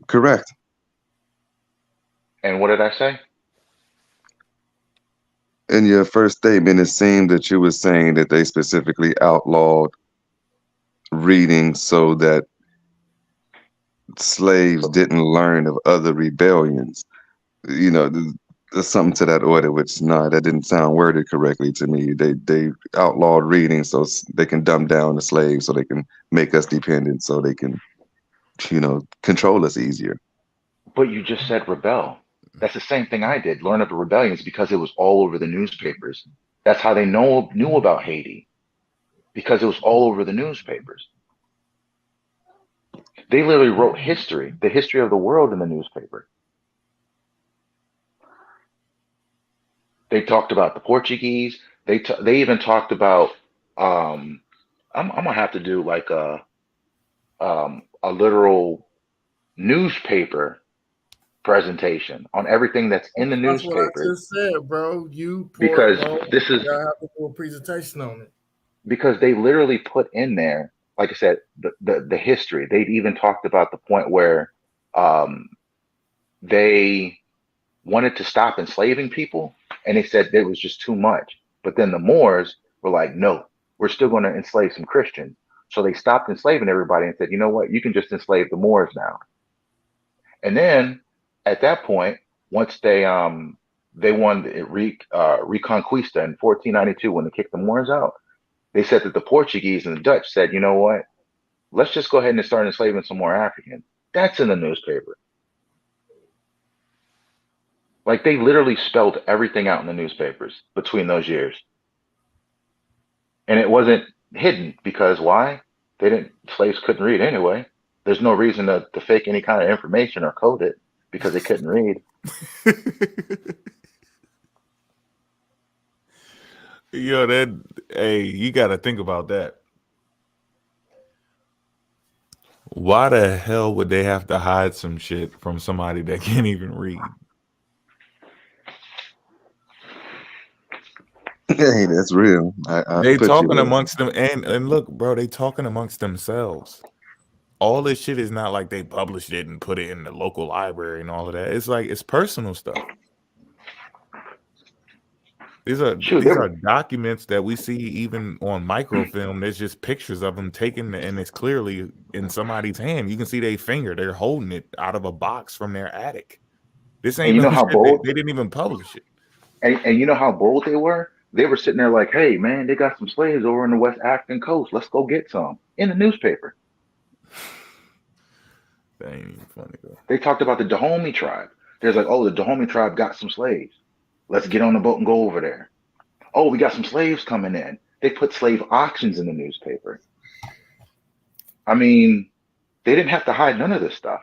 Correct. And what did I say? In your first statement, it seemed that you were saying that they specifically outlawed reading so that slaves didn't learn of other rebellions. You know, there's something to that order, which that didn't sound worded correctly to me. They outlawed reading so they can dumb down the slaves, so they can make us dependent, so they can, control us easier. But you just said rebel. That's the same thing I did. Learn of the rebellions because it was all over the newspapers. That's how they knew about Haiti, because it was all over the newspapers. They literally wrote the history of the world in the newspaper. They talked about the Portuguese. They even talked about. I'm gonna have to do like a literal newspaper presentation on everything that's in the That's newspapers. what I just said, bro. Because this is gotta have to do a presentation on it. Because they literally put in there, like I said, the history. They'd even talked about the point where they wanted to stop enslaving people, and they said it was just too much. But then the Moors were like, no, we're still going to enslave some Christians. So they stopped enslaving everybody and said, you know what, you can just enslave the Moors now. And then at that point, once they won the Reconquista in 1492, when they kicked the Moors out, they said that the Portuguese and the Dutch said, you know what, let's just go ahead and start enslaving some more Africans. That's in the newspaper. Like, they literally spelled everything out in the newspapers between those years. And it wasn't hidden, because why? Slaves couldn't read anyway. There's no reason to fake any kind of information or code it, because they couldn't read. Yo, you got to think about that. Why the hell would they have to hide some shit from somebody that can't even read? Hey, that's real. They talking amongst them, and look, bro, they talking amongst themselves. All this shit is not like they published it and put it in the local library and all of that. It's like, it's personal stuff. These are documents that we see even on microfilm. There's just pictures of them taken, and it's clearly in somebody's hand. You can see their finger. They're holding it out of a box from their attic. This ain't how bold they didn't even publish it. And you know how bold they were? They were sitting there like, hey, man, they got some slaves over in the West African coast. Let's go get some, in the newspaper. That ain't even funny, though. They talked about the Dahomey tribe. There's like, oh, the Dahomey tribe got some slaves. Let's get on the boat and go over there. Oh, we got some slaves coming in. They put slave auctions in the newspaper. I mean, they didn't have to hide none of this stuff.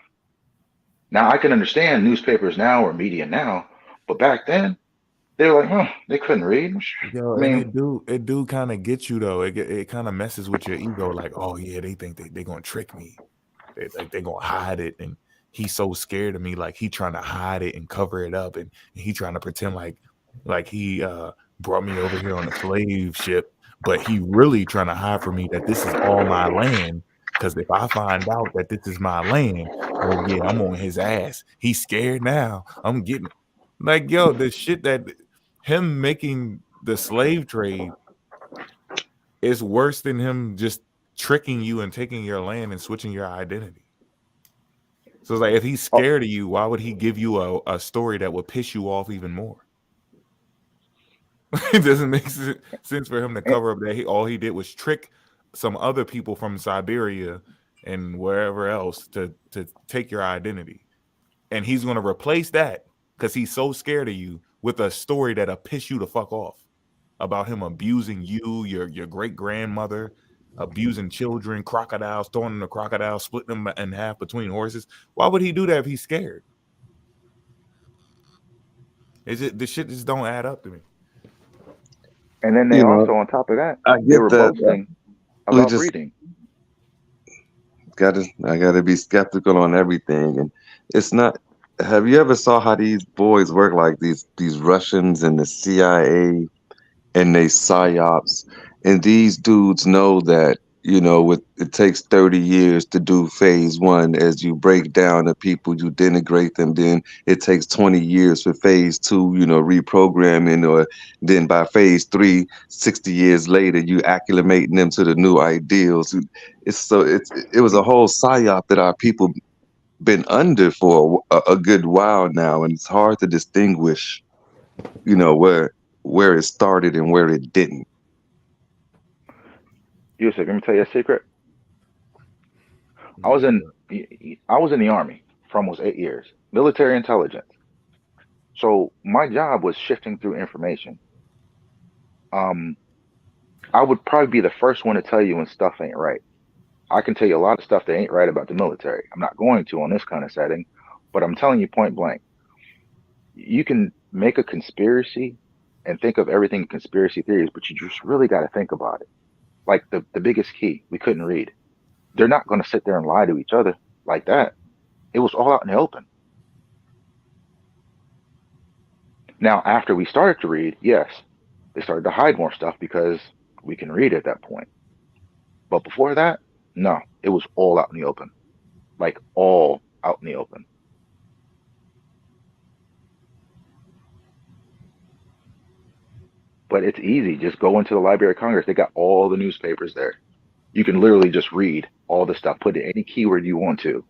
Now, I can understand newspapers now or media now, but back then, they were like, they couldn't read. Yo, I mean, it do kind of get you, though. It kind of messes with your ego. Like, oh, yeah, they think they're going to trick me. They're going to hide it. And he's so scared of me. Like, he trying to hide it and cover it up. And he trying to pretend like he brought me over here on a slave ship. But he really trying to hide from me that this is all my land. Because if I find out that this is my land, oh, yeah, I'm on his ass. He's scared now. I'm getting it. Like, yo, the shit that him making the slave trade is worse than him just tricking you and taking your land and switching your identity. So it's like, if he's scared of you, why would he give you a story that would piss you off even more? It doesn't make sense for him to cover up that all he did was trick some other people from Siberia and wherever else to take your identity. And he's going to replace that, because he's so scared of you, with a story that'll piss you the fuck off about him abusing you, your great grandmother, abusing children, crocodiles, throwing them to crocodiles, splitting them in half between horses. Why would he do that if he's scared? The shit just don't add up to me. And then they also, on top of that, they were boasting about breeding. I gotta be skeptical on everything, and it's not. Have you ever saw how these boys work, like these Russians and the CIA and they psyops, and these dudes know that, you know, it takes 30 years to do phase 1. As you break down the people, you denigrate them, then it takes 20 years for phase 2, you know, reprogramming, or then by phase 3, 60 years later, you acclimating them to the new ideals. It was a whole psyop that our people been under for a good while now, and it's hard to distinguish, you know, where it started and where it didn't. Yusuf, let me tell you a secret. I was in the Army for almost 8 years, military intelligence. So my job was shifting through information. I would probably be the first one to tell you when stuff ain't right. I can tell you a lot of stuff that ain't right about the military. I'm not going to on this kind of setting, but I'm telling you point blank. You can make a conspiracy and think of everything in conspiracy theories, but you just really got to think about it. Like the biggest key, we couldn't read. They're not going to sit there and lie to each other like that. It was all out in the open. Now, after we started to read, yes, they started to hide more stuff because we can read at that point. But before that, no, it was all out in the open. Like all out in the open. But it's easy. Just go into the Library of Congress. They got all the newspapers there. You can literally just read all the stuff, put in any keyword you want to,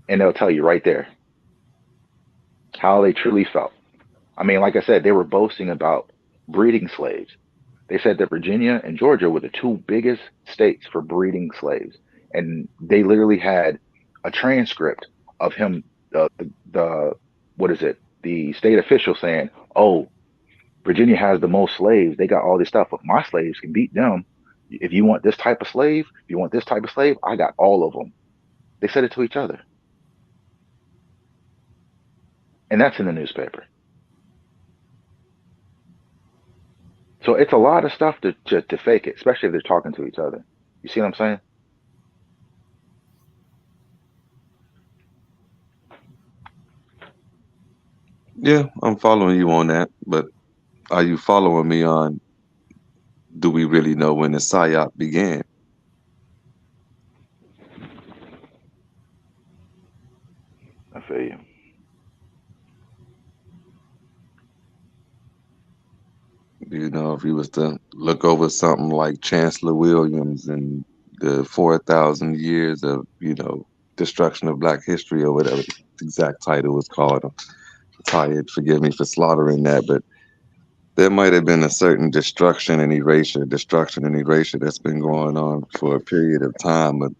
and they'll tell you right there how they truly felt. I mean, like I said, they were boasting about breeding slaves. They said that Virginia and Georgia were the 2 biggest states for breeding slaves. And they literally had a transcript of him, the state official saying, oh, Virginia has the most slaves. They got all this stuff, but my slaves can beat them. If you want this type of slave, I got all of them. They said it to each other. And that's in the newspaper. So it's a lot of stuff to fake it, especially if they're talking to each other. You see what I'm saying? Yeah, I'm following you on that, but are you following me on, do we really know when the PSYOP began? I feel you. You know, if you was to look over something like Chancellor Williams and the 4,000 years of, you know, destruction of Black history, or whatever the exact title was called. I'm tired, forgive me for slaughtering that, but there might have been a certain destruction and erasure that's been going on for a period of time, an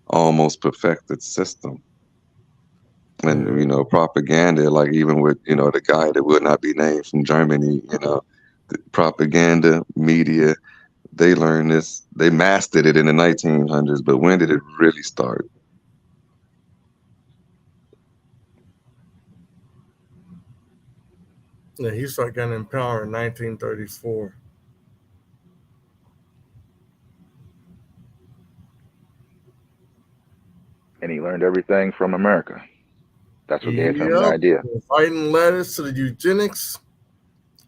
almost perfected system. And, you know, propaganda, like even with, you know, the guy that will not be named from Germany, you know, the propaganda, media, they learned this, they mastered it in the 1900s, but when did it really start? Yeah, he started getting in power in 1934. And he learned everything from America. That's what gave him the idea. Fighting letters to the eugenics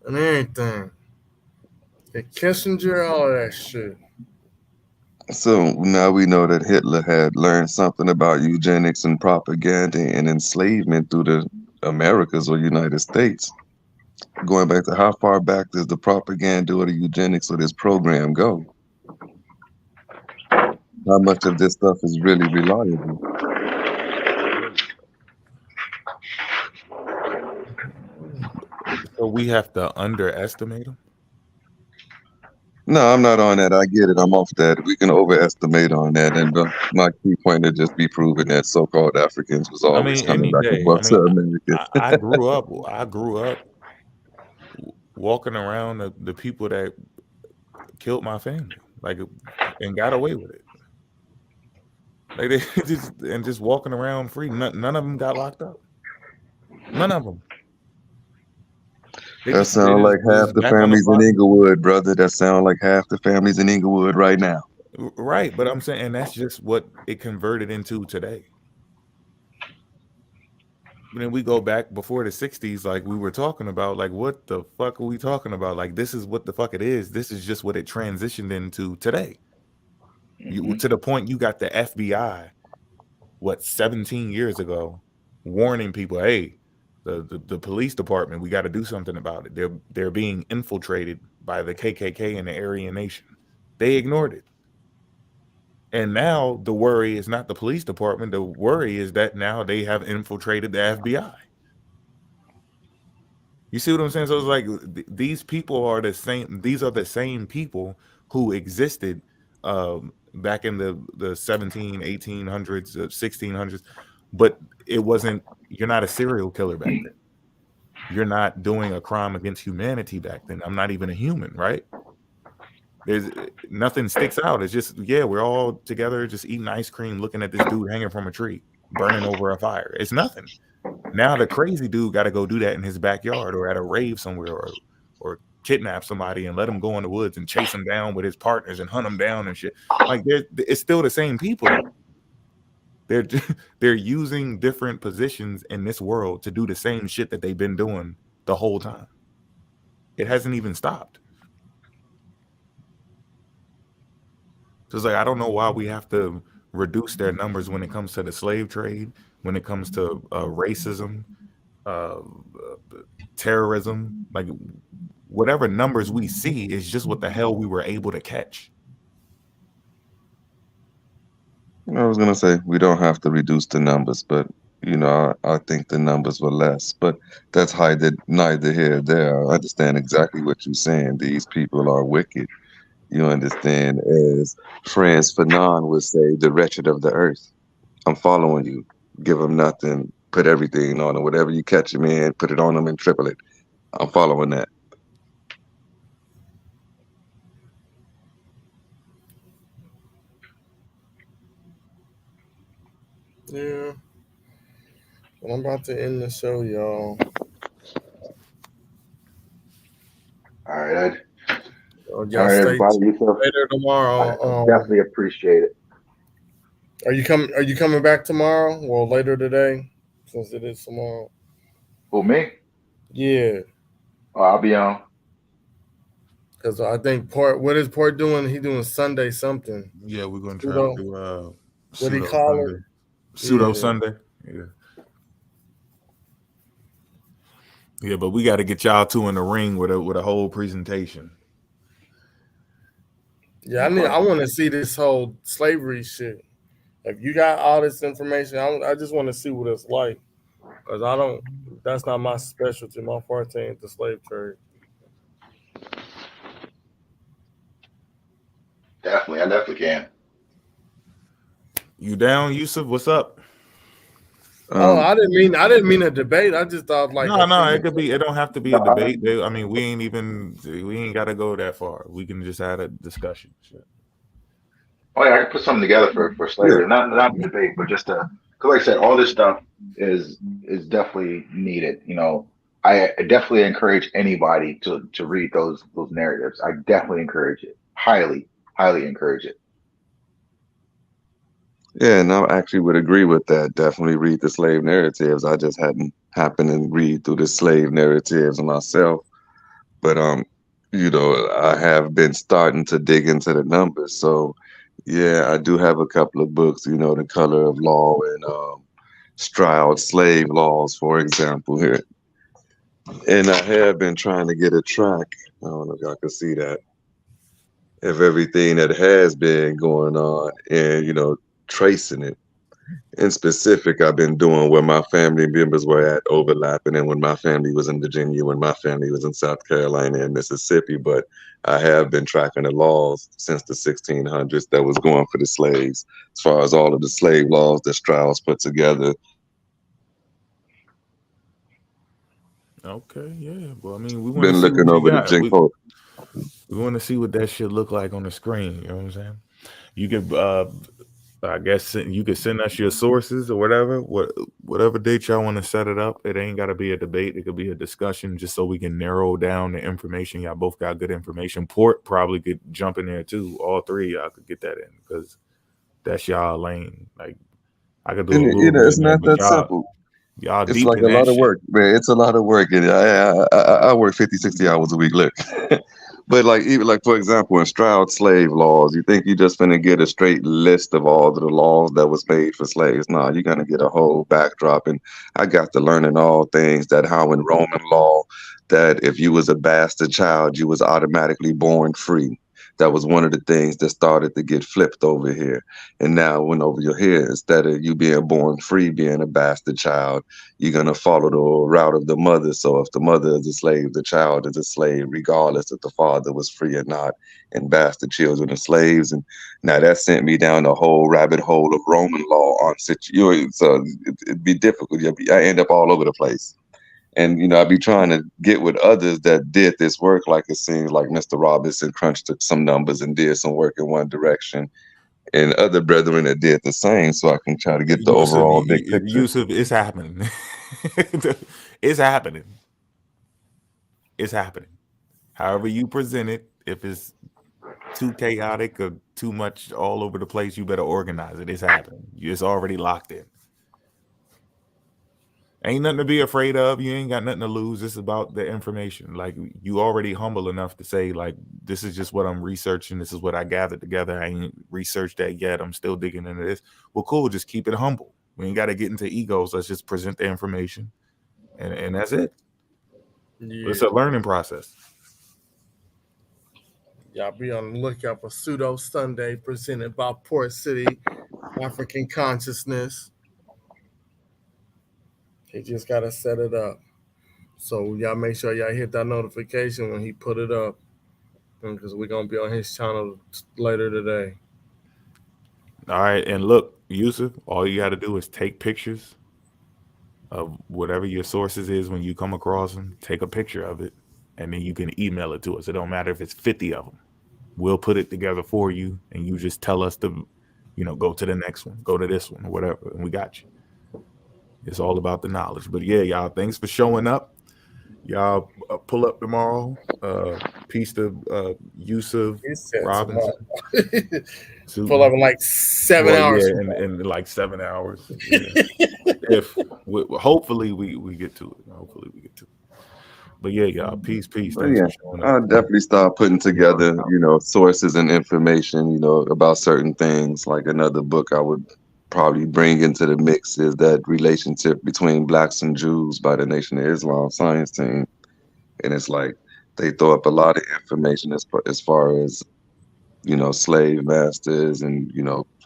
and everything. And Kissinger, all of that shit. So now we know that Hitler had learned something about eugenics and propaganda and enslavement through the Americas or United States. Going back to how far back does the propaganda or the eugenics or this program go? How much of this stuff is really reliable? So we have to underestimate them? No, I'm not on that. I get it. I'm off that. We can overestimate on that. And my key point is just be proving that so-called Africans was always coming back and forth to America. I grew up walking around the people that killed my family. Like and got away with it. Like they just walking around free. None of them got locked up. None of them. That sounds like half the families in Inglewood, brother. That sounds like half the families in Inglewood right now. Right, but I'm saying, and that's just what it converted into today. And then we go back before the 60s, like we were talking about, like, what the fuck are we talking about? Like, this is what the fuck it is. This is just what it transitioned into today. You, to the point you got the FBI, 17 years ago, warning people, hey, the police department, we got to do something about it. They're being infiltrated by the KKK and the Aryan Nation. They ignored it. And now the worry is not the police department. The worry is that now they have infiltrated the FBI. You see what I'm saying? So it's like these people are the same. These are the same people who existed back in the 17, 1800s, 1600s. But it wasn't, you're not a serial killer back then. You're not doing a crime against humanity back then. I'm not even a human, right? There's nothing sticks out. It's just, yeah, we're all together just eating ice cream, looking at this dude hanging from a tree, burning over a fire. It's nothing. Now the crazy dude got to go do that in his backyard or at a rave somewhere, or kidnap somebody and let him go in the woods and chase him down with his partners and hunt him down and shit. Like it's still the same people. They're using different positions in this world to do the same shit that they've been doing the whole time. It hasn't even stopped. So it's like, I don't know why we have to reduce their numbers when it comes to the slave trade, when it comes to racism, terrorism. Like, whatever numbers we see is just what the hell we were able to catch. I was gonna say we don't have to reduce the numbers, but I think the numbers were less. But that's neither here nor there. I understand exactly what you're saying. These people are wicked. You understand, as Frantz Fanon would say, the wretched of the earth. I'm following you. Give them nothing. Put everything on them. Whatever you catch them in, put it on them and triple it. I'm following that. Yeah. Well, I'm about to end the show, y'all. All right, Ed. All right, everybody. Later tomorrow. Definitely appreciate it. Are you coming back tomorrow? Well, later today, since it is tomorrow. Who, me? Yeah. Oh, I'll be on. Because I think what is Port doing? He doing Sunday something. Yeah, we're gonna try to do what do you call Sunday. it? Pseudo Sunday. Yeah, but we got to get y'all two in the ring with a whole presentation. Yeah, I want to see this whole slavery shit. If you got all this information, I just want to see what it's like. Because that's not my specialty. My forte ain't the slave trade. Definitely, I definitely can. You down, Yusuf? What's up? I didn't mean a debate. I just thought like no, it could be. It don't have to be a debate. I mean, we ain't got to go that far. We can just have a discussion. Shit. Oh yeah, I can put something together for slavery. Not a debate, but just because, like I said, all this stuff is definitely needed. I definitely encourage anybody to read those narratives. I definitely encourage it. Highly encourage it. Yeah, and I actually would agree with that. Definitely read the slave narratives. I just hadn't happened to read through the slave narratives myself. But I have been starting to dig into the numbers. So yeah, I do have a couple of books, The Color of Law and Stroud's Slave Laws, for example, here. And I have been trying to get a track. I don't know if y'all can see that. Of everything that has been going on and, tracing it. In specific, I've been doing where my family members were at overlapping, and when my family was in Virginia, when my family was in South Carolina and Mississippi. But I have been tracking the laws since the 1600s that was going for the slaves, as far as all of the slave laws that Strauss put together. Okay, yeah. Well, I mean, we want Been to see looking what over you the got. J. Cole. We want to see what that shit look like on the screen. You know what I'm saying? You could, I guess you could send us your sources or whatever. Whatever date y'all want to set it up. It ain't got to be a debate. It could be a discussion, just so we can narrow down the information. Y'all both got good information. Port probably could jump in there too. All three y'all could get that in because that's y'all lane. Like I could do a And little bit it's in there, not but that simple. y'all It's deep like in a that lot of shit. work, man. It's a lot of work, and I work 50, 60 hours a week. Look, but like even like for example, in Stroud slave laws, you think you just gonna get a straight list of all of the laws that was made for slaves? No, you're gonna get a whole backdrop, and I got to learning all things that how in Roman law that if you was a bastard child, you was automatically born free. That was one of the things that started to get flipped over here. And now when over your here, instead of you being born free, being a bastard child, you're going to follow the route of the mother. So if the mother is a slave, the child is a slave, regardless if the father was free or not. And bastard children are slaves. And now that sent me down the whole rabbit hole of Roman law on situation. So it'd be difficult. I end up all over the place. And, you know, I'd be trying to get with others that did this work. Like it seems like Mr. Robinson crunched some numbers and did some work in one direction, and other brethren that did the same, so I can try to get the overall big picture. Yusuf, it's happening. It's happening. It's happening. However you present it, if it's too chaotic or too much all over the place, you better organize it. It's happening. It's already locked in. Ain't nothing to be afraid of. You ain't got nothing to lose. It's about the information. Like you already humble enough to say, like, this is just what I'm researching. This is what I gathered together. I ain't researched that yet. I'm still digging into this. Well, cool. Just keep it humble. We ain't got to get into egos. Let's just present the information. And that's it. Yeah. It's a learning process. Y'all be on the lookout for Pseudo Sunday presented by Port City African Consciousness. He just got to set it up. So y'all make sure y'all hit that notification when he put it up, because we're going to be on his channel later today. All right. And look, Yusuf, all you got to do is take pictures of whatever your sources is when you come across them. Take a picture of it, and then you can email it to us. It don't matter if it's 50 of them. We'll put it together for you, and you just tell us to, go to the next one, go to this one, or whatever, and we got you. It's all about the knowledge. But yeah, y'all, thanks for showing up. Y'all pull up tomorrow. Peace to Yusuf Robinson. Pull up in like 7 hours. Yeah, in like 7 hours. Yeah. Hopefully we get to it. Hopefully we get to it. But yeah, y'all, peace. Thanks for showing up. I'll definitely start putting together, sources and information, about certain things. Like another book I would probably bring into the mix is that relationship between blacks and Jews by the Nation of Islam science team. And it's like they throw up a lot of information as far as, slave masters and,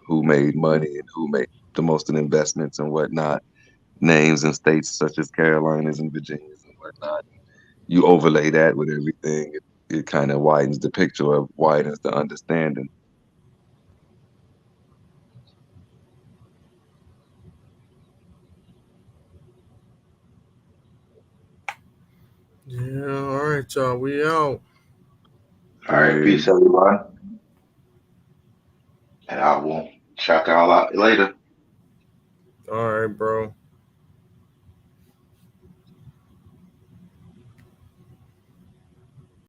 who made money and who made the most in investments and whatnot. Names in states such as Carolinas and Virginias and whatnot. You overlay that with everything, it kind of widens the picture, or widens the understanding. Yeah, all right, y'all. We out. All right, peace, everyone. And I will check y'all out later. All right, bro.